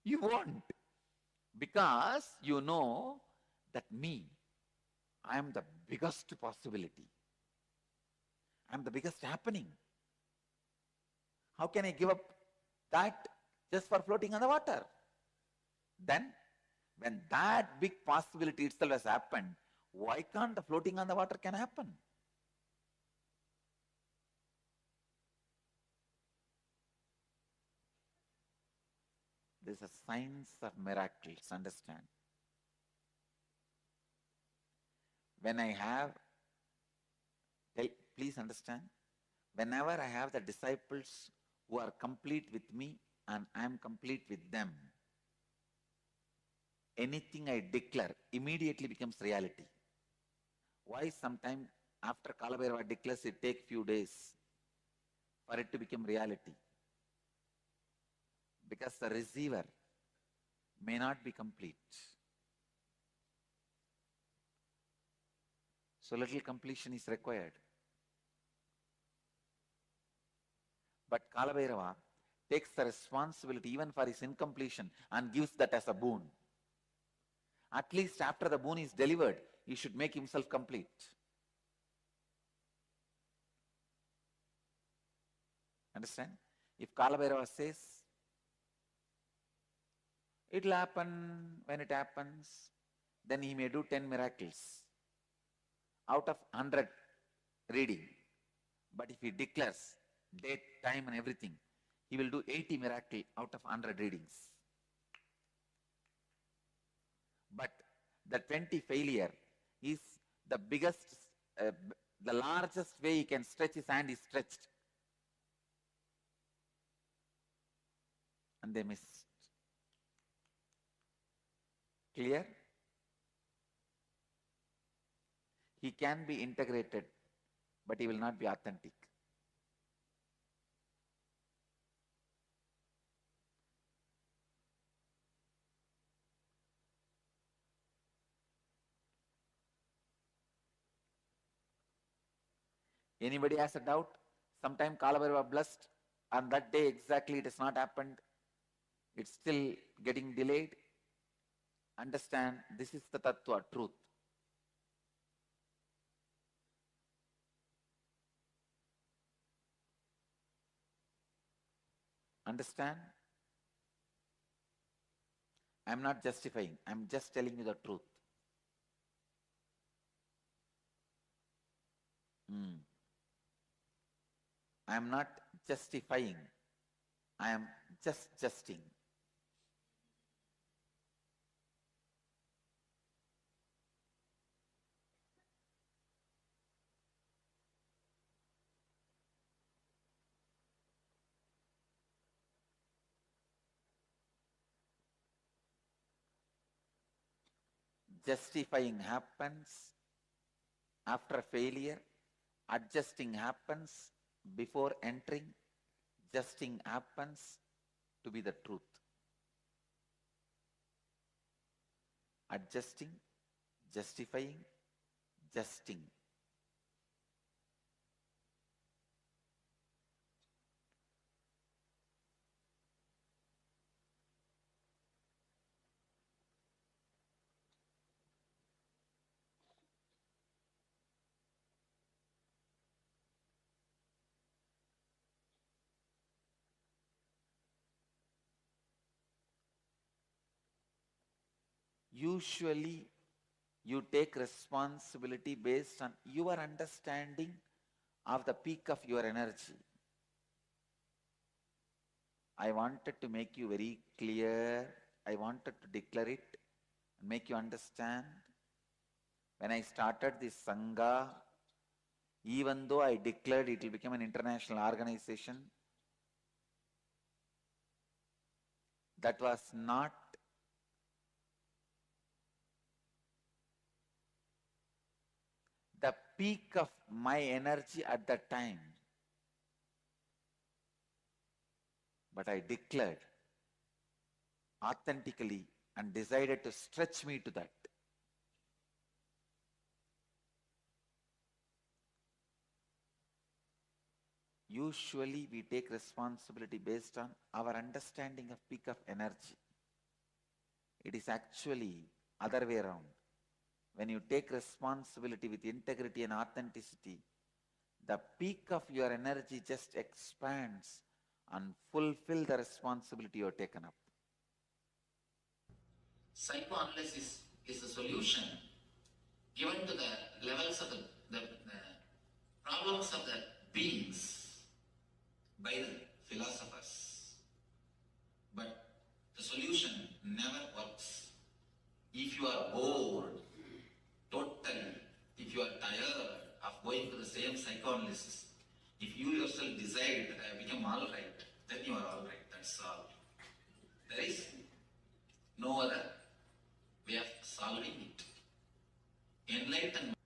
You won't. Because you know that me, I am the biggest possibility. I am the biggest happening. How can I give up that just for floating on the water? Then, when that big possibility itself has happened, why can't the floating on the water can happen? This is a science of miracles, understand? When I have, please understand, whenever I have the disciples who are complete with me and I am complete with them, anything I declare immediately becomes reality. Why sometime after Kalabhairava declares it takes few days for it to become reality? Because the receiver may not be complete. So little completion is required. But Kalabhairava takes the responsibility even for his incompletion and gives that as a boon. At least after the boon is delivered, he should make himself complete. Understand? If Kalabhairava says, it will happen when it happens, then he may do 10 miracles out of 100 reading. But if he declares date, time and everything, he will do 80 miracles out of 100 readings. But the 20 failure is the biggest, the largest way he can stretch his hand is stretched. And they missed. Clear? He can be integrated, but he will not be authentic. Anybody has a doubt? Sometime Kalabhairava blessed, and that day exactly it has not happened. It's still getting delayed. Understand, this is the tattva, truth. Understand? I'm not justifying, I'm just telling you the truth. I am not justifying, I am just justing. Justifying happens after failure, adjusting happens before entering, justing happens to be the truth. Adjusting, justifying, justing. Usually, you take responsibility based on your understanding of the peak of your energy. I wanted to make you very clear. I wanted to declare it and make you understand. When I started this Sangha, Even though I declared it will become an international organization, that was not the peak of my energy at that time. But I declared authentically and decided to stretch me to that. Usually we take responsibility based on our understanding of peak of energy. It is actually other way around. When you take responsibility with integrity and authenticity, the peak of your energy just expands and fulfill the responsibility you have taken up. Psychoanalysis is the solution given to the levels of the problems of the beings by the philosophers. But the solution never works. If you are bored, totally, if you are tired of going to the same psychoanalysis, if you yourself decide that I have become alright, then you are alright, that's all. There is no other way of solving it. Enlightenment.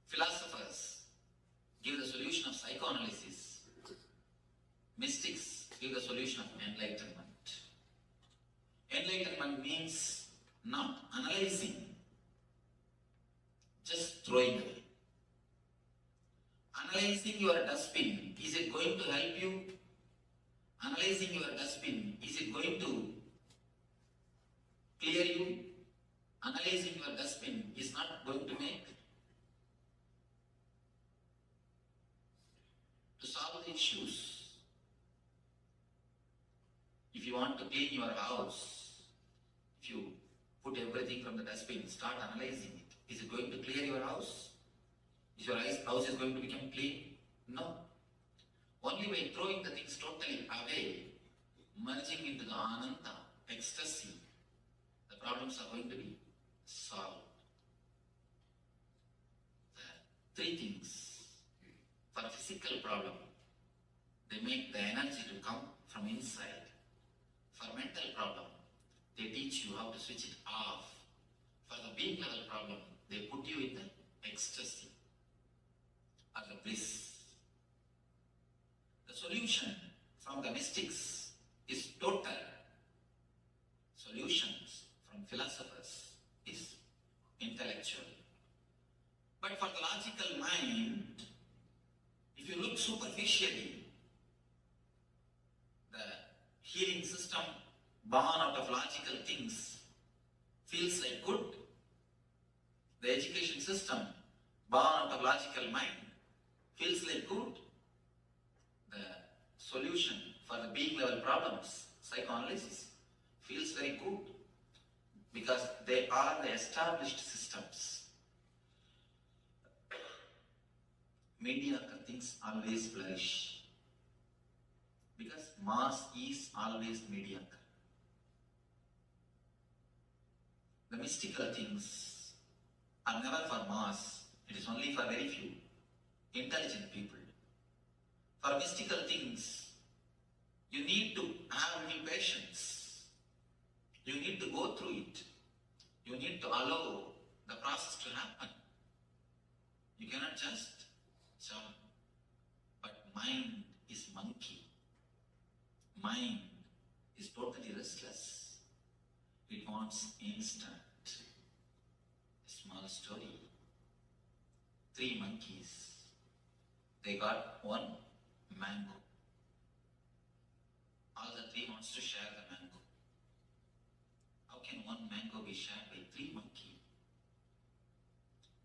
Philosophers give the solution of psychoanalysis. Mystics give the solution of enlightenment. Enlightenment means not analyzing, just throwing away. Analyzing your dustbin, is it going to help you? Analyzing your dustbin, is it going to clear you? Analyzing your dustbin is not going to make. To solve the issues, if you want to clean your house, if you put everything from the dustbin, start analyzing it. Is it going to clear your house? Is your house is going to become clean? No. Only by throwing the things totally away, merging into the ananda, ecstasy, the problems are going to be solved. The three things. For a physical problem, they make the energy to come from inside. For mental problem, they teach you how to switch it off. For the being level problem, they put you in the ecstasy or the bliss. The solution from the mystics is total. Solutions from philosophers is intellectual. But for the logical mind, if you look superficially, the healing system born out of logical things feels like good. The education system born out of logical mind feels like good. The solution for the being level problems, psychoanalysis, feels very good because they are the established systems. Mediocre things always flourish because mass is always mediocre. The mystical things are never for mass, it is only for very few intelligent people. For mystical things, you need to have a little patience. You need to go through it. You need to allow the process to happen. You cannot just jump. But mind is monkey. Mind is totally restless. It wants instant. A small story. 3 monkeys. They got 1 mango. All the 3 wants to share the mango. How can 1 mango be shared by 3 monkeys?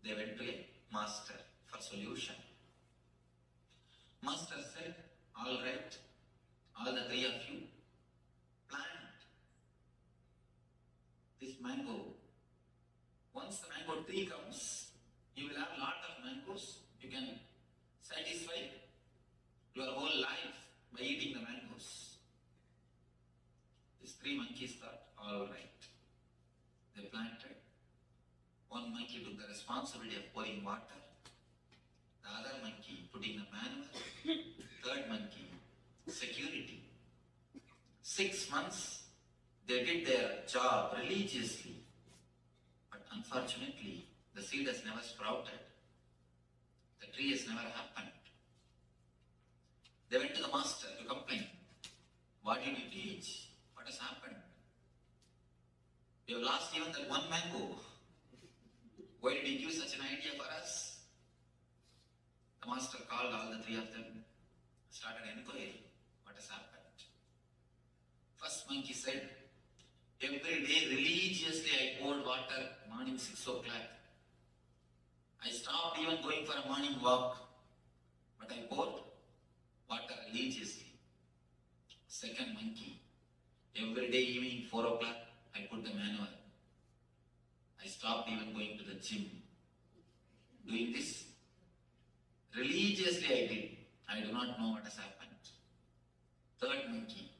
They went to a master for solution. Master said, all right, all the 3 of you, plant this mango. Once the mango tree comes, you will have a lot of mangoes. You can satisfy your whole life by eating the mangoes. These 3 monkeys thought, all right. They planted. 1 monkey took the responsibility of pouring water. Another monkey putting a manual. Third monkey, security. 6 months, they did their job religiously. But unfortunately, the seed has never sprouted. The tree has never happened. They went to the master to complain. What did you teach? What has happened? We have lost even that one mango. Why did he give such an idea for us? The master called all the three of them, started inquiry. What has happened? First monkey said, every day religiously I poured water morning 6 o'clock. I stopped even going for a morning walk, but I poured water religiously. Second monkey, every day evening 4 o'clock I put the manual. I stopped even going to the gym. Doing this religiously I did. I do not know what has happened. Third monkey,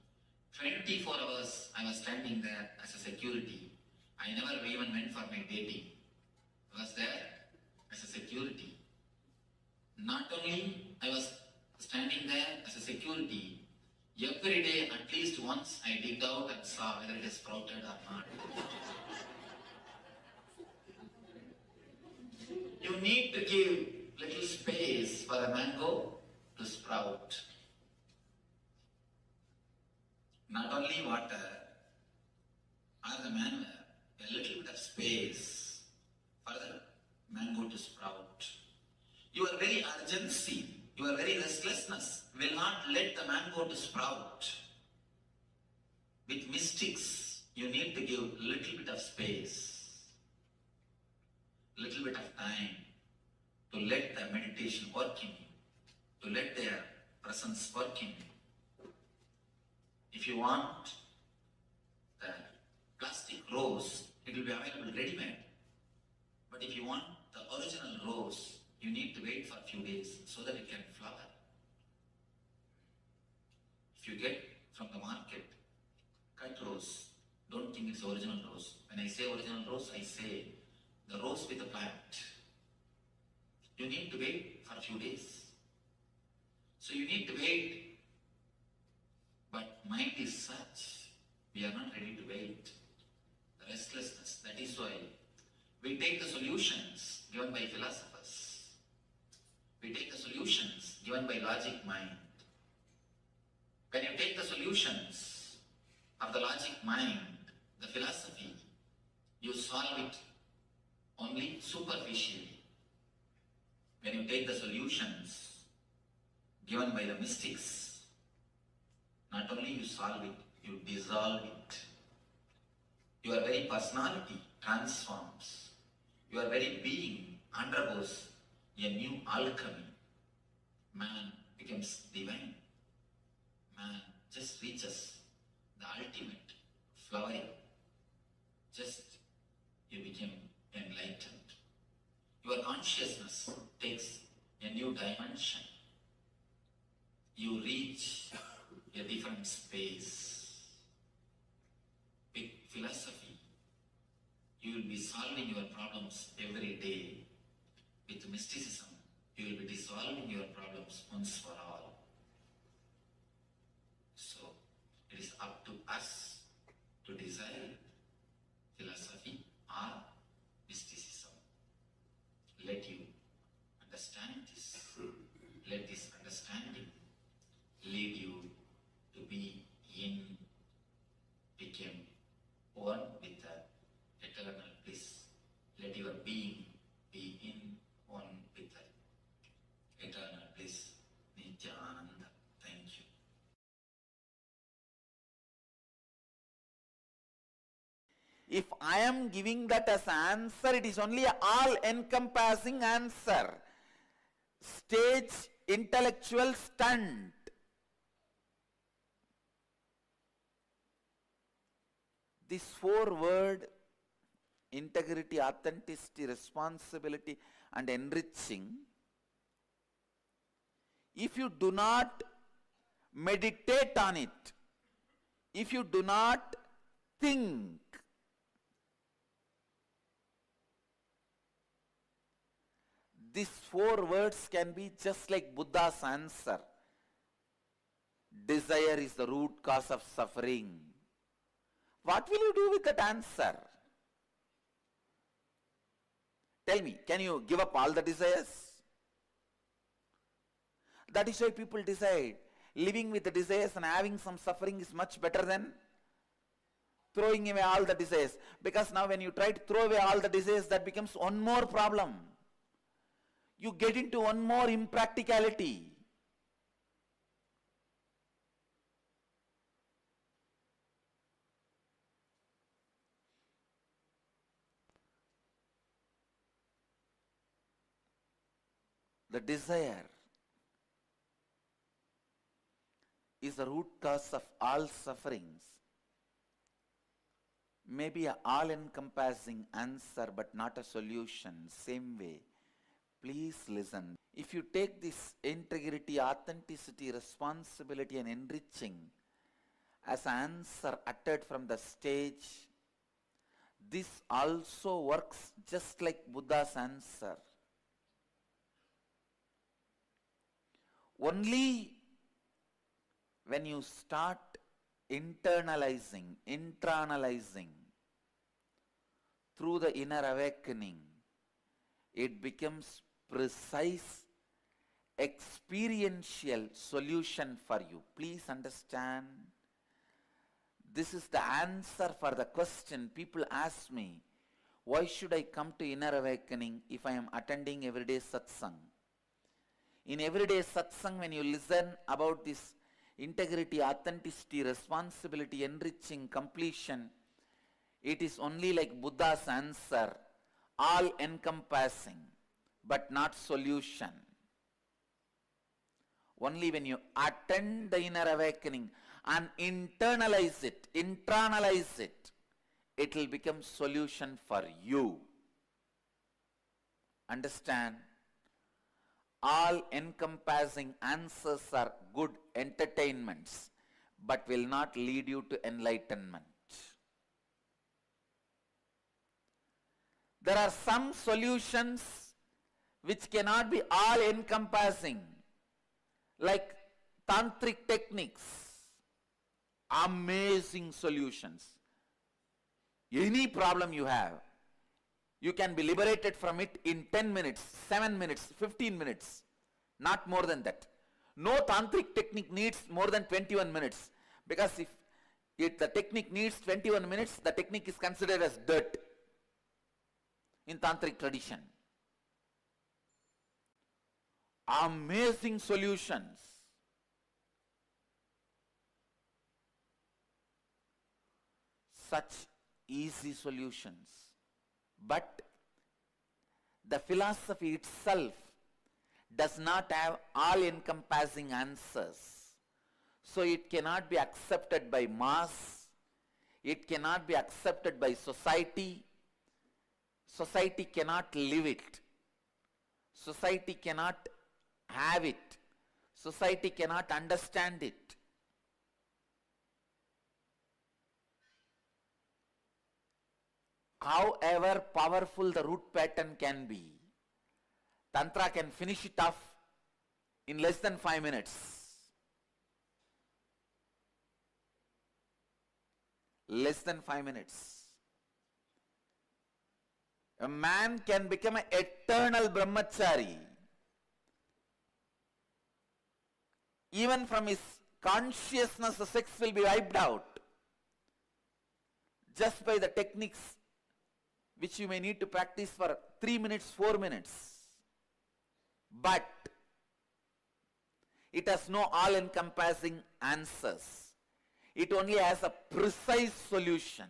24 hours I was standing there as a security. I never even went for my dating. I was there as a security. Not only I was standing there as a security, every day at least once I digged out and saw whether it is sprouted or not. You need to give little space for a mango to sprout. Not only water or the mango, a little bit of space for the mango to sprout. Your very urgency, your very restlessness will not let the mango to sprout. With mystics, you need to give a little bit of space, little bit of time to let the meditation work in you, to let their presence work in you. If you want the plastic rose, it will be available ready-made. But if you want the original rose, you need to wait for a few days so that it can flower. If you get from the market cut rose, don't think it's original rose. When I say original rose, I say the rose with the plant. You need to wait for a few days. So you need to wait. But mind is such, we are not ready to wait. The restlessness, that is why we take the solutions given by philosophers. We take the solutions given by logic mind. When you take the solutions of the logic mind, the philosophy, you solve it only superficially. When you take the solutions given by the mystics, not only you solve it, you dissolve it. Your very personality transforms. Your very being undergoes a new alchemy. Man becomes divine. Man just reaches the ultimate flowering. Just you become enlightened. Your consciousness takes a new dimension. You reach a different space. With philosophy, you will be solving your problems every day. With mysticism, you will be dissolving your problems once for all. So, it is up to us to desire philosophy or mysticism. Let you understand this. Let this understanding lead you to be in, become one with the eternal bliss. Let your being be in, one with the eternal bliss. Nithyananda. Thank you. If I am giving that as answer, it is only an all-encompassing answer. Stage intellectual stunt. This 4-word, integrity, authenticity, responsibility, and enriching, if you do not meditate on it, if you do not think, These four words can be just like Buddha's answer. Desire is the root cause of suffering. What will you do with that answer? Tell me, can you give up all the desires? That is why people decide living with the desires and having some suffering is much better than throwing away all the desires. Because now when you try to throw away all the desires, that becomes one more problem. You get into one more impracticality. The desire is the root cause of all sufferings. Maybe an all-encompassing answer but not a solution. Same way, please listen. If you take this integrity, authenticity, responsibility and enriching as an answer uttered from the stage, this also works just like Buddha's answer. Only when you start internalizing through the inner awakening, it becomes precise, experiential solution for you. Please understand, this is the answer for the question. People ask me, why should I come to inner awakening if I am attending everyday satsang? In everyday satsang, when you listen about this integrity, authenticity, responsibility, enriching, completion, it is only like Buddha's answer, all encompassing, but not solution. Only when you attend the inner awakening and internalize it, it will become solution for you. Understand? All encompassing answers are good entertainments, but will not lead you to enlightenment. There are some solutions which cannot be all encompassing, like tantric techniques. Amazing solutions. Any problem you have, you can be liberated from it in 10 minutes, 7 minutes, 15 minutes, not more than that. No tantric technique needs more than 21 minutes, because if the technique needs 21 minutes, the technique is considered as dirt in tantric tradition. Amazing solutions. Such easy solutions. But the philosophy itself does not have all-encompassing answers. So it cannot be accepted by mass. It cannot be accepted by society. Society cannot live it. Society cannot have it. Society cannot understand it. However powerful the root pattern can be, Tantra can finish it off in less than 5 minutes. Less than 5 minutes. A man can become an eternal brahmachari. Even from his consciousness, the sex will be wiped out. Just by the techniques which you may need to practice for 3 minutes, 4 minutes. But it has no all-encompassing answers. It only has a precise solution.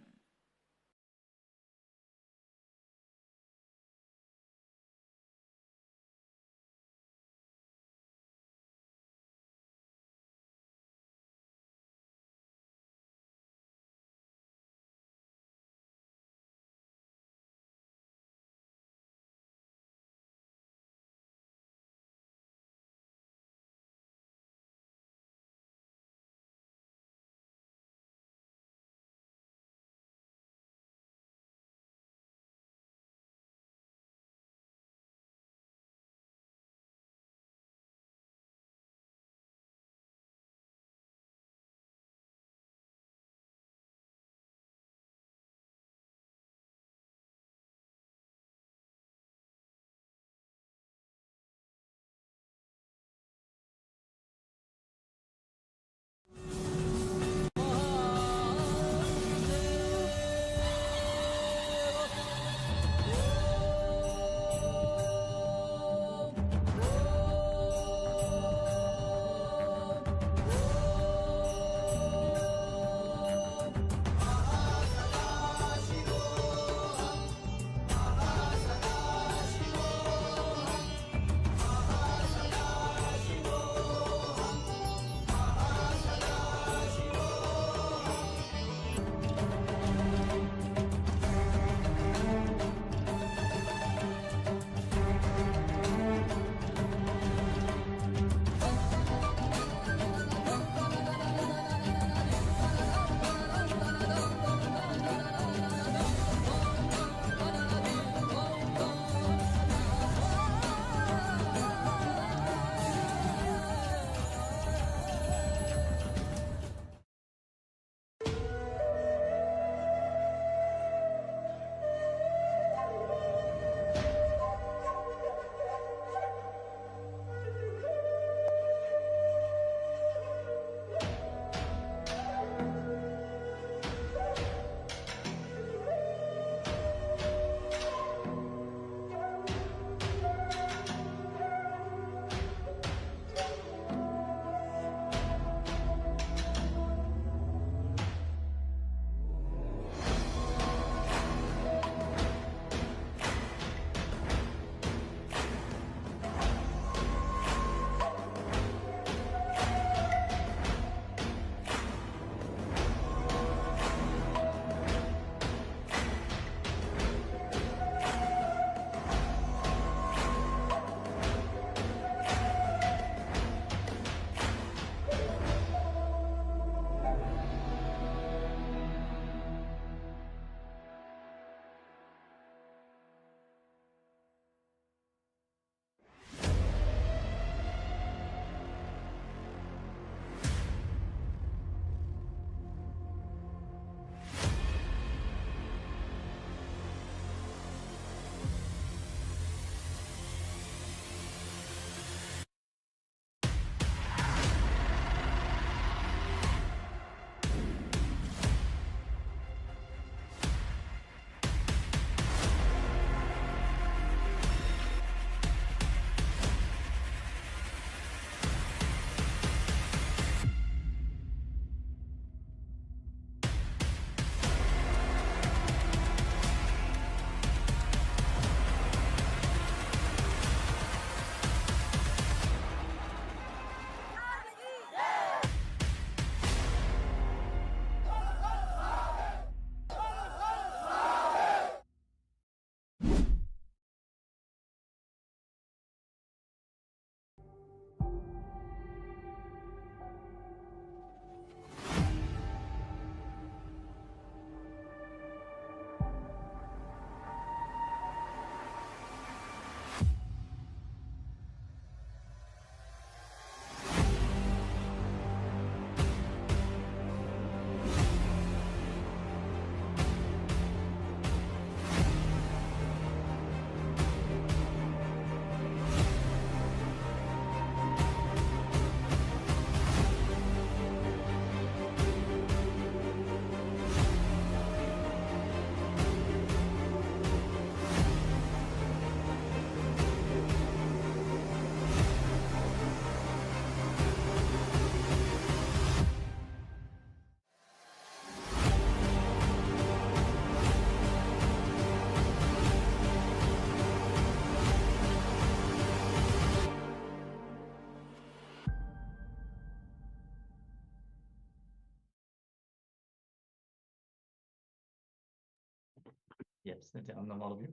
Yes, Nithyananda, all of you.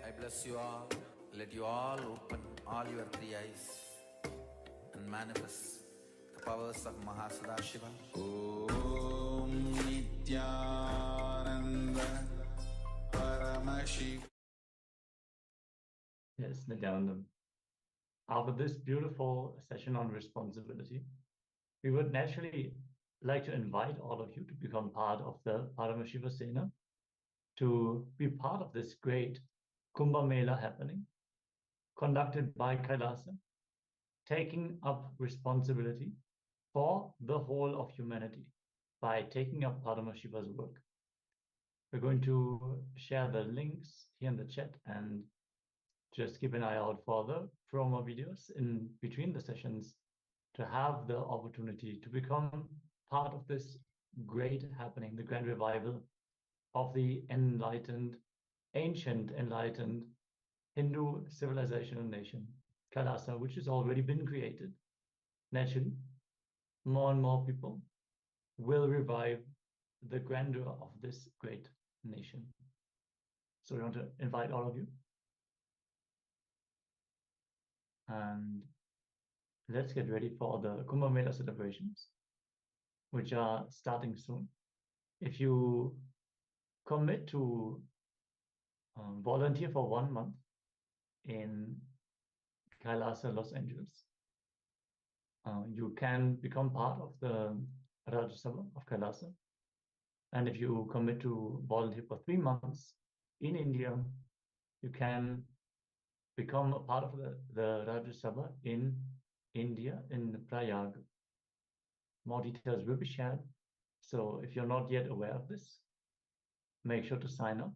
I bless you all. Let you all open all your three eyes and manifest the powers of Mahasadashiva. Om Nithyananda Paramashivoham. Yes, Nithyananda. After this beautiful session on responsibility, we would naturally like to invite all of you to become part of the Paramashiva Sena, to be part of this great Kumbh Mela happening, conducted by KAILASA, taking up responsibility for the whole of humanity by taking up Paramashiva's work. We're going to share the links here in the chat, and just keep an eye out for the promo videos in between the sessions to have the opportunity to become part of this great happening, the grand revival of the enlightened, ancient enlightened Hindu civilization and nation, KAILASA, which has already been created. Naturally, more and more people will revive the grandeur of this great nation. So we want to invite all of you. And let's get ready for the Kumbh Mela celebrations, which are starting soon. If you commit to volunteer for 1 month in KAILASA, Los Angeles, you can become part of the Rajya Sabha of KAILASA. And if you commit to volunteer for 3 months in India, you can become a part of the Rajya Sabha in India, in Prayag. More details will be shared. So if you're not yet aware of this, make sure to sign up.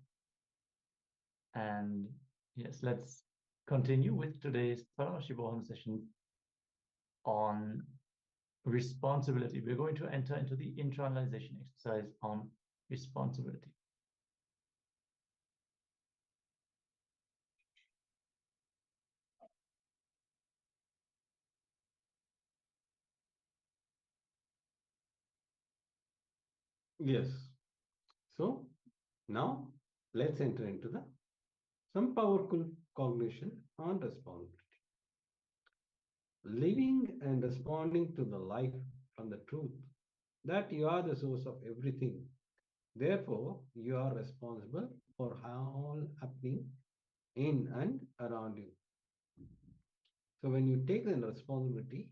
And yes, let's continue with today's Paramashivoham session on responsibility. We're going to enter into the internalization exercise on responsibility. Yes. So now let's enter into some powerful cognition on responsibility. Living and responding to the life from the truth that you are the source of everything. Therefore, you are responsible for all happening in and around you. So when you take the responsibility,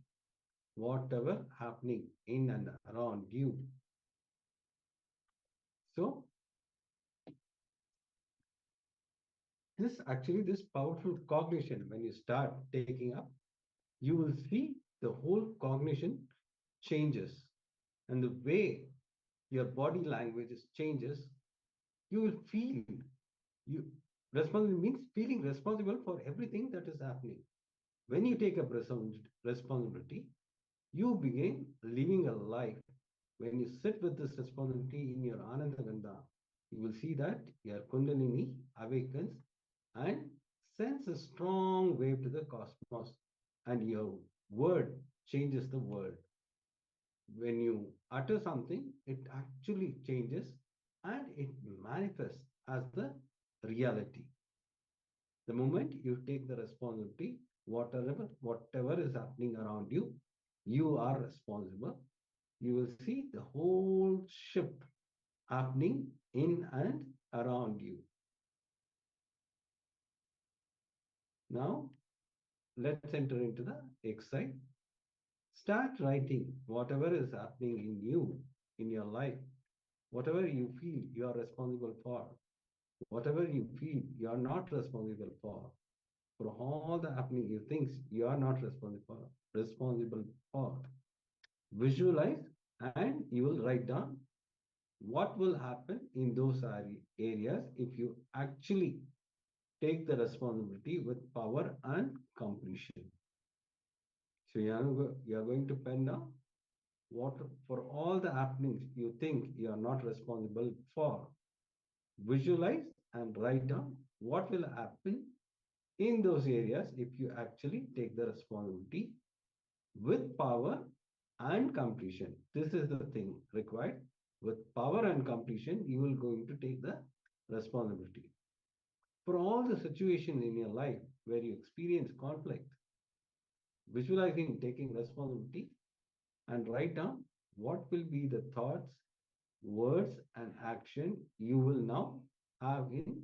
whatever happening in and around you. So this powerful cognition, when you start taking up, you will see the whole cognition changes, and the way your body language changes. You will feel responsible means feeling responsible for everything that is happening. When you take up responsibility, you begin living a life. When you sit with this responsibility in your Ananda Gandha, you will see that your Kundalini awakens and sends a strong wave to the cosmos, and your word changes the world. When you utter something, it actually changes and it manifests as the reality. The moment you take the responsibility, whatever is happening around you, you are responsible. You will see the whole shift happening in and around you. Now, let's enter into the exercise. Start writing whatever is happening in you, in your life, whatever you feel you are responsible for, whatever you feel you are not responsible for all the happening things you are not responsible for. Visualize, and you will write down what will happen in those areas if you actually take the responsibility with power and completion. So you are going to pen now. what for all the happenings you think you are not responsible for. Visualize and write down what will happen in those areas if you actually take the responsibility with power and completion. This is the thing required. With power and completion, you will going to take the responsibility. For all the situations in your life where you experience conflict, visualizing taking responsibility and write down what will be the thoughts, words, and action you will now have in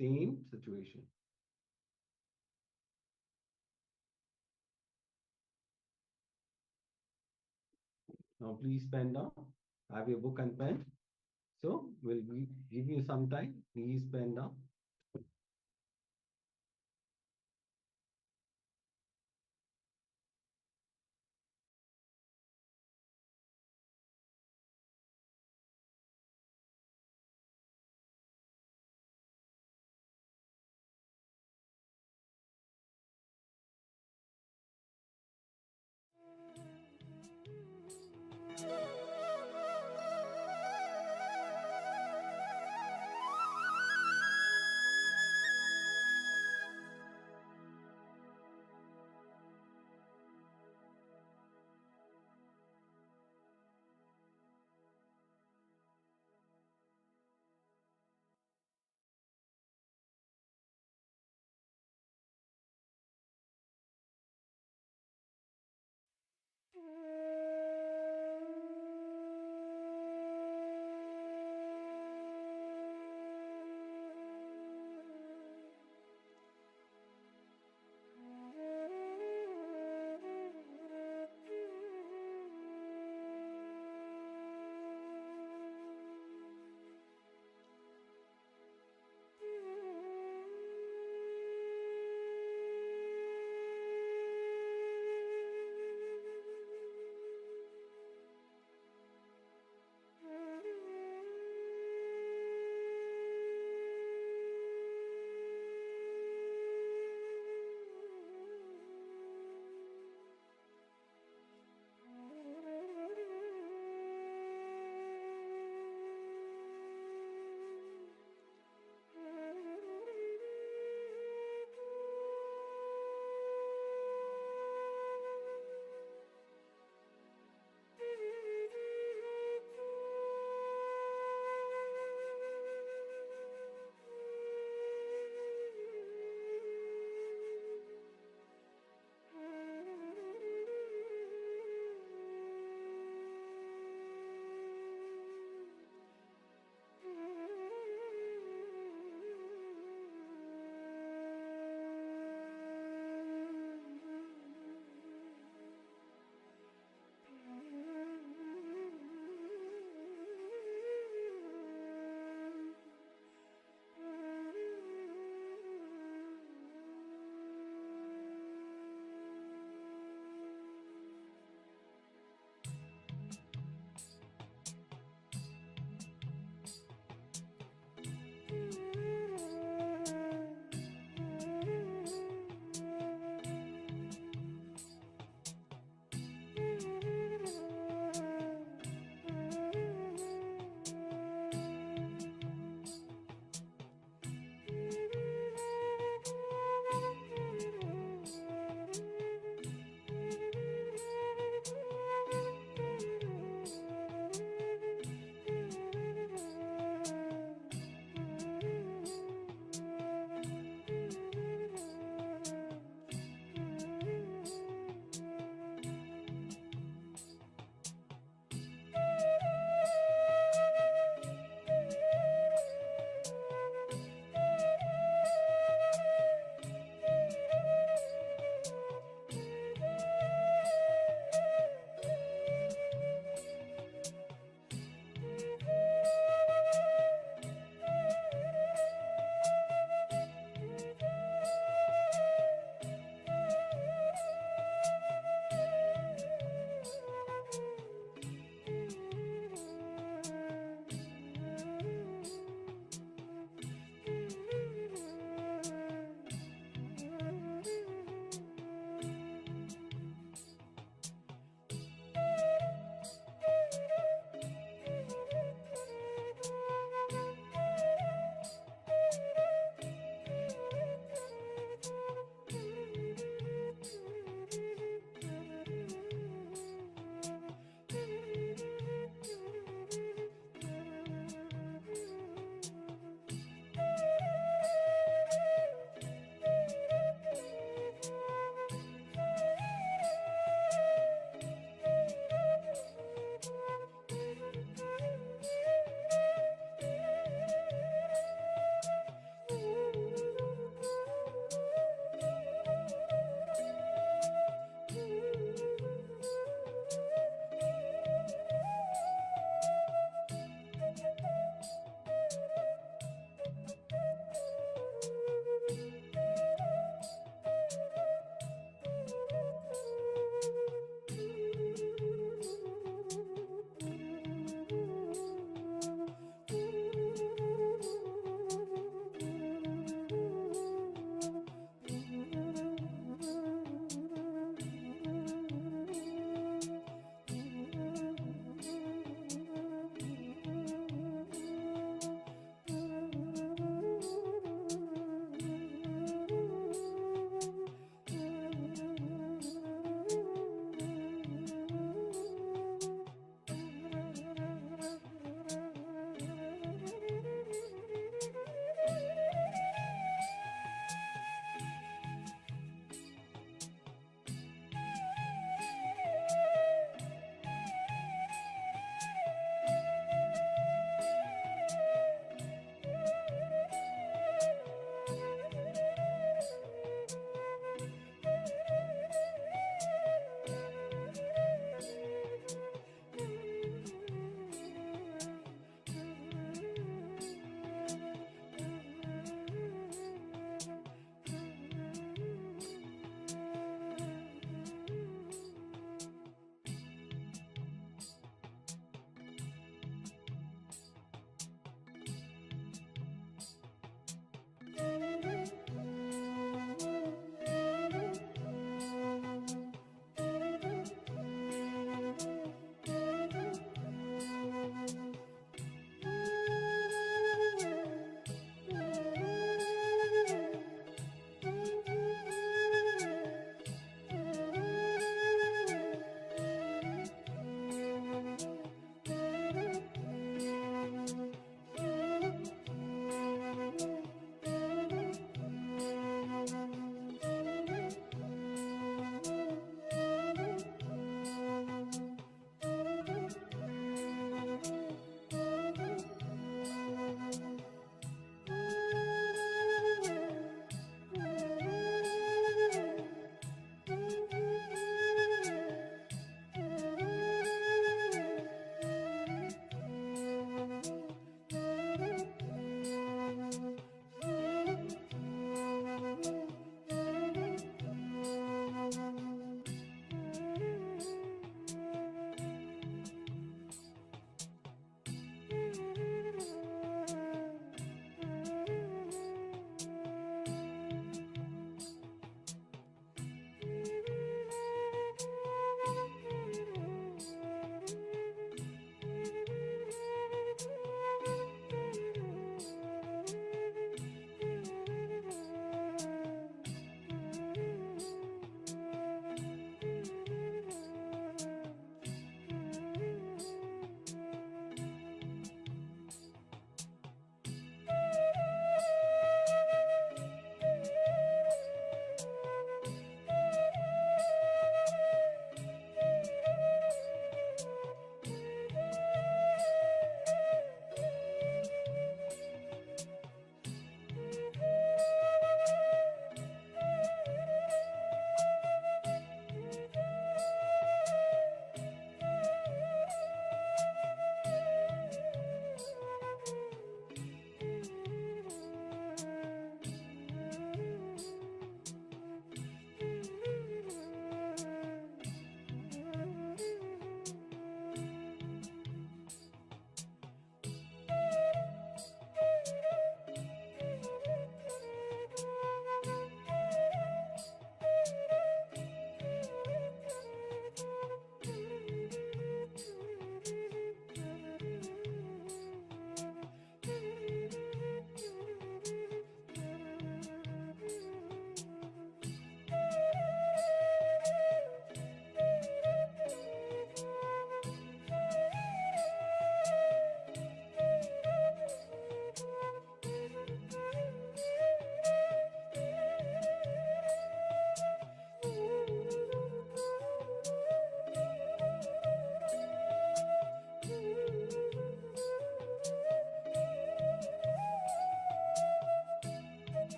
same situation. Now please pen down. Have your book and pen. So we'll give you some time. Please pen down.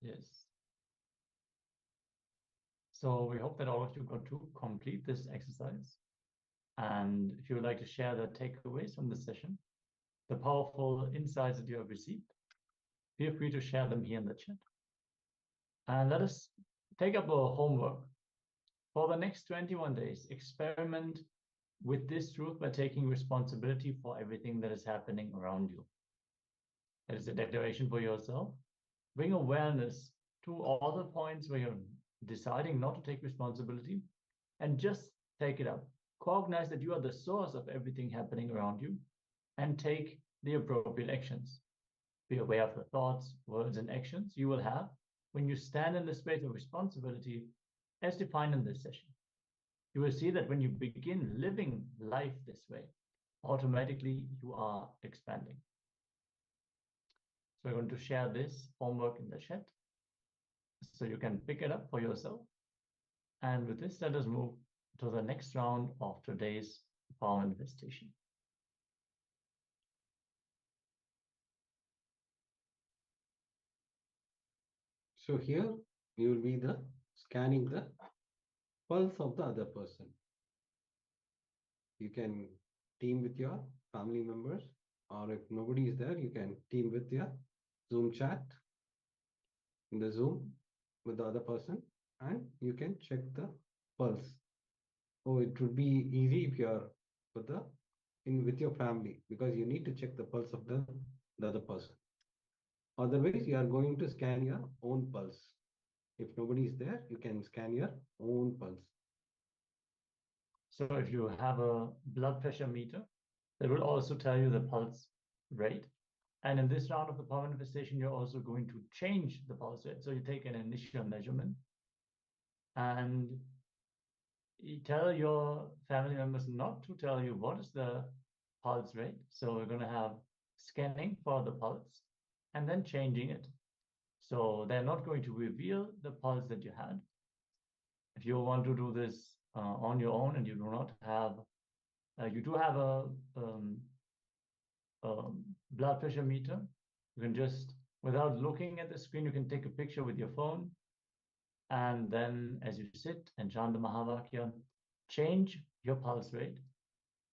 Yes. So we hope that all of you got to complete this exercise. And if you would like to share the takeaways from this session, the powerful insights that you have received, feel free to share them here in the chat. And let us take up our homework. For the next 21 days, experiment with this truth by taking responsibility for everything that is happening around you. That is a declaration for yourself. Bring awareness to all the points where you're deciding not to take responsibility, and just take it up. Cognize that you are the source of everything happening around you, and take the appropriate actions. Be aware of the thoughts, words, and actions you will have when you stand in the space of responsibility as defined in this session. You will see that when you begin living life this way, automatically you are expanding. So we're going to share this homework in the chat so you can pick it up for yourself. And with this, let us move to the next round of today's power manifestation. So here you will be scanning the pulse of the other person. You can team with your family members, or if nobody is there, you can team with your Zoom chat in the Zoom with the other person, and you can check the pulse. So it would be easy if you are with your family, because you need to check the pulse of the other person. Otherwise, you are going to scan your own pulse. If nobody is there, you can scan your own pulse. So if you have a blood pressure meter, that will also tell you the pulse rate. And in this round of the power manifestation, you're also going to change the pulse rate. So you take an initial measurement and you tell your family members not to tell you what is the pulse rate. So we're going to have scanning for the pulse and then changing it. So they're not going to reveal the pulse that you had. If you want to do this on your own and you do not have, you do have a blood pressure meter, you can just, without looking at the screen, you can take a picture with your phone. And then as you sit and chant the Mahavakya, change your pulse rate,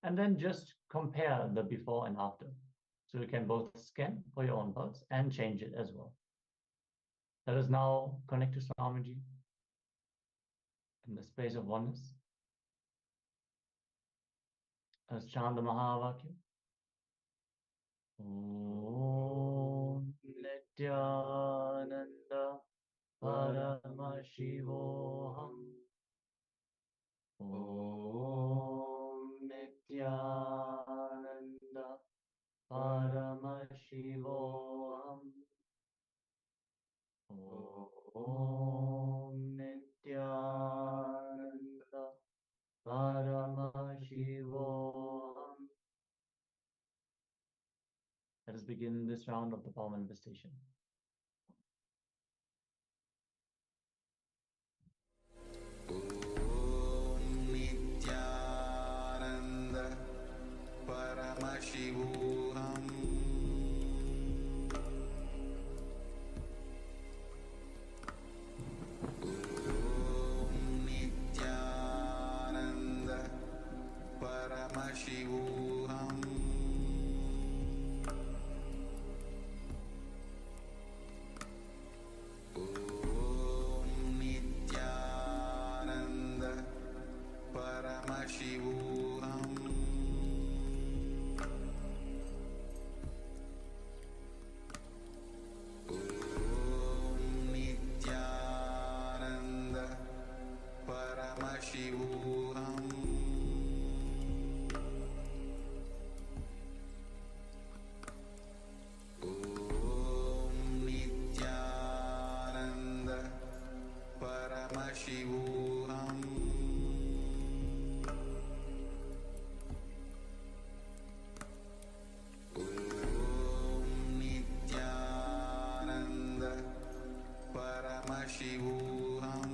and then just compare the before and after. So you can both scan for your own pulse and change it as well. Let us now connect to Swamiji in the space of oneness. Let's chant the Mahavakya. Om Nithyananda Paramashivoham. Om Nithyananda Paramashivoham. Om Nithyananda Paramashivoham. Let us begin this round of the power manifestation. Nithyananda Paramashivoham. Nithyananda Paramashivoham. Nithyananda Paramashivoham. Nithyananda Paramashivoham. Nithyananda Paramashivoham. Nithyananda Paramashivoham.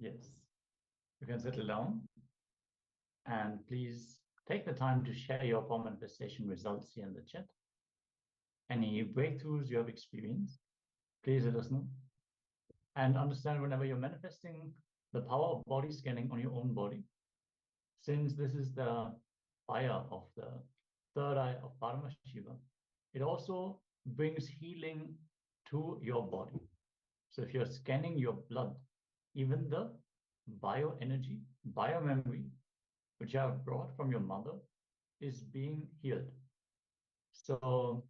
Yes. You can settle down. And please take the time to share your form manifestation results here in the chat. Any breakthroughs you have experienced, please let us know. And understand whenever you're manifesting the power of body scanning on your own body, since this is the fire of the third eye of Paramashiva, it also brings healing to your body. So if you're scanning your blood, even the bioenergy, biomemory, which you have brought from your mother, is being healed. So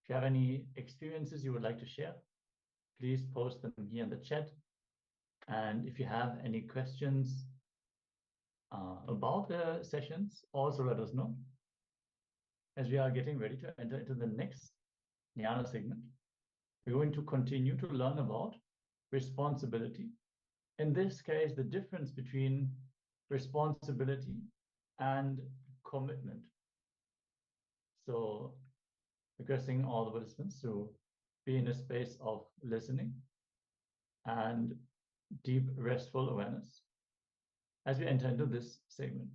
if you have any experiences you would like to share, please post them here in the chat. And if you have any questions about the sessions, also let us know. As we are getting ready to enter into the next Jnana segment, we're going to continue to learn about responsibility. In this case, the difference between responsibility and commitment. So requesting all the participants to be in a space of listening and deep restful awareness as we enter into this segment.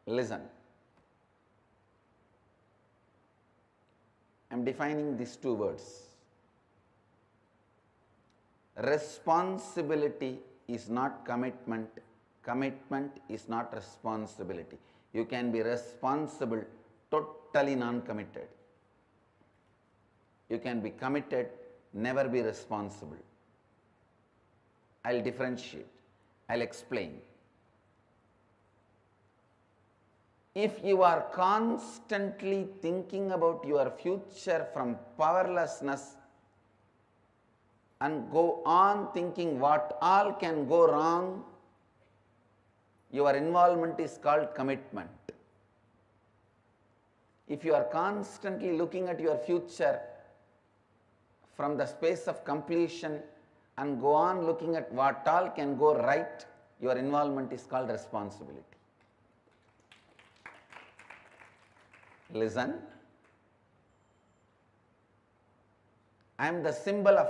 Listen. I am defining these two words. Responsibility is not commitment. Commitment is not responsibility. You can be responsible, totally non-committed. You can be committed, never be responsible. I'll differentiate. I'll explain. If you are constantly thinking about your future from powerlessness and go on thinking what all can go wrong, your involvement is called commitment. If you are constantly looking at your future from the space of completion and go on looking at what all can go right, your involvement is called responsibility. Listen, I am the symbol of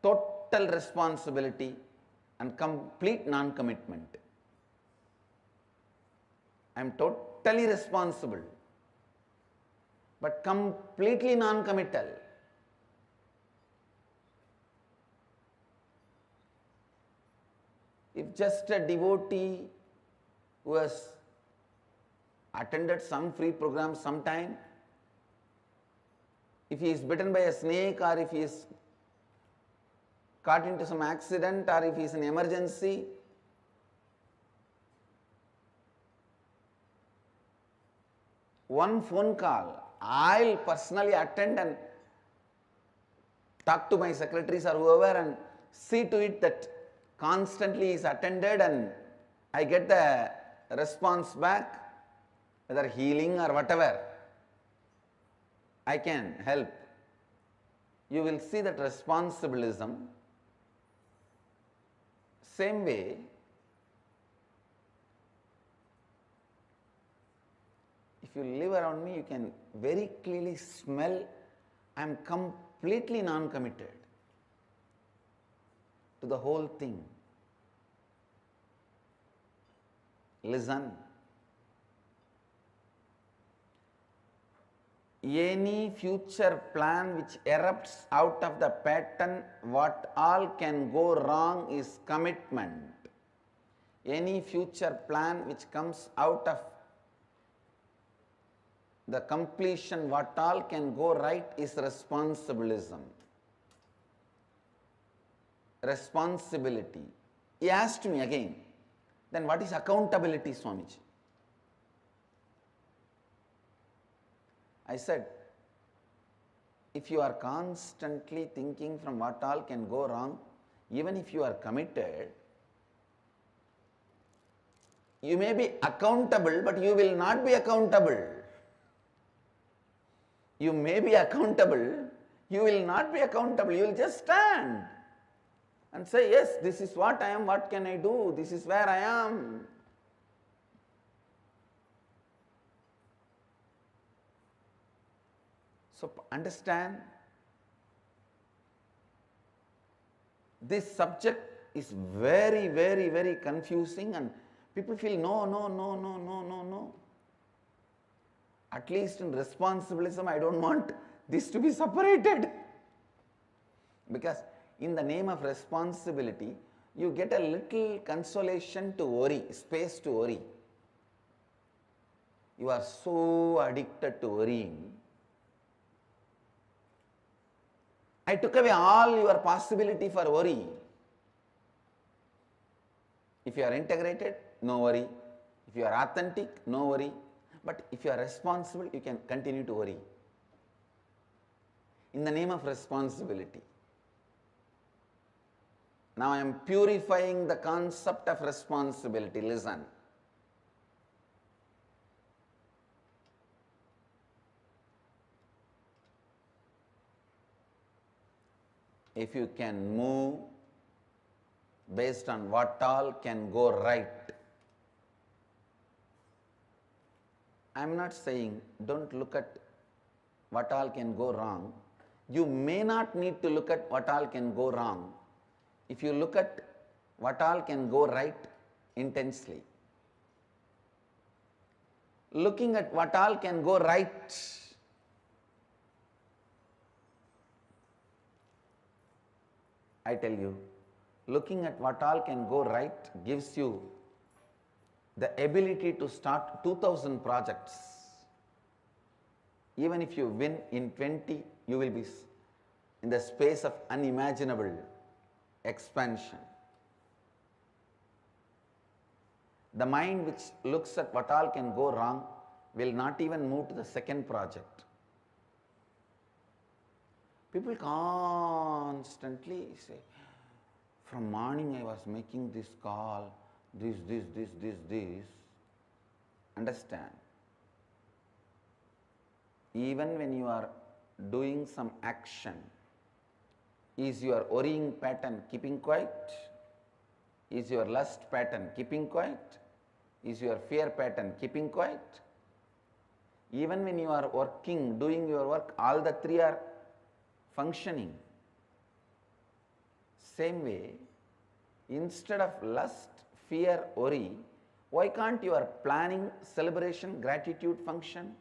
total responsibility and complete non-commitment. I am totally responsible, but completely non-committal. If just a devotee who has attended some free program sometime, if he is bitten by a snake or if he is caught into some accident or if he is in emergency, one phone call, I'll personally attend and talk to my secretaries or whoever and see to it that constantly is attended and I get the response back, whether healing or whatever, I can help. You will see that responsibilism. Same way, if you live around me, you can very clearly smell I am completely non-committed to the whole thing. Listen. Any future plan which erupts out of the pattern, what all can go wrong is commitment. Any future plan which comes out of the completion, what all can go right is responsibilism. responsibility. He asked me again, then what is accountability, Swamiji? I said, if you are constantly thinking from what all can go wrong, even if you are committed, you may be accountable, but you will not be accountable. You may be accountable, you will not be accountable. You will just stand and say, yes, this is what I am, what can I do? This is where I am. So understand, this subject is very, very, very confusing, and people feel no. At least in responsibilism, I don't want this to be separated. Because in the name of responsibility, you get a little consolation to worry, space to worry. You are so addicted to worrying. I took away all your possibility for worry. If you are integrated, no worry. If you are authentic, no worry. But if you are responsible, you can continue to worry. In the name of responsibility. Now I am purifying the concept of responsibility. Listen. If you can move based on what all can go right, I am not saying don't look at what all can go wrong. You may not need to look at what all can go wrong if you look at what all can go right intensely. Looking at what all can go right, I tell you, looking at what all can go right gives you the ability to start 2000 projects. Even if you win in 20, you will be in the space of unimaginable expansion. The mind which looks at what all can go wrong will not even move to the second project. People constantly say, from morning I was making this call, this. Understand, even when you are doing some action, is your worrying pattern keeping quiet? Is your lust pattern keeping quiet? Is your fear pattern keeping quiet? Even when you are working, doing your work, all the three are functioning. Same way, instead of lust, fear, worry, why can't your planning, celebration, gratitude function?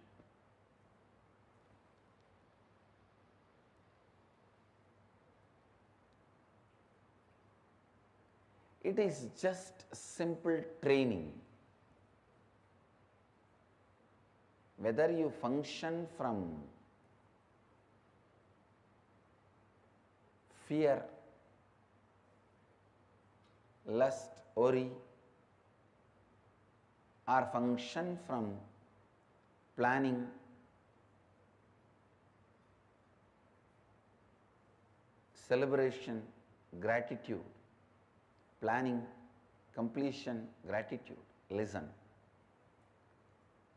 It is just simple training. Whether you function from fear, lust, worry, or function from planning, celebration, gratitude, planning, completion, gratitude. Listen.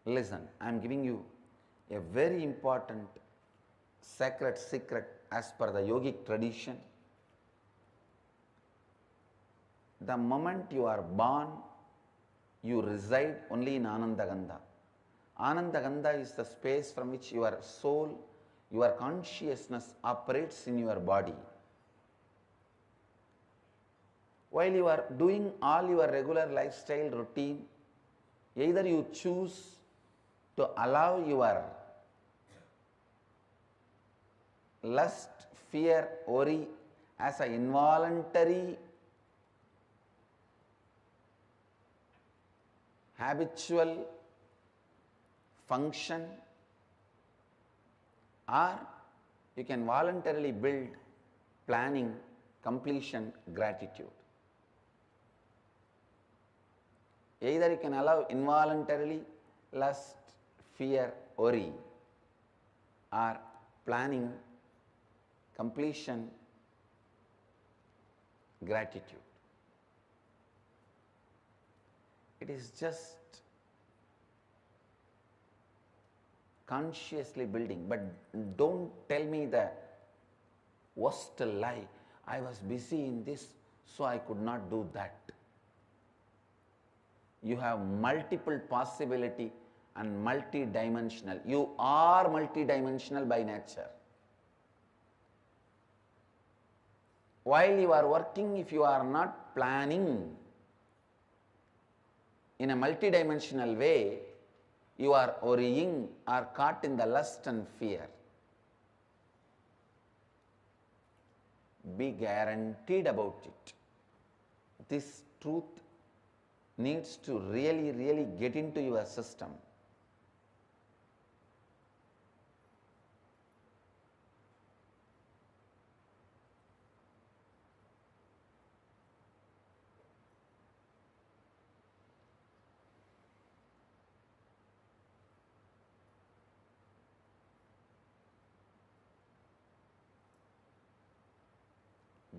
Listen, I am giving you a very important sacred secret as per the yogic tradition. The moment you are born, you reside only in Anandagandha. Anandagandha is the space from which your soul, your consciousness operates in your body. While you are doing all your regular lifestyle routine, either you choose to allow your lust, fear, worry as an involuntary, habitual function, or you can voluntarily build planning, completion, gratitude. Either you can allow involuntarily lust, fear, worry, or planning, completion, gratitude. It is just consciously building, but don't tell me the worst lie. I was busy in this, so I could not do that. You have multiple possibility and multi-dimensional. You are multi-dimensional by nature. While you are working, if you are not planning in a multi-dimensional way, you are worrying or caught in the lust and fear. Be guaranteed about it. This truth needs to really get into your system.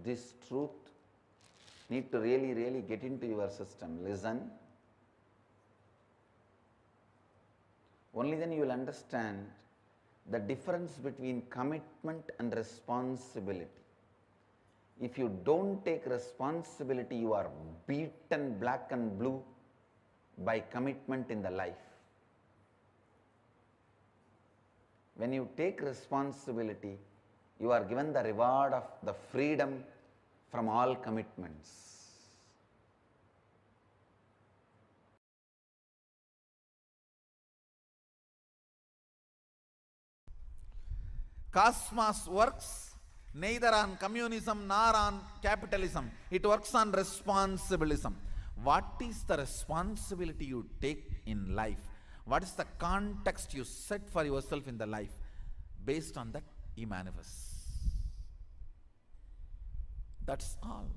This truth need to really get into your system. Listen. Only then you will understand the difference between commitment and responsibility. If you don't take responsibility, you are beaten black and blue by commitment in the life. When you take responsibility, you are given the reward of the freedom from all commitments. Cosmos works neither on communism nor on capitalism. It works on responsibilism. What is the responsibility you take in life? What is the context you set for yourself in the life? Based on that, he manifests. That's all.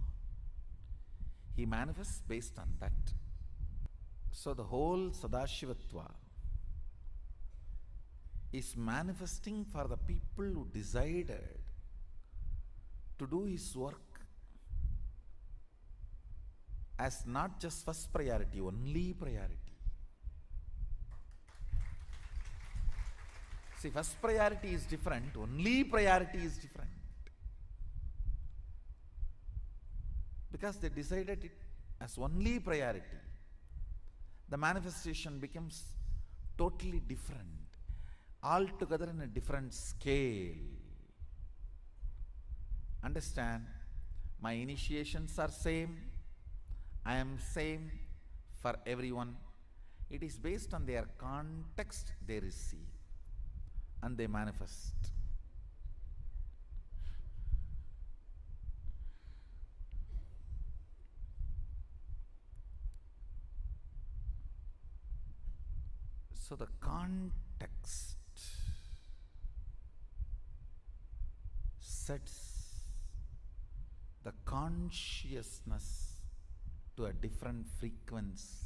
He manifests based on that. So the whole Sadashivatva is manifesting for the people who decided to do his work as not just first priority, only priority. See, first priority is different, only priority is different. Because they decided it as only priority, the manifestation becomes totally different, altogether in a different scale. Understand, my initiations are same, I am same for everyone. It is based on their context they receive and they manifest. So the context sets the consciousness to a different frequency.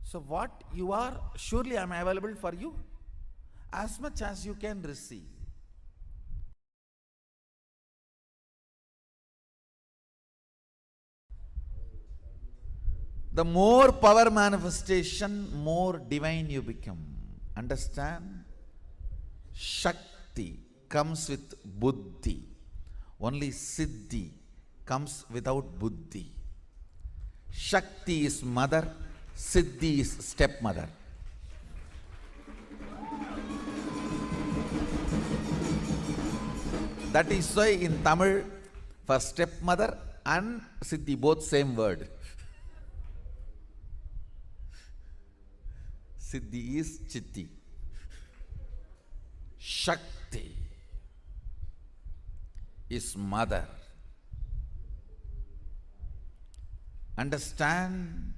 So what you are, surely I am available for you as much as you can receive. The more power manifestation, more divine you become. Understand? Shakti comes with buddhi. Only siddhi comes without buddhi. Shakti is mother, siddhi is stepmother. That is why in Tamil, for stepmother and siddhi, both same word. Siddhi is chitti. Shakti is mother. Understand?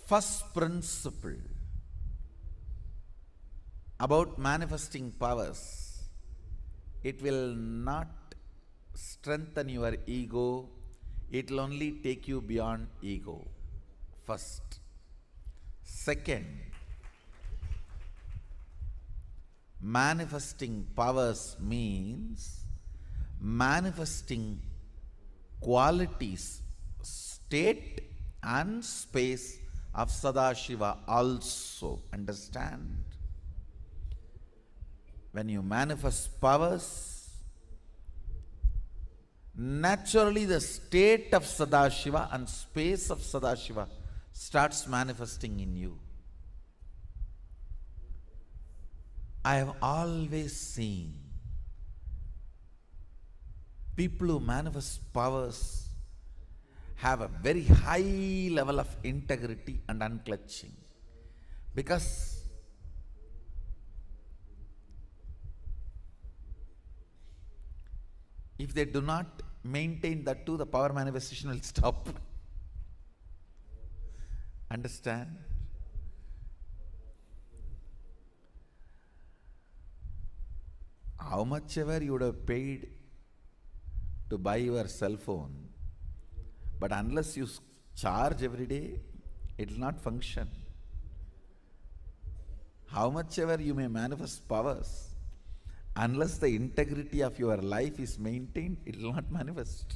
first principle about manifesting powers, it will not strengthen your ego, it will only take you beyond ego. First. Second, manifesting powers means manifesting qualities, state and space of Sadashiva also. Understand? When you manifest powers, naturally the state of Sadashiva and space of Sadashiva starts manifesting in you. I have always seen people who manifest powers have a very high level of integrity and unclutching, because if they do not maintain that too, the power manifestation will stop. Understand? How much ever you would have paid to buy your cell phone, but unless you charge every day, it will not function. How much ever you may manifest powers, unless the integrity of your life is maintained, it will not manifest.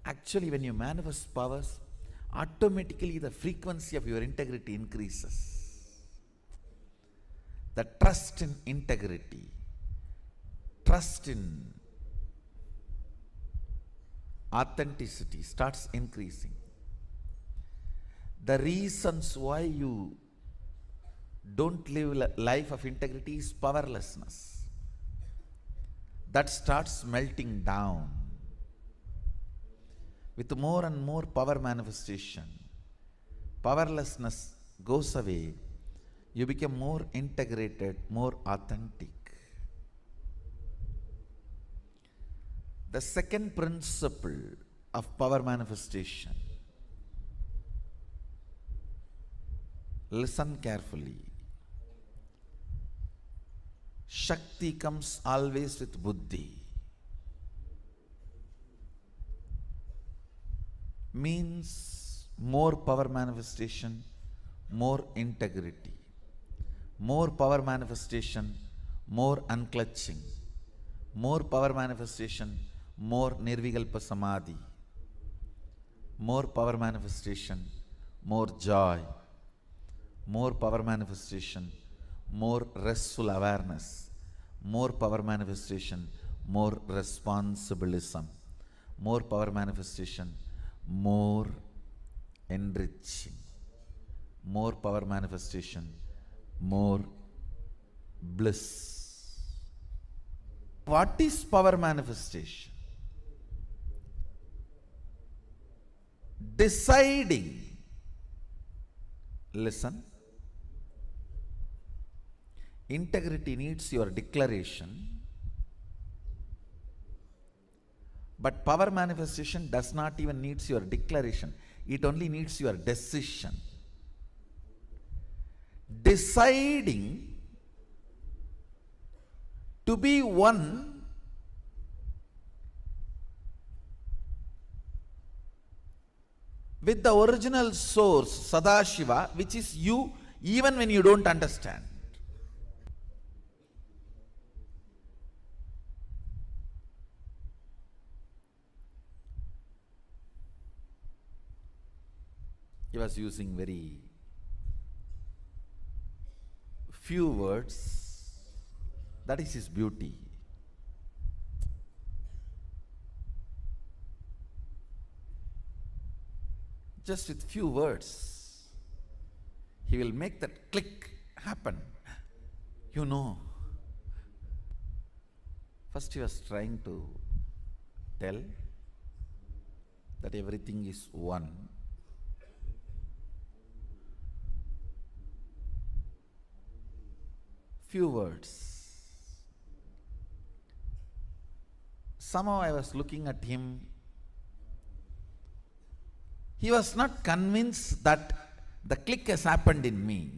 Actually, when you manifest powers, automatically the frequency of your integrity increases. The trust in integrity, trust in authenticity starts increasing. The reasons why you don't live a life of integrity is powerlessness. That starts melting down. With more and more power manifestation, powerlessness goes away. You become more integrated, more authentic. The second principle of power manifestation, listen carefully. Shakti comes always with buddhi. Means more power manifestation, more integrity. More power manifestation, more unclutching. More power manifestation, more nirvikalpa samadhi. More power manifestation, more joy. More power manifestation, more restful awareness. More power manifestation, more responsibilism. More power manifestation, more enriching. More power manifestation, more bliss. What is power manifestation? Deciding. Listen. Integrity needs your declaration, but power manifestation does not even needs your declaration. It only needs your decision. Deciding to be one with the original source, Sadashiva, which is you, even when you don't understand. He was using very few words. That is his beauty. Just with few words, he will make that click happen. You know. First he was trying to tell that everything is one. Few words. Somehow I was looking at him He was not convinced that the click has happened in me.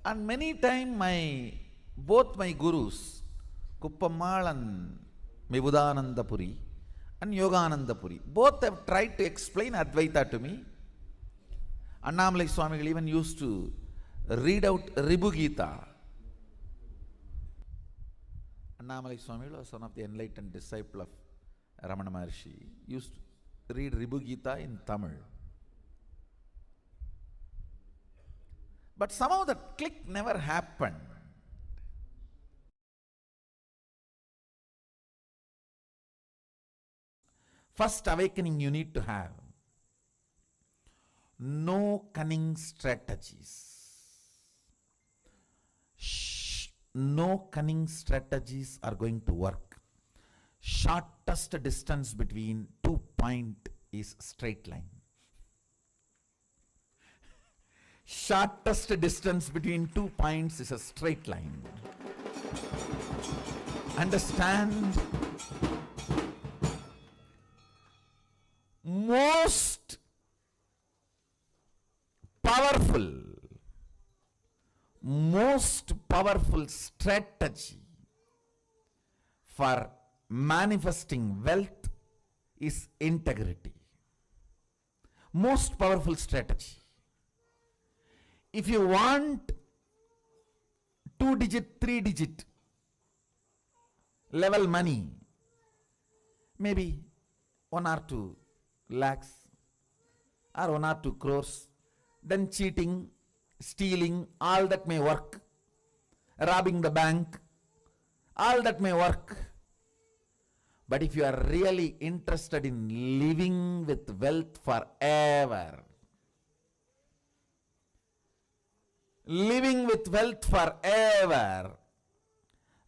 And many times both my gurus, Kuppammal and Vibudanandapuri and Yoganandapuri, both have tried to explain Advaita to me. Annamalai Swamigal even used to read out Ribu Gita. Annamalai Swamigal was one of the enlightened disciple of Ramana Maharshi. Used to read Ribu Gita in Tamil. But somehow the click never happened. First awakening you need to have. No cunning strategies. No cunning strategies are going to work. Shortest distance between 2 points is straight line. Shortest distance between 2 points is a straight line. Understand? Most powerful strategy for manifesting wealth is integrity. Most powerful strategy. If you want 2-digit, 3-digit level money, maybe 1 or 2 lakhs or 1 or 2 crores, then cheating, stealing, all that may work. Robbing the bank, all that may work. But if you are really interested in living with wealth forever, living with wealth forever,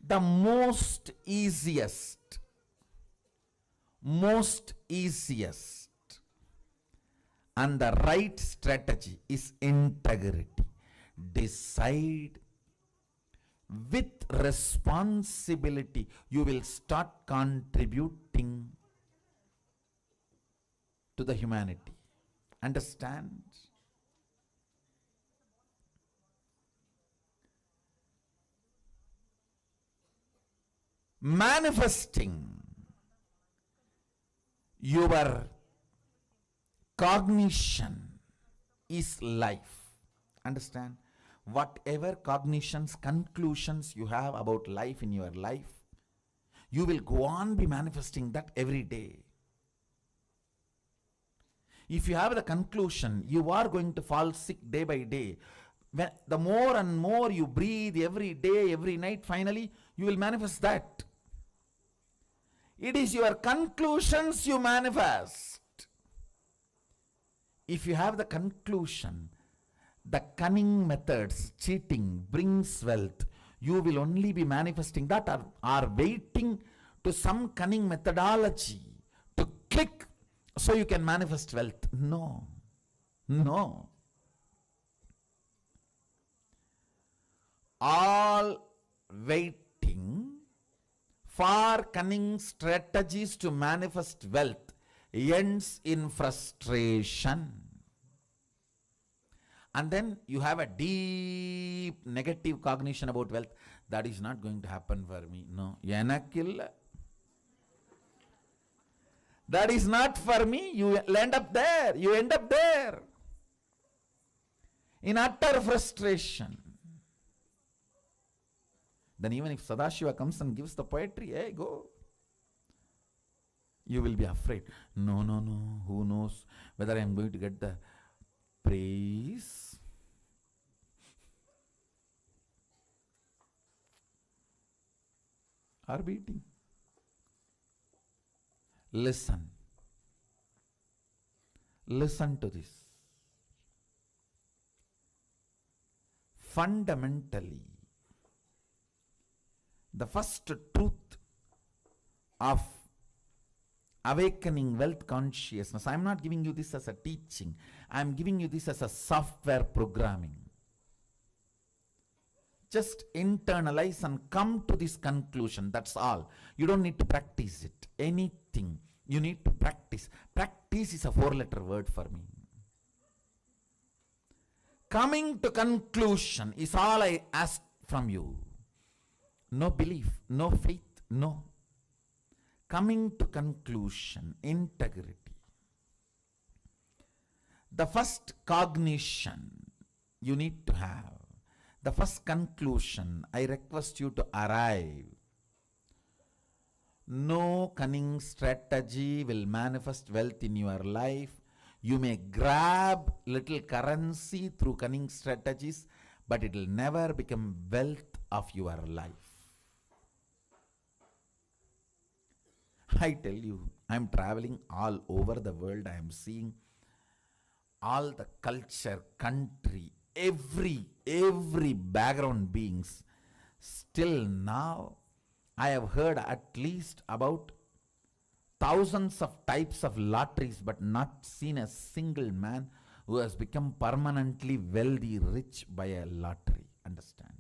the most easiest and the right strategy is integrity. Decide with responsibility. You will start contributing to the humanity. Understand? Manifesting your cognition is life. Understand? Whatever cognitions, conclusions you have about life in your life, you will go on be manifesting that every day. If you have the conclusion, you are going to fall sick day by day. The more and more you breathe every day, every night, finally, you will manifest that. It is your conclusions you manifest. If you have the conclusion, the cunning methods, cheating brings wealth, you will only be manifesting that, or waiting to some cunning methodology to click so you can manifest wealth. No. No. All waiting for cunning strategies to manifest wealth ends in frustration. And then you have a deep negative cognition about wealth. That is not going to happen for me. No. That is not for me. You end up there. You end up there. In utter frustration. Then even if Sadashiva comes and gives the poetry, hey, go. You will be afraid. No. Who knows whether I am going to get the praise? Or beating? Listen. Listen to this. Fundamentally, the first truth of awakening wealth consciousness, I am not giving you this as a teaching, I am giving you this as a software programming. Just internalize and come to this conclusion, that's all. You don't need to practice it. Anything you need to practice. Practice Practice is a 4-letter word for me. Coming to conclusion is all I ask from you. No belief, no faith, no. Coming to conclusion, integrity. The first cognition you need to have, the first conclusion, I request you to arrive. No cunning strategy will manifest wealth in your life. You may grab little currency through cunning strategies, but it will never become wealth of your life. I tell you, I am traveling all over the world. I am seeing all the culture, country, every background beings. Still now, I have heard at least about thousands of types of lotteries, but not seen a single man who has become permanently wealthy, rich by a lottery. Understand?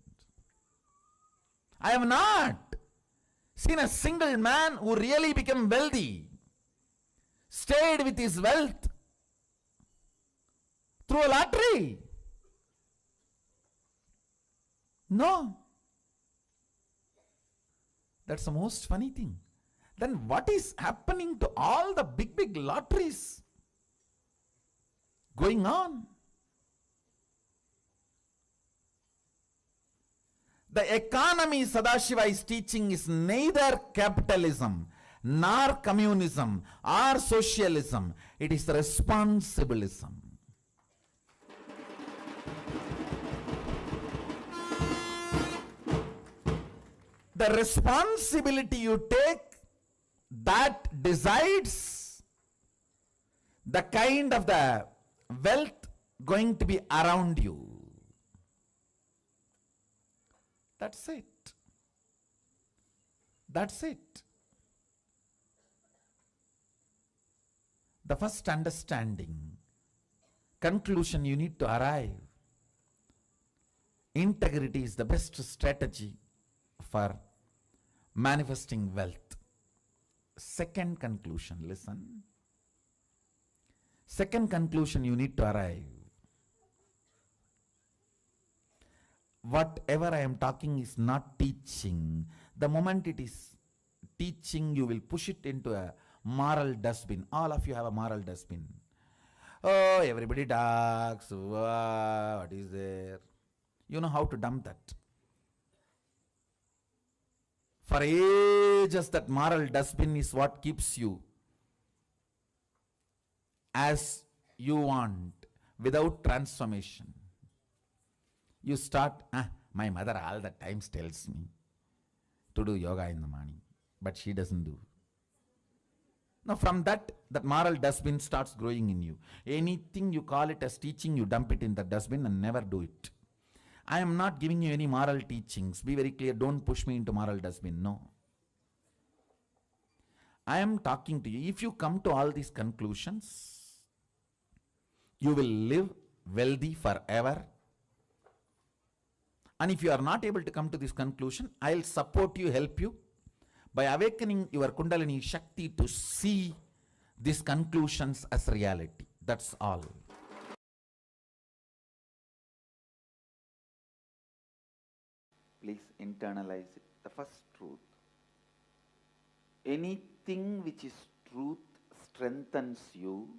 I have not seen a single man who really became wealthy, stayed with his wealth through a lottery. No. That's the most funny thing. Then what is happening to all the big lotteries going on? The economy Sadashiva is teaching is neither capitalism, nor communism, or socialism. It is responsibilism. The responsibility you take, that decides the kind of the wealth going to be around you. That's it. That's it. The first understanding, conclusion you need to arrive. Integrity is the best strategy for manifesting wealth. Second conclusion, listen. Second conclusion you need to arrive. Whatever I am talking is not teaching. The moment it is teaching, you will push it into a moral dustbin. All of you have a moral dustbin. Oh, everybody talks. What is there? You know how to dump that. For ages, that moral dustbin is what keeps you as you want, without transformation. You start, my mother all the times tells me to do yoga in the morning, but she doesn't do. Now from that moral dustbin starts growing in you. Anything you call it as teaching, you dump it in the dustbin and never do it. I am not giving you any moral teachings. Be very clear, don't push me into moral dustbin. No. I am talking to you. If you come to all these conclusions, you will live wealthy forever. And if you are not able to come to this conclusion, I will support you, help you by awakening your Kundalini Shakti to see these conclusions as reality. That's all. Please internalize it. The first truth. Anything which is truth strengthens you.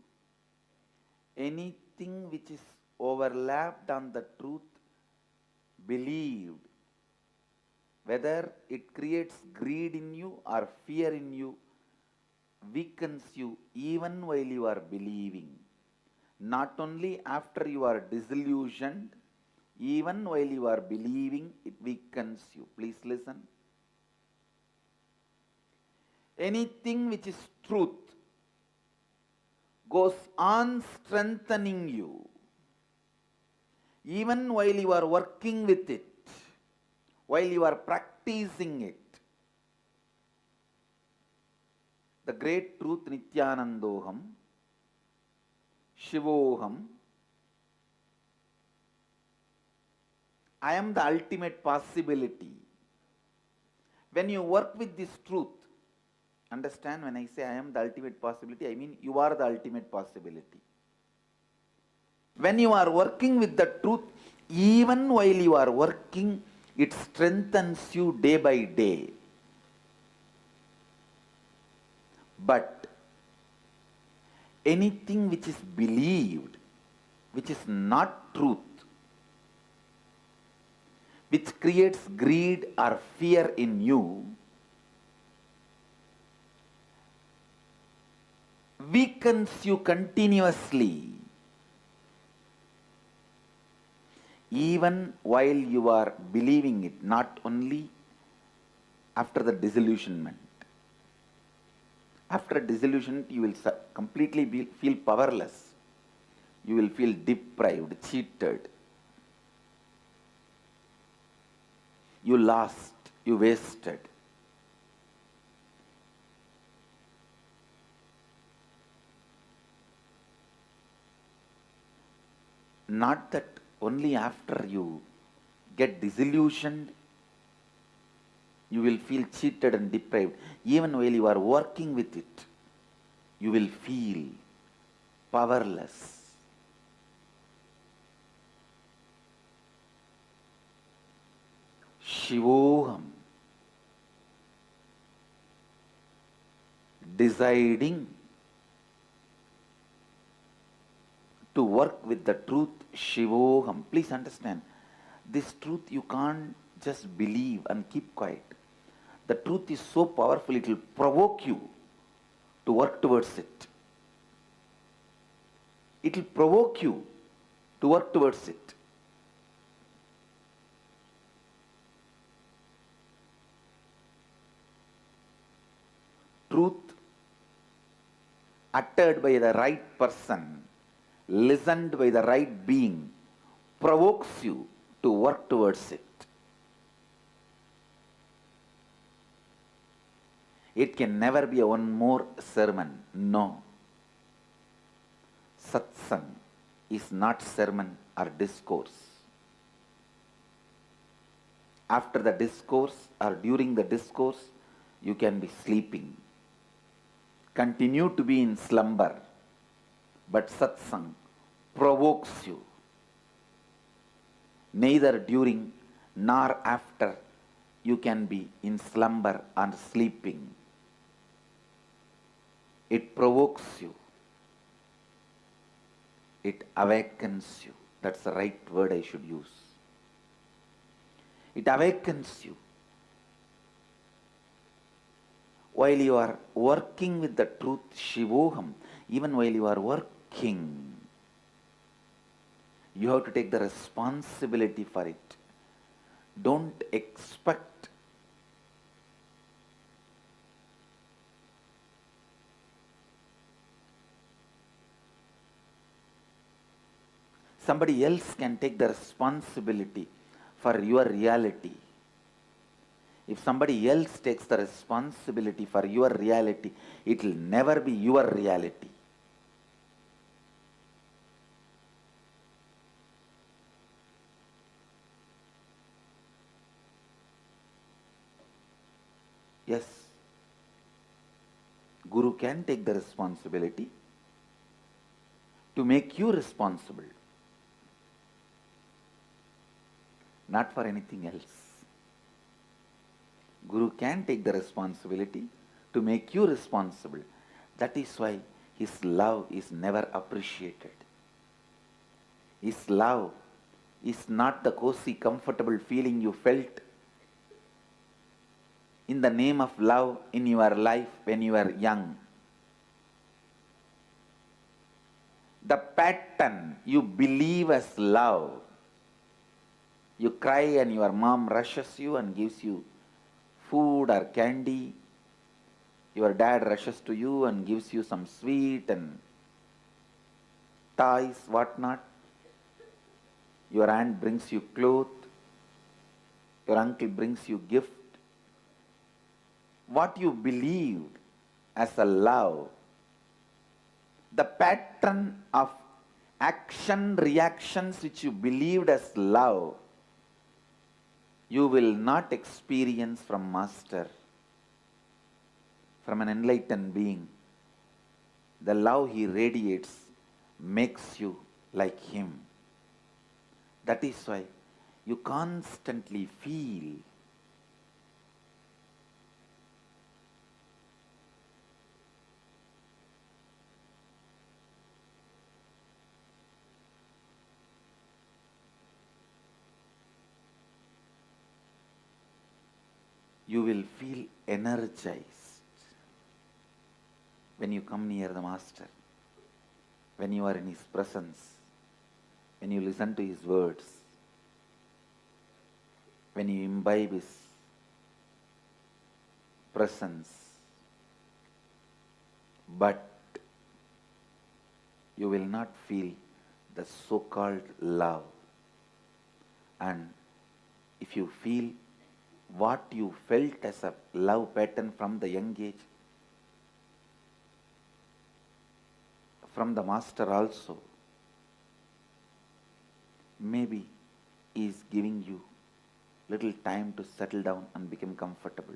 Anything which is overlapped on the truth, believed, whether it creates greed in you or fear in you, weakens you even while you are believing. Not only after you are disillusioned, even while you are believing, it weakens you. Please listen. Anything which is truth goes on strengthening you, even while you are working with it, while you are practicing it. The great truth, Nithyanandoham, Shivoham, I am the ultimate possibility. When you work with this truth Understand, when I say I am the ultimate possibility, I mean you are the ultimate possibility. When you are working with the truth, even while you are working, it strengthens you day by day. But anything which is believed, which is not truth, which creates greed or fear in you, weakens you continuously, even while you are believing it, not only after the disillusionment. After disillusionment, you will completely feel powerless. You will feel deprived, cheated. You lost, you wasted. Not that only after you get disillusioned, you will feel cheated and deprived. Even while you are working with it, you will feel powerless. Shivoham, deciding to work with the truth, Shivoham. Please understand, this truth you can't just believe and keep quiet. The truth is so powerful, it will provoke you to work towards it. It will provoke you to work towards it. Truth uttered by the right person, listened by the right being, provokes you to work towards it. It can never be a one more sermon. No. Satsang is not sermon or discourse. After the discourse or during the discourse, you can be sleeping. Continue to be in slumber. But satsang provokes you. Neither during nor after you can be in slumber or sleeping. It provokes you. It awakens you. That's the right word I should use. It awakens you. While you are working with the truth, Shivoham, even while you are working, you have to take the responsibility for it. Don't expect somebody else can take the responsibility for your reality. If somebody else takes the responsibility for your reality, it will never be your reality. Yes, Guru can take the responsibility to make you responsible, not for anything else. Guru can take the responsibility to make you responsible. That is why his love is never appreciated. His love is not the cozy, comfortable feeling you felt in the name of love in your life when you were young. The pattern you believe as love. You cry and your mom rushes you and gives you food or candy. Your dad rushes to you and gives you some sweet and toys, whatnot. Your aunt brings you clothes. Your uncle brings you gift. What you believed as a love, the pattern of action reactions which you believed as love, you will not experience from Master. from an enlightened being. The love he radiates makes you like him. That is why you constantly feel you will feel energized when you come near the Master, when you are in his presence, when you listen to his words, when you imbibe his presence. But you will not feel the so-called love. And if you feel what you felt as a love pattern from the young age, from the Master also, maybe he is giving you little time to settle down and become comfortable.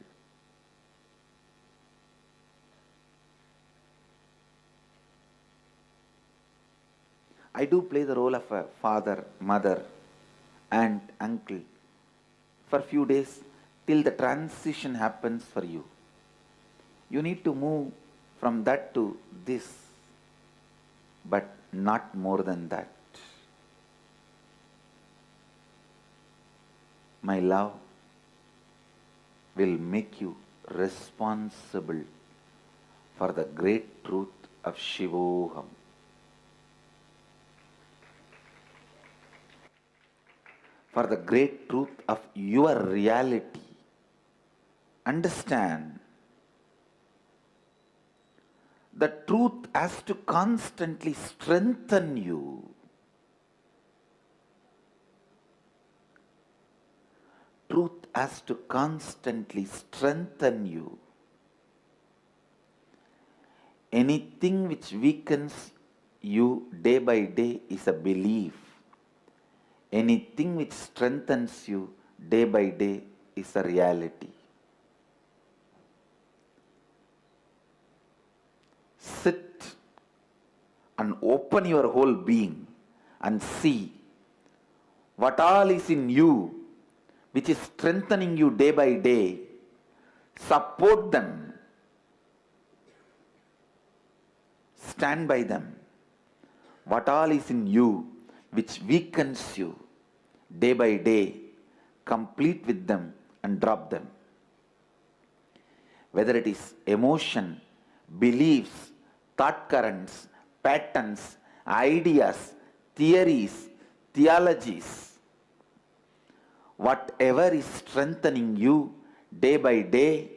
I do play the role of a father, mother, aunt, uncle for few days till the transition happens for you. You need to move from that to this, but not more than that. My love will make you responsible for the great truth of Shivoham. For the great truth of your reality. Understand, the truth has to constantly strengthen you. Truth has to constantly strengthen you. Anything which weakens you day by day is a belief. Anything which strengthens you day by day is a reality. Sit and open your whole being and see what all is in you which is strengthening you day by day. Support them. Stand by them. What all is in you which weakens you day by day, complete with them and drop them. Whether it is emotion, beliefs, thought currents, patterns, ideas, theories, theologies, whatever is strengthening you day by day,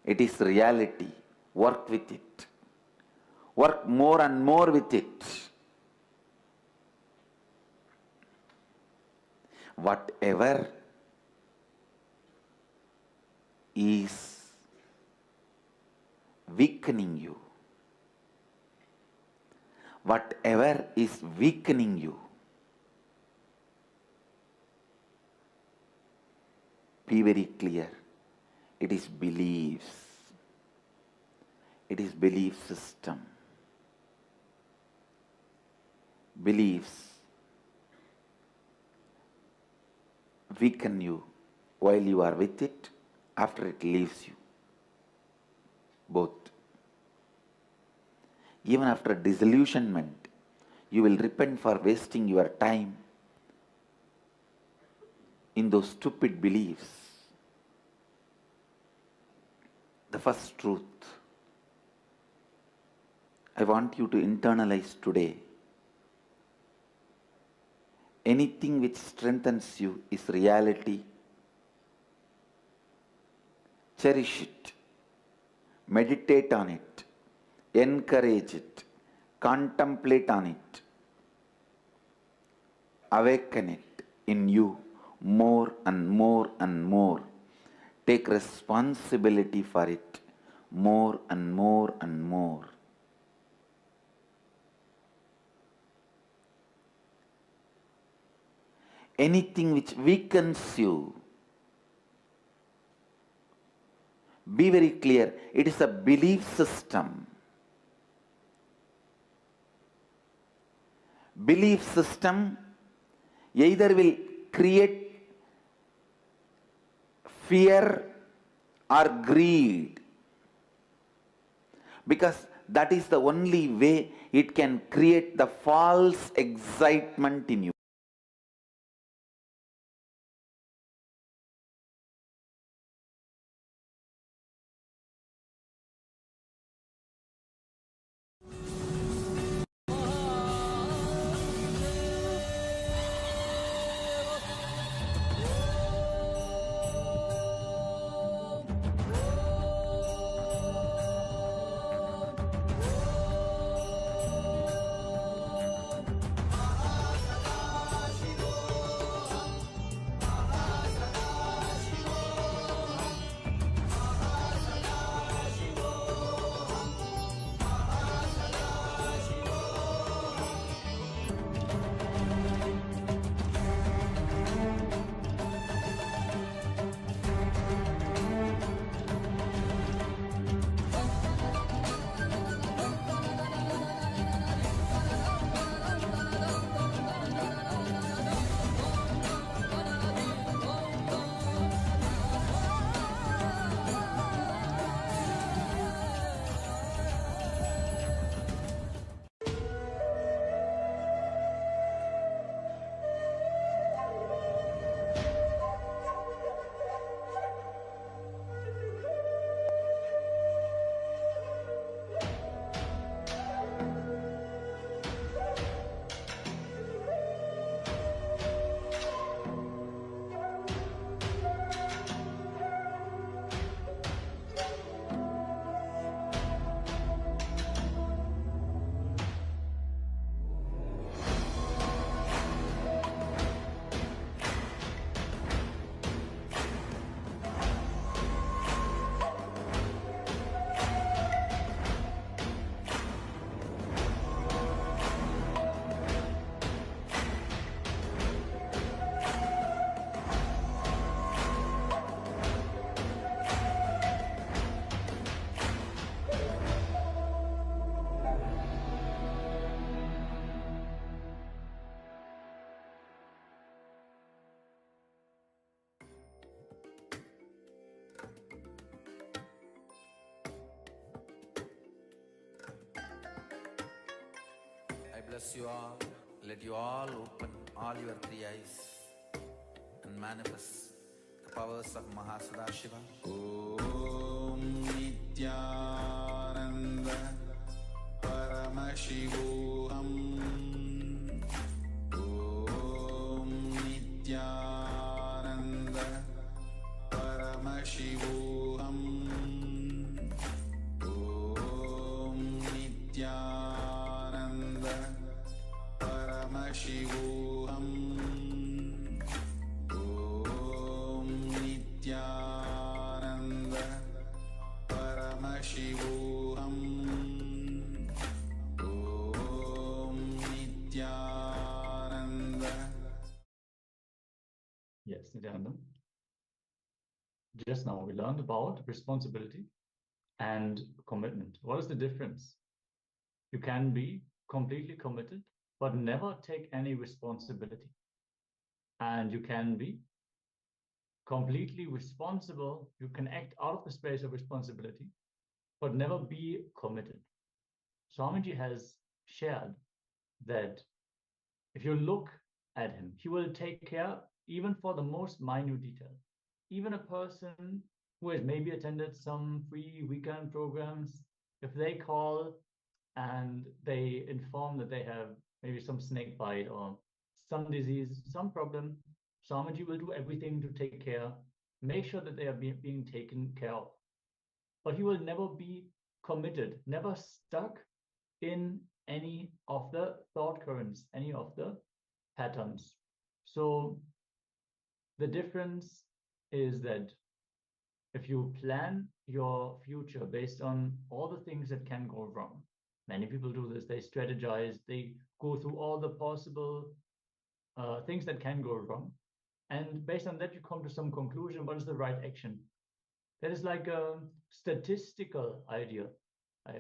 it is reality. Work with it. Work more and more with it. Whatever is weakening you, whatever is weakening you, be very clear. It is beliefs. It is belief system. Beliefs weaken you while you are with it, after it leaves you. Both. Even after disillusionment, you will repent for wasting your time in those stupid beliefs. The first truth I want you to internalize today. Anything which strengthens you is reality. Cherish it. Meditate on it. Encourage it. Contemplate on it. Awaken it in you more and more and more. Take responsibility for it more and more and more. Anything which weakens you, Be very clear. It is a belief system. Belief system either will create fear or greed, because that is the only way it can create the false excitement in you. I bless you all. Let you all open all your three eyes and manifest the powers of Mahasadashiva. Om Nithyananda Paramashivoham. Om Nithyananda Paramashivoham. Om Nithyananda Paramashivoham. Om Nithyananda Paramashivoham. Om Nithyananda. Yes, Nithyananda. Just now we learned about responsibility and commitment. What is the difference? You can be completely committed, but never take any responsibility. And you can be completely responsible. You can act out of the space of responsibility, but never be committed. Swamiji has shared that if you look at him, he will take care even for the most minute detail. Even a person who has maybe attended some free weekend programs, if they call and they inform that they have maybe some snake bite or some disease, some problem, Swamiji will do everything to take care, make sure that they are being taken care of. But he will never be committed, never stuck in any of the thought currents, any of the patterns. So the difference is that if you plan your future based on all the things that can go wrong, many people do this, they strategize, they go through all the possible things that can go wrong. And based on that, you come to some conclusion, what is the right action? There is like a statistical idea. I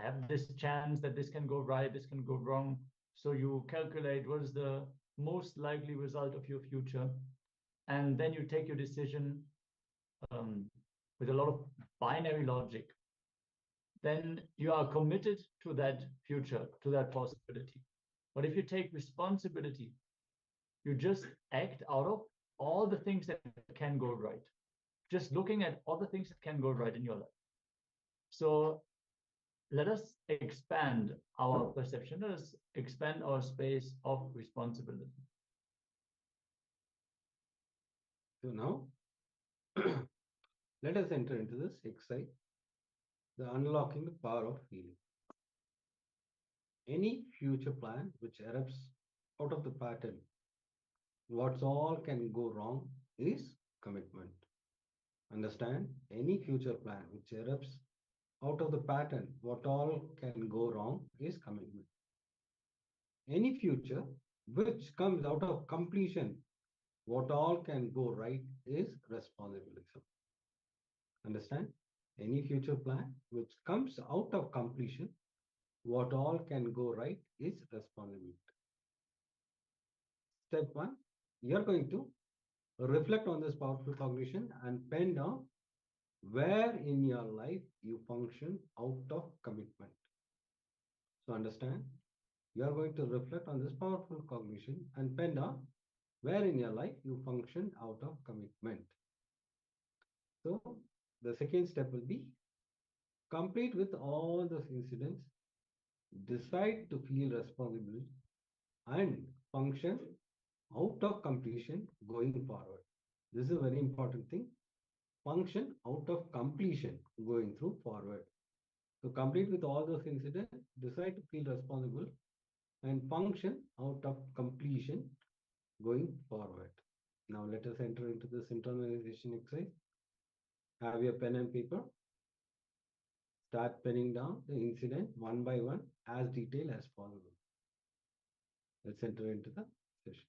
have this chance that this can go right, this can go wrong. So you calculate what is the most likely result of your future, and then you take your decision with a lot of binary logic. Then you are committed to that future, to that possibility. But if you take responsibility, you just act out of all the things that can go right. Just looking at all the things that can go right in your life. So let us expand our perception. Let us expand our space of responsibility. So now, let us enter into this exercise, the unlocking the power of feeling. Any future plan which erupts out of the pattern, what's all can go wrong is commitment. Understand? Any future plan which erupts out of the pattern, what all can go wrong is commitment. Any future which comes out of completion, what all can go right is responsibility. Understand? Any future plan which comes out of completion, what all can go right is responsibility. Step 1, you're going to reflect on this powerful cognition and pen down where in your life you function out of commitment. So understand, you are going to reflect on this powerful cognition and pen down where in your life you function out of commitment. So the second step will be complete with all those incidents, decide to feel responsible and function out of completion going forward. This is a very important thing. Function out of completion going through forward. So complete with all those incidents, decide to feel responsible and function out of completion going forward. Now let us enter into this internalization exercise. Have your pen and paper. Start penning down the incident one by one as detailed as possible. Let's enter into the session.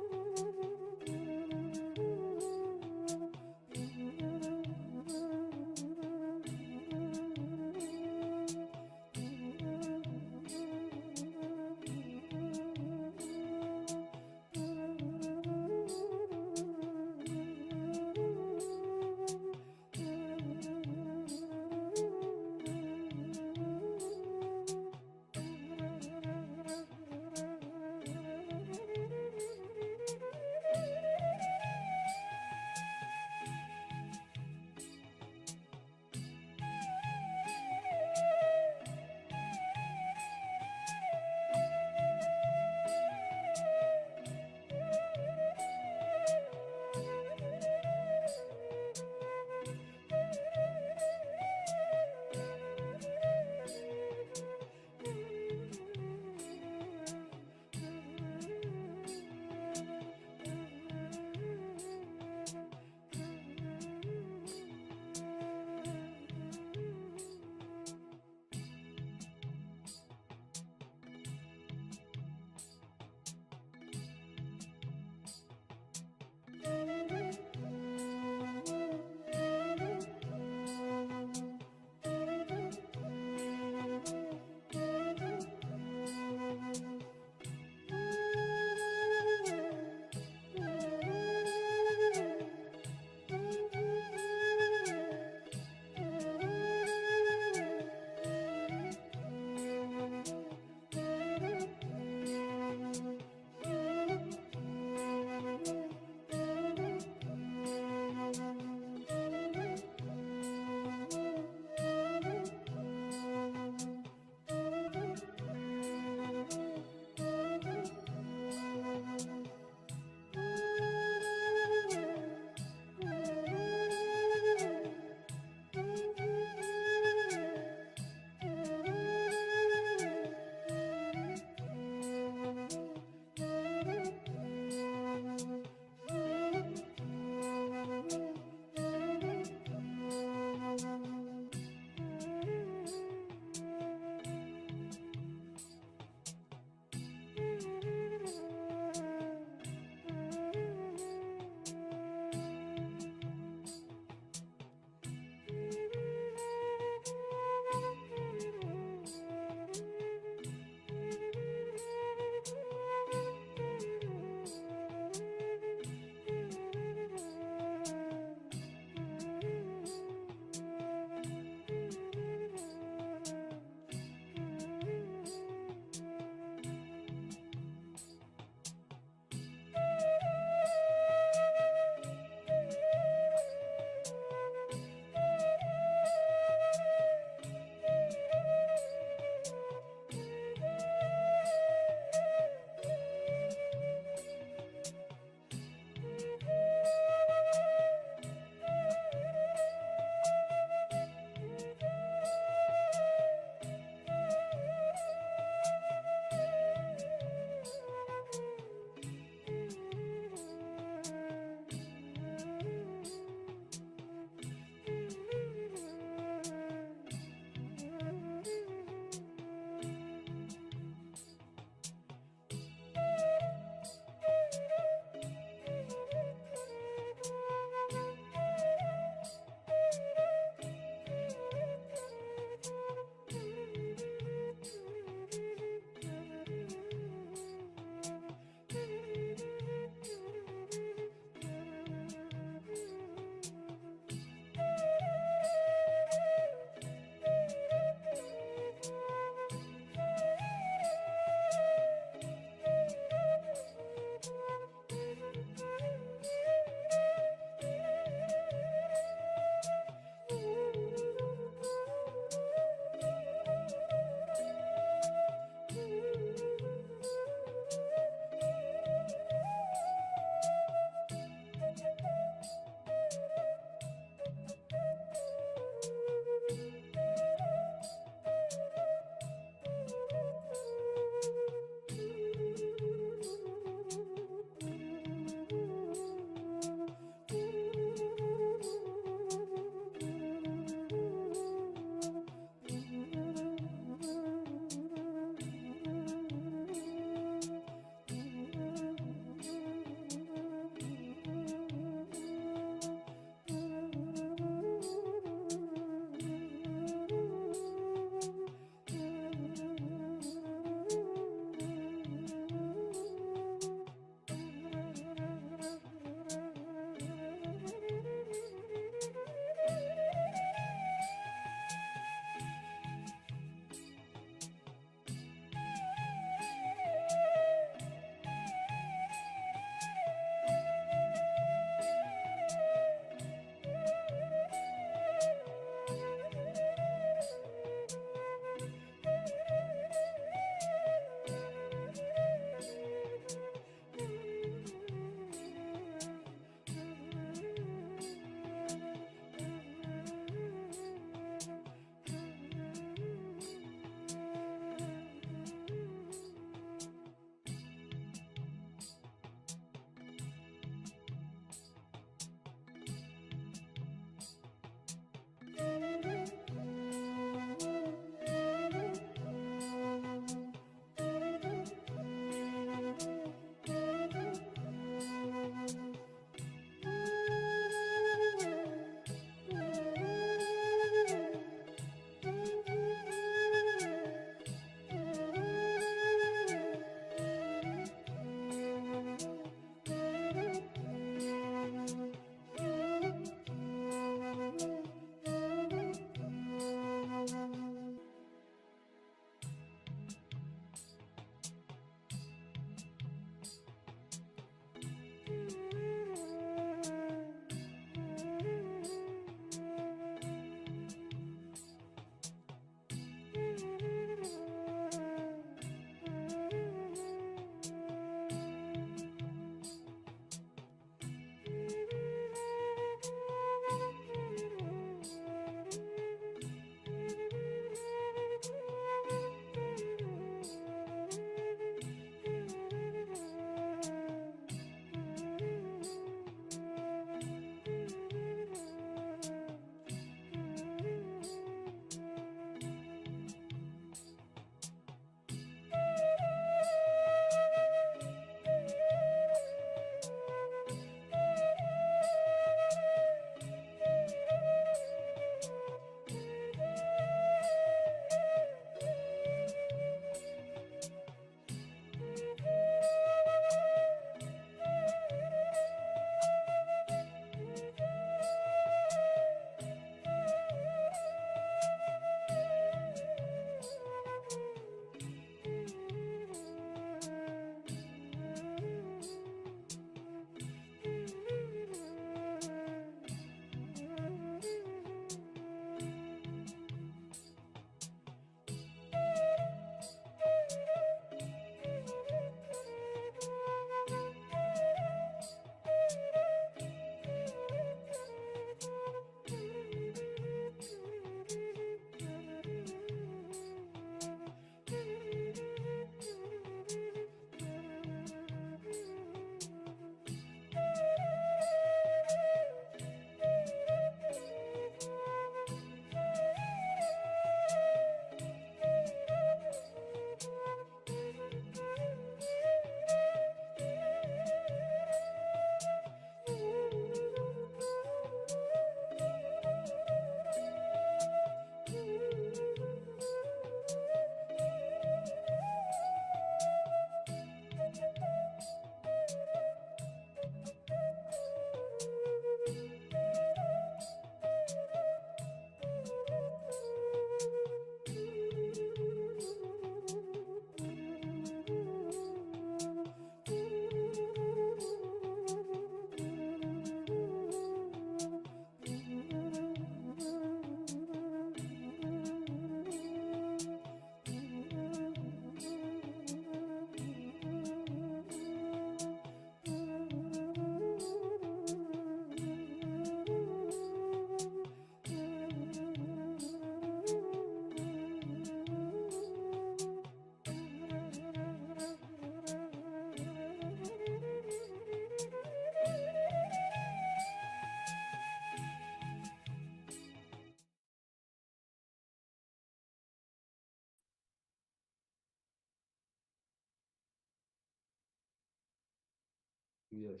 Yes.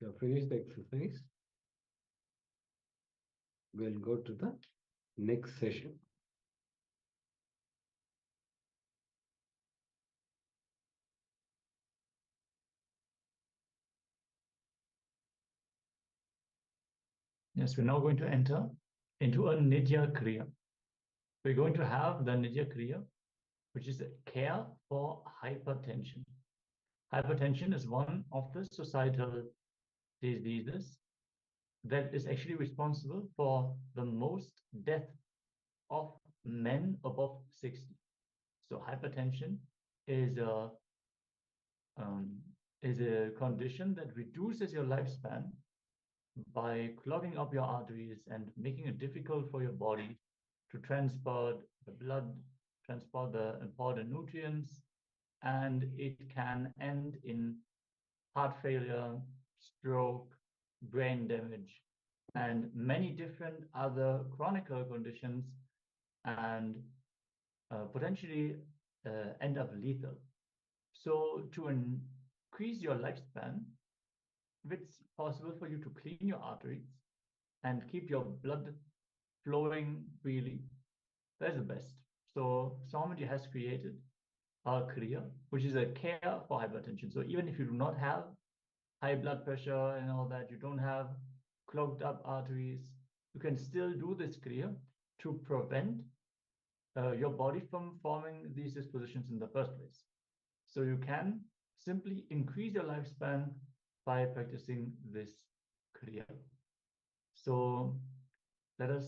You have finished the exercise. We'll go to the next session. Yes, we're now going to enter into a Nitya Kriya. We're going to have the Nitya Kriya, which is a care for hypertension. Hypertension is one of the societal diseases that is actually responsible for the most death of men above 60. So hypertension is a condition that reduces your lifespan by clogging up your arteries and making it difficult for your body to transport the blood, transport the important nutrients, and it can end in heart failure, stroke, brain damage, and many different other chronic conditions, and potentially end up lethal. So to increase your lifespan, it's possible for you to clean your arteries and keep your blood flowing freely. That's the best. So Swamiji has created a Kriya, which is a care for hypertension. So even if you do not have high blood pressure and all that, you don't have clogged up arteries, you can still do this Kriya to prevent your body from forming these dispositions in the first place. So you can simply increase your lifespan by practicing this Kriya. So let us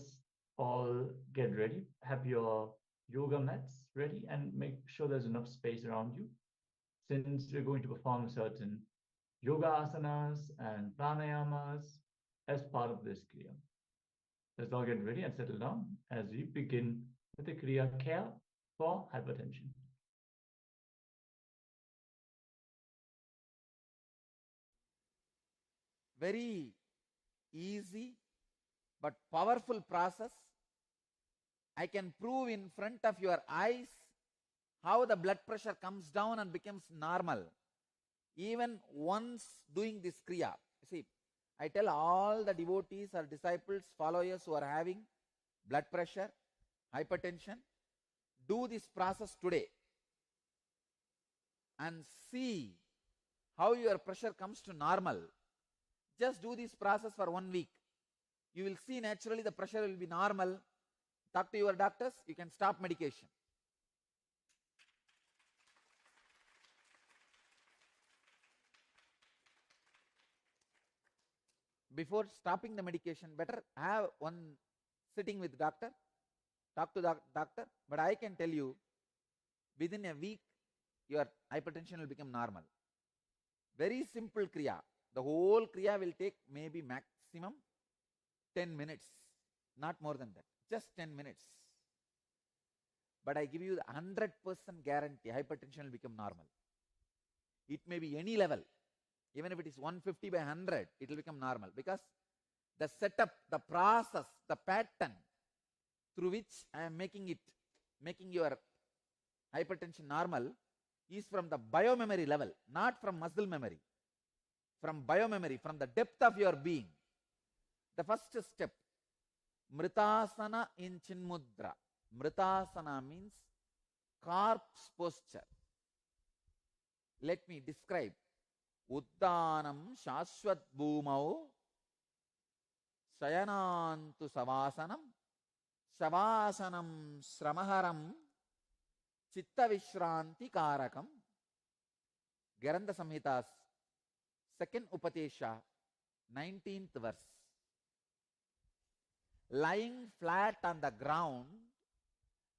all get ready. Have your yoga mats ready and make sure there's enough space around you, since we're going to perform certain yoga asanas and pranayamas as part of this Kriya. Let's all get ready and settle down as we begin with the Kriya care for hypertension. Very easy but powerful process. I can prove in front of your eyes how the blood pressure comes down and becomes normal even once doing this Kriya. See, I tell all the devotees or disciples, followers who are having blood pressure, hypertension, do this process today and see how your pressure comes to normal. Just do this process for 1 week. You will see naturally the pressure will be normal. Talk to your doctors, you can stop medication. Before stopping the medication, better have one sitting with doctor, talk to the doctor. But I can tell you, within a week, your hypertension will become normal. Very simple Kriya. The whole Kriya will take maybe maximum 10 minutes, not more than that, just 10 minutes. But I give you the 100% guarantee, hypertension will become normal. It may be any level. Even if it is 150 by 100, it will become normal, because the setup, the process, the pattern through which I am making your hypertension normal is from the biomemory level, not from muscle memory. From biomemory, from the depth of your being. The first step, Mritasana in Chinmudra. Mritasana means corpse posture. Let me describe. Uddanam Shashwat Bhumau Shayanantu Savasanam Shavasanam Sramaharam Chitta Vishranti Karakam. Garanda Samhita's second Upatesha, 19th verse. Lying flat on the ground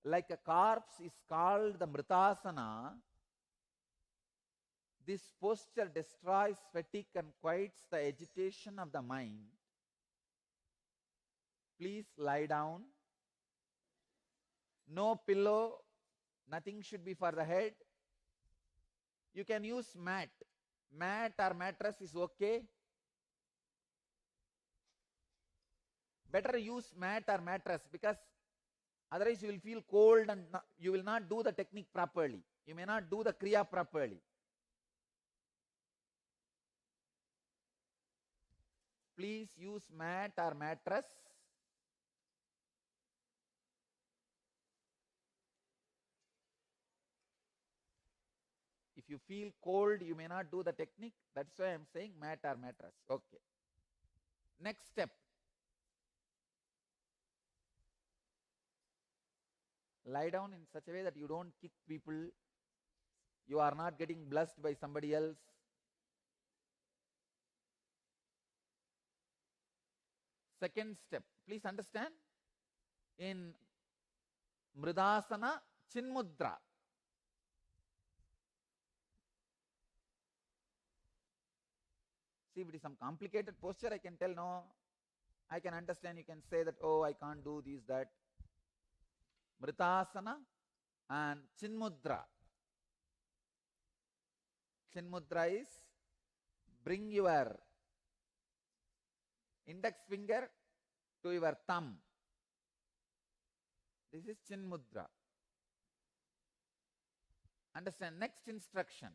like a corpse is called the Mritasana. This posture destroys fatigue and quiets the agitation of the mind. Please lie down. No pillow, nothing should be for the head. You can use mat. Mat or mattress is okay. Better use mat or mattress, because otherwise you will feel cold and you will not do the technique properly. You may not do the Kriya properly. please use mat or mattress. If you feel cold, you may not do the technique. That's why I'm saying mat or mattress. Okay. Next step. Lie down in such a way that you don't kick people. You are not getting blessed by somebody else. Second step. Please understand. In Mridasana, Chinmudra. See, if it is some complicated posture, I can tell no. I can understand. You can say that, oh, I can't do this, that. Mritasana and Chinmudra. Chinmudra is bring your index finger to your thumb. This is Chinmudra. Understand? Next instruction.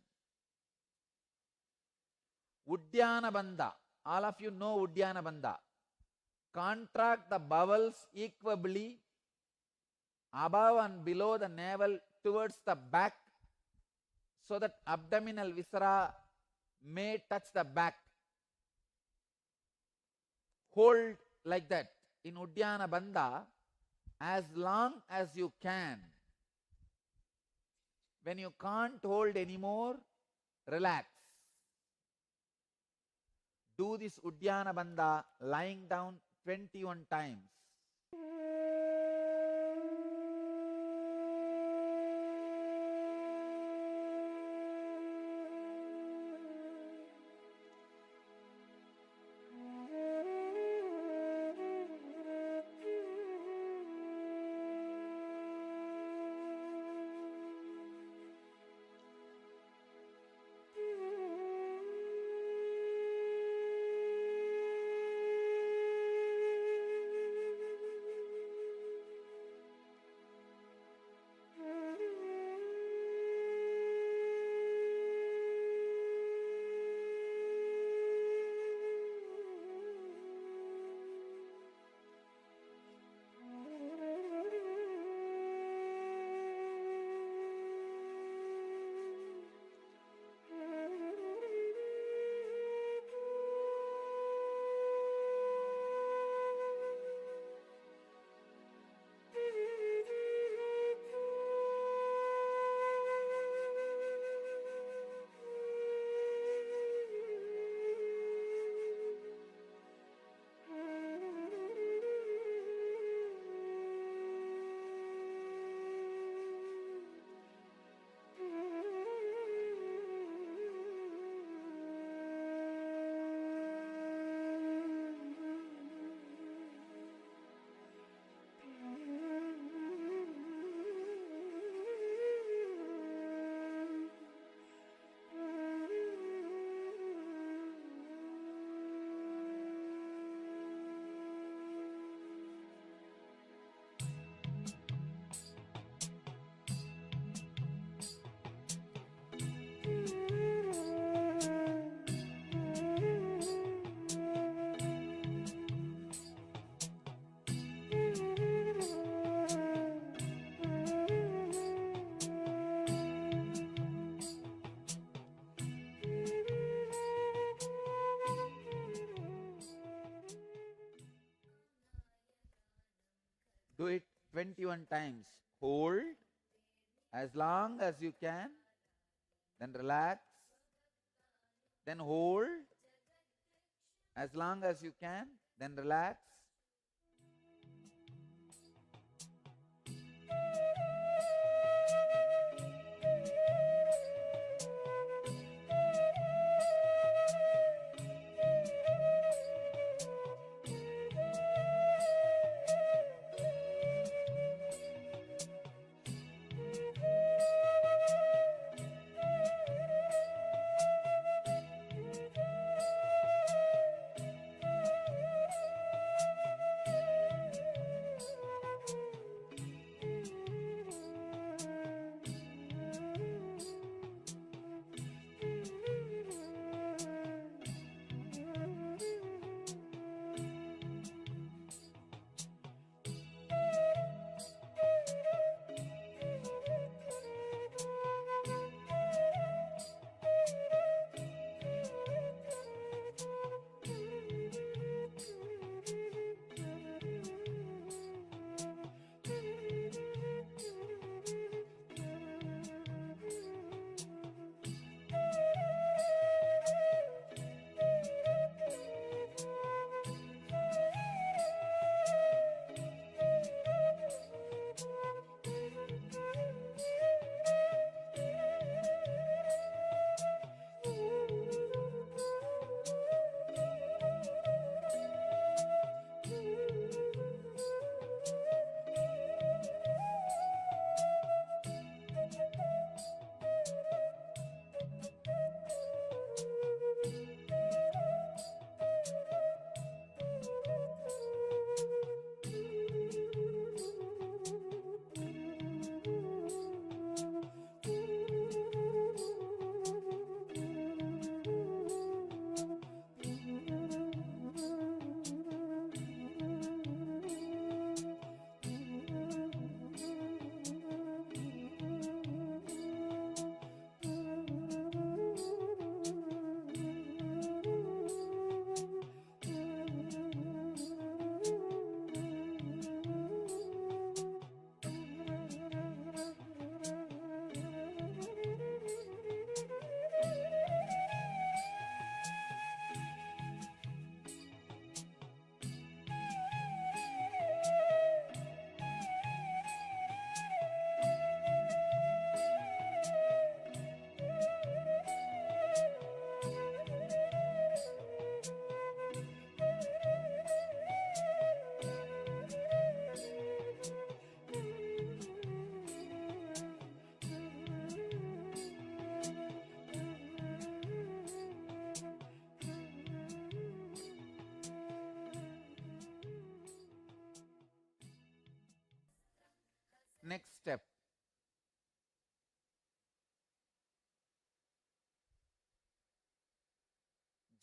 Uddiyana Bandha. All of you know Uddiyana Bandha. Contract the bowels equably above and below the navel towards the back so that abdominal viscera may touch the back. Hold like that in Uddiyana Bandha as long as you can. When you can't hold anymore, relax. Do this Uddiyana Bandha lying down 21 times. Do it 21 times. Hold as long as you can. Then relax. Then hold as long as you can. Then relax.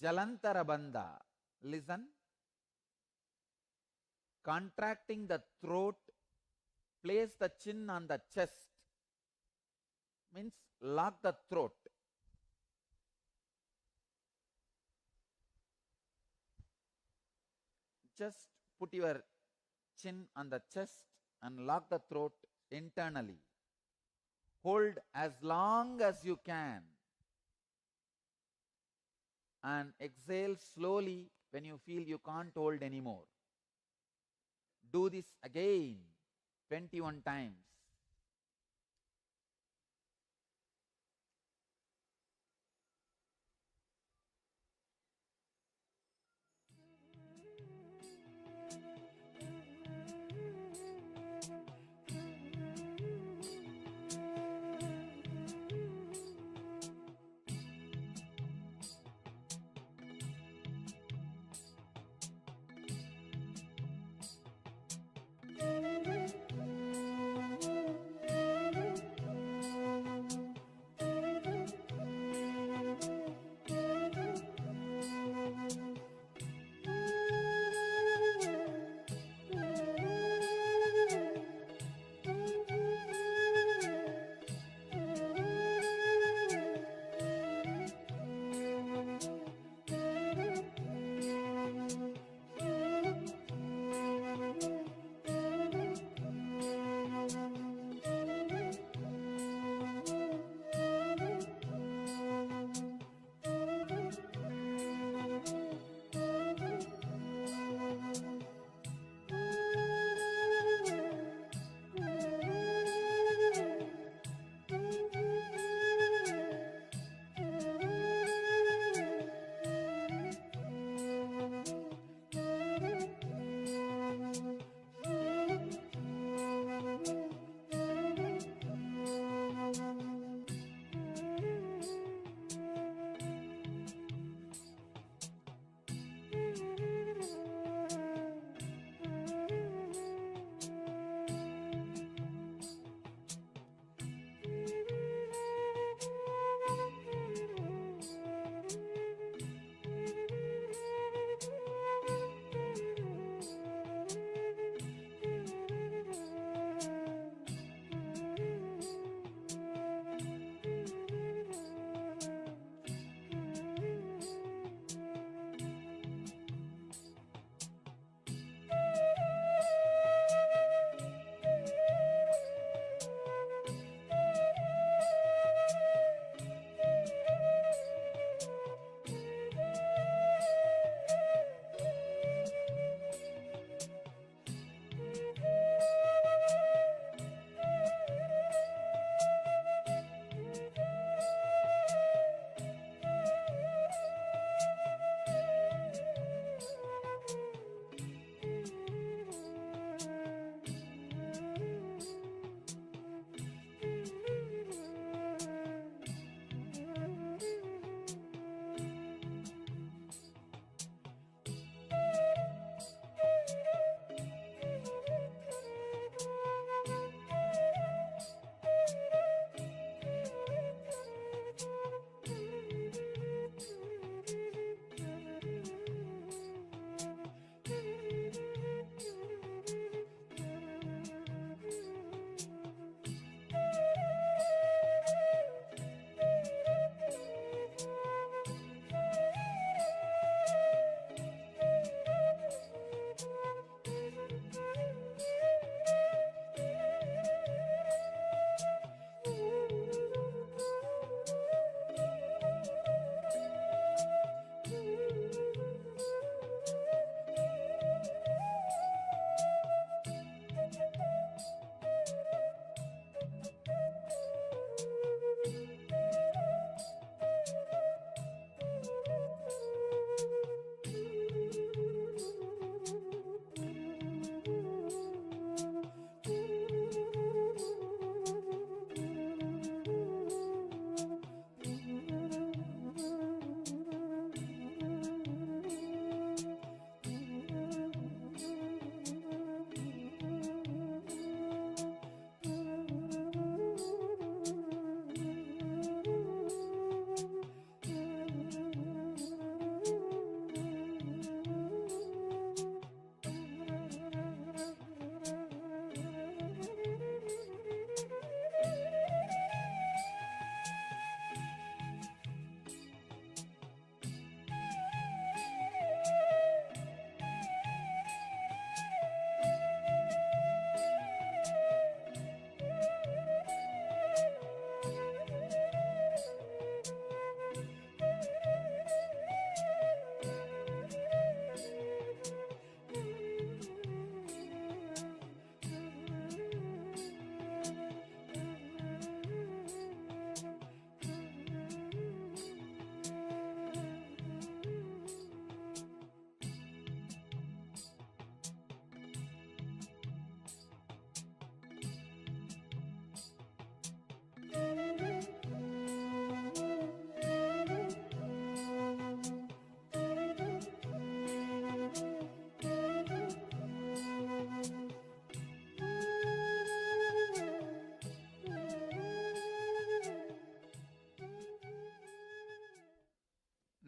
Jalantara bandha. Listen. Contracting the throat, place the chin on the chest. Means lock the throat. Just put your chin on the chest and lock the throat internally. Hold as long as you can. And exhale slowly when you feel you can't hold anymore. Do this again 21 times.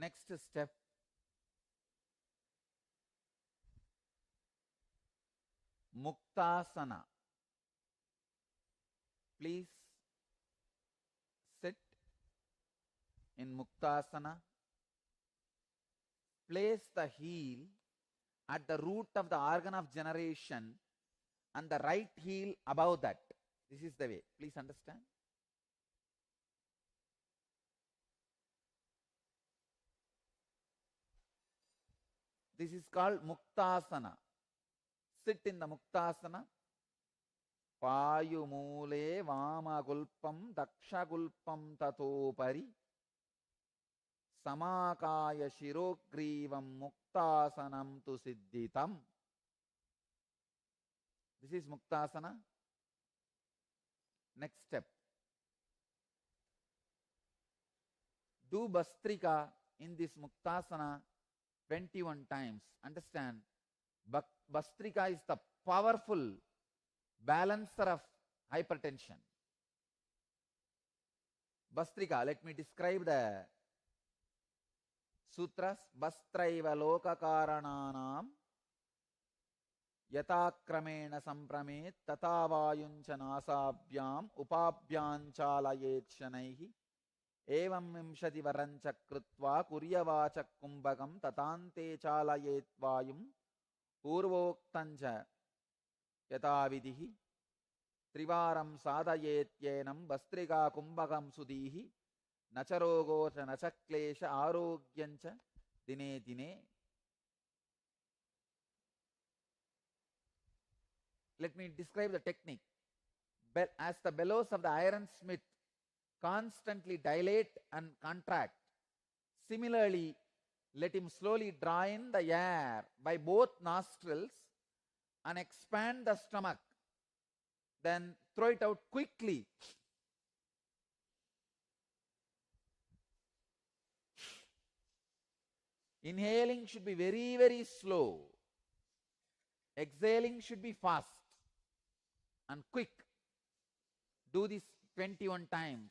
Next step, Muktasana. Please sit in Muktasana. Place the heel at the root of the organ of generation and the right heel above that. This is the way. Please understand. This is called Muktasana. Sit in the Muktasana. Payumule Vamagulpam Dakshagulpam Tatopari Samakaya Shirogrivam Muktasanam tu Siddhitam. This is Muktasana. Next step. Do Bastrika in this Muktasana 21 times. Understand? Bastrika is the powerful balancer of hypertension. Bastrika, let me describe the sutras. Bastraiva lokakarananam yatakramena sampramet tatavayuncha nasabhyam upabhyanchalayet shanaihi evam vimshati varancha krutva kuryavacha kumbhagam tatante chalayet vayum purvoktancha yatavidihi trivaram sadayetyenam bastrika kumbhagam sudhihi nacharogocha nachaklesha arogyancha dine dine. Let me describe the technique. As the bellows of the ironsmith constantly dilate and contract, similarly, let him slowly draw in the air by both nostrils and expand the stomach. Then throw it out quickly. Inhaling should be very, very slow. Exhaling should be fast and quick. Do this 21 times.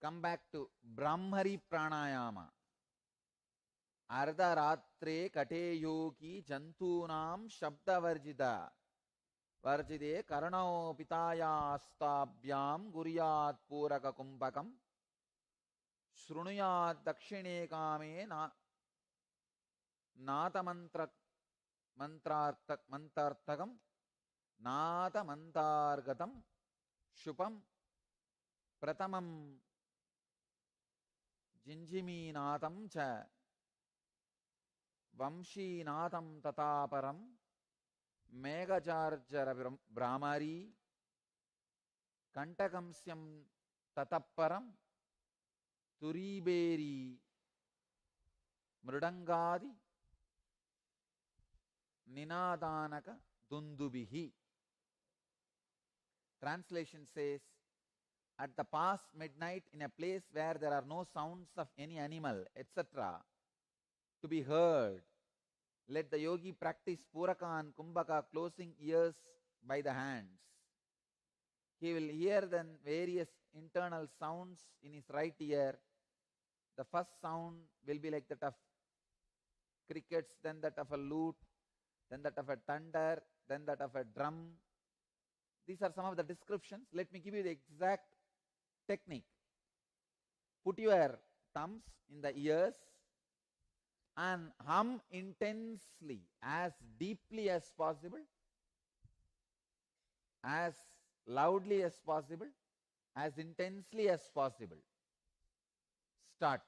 Come back to Brahmari Pranayama. Ardharatre kate yogi jantunam shabda varjida. Varjide karanao pitaya astabhyam guryat puraka kumbhakam. Shrunuyat dakshine kame nata mantartakam. Nata mantargatam. Shupam pratamam jinjiminatam cha vamshinatam tataparam megacharjara brahmari kantakamsyam tataparam turiberi mridangadi ninadanaka dundubihi. Translation says, at the past midnight in a place where there are no sounds of any animal, etc., to be heard, let the yogi practice Puraka and Kumbhaka, closing ears by the hands. He will hear then various internal sounds in his right ear. The first sound will be like that of crickets, then that of a lute, then that of a thunder, then that of a drum. These are some of the descriptions. Let me give you the exact technique. Put your thumbs in the ears and hum intensely, as deeply as possible, as loudly as possible, as intensely as possible. Start.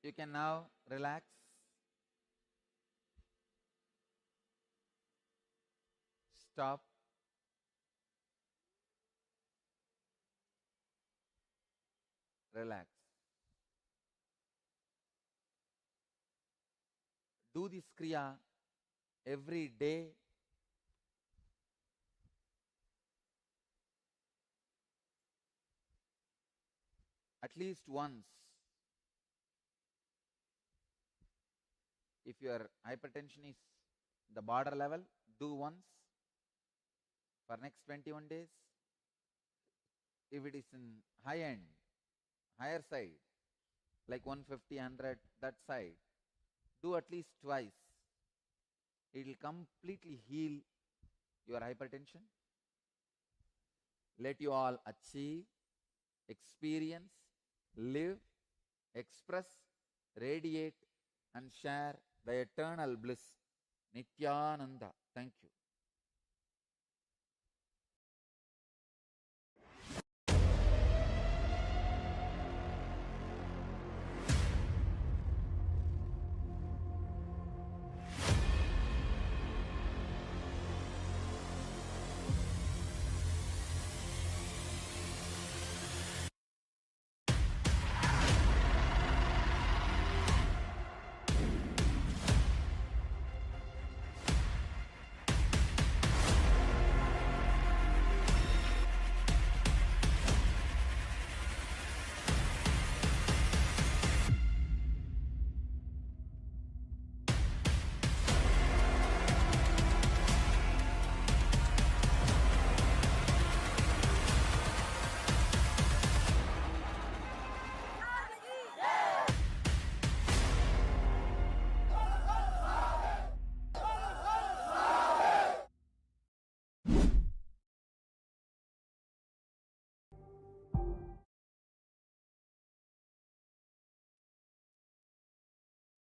You can now relax. Stop. Relax. Do this Kriya every day. At least once. If your hypertension is the border level, do once for next 21 days. If it is in high end, higher side, like 150, 100, that side, do at least twice. It will completely heal your hypertension. Let you all achieve, experience, live, express, radiate, and share the eternal bliss. Nithyananda. Thank you.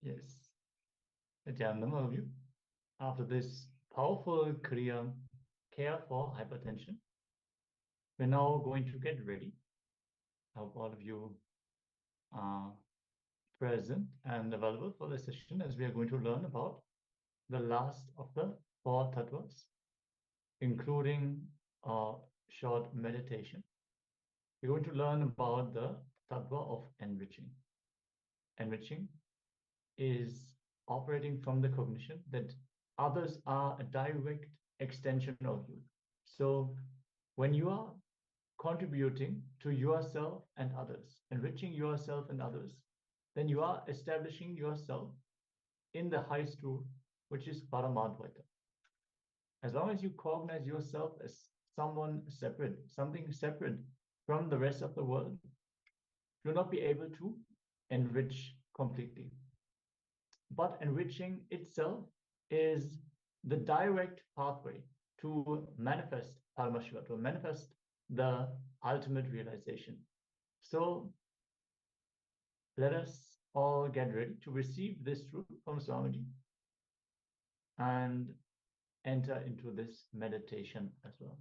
Yes. Nithyananda, all of you. After this powerful Kriya, care for hypertension, we're now going to get ready. I hope all of you are present and available for the session, as we are going to learn about the last of the 4 tattvas, including a short meditation. We're going to learn about the tattva of enriching. Enriching is operating from the cognition that others are a direct extension of you. So when you are contributing to yourself and others, enriching yourself and others, then you are establishing yourself in the highest truth, which is Paramadvaita. As long as you cognize yourself as someone separate, something separate from the rest of the world, you'll not be able to enrich completely. But enriching itself is the direct pathway to manifest Paramashiva, to manifest the ultimate realization. So let us all get ready to receive this truth from Swamiji and enter into this meditation as well.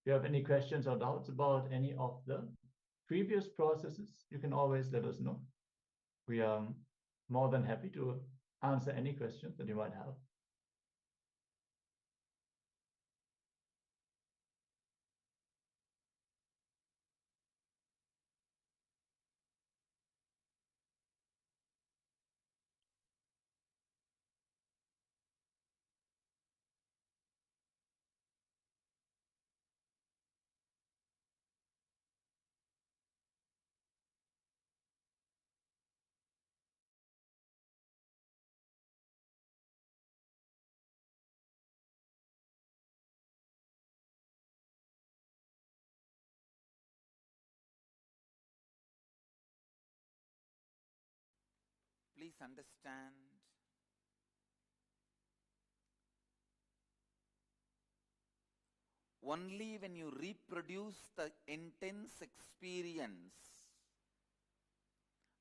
If you have any questions or doubts about any of the previous processes, you can always let us know. We are more than happy to answer any questions that you might have. Please understand, only when you reproduce the intense experience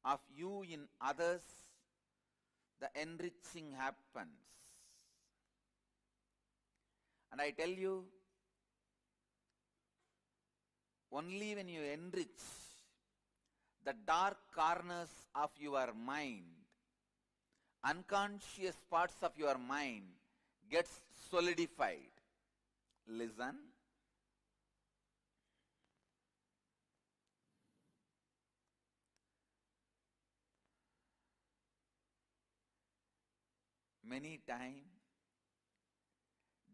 of you in others, the enriching happens. And I tell you, only when you enrich, the dark corners of your mind, unconscious parts of your mind gets solidified. Listen. Many times,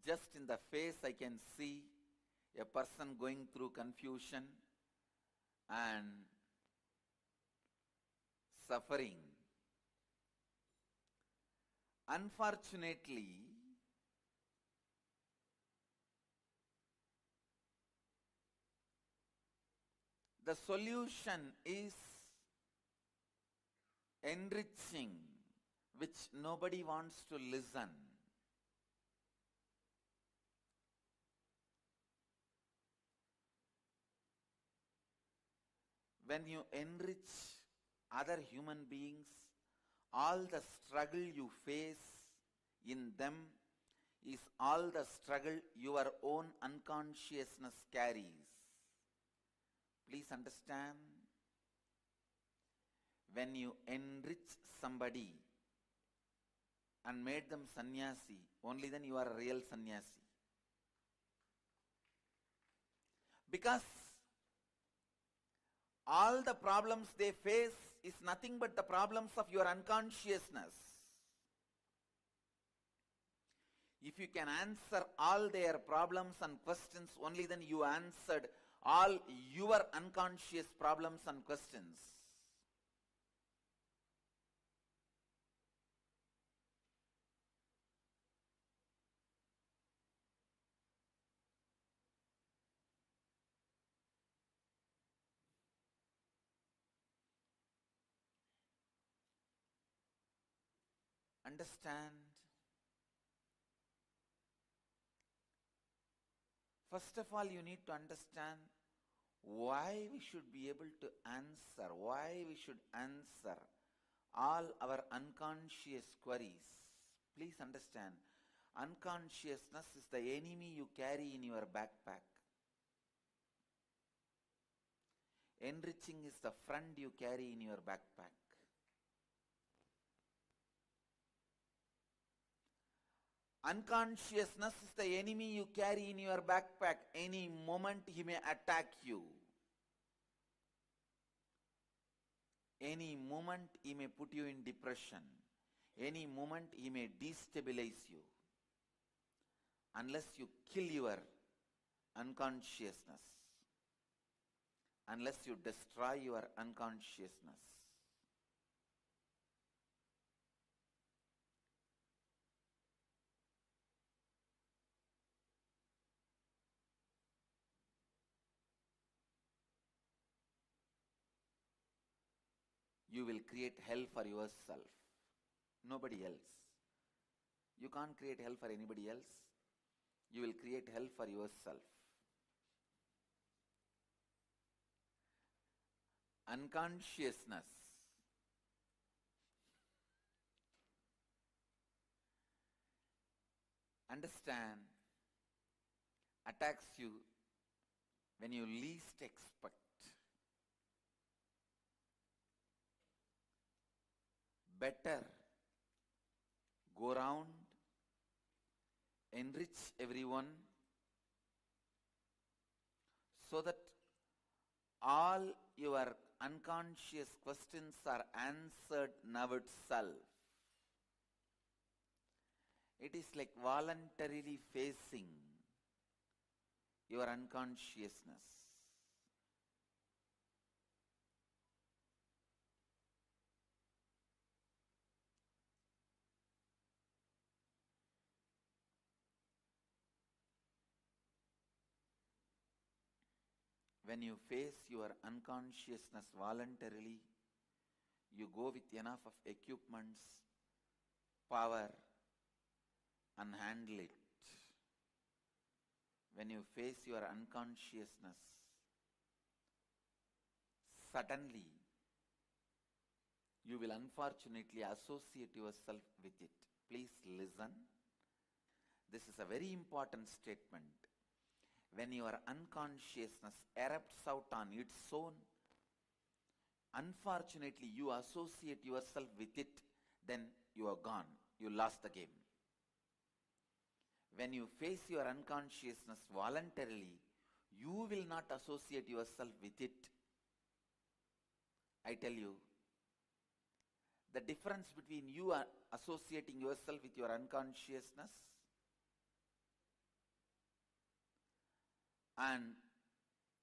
just in the face I can see a person going through confusion and suffering. Unfortunately, the solution is enriching, which nobody wants to listen. When you enrich other human beings, all the struggle you face in them is all the struggle your own unconsciousness carries. Please understand, when you enrich somebody and made them sannyasi, only then you are a real sannyasi. Because all the problems they face is nothing but the problems of your unconsciousness. If you can answer all their problems and questions, only then you answered all your unconscious problems and questions. Understand? First of all, you need to understand why we should be able to answer, why we should answer all our unconscious queries. Please understand, unconsciousness is the enemy you carry in your backpack. Enriching is the friend you carry in your backpack. Unconsciousness is the enemy you carry in your backpack. Any moment he may attack you. Any moment he may put you in depression. Any moment he may destabilize you. Unless you kill your unconsciousness. Unless you destroy your unconsciousness. You will create hell for yourself, nobody else. You can't create hell for anybody else. You will create hell for yourself. Unconsciousness understand attacks you when you least expect. Better go round, enrich everyone, so that all your unconscious questions are answered now itself. It is like voluntarily facing your unconsciousness. When you face your unconsciousness voluntarily, you go with enough of equipments, power, and handle it. When you face your unconsciousness, suddenly you will unfortunately associate yourself with it. Please listen. This is a very important statement. When your unconsciousness erupts out on its own, unfortunately you associate yourself with it, then you are gone. You lost the game. When you face your unconsciousness voluntarily, you will not associate yourself with it. I tell you, the difference between you associating yourself with your unconsciousness and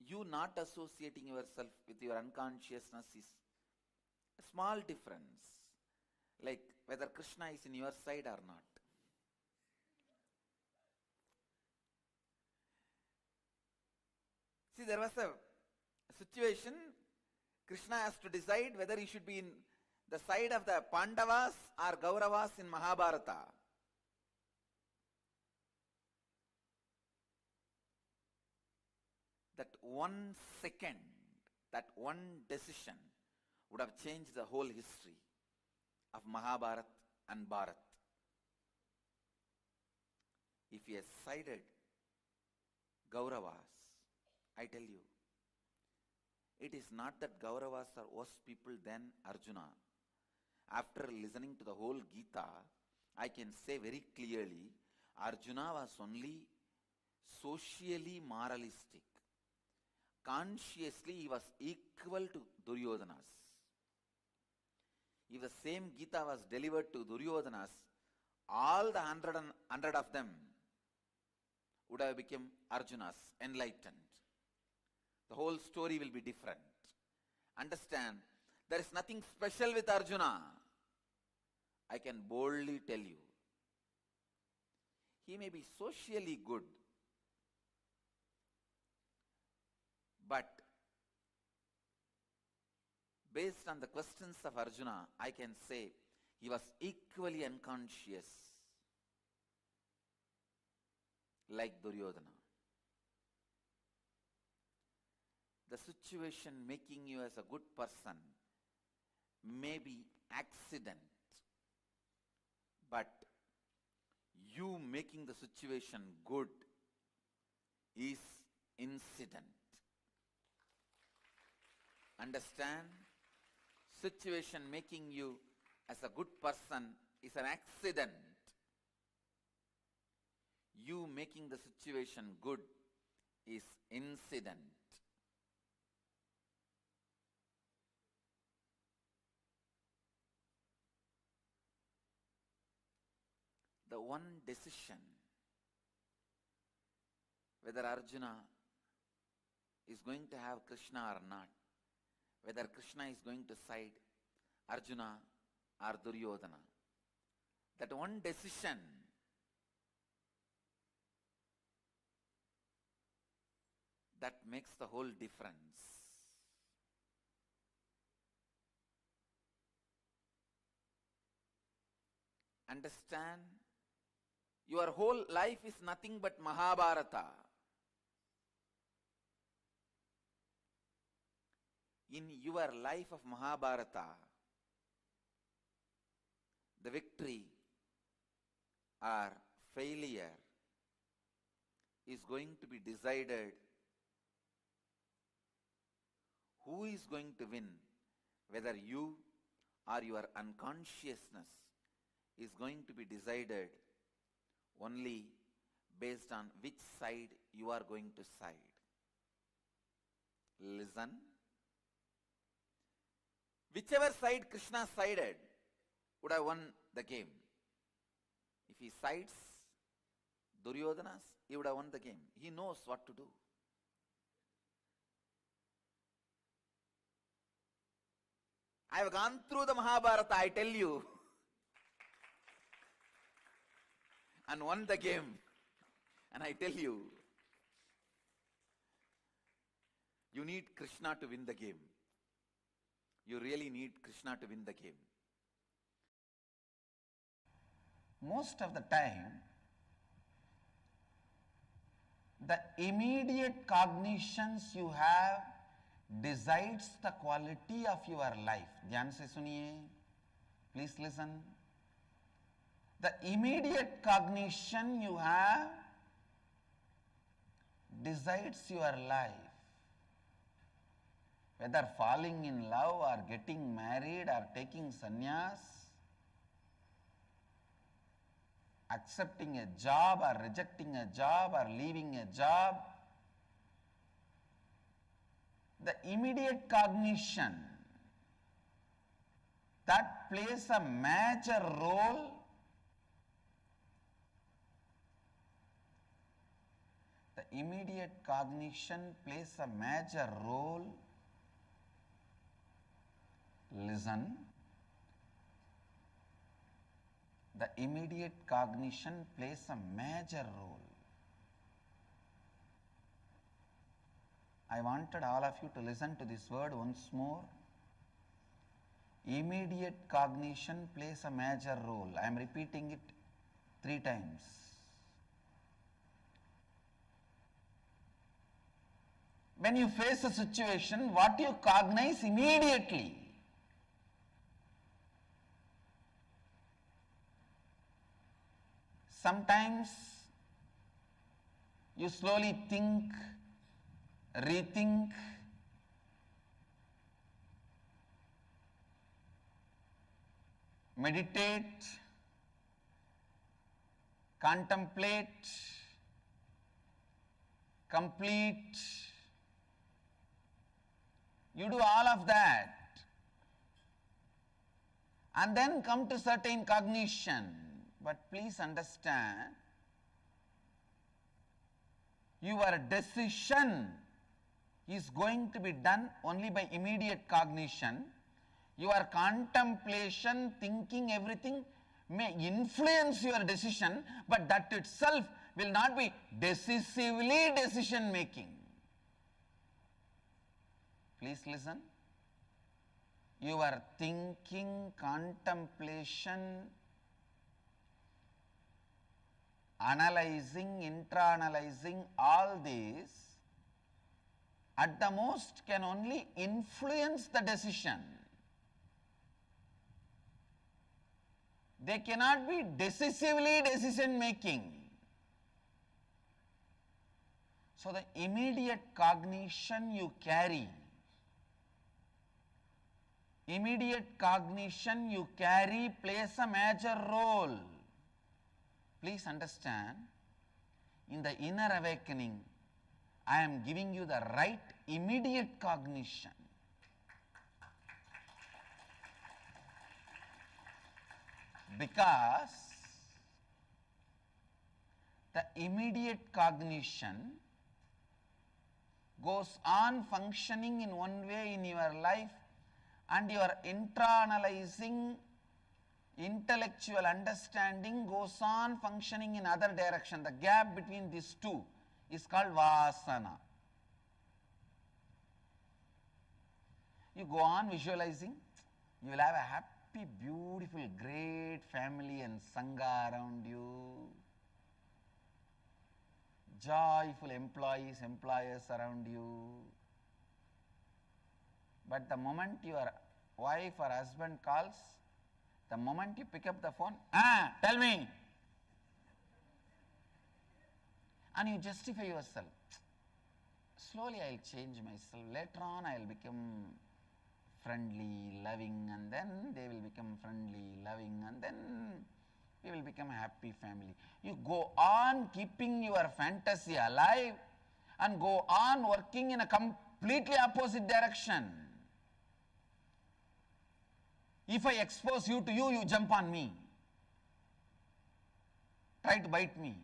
you not associating yourself with your unconsciousness is a small difference, like whether Krishna is in your side or not. See, there was a situation, Krishna has to decide whether he should be in the side of the Pandavas or Kauravas in Mahabharata. That 1 second, that one decision would have changed the whole history of Mahabharat and Bharat. If he has sided Kauravas, I tell you, it is not that Kauravas are worse people than Arjuna. After listening to the whole Gita, I can say very clearly, Arjuna was only socially moralistic. Consciously, he was equal to Duryodhanas. If the same Gita was delivered to Duryodhanas, all the 100 of them would have become Arjunas, enlightened. The whole story will be different. Understand, there is nothing special with Arjuna. I can boldly tell you. He may be socially good, but based on the questions of Arjuna, I can say he was equally unconscious like Duryodhana. The situation making you as a good person may be accident, but you making the situation good is incident. Understand? Situation making you as a good person is an accident. You making the situation good is incident. The one decision whether Arjuna is going to have Krishna or not, whether Krishna is going to side Arjuna or Duryodhana, that one decision that makes the whole difference. Understand? Your whole life is nothing but Mahabharata. In your life of Mahabharata, the victory or failure is going to be decided. Who is going to win? Whether you or your unconsciousness is going to be decided only based on which side you are going to side. Listen. Whichever side Krishna sided would have won the game. If he sides Duryodhanas, he would have won the game. He knows what to do. I have gone through the Mahabharata, I tell you, and won the game. And I tell you, you need Krishna to win the game. You really need Krishna to win the game. Most of the time, the immediate cognitions you have decides the quality of your life. ध्यान से सुनिए. Please listen. The immediate cognition you have decides your life. whether falling in love or getting married or taking sannyas, accepting a job or rejecting a job or leaving a job, the immediate cognition that plays a major role immediate cognition plays a major role. Listen. The immediate cognition plays a major role. I wanted all of you to listen to this word once more. Immediate cognition plays a major role. I am repeating it 3 times. When you face a situation, what you cognize immediately? Sometimes you slowly think, rethink, meditate, contemplate, complete. You do all of that and then come to certain cognition. But please understand, your decision is going to be done only by immediate cognition. Your contemplation, thinking, everything may influence your decision, but that itself will not be decisively decision making. Please listen. Your thinking, contemplation, analyzing, intra-analyzing, all these at the most can only influence the decision. They cannot be decisively decision making. So the immediate cognition you carry, plays a major role. Please understand, in the inner awakening, I am giving you the right immediate cognition. Because the immediate cognition goes on functioning in one way in your life, and your intra-analyzing intellectual understanding goes on functioning in other direction. The gap between these two is called vasana. You go on visualizing, you will have a happy, beautiful, great family and sangha around you, joyful employees, employers around you. But the moment your wife or husband calls, the moment you pick up the phone, tell me, and you justify yourself. Slowly I will change myself. Later on I will become friendly, loving, and then they will become friendly, loving, and then we will become a happy family. You go on keeping your fantasy alive and go on working in a completely opposite direction. If I expose you to you, you jump on me, try to bite me.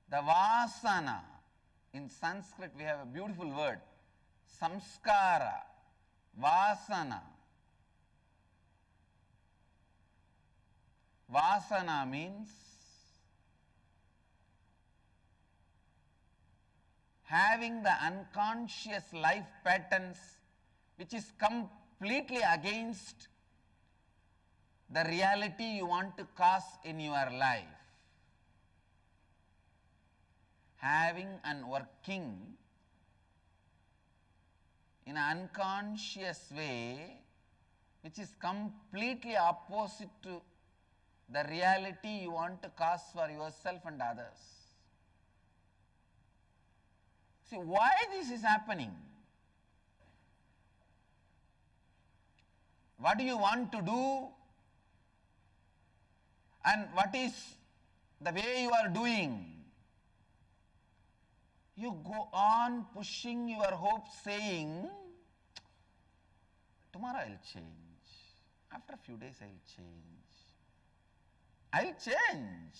The vasana, in Sanskrit we have a beautiful word, samskara, vasana. Vasana means having the unconscious life patterns which is completely against the reality you want to cause in your life. Having and working in an unconscious way which is completely opposite to the reality you want to cause for yourself and others. See, why this is happening? What do you want to do? And what is the way you are doing? You go on pushing your hopes, saying, tomorrow I'll change. After a few days I'll change. I'll change.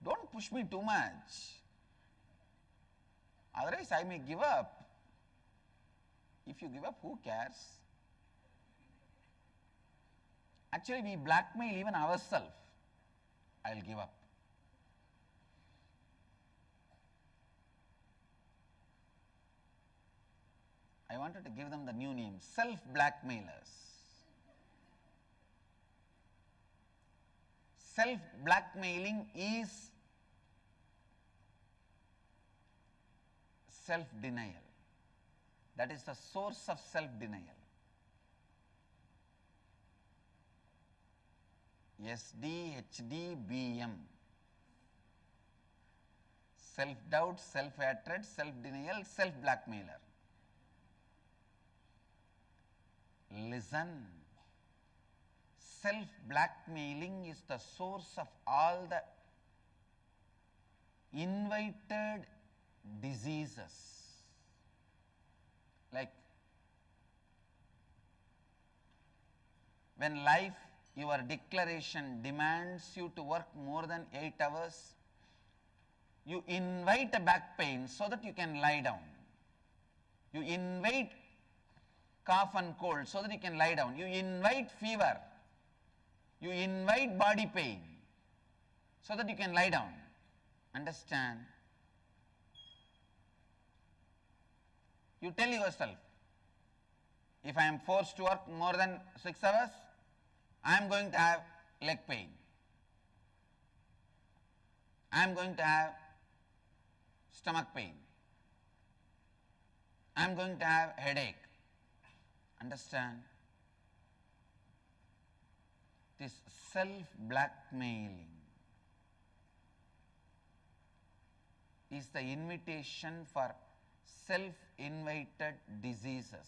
Don't push me too much. Otherwise I may give up. If you give up, who cares? Actually, we blackmail even ourselves. I'll give up. I wanted to give them the new name, self-blackmailers. Self-blackmailing is self-denial. That is the source of self-denial. SD, HD, BM. Self-doubt, self-hatred, self-denial, self-blackmailer. Listen. Self-blackmailing is the source of all the invited diseases. Like when life, your declaration demands you to work more than 8 hours, you invite a back pain so that you can lie down. You invite cough and cold so that you can lie down. You invite fever. You invite body pain so that you can lie down. Understand? You tell yourself, if I am forced to work more than 6 hours, I am going to have leg pain. I am going to have stomach pain. I am going to have headache. Understand? This self-blackmailing is the invitation for self-invited diseases.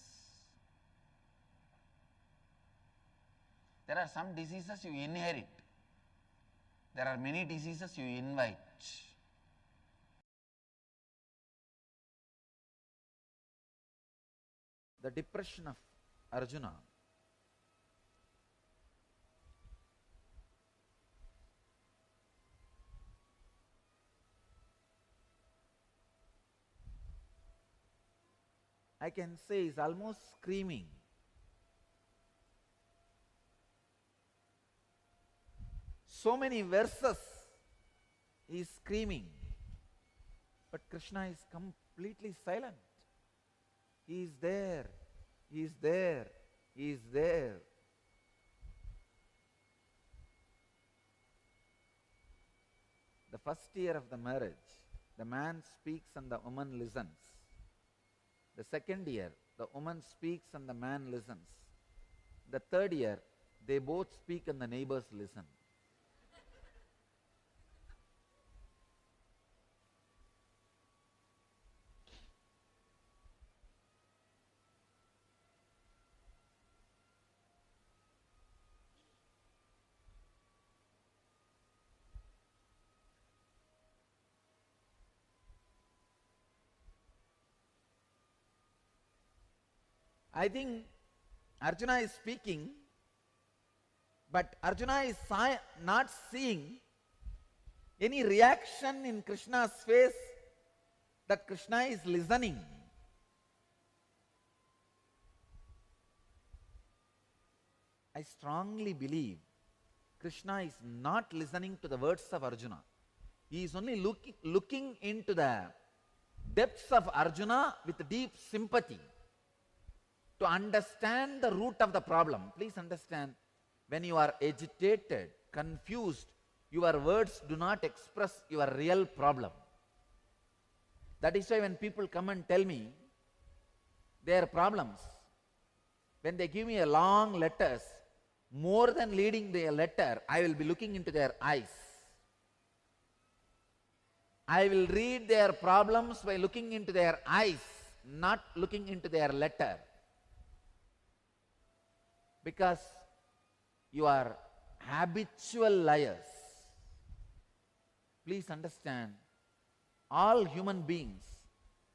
There are some diseases you inherit. There are many diseases you invite. The depression of Arjuna I can say is almost screaming. So many verses he is screaming, but Krishna is completely silent. He is there, he is there, he is there. The first year of the marriage, the man speaks and the woman listens. The second year, the woman speaks and the man listens. The third year, they both speak and the neighbors listen. I think Arjuna is speaking, but Arjuna is not seeing any reaction in Krishna's face that Krishna is listening. I strongly believe Krishna is not listening to the words of Arjuna. He is only looking into the depths of Arjuna with deep sympathy, to understand the root of the problem. Please understand, when you are agitated, confused, your words do not express your real problem. That is why when people come and tell me their problems, when they give me a long letters, more than reading their letter, I will be looking into their eyes. I will read their problems by looking into their eyes, not looking into their letter. Because you are habitual liars. Please understand, all human beings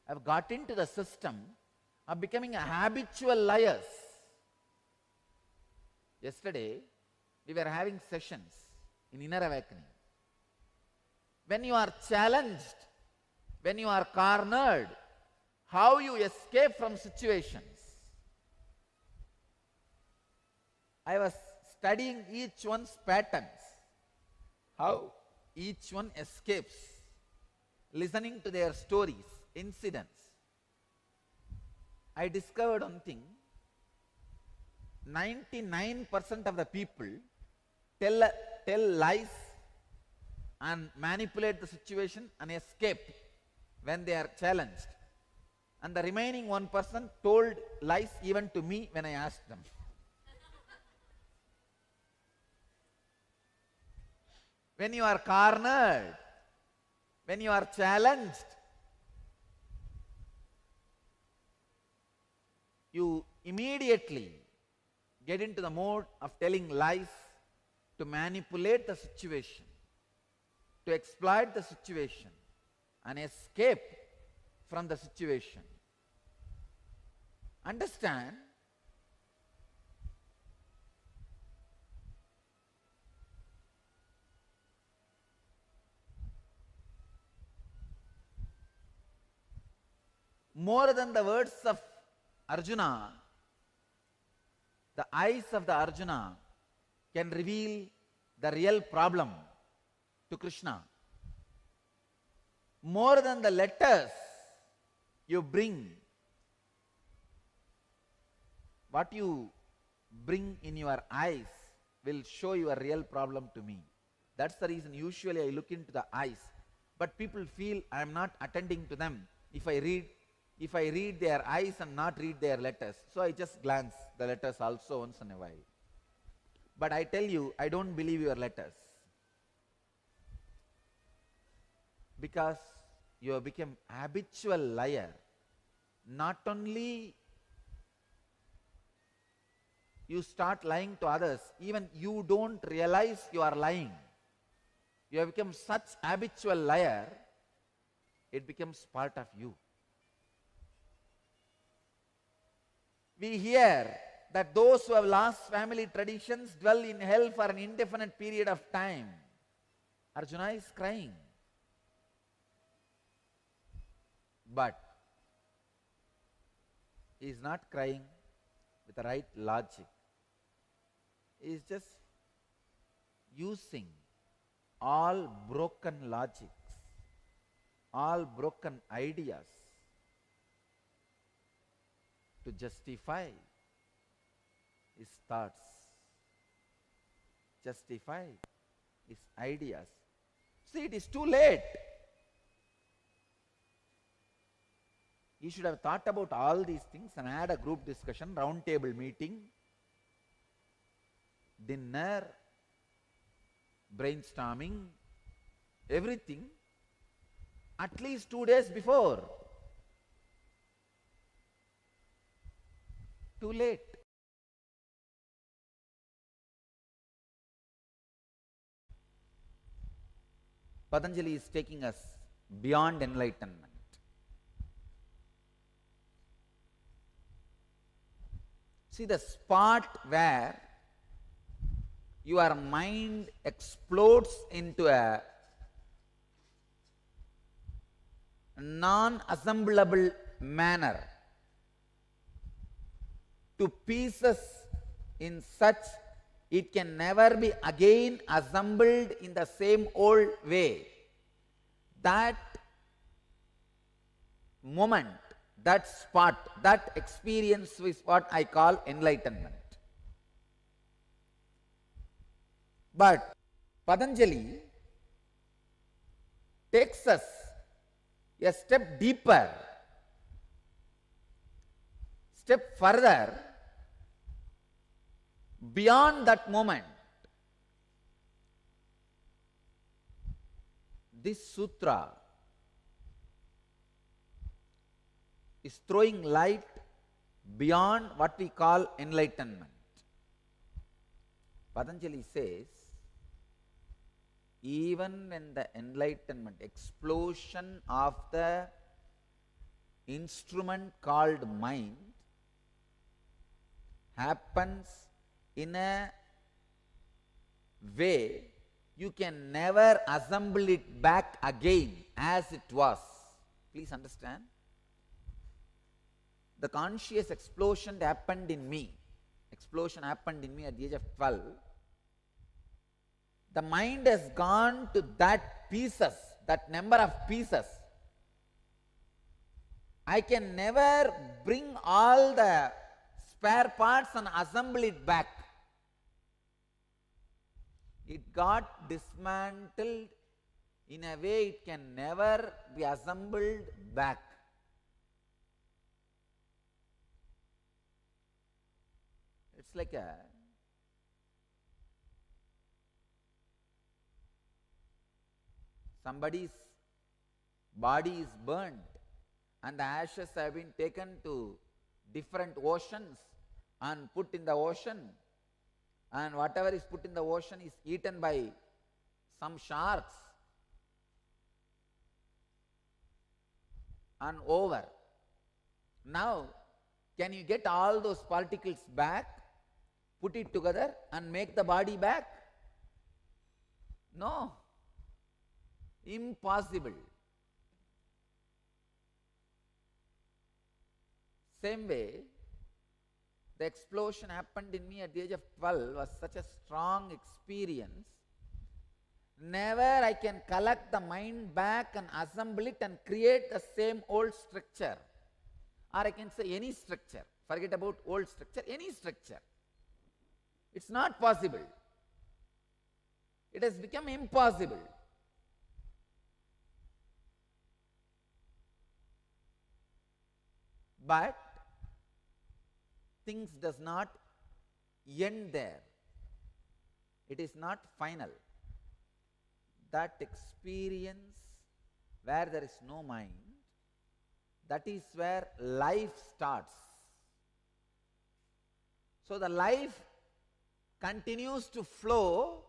have got into the system of becoming habitual liars. Yesterday, we were having sessions in Inner Awakening. When you are challenged, when you are cornered, how you escape from situations. I was studying each one's patterns, how each one escapes, listening to their stories, incidents. I discovered one thing: 99% of the people tell lies and manipulate the situation and escape when they are challenged. And the remaining 1% told lies even to me when I asked them. When you are cornered, when you are challenged, you immediately get into the mode of telling lies to manipulate the situation, to exploit the situation and escape from the situation. Understand, more than the words of Arjuna, the eyes of the Arjuna can reveal the real problem to Krishna. More than the letters you bring, what you bring in your eyes will show your real problem to me. That's the reason usually I look into the eyes. But people feel I am not attending to them if I read their eyes and not read their letters. So I just glance the letters also once in a while. But I tell you, I don't believe your letters. Because you have become habitual liar. Not only you start lying to others, even you don't realize you are lying. You have become such habitual liar, it becomes part of you. We hear that those who have lost family traditions dwell in hell for an indefinite period of time. Arjuna is crying. But he is not crying with the right logic. He is just using all broken logics, all broken ideas to justify his thoughts, justify his ideas. See, it is too late. You should have thought about all these things and had a group discussion, round table meeting, dinner, brainstorming, everything at least 2 days before. Too late. Patanjali is taking us beyond enlightenment. See, the spot where your mind explodes into a non-assemblable manner to pieces in such it can never be again assembled in the same old way. That moment, that spot, that experience is what I call enlightenment. But Patanjali takes us a step deeper, step further, beyond that moment. This sutra is throwing light beyond what we call enlightenment. Patanjali says, even when the enlightenment, explosion of the instrument called mind happens in a way you can never assemble it back again as it was. Please understand. The conscious explosion happened in me. Explosion happened in me at the age of 12. The mind has gone to that pieces, that number of pieces. I can never bring all the spare parts and assemble it back. It got dismantled in a way it can never be assembled back. It's like somebody's body is burnt and the ashes have been taken to different oceans and put in the ocean, and whatever is put in the ocean is eaten by some sharks and over. Now, can you get all those particles back, put it together and make the body back? No. Impossible. Same way, the explosion happened in me at the age of 12 was such a strong experience. Never I can collect the mind back and assemble it and create the same old structure. Or I can say any structure. Forget about old structure, any structure. It's not possible. It has become impossible. But things does not end there. It is not final. That experience where there is no mind, that is where life starts. So the life continues to flow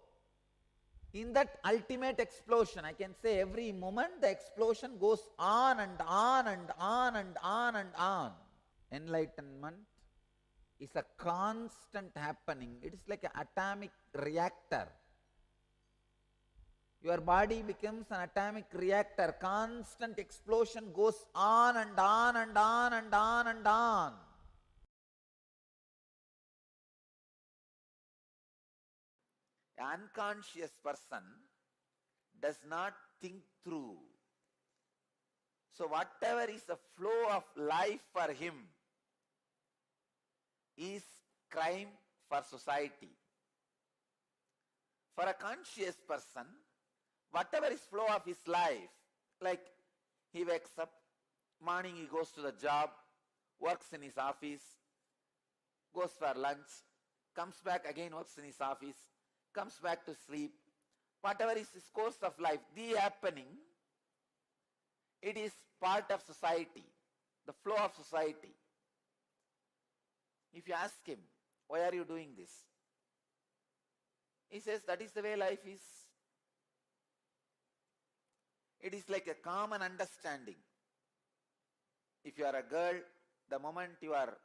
in that ultimate explosion. I can say every moment the explosion goes on and on and on and on and on. Enlightenment is a constant happening. It is like an atomic reactor. Your body becomes an atomic reactor. Constant explosion goes on and on and on and on and on. An unconscious person does not think through. So whatever is the flow of life for him is crime for society. For a conscious person, whatever is flow of his life, like he wakes up, morning he goes to the job, works in his office, goes for lunch, comes back again, works in his office, comes back to sleep. Whatever is his course of life, the happening, it is part of society, the flow of society. If you ask him, why are you doing this? He says, that is the way life is. It is like a common understanding. If you are a girl, the moment you are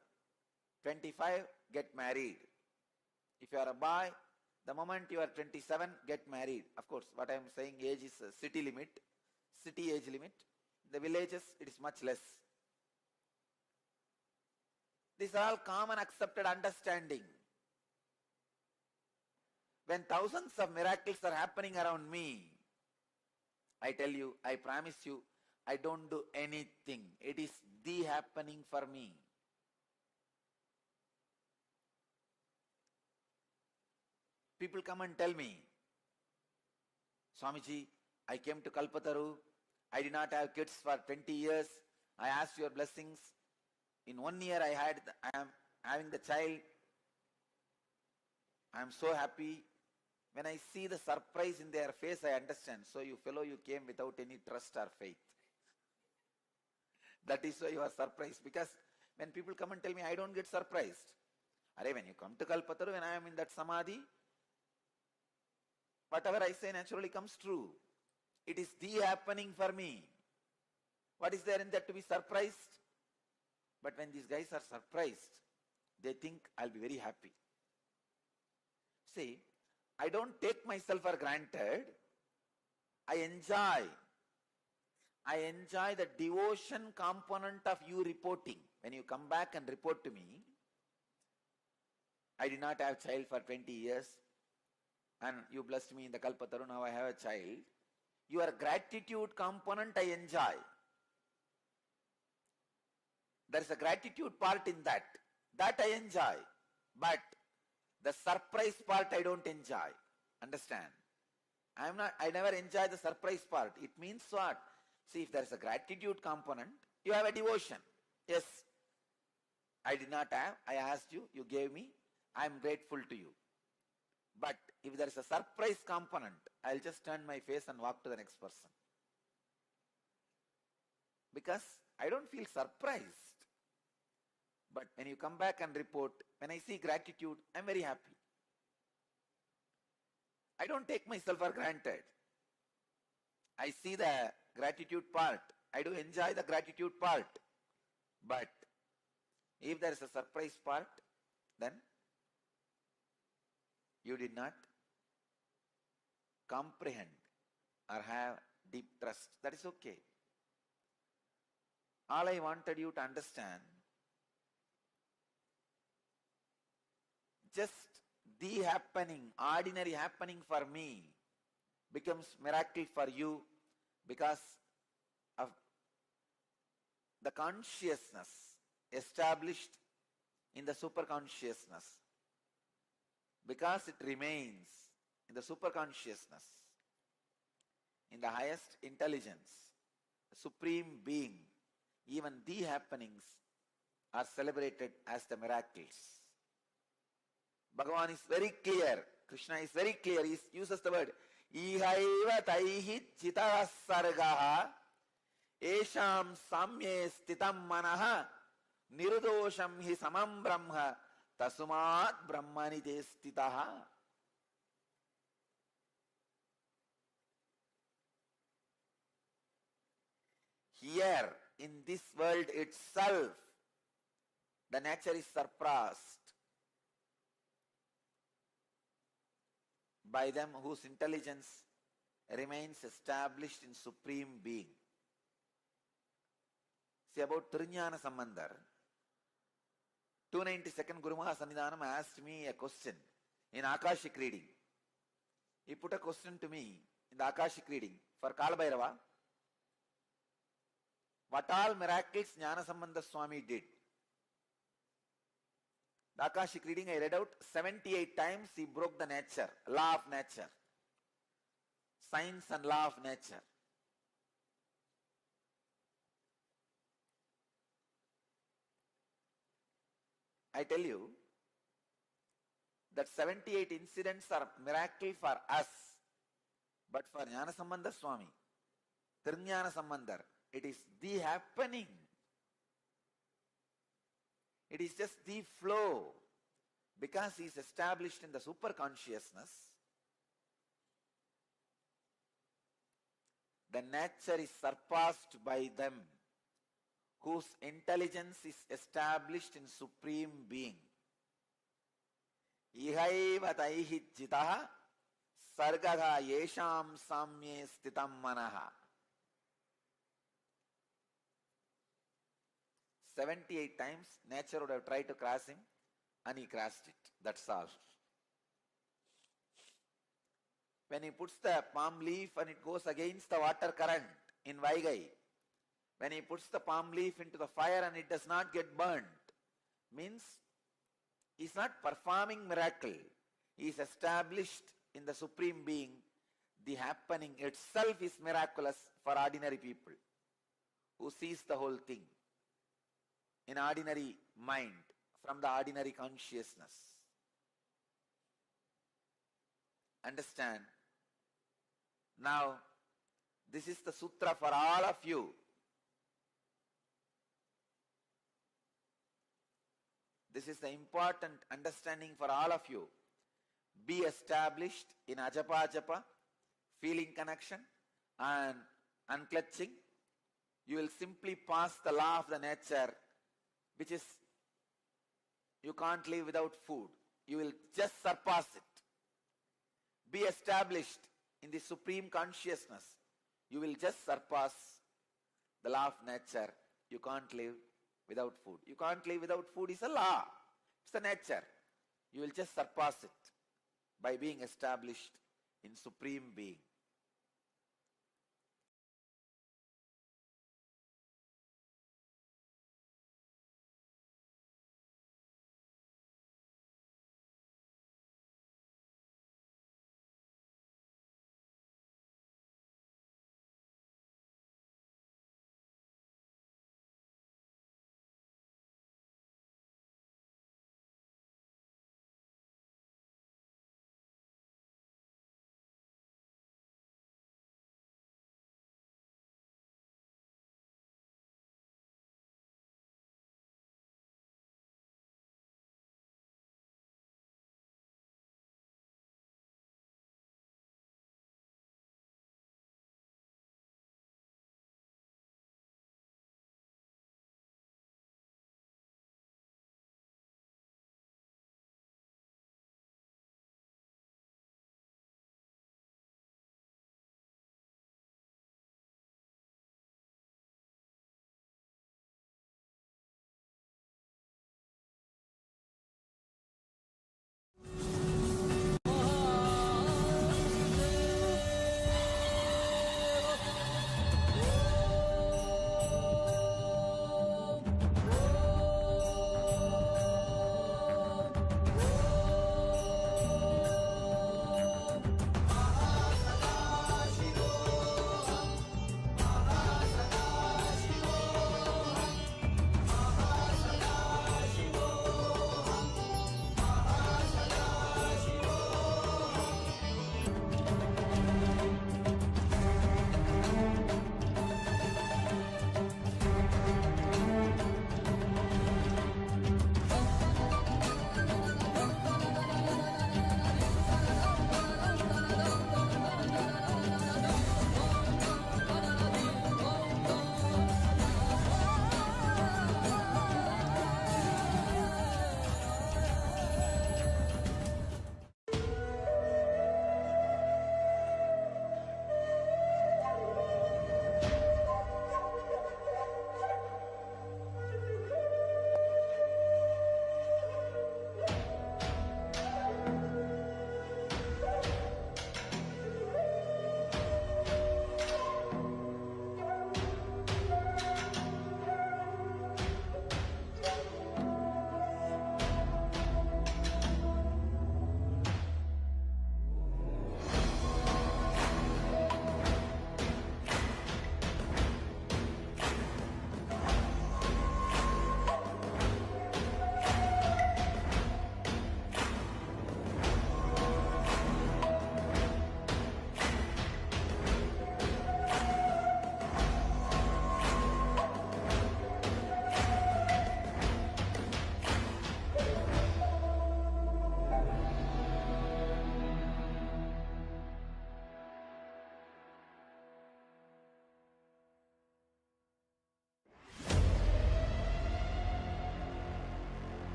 25, get married. If you are a boy, the moment you are 27, get married. Of course, what I am saying, age is a city limit, city age limit. The villages, it is much less. These are all common accepted understanding. When thousands of miracles are happening around me, I tell you, I promise you, I don't do anything. It is the happening for me. People come and tell me, Swamiji, I came to Kalpataru. I did not have kids for 20 years. I asked your blessings. In 1 year I am having the child. I am so happy. When I see the surprise in their face, I understand. So you fellow, you came without any trust or faith. That is why you are surprised. Because when people come and tell me, I don't get surprised. Arey, when you come to Kalpataru, when I am in that samadhi, whatever I say naturally comes true. It is the happening for me. What is there in that to be surprised? But when these guys are surprised, they think I'll be very happy. See, I don't take myself for granted. I enjoy the devotion component of you reporting. When you come back and report to me, I did not have a child for 20 years and you blessed me in the Kalpataru, now I have a child. Your gratitude component I enjoy. There is a gratitude part in that. That I enjoy. But the surprise part I don't enjoy. Understand? I never enjoy the surprise part. It means what? See, if there is a gratitude component, you have a devotion. Yes, I did not have, I asked you, you gave me, I am grateful to you. But if there is a surprise component, I'll just turn my face and walk to the next person. Because I don't feel surprised. But when you come back and report, when I see gratitude, I'm very happy. I don't take myself for granted. I see the gratitude part. I do enjoy the gratitude part. But if there is a surprise part, then you did not comprehend or have deep trust. That is okay. All I wanted you to understand, just the happening, ordinary happening for me becomes miracle for you because of the consciousness established in the superconsciousness. Because it remains in the superconsciousness, in the highest intelligence, the supreme being, even the happenings are celebrated as the miracles. Bhagavan is very clear, Krishna is very clear, he uses the word ihaiva taihi chitah sargaha esham samye stitam manaha nirudosham hi samam brahma tasumat brahmani te stitaha. Here in this world itself, the nature is surpassed by them whose intelligence remains established in Supreme Being. See about Trinyana Sambandhar. 292nd Guru Maha Sannidhanam asked me a question in Akashic reading. He put a question to me in the Akashic reading for Kalabhairava. What all miracles Jnana Sambandha Swami did? The Akashic reading I read out 78 times he broke the nature, law of nature, science and law of nature. I tell you that 78 incidents are miracle for us, but for Jnana Sambandha Swami, Tirjnana Sambandhar, it is the happening. It is just the flow. Because he is established in the superconsciousness, the nature is surpassed by them whose intelligence is established in Supreme Being. Ihaiva taihi jitaha sargaha yesham samye stitam manaha. 78 times nature would have tried to cross him and he crossed it. That's all. When he puts the palm leaf and it goes against the water current in Vaigai, when he puts the palm leaf into the fire and it does not get burnt, means he is not performing miracle. He is established in the Supreme Being. The happening itself is miraculous for ordinary people who sees the whole thing in ordinary mind, from the ordinary consciousness. Understand? Now, this is the sutra for all of you. this is the important understanding for all of you. Be established in ajapa japa, feeling connection and unclutching. You will simply pass the law of the nature, which is you can't live without food. You will just surpass it. Be established in the supreme consciousness. You will just surpass the law of nature. You can't live without food. You can't live without food is a law. It's the nature. You will just surpass it by being established in supreme being.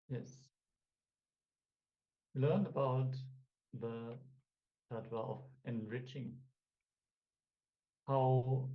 Yes. We learned about the tattva of enriching, how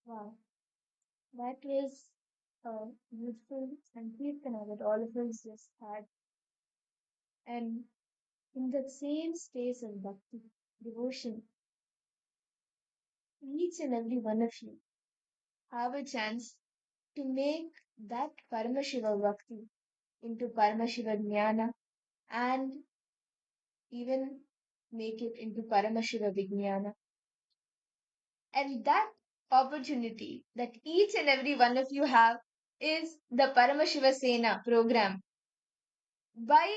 Wow, that was beautiful and Kirtana that all of us just had. And in that same space of bhakti, devotion, each and every one of you have a chance to make that Paramashiva Bhakti into Paramashiva Jnana and even make it into Paramashiva Vijnana. And that opportunity that each and every one of you have is the Paramashiva Sena program. By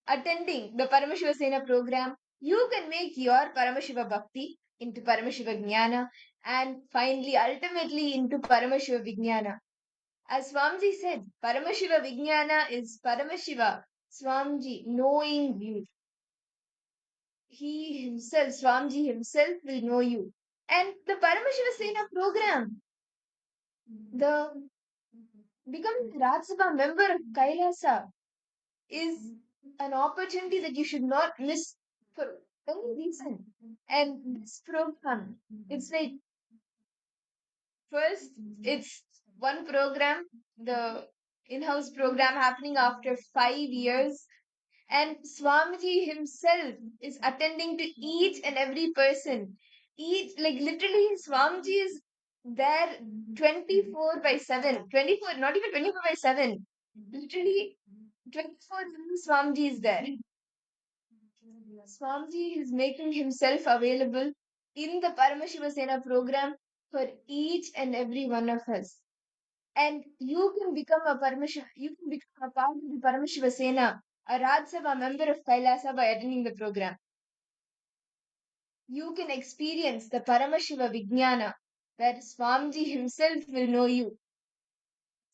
attending the Paramashiva Sena program, you can make your Paramashiva Bhakti into Paramashiva Jnana and finally, ultimately, into Paramashiva Vijnana. As Swamiji said, Paramashiva Vijnana is Paramashiva, Swamiji, knowing you. He himself, Swamiji himself will know you. And the Paramashiva Sena program, the becoming Rajya Sabha member of KAILASA is an opportunity that you should not miss for any reason. And this program, it's like, first, it's one program, the in-house program happening after 5 years. And Swamiji himself is attending to each and every person. Each, like literally, Swamiji is there 24 by 7. 24, not even 24 by 7. Literally, 24 Swamiji is there. Swamiji is making himself available in the Paramashiva Sena program for each and every one of us. And you can become a part of the Paramashiva Sena, a Rajya Sabha member of Kailasa by attending the program. You can experience the Paramashiva Vijnana, where Swamiji himself will know you.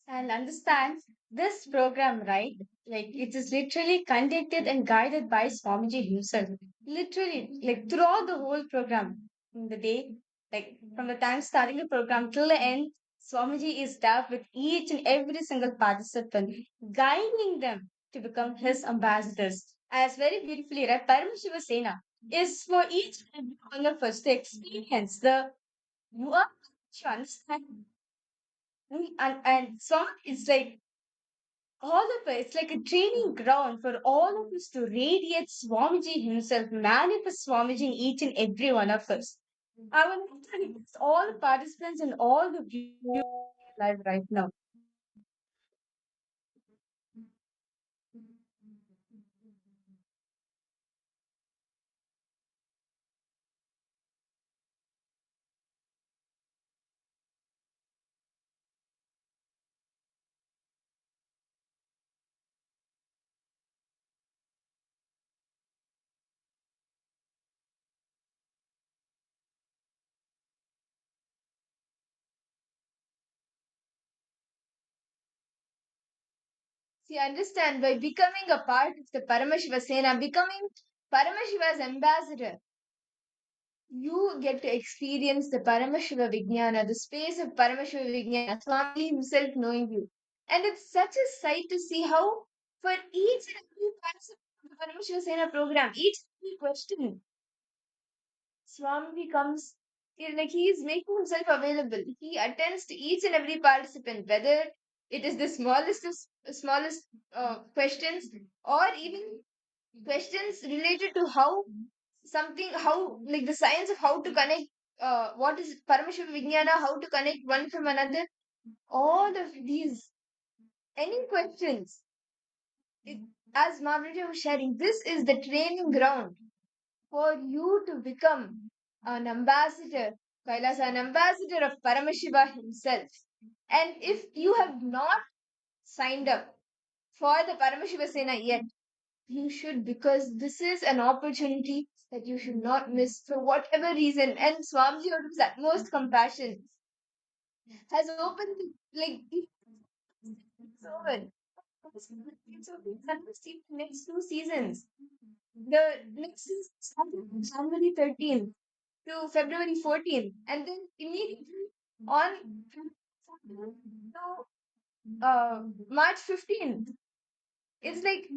And understand this program, right? Like it is literally conducted and guided by Swamiji himself. Literally, like throughout the whole program, in the day, like from the time starting the program till the end, Swamiji is there with each and every single participant, guiding them to become his ambassadors. As very beautifully read, Paramashiva Sena is for each and every one of us to experience the you are to understand. And so it's like all of us, it's like a training ground for all of us to radiate Swamiji himself, manifest Swamiji in each and every one of us. I want to thank all the participants and all the viewers live right now. See, understand, by becoming a part of the Paramashiva Sena, becoming Paramashiva's ambassador, you get to experience the Paramashiva Vijnana, the space of Paramashiva Vijnana, Swami himself knowing you. And it's such a sight to see how, for each and every participant of the Paramashiva Sena program, each and every question, Swami comes, like he is making himself available. He attends to each and every participant, whether it is the smallest questions or even questions related to how like the science of how to connect what is Paramashiva Vijnana, how to connect one from another, all of these, any questions, it, as Mavrija was sharing, this is the training ground for you to become an ambassador, Kailasa, an ambassador of Paramashiva himself. And if you have not signed up for the Paramashiva Sena yet, you should, because this is an opportunity that you should not miss for whatever reason. And Swamiji, out of his utmost compassion, has opened like it's over. It's over. It's going to see the next 2 seasons. The next season started January 13th to February 14th, and then immediately on to March 15th. It's like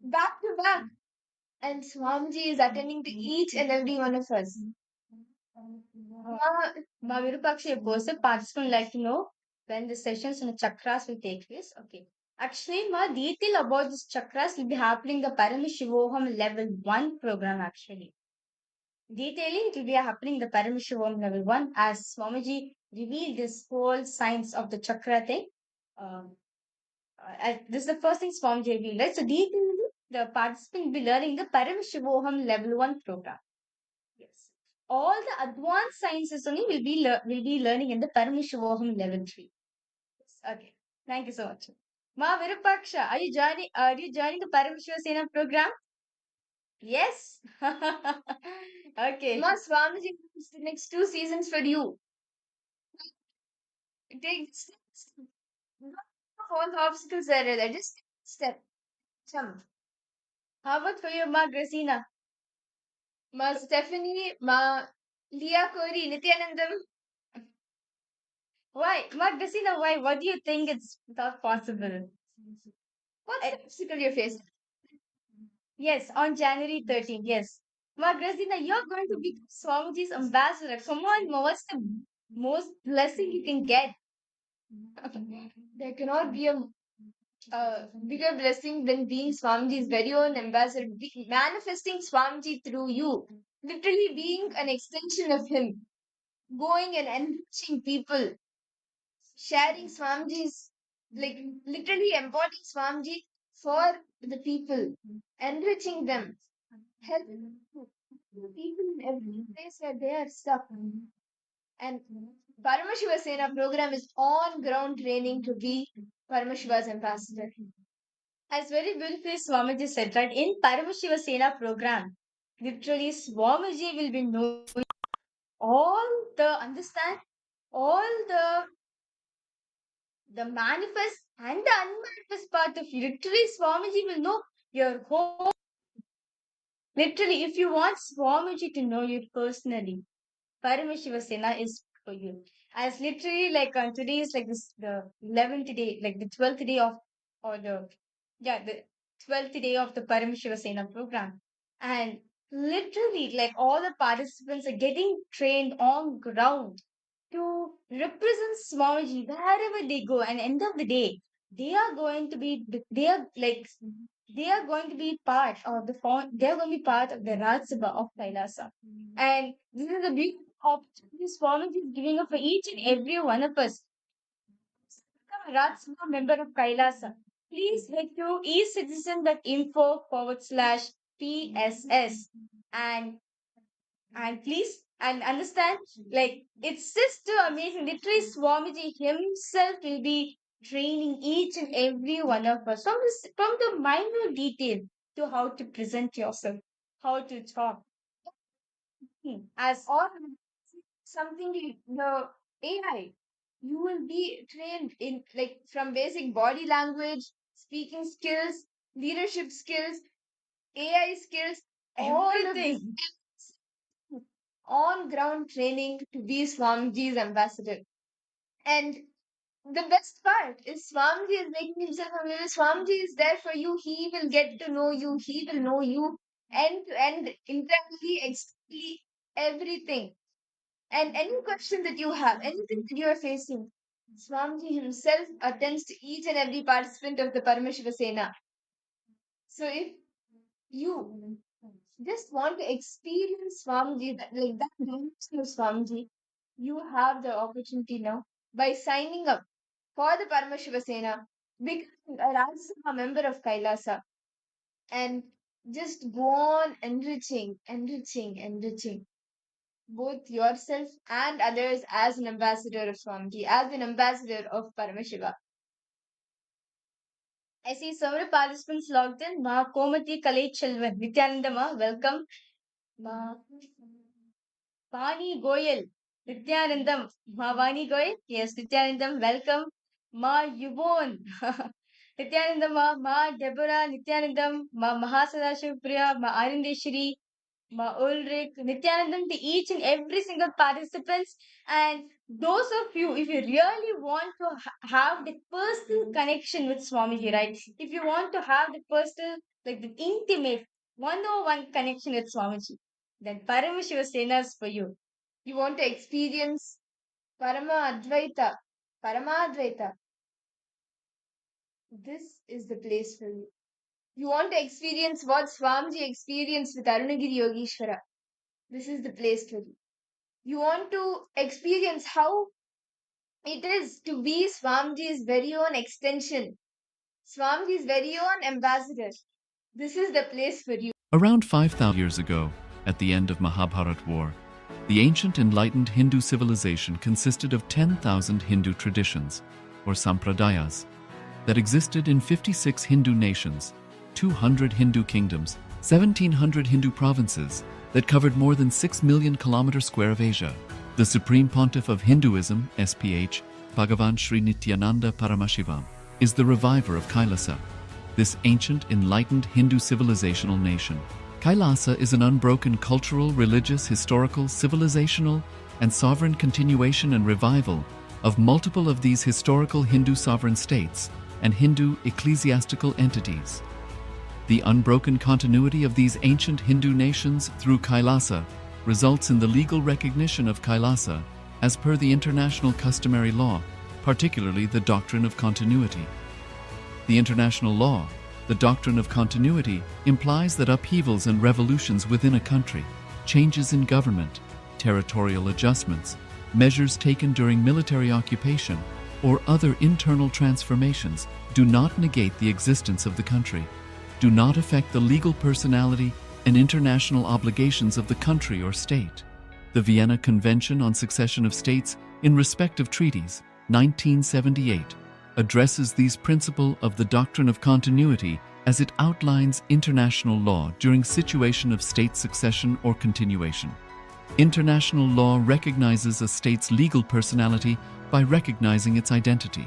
back to back. And Swamiji is attending to each and every one of us. Ma Virupaksha, a person participant like to know when the sessions on the chakras will take place. Okay. Actually, ma detail about this chakras will be happening the Paramashivoham Level 1 program actually. Detailing it will be happening the Paramashivoham Level 1 as Swamiji revealed this whole science of the chakra thing. Um, this is the first thing Swamiji revealed, right? So detailing the participant will be learning the Paramashivoham Level 1 program. Yes. All the advanced sciences only will be learning in the Paramashivoham Level 3. Yes. Okay. Thank you so much. Ma Virupaksha, are you joining the Paramashivasena program? Yes. Okay. Ma Swamiji wants the next 2 seasons for you. Take steps. Not all the obstacles are there. Just step. Jump. How about for you, Ma Gracina? Ma Stephanie, Ma Leah Corey, Nithyanandam. Why? Ma Gracina, why? What do you think it's not possible? What's the obstacle you're facing? Yes, on January 13th. Yes. Ma Gracina, you're going to be Swamiji's ambassador. Come on, Ma, what's the most blessing you can get? There cannot be a bigger blessing than being Swamiji's very own ambassador, manifesting Swamiji through you, literally being an extension of him, going and enriching people, sharing Swamiji's, like literally embodying Swamiji for the people, enriching them, helping people in every place where they are stuck. And Paramashivasena program is on ground training to be Paramashiva's ambassador. As very beautifully Swamiji said, right, in Paramashiva program, literally Swamiji will be knowing all understand all the manifest and the unmanifest part of you. Literally Swamiji will know your whole. Literally, if you want Swamiji to know you personally, Paramashivasena is for you. As literally like today is like this the 11th day, like the 12th day of or the 12th day of the Paramashivasena program. And literally like all the participants are getting trained on ground to represent Swamiji wherever they go. And end of the day, they are going to be they are going to be part of they are going to be part of the Raj Sabha of Kailasa. And this is a big opportunity Swamiji is giving up for each and every one of us. Become a Raj Sabha member of Kailasa. Please head to ecitizen.info/PSS and please and understand like it's just too amazing. Literally Swamiji himself will be training each and every one of us from the minute detail to how to present yourself, how to talk. As or something the AI, you will be trained in like from basic body language, speaking skills, leadership skills, AI skills, everything. On ground training to be Swamiji's ambassador. And the best part is Swamiji is making himself available. Swamiji is there for you. He will get to know you. He will know you end to end, internally, externally, everything. And any question that you have, anything that you are facing, Swamiji himself attends to each and every participant of the Paramashiva Sena. So if you just want to experience Swamiji, like that dimension of Swamiji, you have the opportunity now by signing up for the Paramashiva Sena, becoming a Rajya member of Kailasa, and just go on enriching both yourself and others as an ambassador of Swamiji, as an ambassador of Paramashiva. I see several participants logged in. Ma Komati Kalai Chelvan, Nithyananda Ma, welcome. Ma Vani Goyal, Nithyanandam, Ma Vani Goyal, yes, Nithyanandam, welcome. Ma Yuvon, Nithyanandam, Ma Deborah, Nithyanandam, Ma Mahasada Shivpriya, Ma Arindeshri, Ma Ulrich, Nithyanandam to each and every single participants. And those of you, if you really want to have the personal connection with Swamiji, right? If you want to have the personal, like the intimate, one-on-one connection with Swamiji, then Paramashiva Sena is for you. You want to experience Paramadvaita. This is the place for you. You want to experience what Swamiji experienced with Arunagiri Yogeshwara. This is the place for you. You want to experience how it is to be Swamiji's very own extension, Swamiji's very own ambassador. This is the place for you. Around 5,000 years ago, at the end of Mahabharat War, the ancient enlightened Hindu civilization consisted of 10,000 Hindu traditions, or sampradayas, that existed in 56 Hindu nations, 200 Hindu kingdoms, 1,700 Hindu provinces that covered more than 6 million kilometers square of Asia. The Supreme Pontiff of Hinduism, SPH, Bhagavan Sri Nithyananda Paramashivoham, is the reviver of KAILASA, this ancient enlightened Hindu civilizational nation. KAILASA is an unbroken cultural, religious, historical, civilizational, and sovereign continuation and revival of multiple of these historical Hindu sovereign states and Hindu ecclesiastical entities. The unbroken continuity of these ancient Hindu nations through KAILASA results in the legal recognition of KAILASA as per the international customary law, particularly the doctrine of continuity. The international law, the doctrine of continuity, implies that upheavals and revolutions within a country, changes in government, territorial adjustments, measures taken during military occupation, or other internal transformations do not negate the existence of the country, do not affect the legal personality and international obligations of the country or state. The Vienna Convention on Succession of States in respect of treaties, 1978, addresses these principles of the doctrine of continuity as it outlines international law during situation of state succession or continuation. International law recognizes a state's legal personality by recognizing its identity.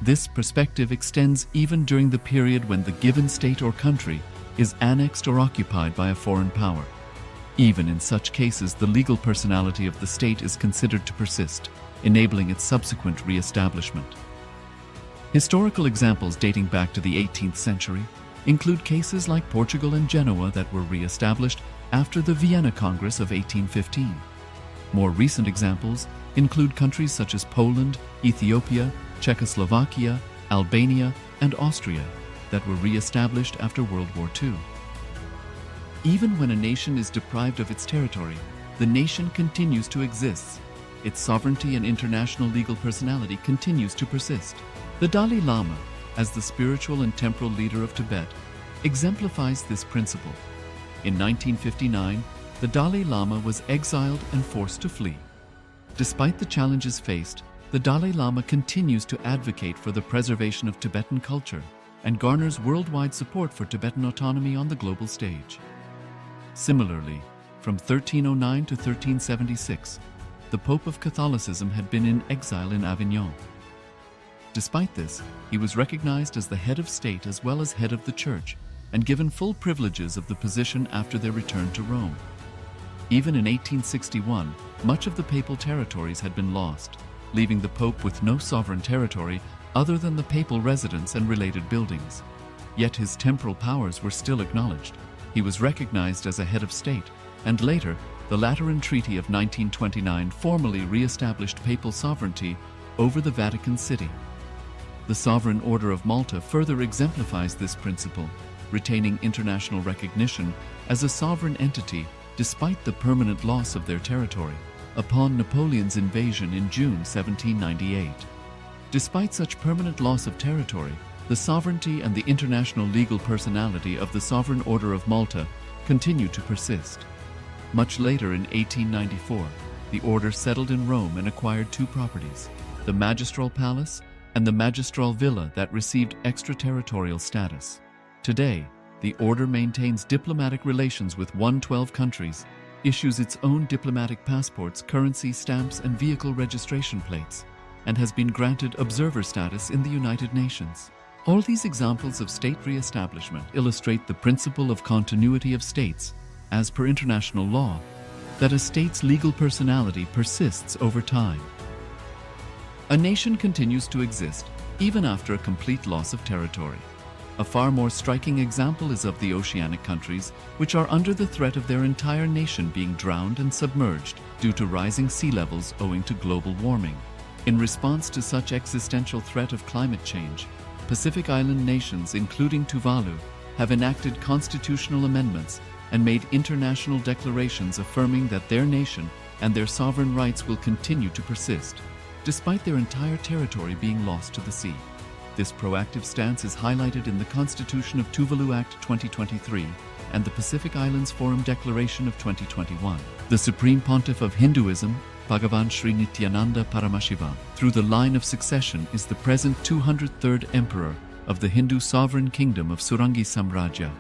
This perspective extends even during the period when the given state or country is annexed or occupied by a foreign power. Even in such cases, the legal personality of the state is considered to persist, enabling its subsequent re-establishment. Historical examples dating back to the 18th century include cases like Portugal and Genoa that were re-established after the Vienna Congress of 1815. More recent examples include countries such as Poland, Ethiopia, Czechoslovakia, Albania, and Austria that were re-established after World War II. Even when a nation is deprived of its territory, the nation continues to exist. Its sovereignty and international legal personality continues to persist. The Dalai Lama, as the spiritual and temporal leader of Tibet, exemplifies this principle. In 1959, the Dalai Lama was exiled and forced to flee. Despite the challenges faced, the Dalai Lama continues to advocate for the preservation of Tibetan culture and garners worldwide support for Tibetan autonomy on the global stage. Similarly, from 1309 to 1376, the Pope of Catholicism had been in exile in Avignon. Despite this, he was recognized as the head of state as well as head of the church and given full privileges of the position after their return to Rome. Even in 1861, much of the papal territories had been lost, leaving the Pope with no sovereign territory other than the papal residence and related buildings. Yet his temporal powers were still acknowledged. He was recognized as a head of state, and later, the Lateran Treaty of 1929 formally re-established papal sovereignty over the Vatican City. The Sovereign Order of Malta further exemplifies this principle, retaining international recognition as a sovereign entity despite the permanent loss of their territory upon Napoleon's invasion in June 1798. Despite such permanent loss of territory, the sovereignty and the international legal personality of the Sovereign Order of Malta continue to persist. Much later in 1894, the order settled in Rome and acquired two properties, the Magistral Palace and the Magistral Villa that received extraterritorial status. Today, the order maintains diplomatic relations with 112 countries, issues its own diplomatic passports, currency, stamps, and vehicle registration plates, and has been granted observer status in the United Nations. All these examples of state re-establishment illustrate the principle of continuity of states, as per international law, that a state's legal personality persists over time. A nation continues to exist even after a complete loss of territory. A far more striking example is of the oceanic countries, which are under the threat of their entire nation being drowned and submerged due to rising sea levels owing to global warming. In response to such existential threat of climate change, Pacific Island nations, including Tuvalu, have enacted constitutional amendments and made international declarations affirming that their nation and their sovereign rights will continue to persist, despite their entire territory being lost to the sea. This proactive stance is highlighted in the Constitution of Tuvalu Act 2023 and the Pacific Islands Forum Declaration of 2021. The Supreme Pontiff of Hinduism, Bhagavan Sri Nithyananda Paramashivoham, through the line of succession is the present 203rd Emperor of the Hindu Sovereign Kingdom of Surangi Samrajya.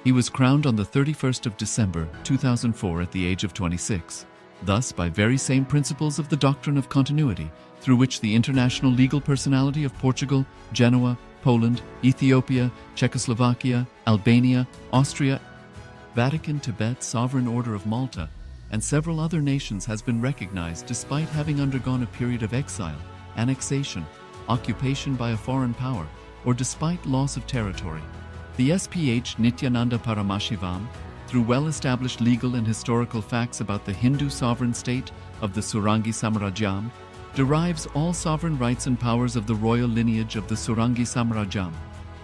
He was crowned on the 31st of December 2004 at the age of 26. Thus, by very same principles of the doctrine of continuity, through which the international legal personality of Portugal, Genoa, Poland, Ethiopia, Czechoslovakia, Albania, Austria, Vatican, Tibet, Sovereign Order of Malta, and several other nations has been recognized despite having undergone a period of exile, annexation, occupation by a foreign power, or despite loss of territory. The SPH Nithyananda Paramashivoham, through well-established legal and historical facts about the Hindu sovereign state of the Surangi Samrajyam, derives all sovereign rights and powers of the royal lineage of the Surangi Samrajyam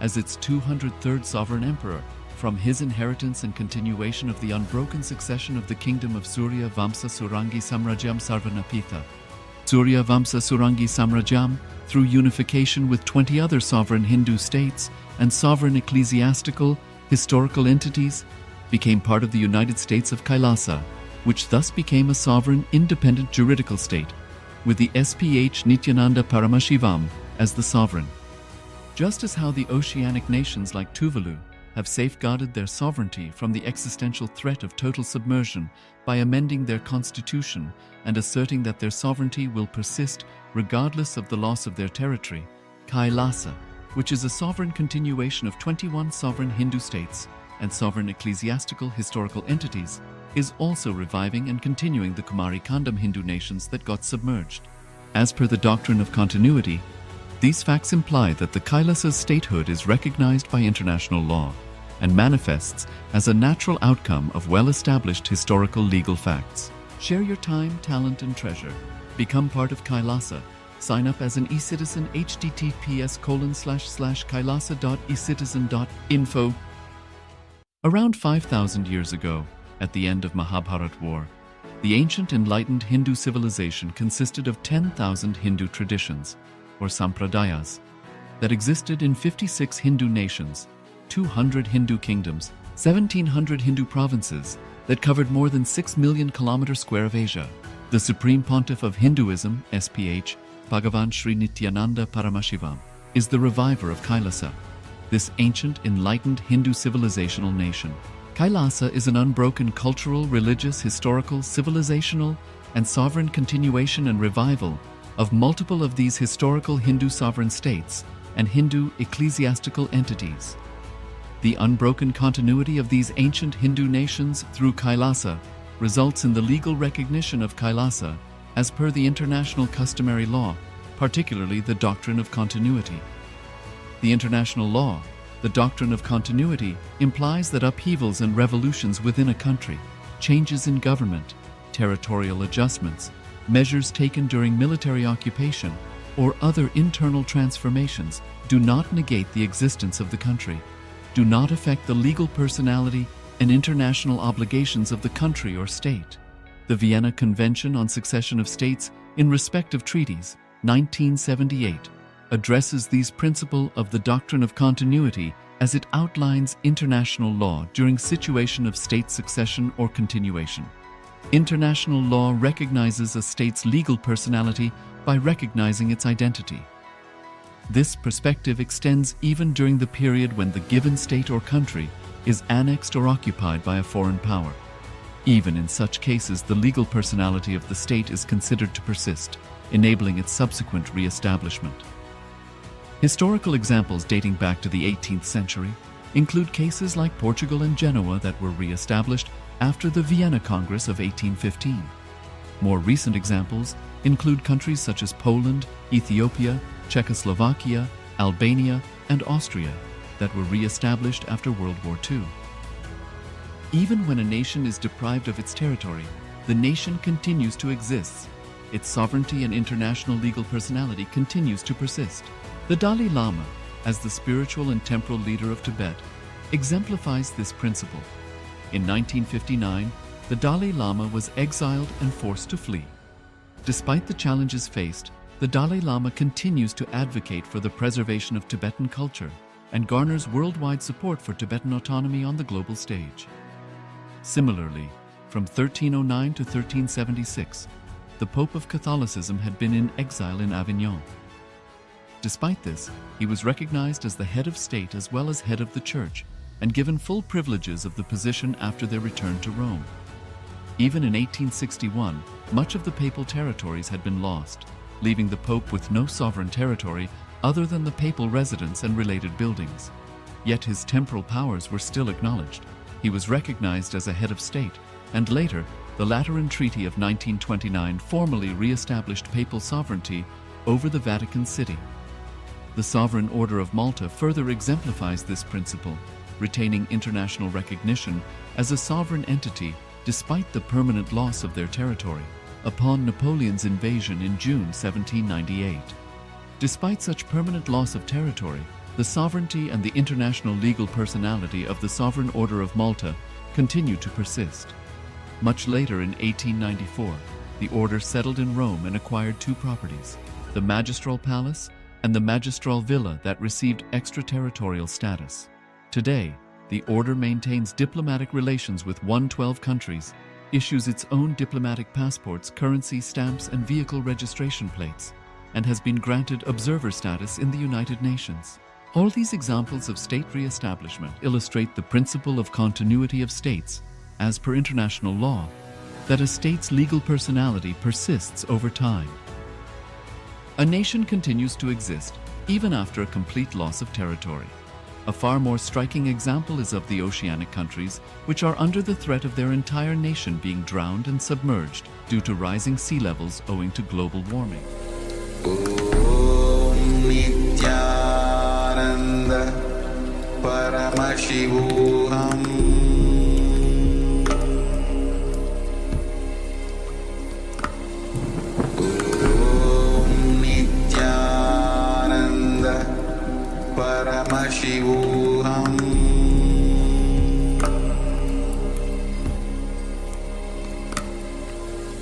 as its 203rd sovereign emperor from his inheritance and continuation of the unbroken succession of the kingdom of Surya Vamsa Surangi Samrajyam Sarvanapitha. Surya Vamsa Surangi Samrajyam, through unification with 20 other sovereign Hindu states and sovereign ecclesiastical, historical entities, became part of the United States of KAILASA, which thus became a sovereign, independent juridical state, with the SPH Nithyananda Paramashivoham as the sovereign. Just as how the oceanic nations like Tuvalu have safeguarded their sovereignty from the existential threat of total submersion by amending their constitution and asserting that their sovereignty will persist regardless of the loss of their territory, KAILASA, which is a sovereign continuation of 21 sovereign Hindu states and sovereign ecclesiastical historical entities, is also reviving and continuing the Kumari Kandam Hindu nations that got submerged. As per the doctrine of continuity, these facts imply that the Kailasa's statehood is recognized by international law and manifests as a natural outcome of well-established historical legal facts. Share your time, talent, and treasure. Become part of Kailasa. Sign up as an eCitizen https://kailasa.ecitizen.info. Around 5,000 years ago, at the end of Mahabharat War, the ancient enlightened Hindu civilization consisted of 10,000 Hindu traditions, or sampradayas, that existed in 56 Hindu nations, 200 Hindu kingdoms, 1,700 Hindu provinces that covered more than 6 million kilometers square of Asia. The Supreme Pontiff of Hinduism, SPH, Bhagavan Sri Nithyananda Paramashivoham, is the reviver of Kailasa, this ancient, enlightened Hindu civilizational nation. Kailasa is an unbroken cultural, religious, historical, civilizational, and sovereign continuation and revival of multiple of these historical Hindu sovereign states and Hindu ecclesiastical entities. The unbroken continuity of these ancient Hindu nations through Kailasa results in the legal recognition of Kailasa as per the international customary law, particularly the doctrine of continuity. The international law, the doctrine of continuity, implies that upheavals and revolutions within a country, changes in government, territorial adjustments, measures taken during military occupation, or other internal transformations do not negate the existence of the country, do not affect the legal personality and international obligations of the country or state. The Vienna Convention on Succession of States in Respect of Treaties, 1978, addresses these principles of the doctrine of continuity as it outlines international law during situation of state succession or continuation. International law recognizes a state's legal personality by recognizing its identity. This perspective extends even during the period when the given state or country is annexed or occupied by a foreign power. Even in such cases, the legal personality of the state is considered to persist, enabling its subsequent re-establishment. Historical examples dating back to the 18th century include cases like Portugal and Genoa that were re-established after the Vienna Congress of 1815. More recent examples include countries such as Poland, Ethiopia, Czechoslovakia, Albania, and Austria. that were re-established after World War II. Even when a nation is deprived of its territory, the nation continues to exist. Its sovereignty and international legal personality continues to persist. The Dalai Lama, as the spiritual and temporal leader of Tibet, exemplifies this principle. In 1959, the Dalai Lama was exiled and forced to flee. Despite the challenges faced, the Dalai Lama continues to advocate for the preservation of Tibetan culture and garners worldwide support for Tibetan autonomy on the global stage. Similarly, from 1309 to 1376, the Pope of Catholicism had been in exile in Avignon. Despite this, he was recognized as the head of state as well as head of the church and given full privileges of the position after their return to Rome. Even in 1861, much of the papal territories had been lost, leaving the Pope with no sovereign territory other than the papal residence and related buildings. Yet his temporal powers were still acknowledged. He was recognized as a head of state, and later, the Lateran Treaty of 1929 formally re-established papal sovereignty over the Vatican City. The Sovereign Order of Malta further exemplifies this principle, retaining international recognition as a sovereign entity despite the permanent loss of their territory upon Napoleon's invasion in June 1798. Despite such permanent loss of territory, the sovereignty and the international legal personality of the Sovereign Order of Malta continue to persist. Much later in 1894, the order settled in Rome and acquired two properties, the Magistral Palace and the Magistral Villa that received extraterritorial status. Today, the order maintains diplomatic relations with 112 countries, issues its own diplomatic passports, currency, stamps, and vehicle registration plates, and has been granted observer status in the United Nations. All these examples of state re-establishment illustrate the principle of continuity of states, as per international law, that a state's legal personality persists over time. A nation continues to exist even after a complete loss of territory. A far more striking example is of the oceanic countries, which are under the threat of their entire nation being drowned and submerged due to rising sea levels owing to global warming. Om Nithyananda Paramashivoham Om Nithyananda Paramashivoham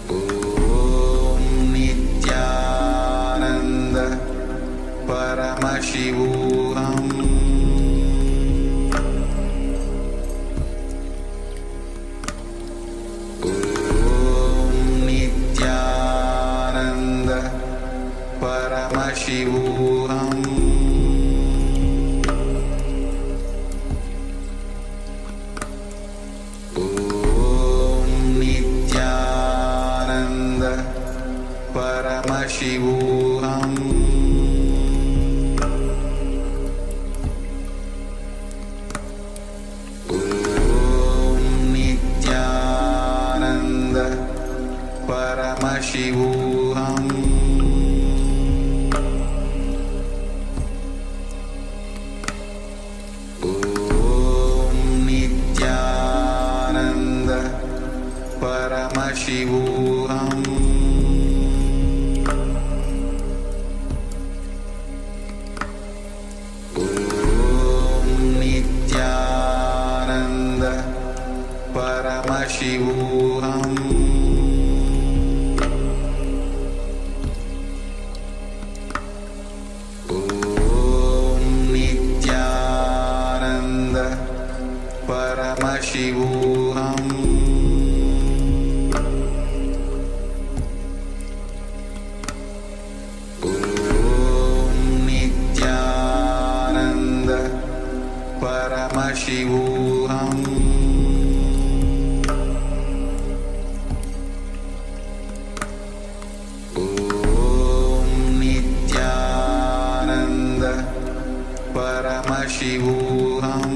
Om Nithyananda Paramashivoham Om Nithyananda Paramashivoham Om Nithyananda Paramashivoham Om Nithyananda Paramashivoham Om Nithyananda Paramashivoham Om Nithyananda Paramashivoham Om Nithyananda Paramashivoham Om Nithyananda Paramashivoham Om Nithyananda Paramashivoham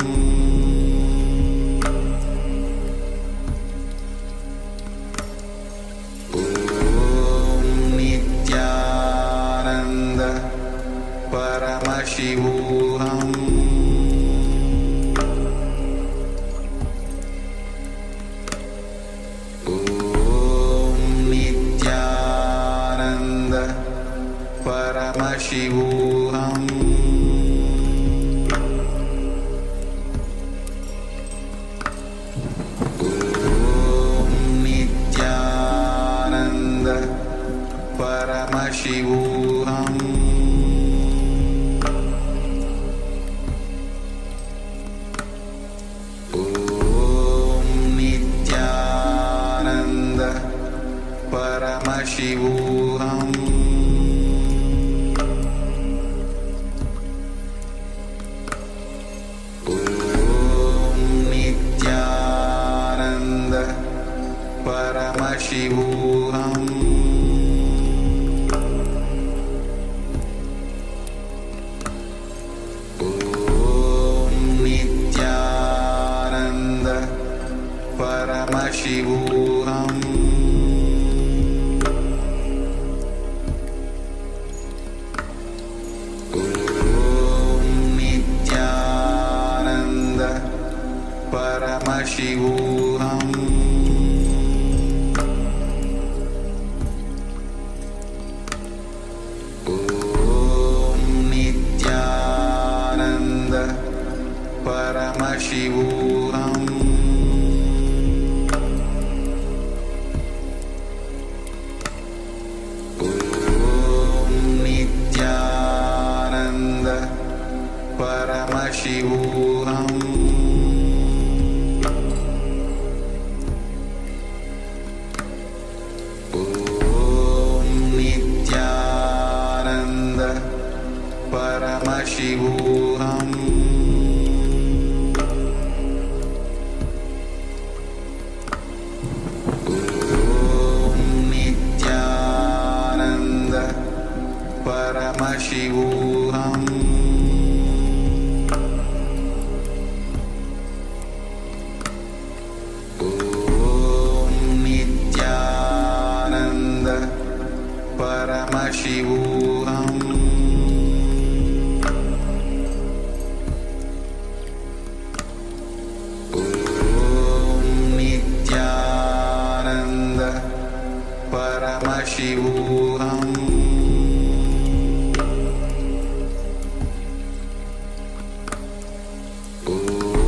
Om Nithyananda Paramashivoham Paramashivoham Om Nithyananda Paramashivoham Om Nithyananda Paramashivoham Paramashivoham Om Nithyananda Paramashivoham Om Nithyananda Paramashivoham Paramashivoham Om Nithyananda Paramashivoham Om Nithyananda Paramashivoham Paramashivoham Om Nithyananda Paramashivoham Om Nithyananda Paramashivoham Paramashivoham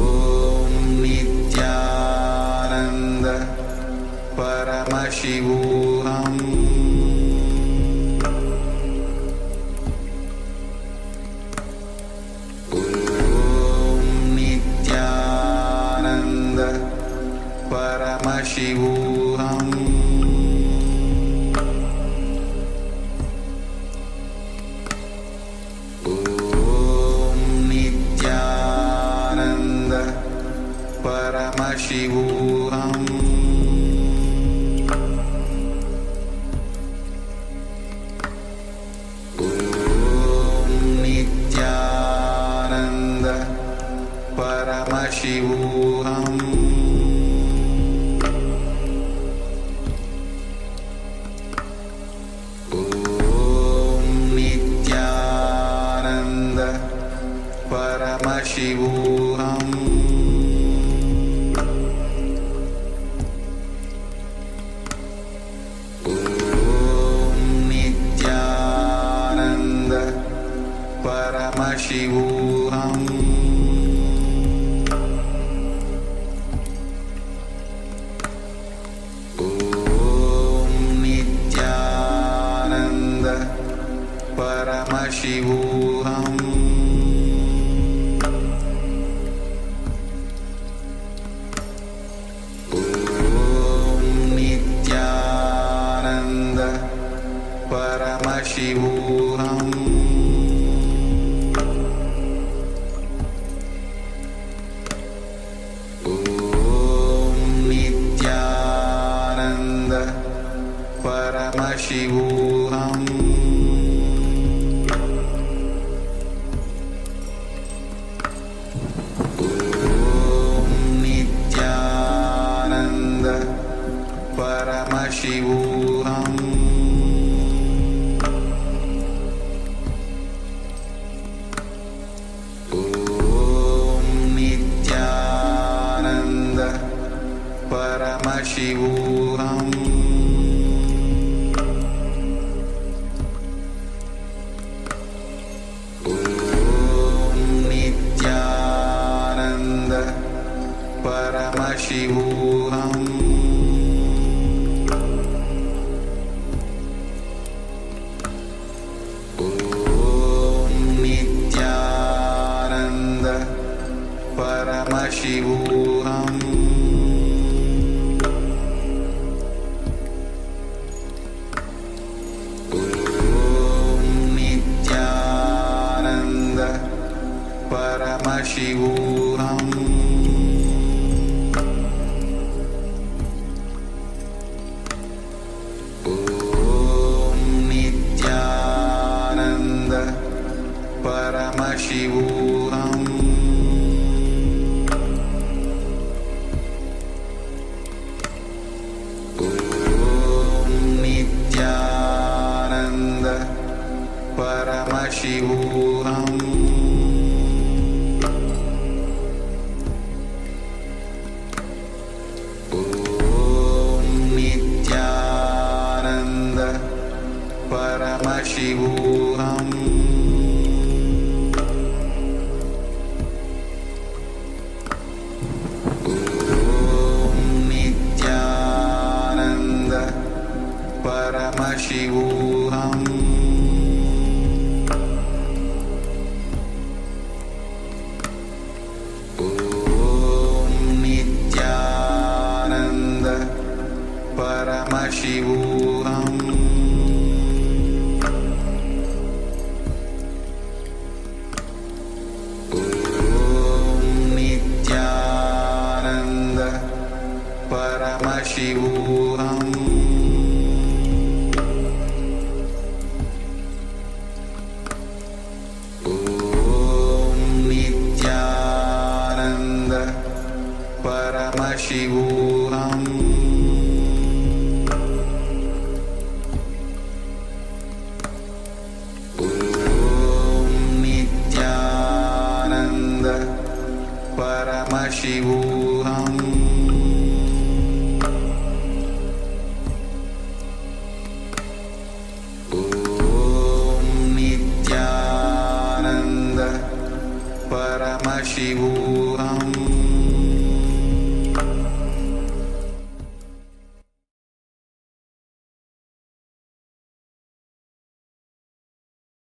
Om Nithyananda Paramashivoham Om Nithyananda Paramashivoham Paramashivoham Om Nithyananda Paramashivoham Om Nithyananda Paramashivoham Paramashivoham Om Nithyananda Paramashivoham Om Nithyananda Paramashivoham Paramashivoham Om Nithyananda Paramashivoham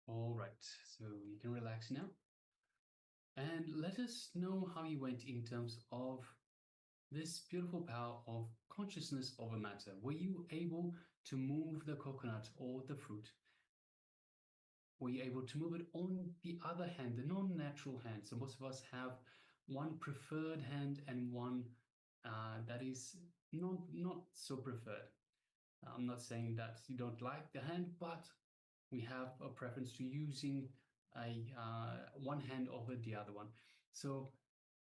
All right, so you can relax now. And let us know how you went in terms of this beautiful power of consciousness over matter. Were you able to move the coconut or the fruit? Were you able to move it on the other hand, the non-natural hand? So most of us have one preferred hand and one that is not so preferred. I'm not saying that you don't like the hand, but we have a preference to using a one hand over the other one. So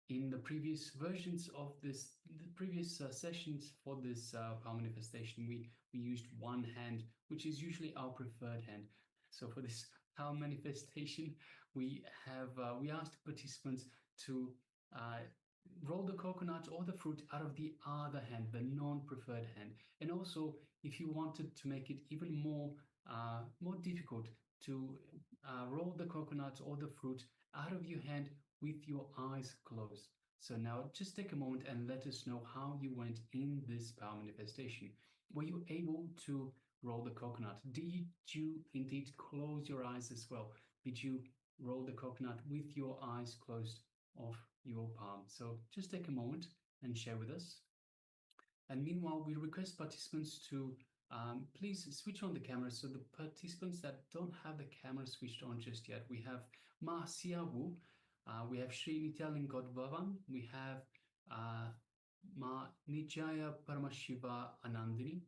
in the previous versions of this, the previous sessions for this power manifestation, we used one hand, which is usually our preferred hand. So for this power manifestation, we asked participants to roll the coconut or the fruit out of the other hand, the non-preferred hand. And also, if you wanted to make it even more difficult, to roll the coconut or the fruit out of your hand with your eyes closed. So now just take a moment and let us know how you went in this power manifestation. Were you able to roll the coconut? Did you indeed close your eyes as well? Did you roll the coconut with your eyes closed of your palm? So just take a moment and share with us. And meanwhile, we request participants to please switch on the camera. So the participants that don't have the camera switched on just yet, we have Ma Siawu, we have Sri Nithyananda, we have Ma Nijaya Paramashiva Anandini,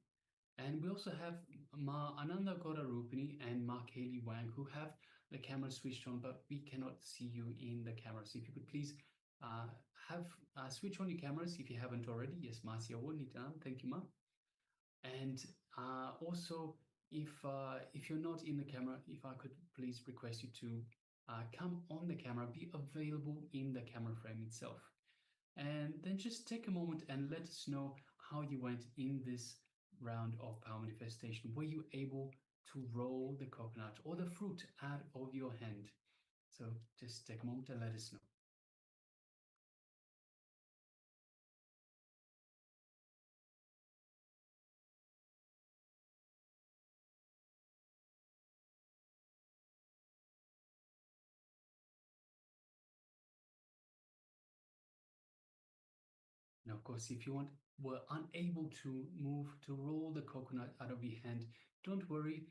and we also have Ma Ananda Gora Rupini and Ma Kaylee Wang, who have the camera switched on, but we cannot see you in the camera. So if you could please switch on your cameras if you haven't already. Yes, Ma Siawu, Nithyananda, thank you, Ma. And also, if you're not in the camera, if I could please request you to come on the camera, be available in the camera frame itself. And then just take a moment and let us know how you went in this round of power manifestation. Were you able to roll the coconut or the fruit out of your hand? So just take a moment and let us know. And of course, if you were unable to roll the coconut out of your hand, don't worry.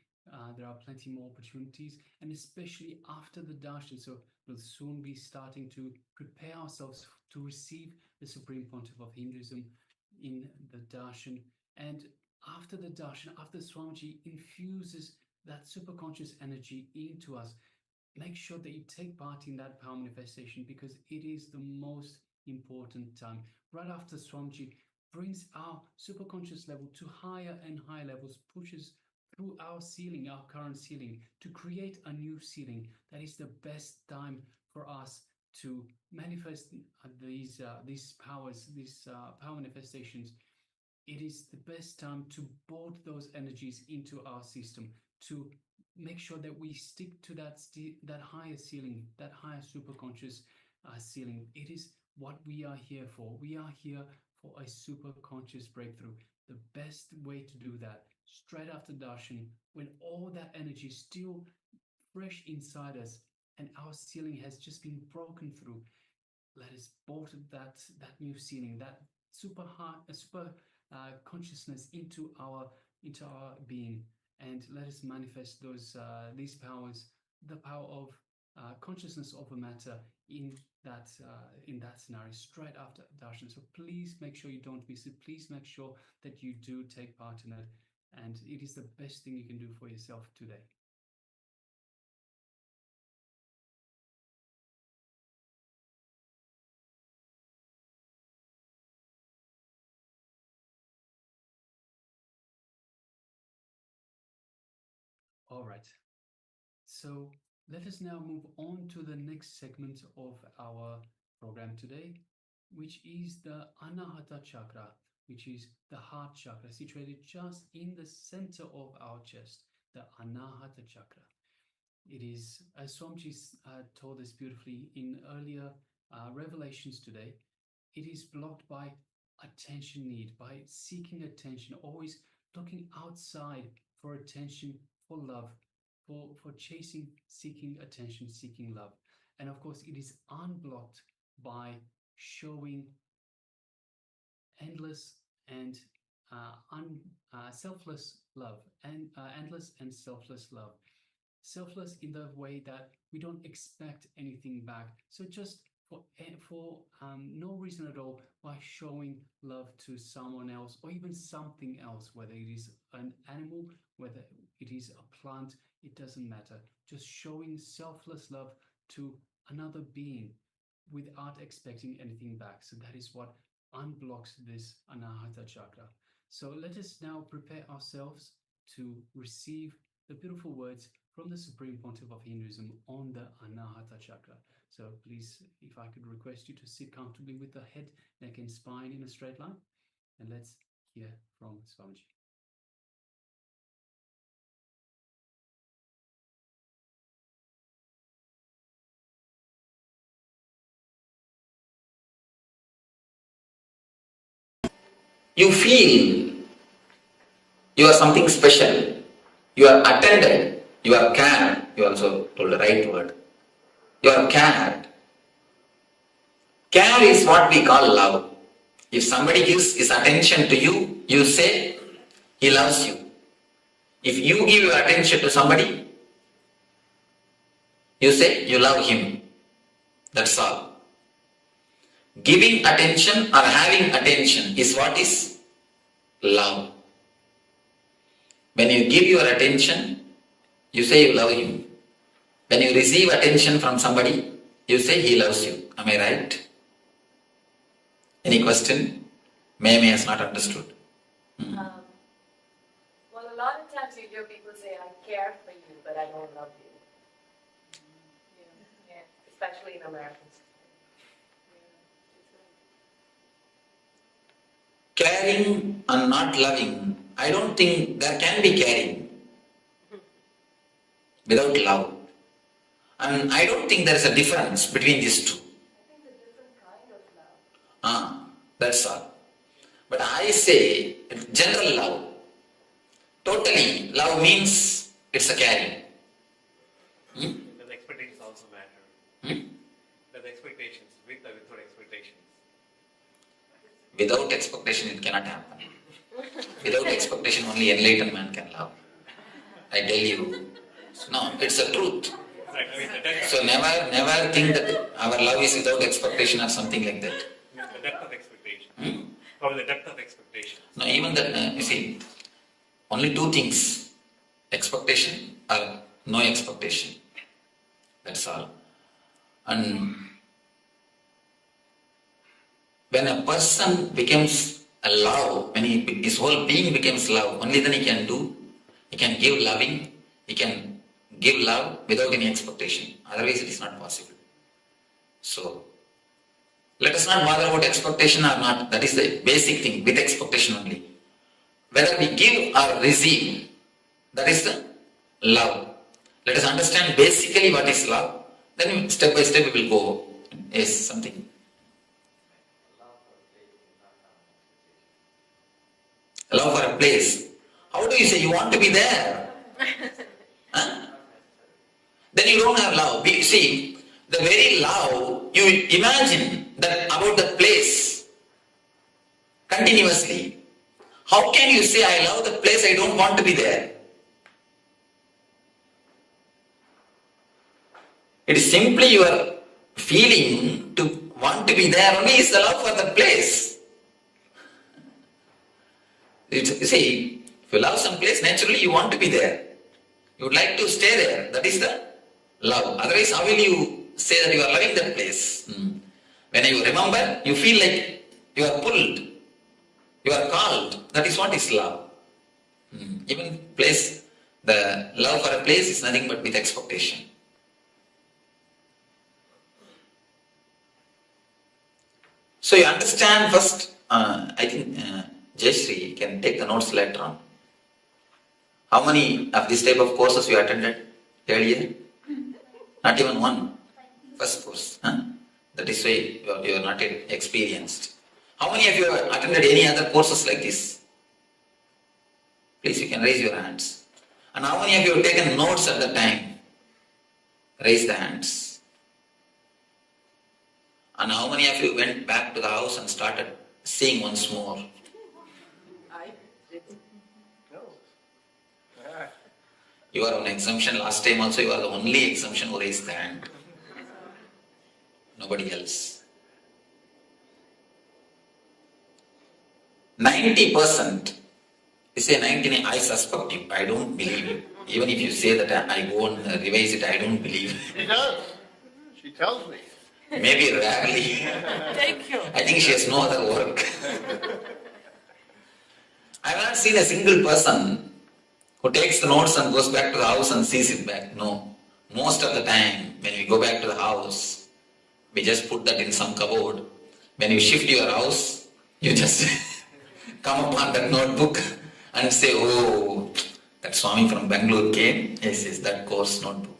There are plenty more opportunities, and especially after the darshan. So we'll soon be starting to prepare ourselves to receive the Supreme Pontiff of Hinduism in the darshan. And after the darshan, after Swamiji infuses that superconscious energy into us, make sure that you take part in that power manifestation, because it is the most important time. Right after Swamiji brings our superconscious level to higher and higher levels, pushes through our ceiling, our current ceiling, to create a new ceiling. That is the best time for us to manifest these powers, these power manifestations. It is the best time to board those energies into our system, to make sure that we stick to that higher ceiling, that higher superconscious ceiling. It is what we are here for. We are here for a superconscious breakthrough. The best way to do that, straight after darshan, when all that energy is still fresh inside us and our ceiling has just been broken through, let us bolt that new ceiling, that super consciousness into our being, and let us manifest these powers, the power of consciousness over matter in that scenario straight after darshan. So please make sure you don't miss it. Please make sure that you do take part in it, and it is the best thing you can do for yourself today. All right. So let us now move on to the next segment of our program today, which is the Anahata Chakra, which is the heart chakra, situated just in the center of our chest, the Anahata Chakra. It is, as Swamiji told us beautifully in earlier revelations today, it is blocked by attention need, by seeking attention, always looking outside for attention, for love, for chasing, seeking attention, seeking love. And of course, it is unblocked by showing endless and selfless love, and endless and selfless love. Selfless in the way that we don't expect anything back. So just for no reason at all, by showing love to someone else or even something else, whether it is an animal, whether it is a plant, it doesn't matter. Just showing selfless love to another being without expecting anything back. So that is what unblocks this Anahata Chakra. So let us now prepare ourselves to receive the beautiful words from the Supreme Pontiff of Hinduism on the Anahata Chakra. So please, if I could request you to sit comfortably with the head, neck and spine in a straight line, and let's hear from Swamiji. You feel you are something special, you are attended, you are cared, you also told the right word, you are cared. Care is what we call love. If somebody gives his attention to you, you say he loves you. If you give your attention to somebody, you say you love him. That's all. Giving attention or having attention is what is love. When you give your attention, you say you love him. When you receive attention from somebody, you say he loves you. Am I right? Any question? May has not understood. Well, a lot of times you hear people say, I care for you, but I don't love you. Yeah, especially in American society. Caring and not loving, I don't think there can be caring without love. And I don't think there is a difference between these two. I think it's a different kind of love. That's all. But I say general love. Totally, love means it's a caring. The expectations also matter. The expectations, with or without expectations. Without expectation, it cannot happen. Without expectation, only enlightened man can love. I tell you. No, it's the truth. Right, I mean, the depth, So never think that our love is without expectation or something like that. the depth of expectation. Probably the depth of expectation. No, even that, you see, only two things, expectation or no expectation. That's all. And when a person becomes a love, when his whole being becomes love, only then he can give loving, he can give love without any expectation. Otherwise it is not possible. So, let us not bother about expectation or not. That is the basic thing, with expectation only. Whether we give or receive, that is the love. Let us understand basically what is love. Then step by step we will go. Yes, something. Love for a place. How do you say you want to be there? Huh? Then you don't have love. See, the very love, you imagine that about the place continuously. How can you say, I love the place, I don't want to be there? It is simply your feeling to want to be there only is the love for the place. You see, if you love some place, naturally you want to be there. You would like to stay there. That is the love. Otherwise, how will you say that you are loving that place? When you remember, you feel like you are pulled, you are called. That is what is love. Even place, the love for a place is nothing but with expectation. So you understand first, I think Jayashree can take the notes later on. How many of this type of courses you attended earlier? Not even one. First course. Huh? That is why you are not yet experienced. How many of you have attended any other courses like this? Please, you can raise your hands. And how many of you have taken notes at the time? Raise the hands. And how many of you went back to the house and started seeing once more? I didn't. No. You are on exemption. Last time also you are the only exemption who raised the hand. Nobody else. 90%. You say 99, I suspect you. I don't believe you. Even if you say that I go and revise it, I don't believe. She does. She tells me. Maybe rarely. Thank you. I think she has no other work. I have not seen a single person who takes the notes and goes back to the house and sees it back. No. Most of the time, when we go back to the house, we just put that in some cupboard. When you shift your house, you just come upon that notebook and say, oh, that Swami from Bangalore came. Yes, that course notebook.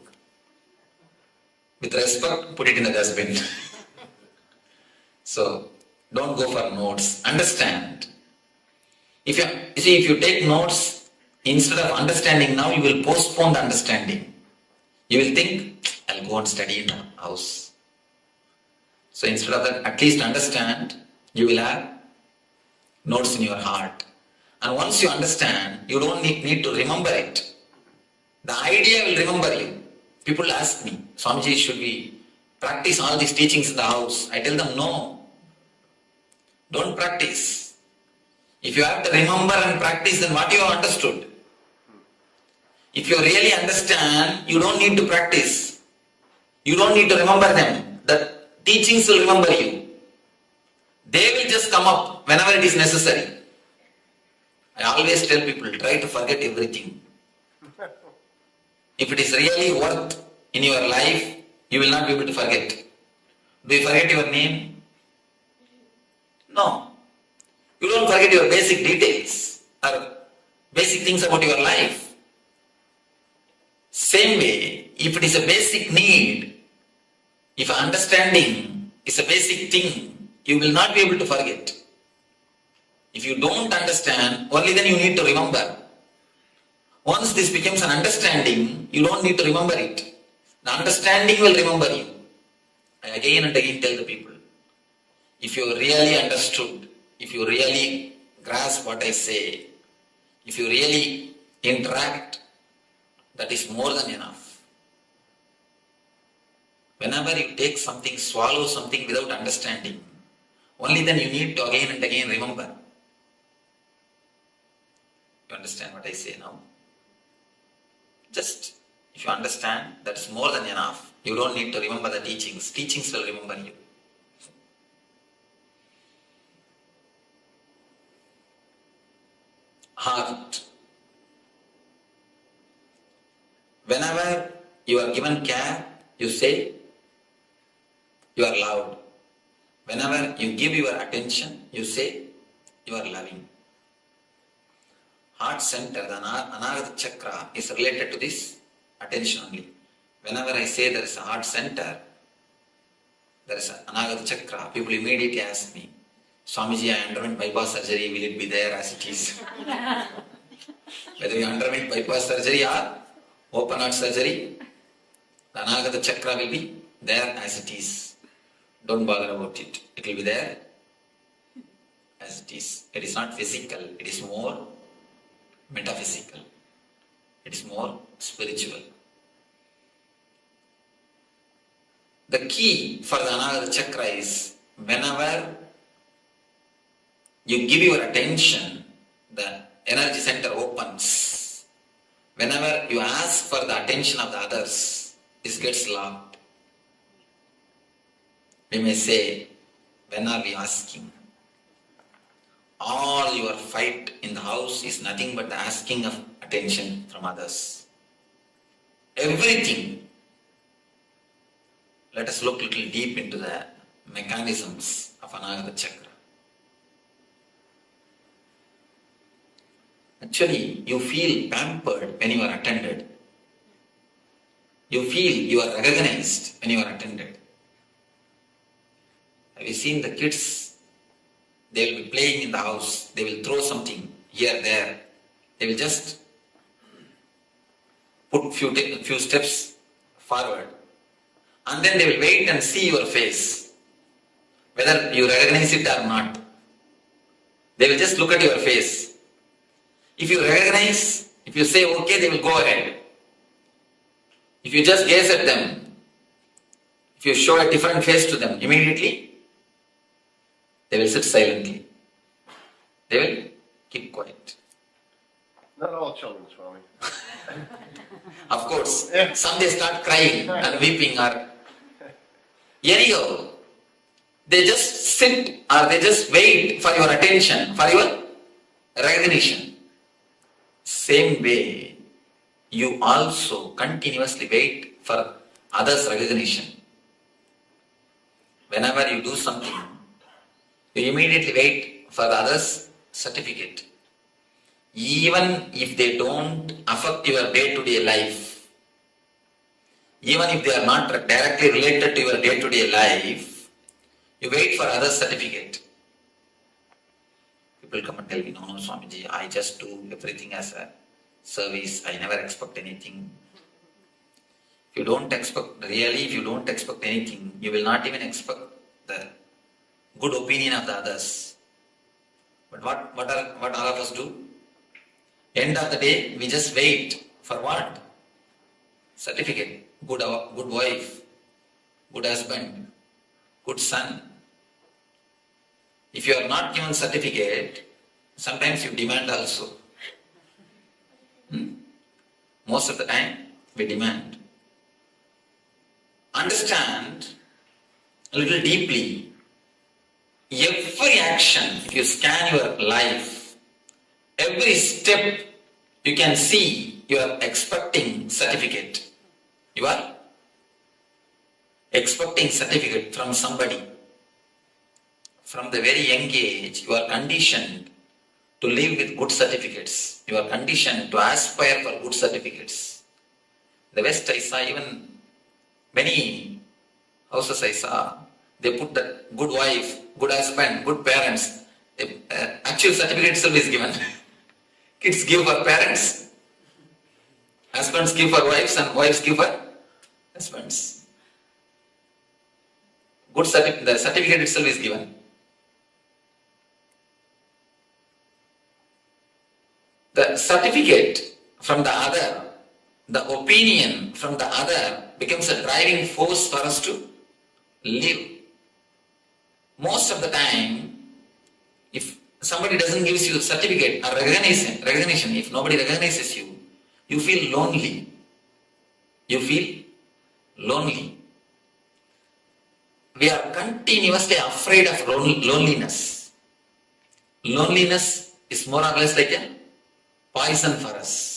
With respect, put it in the dustbin. So, don't go for notes. Understand. If you take notes, instead of understanding now, you will postpone the understanding. You will think, I'll go and study in the house. So instead of that, at least understand, you will have notes in your heart. And once you understand, you don't need to remember it. The idea will remember you. People ask me, Swamiji, should we practice all these teachings in the house? I tell them, no. Don't practice. If you have to remember and practice, then what you have understood? If you really understand, you don't need to practice. You don't need to remember them. The teachings will remember you. They will just come up whenever it is necessary. I always tell people, try to forget everything. If it is really worth in your life, you will not be able to forget. Do you forget your name? No. You don't forget your basic details or basic things about your life. Same way, if it is a basic need, if understanding is a basic thing, you will not be able to forget. If you don't understand, only then you need to remember. Once this becomes an understanding, you don't need to remember it. The understanding will remember you. I again and again tell the people, if you really understood, if you really grasp what I say, if you really interact That is more than enough. Whenever you take something, swallow something without understanding, only then you need to again and again remember. You understand what I say now? Just, if you understand, that's more than enough. You don't need to remember the teachings. Teachings will remember you. Heart. Whenever you are given care, you say, you are loved. Whenever you give your attention, you say, you are loving. Heart center, the Anagata chakra, is related to this attention only. Whenever I say there is a heart center, there is an Anagata chakra, people immediately ask me, Swamiji, I underwent bypass surgery, will it be there as it is? Whether you underwent bypass surgery or open heart surgery, the Anagata chakra will be there as it is. Don't bother about it. It will be there as it is. It is not physical, it is more metaphysical. It is more spiritual. The key for the Anagata chakra is whenever you give your attention, the energy center opens. Whenever you ask for the attention of the others, this gets locked. We may say, when are we asking? All your fight in the house is nothing but the asking of attention from others. Everything. Let us look a little deep into the mechanisms of Anagata chakra. Actually, you feel pampered when you are attended. You feel you are recognized when you are attended. Have you seen the kids? They will be playing in the house. They will throw something here, there. They will just put few steps forward. And then they will wait and see your face. Whether you recognize it or not. They will just look at your face. If you recognize, if you say okay, they will go ahead. If you just gaze at them, if you show a different face to them, immediately they will sit silently. They will keep quiet. Not all children, Swami. Of course, some they start crying and weeping or anyhow, they just sit or they just wait for your attention, for your recognition. Same way, you also continuously wait for others' recognition. Whenever you do something, you immediately wait for the others' certificate. Even if they don't affect your day-to-day life, even if they are not directly related to your day-to-day life, you wait for others' certificate. People come and tell me, no, Swamiji, I just do everything as a service. I never expect anything. If you don't expect anything, you will not even expect the good opinion of the others. But what all of us do? End of the day, we just wait for what? Certificate. Good wife, good husband, good son. If you are not given certificate, sometimes you demand also. Most of the time, we demand. Understand a little deeply. Every action, if you scan your life, every step you can see you are expecting certificate. You are expecting certificate from somebody. From the very young age, you are conditioned to live with good certificates. You are conditioned to aspire for good certificates. The West, I saw even many houses I saw, they put the good wife, good husband, good parents. Actual certificate itself is given. Kids give for parents, husbands give for wives, and wives give for husbands. The certificate itself is given. The certificate from the other the opinion from the other becomes a driving force for us to live. Most of the time, if somebody doesn't give you certificate or recognition, if nobody recognizes you, you feel lonely. You feel lonely. We are continuously afraid of loneliness. Loneliness is more or less like a poison for us.